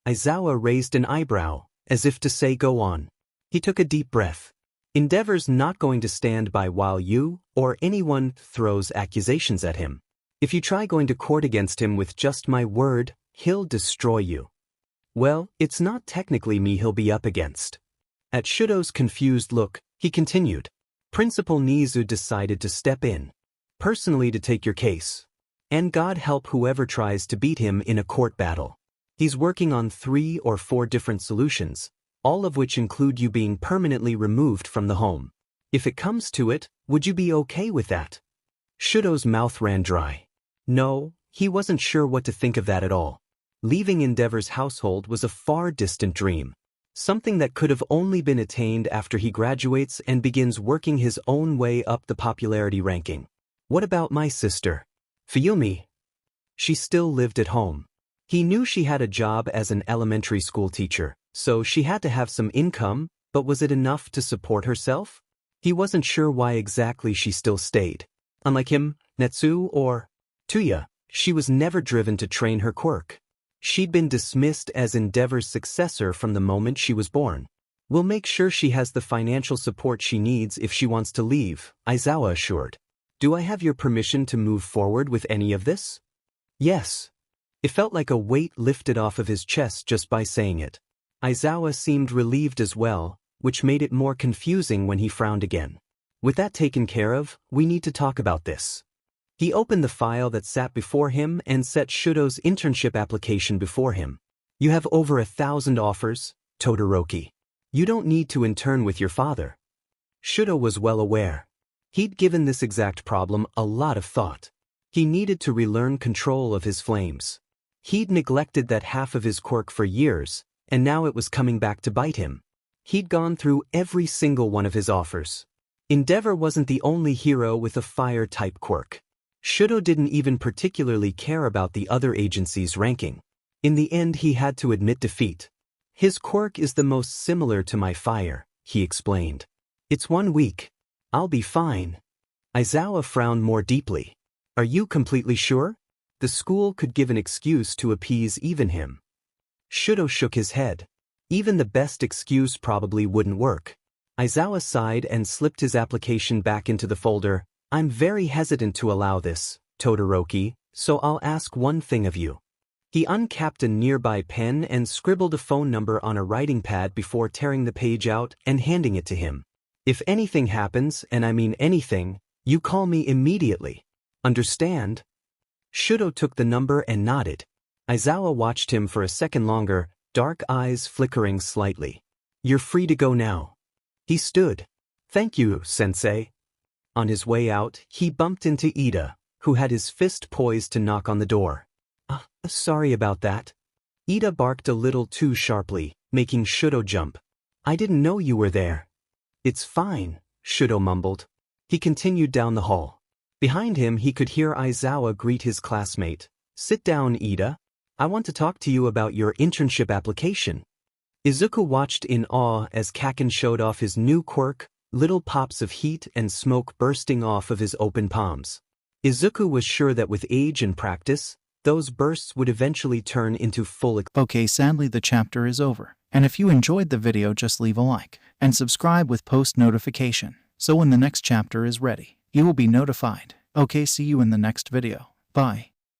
[SPEAKER 1] Aizawa raised an eyebrow, as if to say go on. He took a deep breath. Endeavor's not going to stand by while you, or anyone, throws accusations at him. If you try going to court against him with just my word, he'll destroy you. Well, it's not technically me he'll be up against. At Shudo's confused look, he continued. Principal Nizu decided to step in. Personally to take your case. And God help whoever tries to beat him in a court battle. He's working on 3 or 4 different solutions, all of which include you being permanently removed from the home. If it comes to it, would you be okay with that? Shudo's mouth ran dry. No, he wasn't sure what to think of that at all. Leaving Endeavor's household was a far distant dream. Something that could have only been attained after he graduates and begins working his own way up the popularity ranking. What about my sister? Fuyumi? She still lived at home. He knew she had a job as an elementary school teacher, so she had to have some income, but was it enough to support herself? He wasn't sure why exactly she still stayed. Unlike him, Netsu, or Tuya, she was never driven to train her quirk. She'd been dismissed as Endeavor's successor from the moment she was born. We'll make sure she has the financial support she needs if she wants to leave, Aizawa assured. Do I have your permission to move forward with any of this? Yes. It felt like a weight lifted off of his chest just by saying it. Aizawa seemed relieved as well, which made it more confusing when he frowned again. With that taken care of, we need to talk about this. He opened the file that sat before him and set Shudo's internship application before him. You have over 1,000 offers, Todoroki. You don't need to intern with your father. Shudo was well aware. He'd given this exact problem a lot of thought. He needed to relearn control of his flames. He'd neglected that half of his quirk for years, and now it was coming back to bite him. He'd gone through every single one of his offers. Endeavor wasn't the only hero with a fire-type quirk. Shudo didn't even particularly care about the other agencies' ranking. In the end he had to admit defeat. His quirk is the most similar to my fire, he explained. It's 1 week. I'll be fine. Aizawa frowned more deeply. Are you completely sure? The school could give an excuse to appease even him. Shudo shook his head. Even the best excuse probably wouldn't work. Aizawa sighed and slipped his application back into the folder. I'm very hesitant to allow this, Todoroki, so I'll ask one thing of you. He uncapped a nearby pen and scribbled a phone number on a writing pad before tearing the page out and handing it to him. If anything happens, and I mean anything, you call me immediately. Understand? Shudo took the number and nodded. Izawa watched him for a second longer, dark eyes flickering slightly. You're free to go now. He stood. Thank you, sensei. On his way out, he bumped into Ida, who had his fist poised to knock on the door. Sorry about that. Ida barked a little too sharply, making Shudo jump. I didn't know you were there. It's fine, Shudo mumbled. He continued down the hall. Behind him he could hear Izawa greet his classmate. Sit down, Ida. I want to talk to you about your internship application. Izuku watched in awe as Kaken showed off his new quirk, little pops of heat and smoke bursting off of his open palms. Izuku was sure that with age and practice, those bursts would eventually turn into full.
[SPEAKER 2] Okay, sadly the chapter is over. And if you enjoyed the video, just leave a like and subscribe with post notification, so when the next chapter is ready, you will be notified. Okay, see you in the next video. Bye.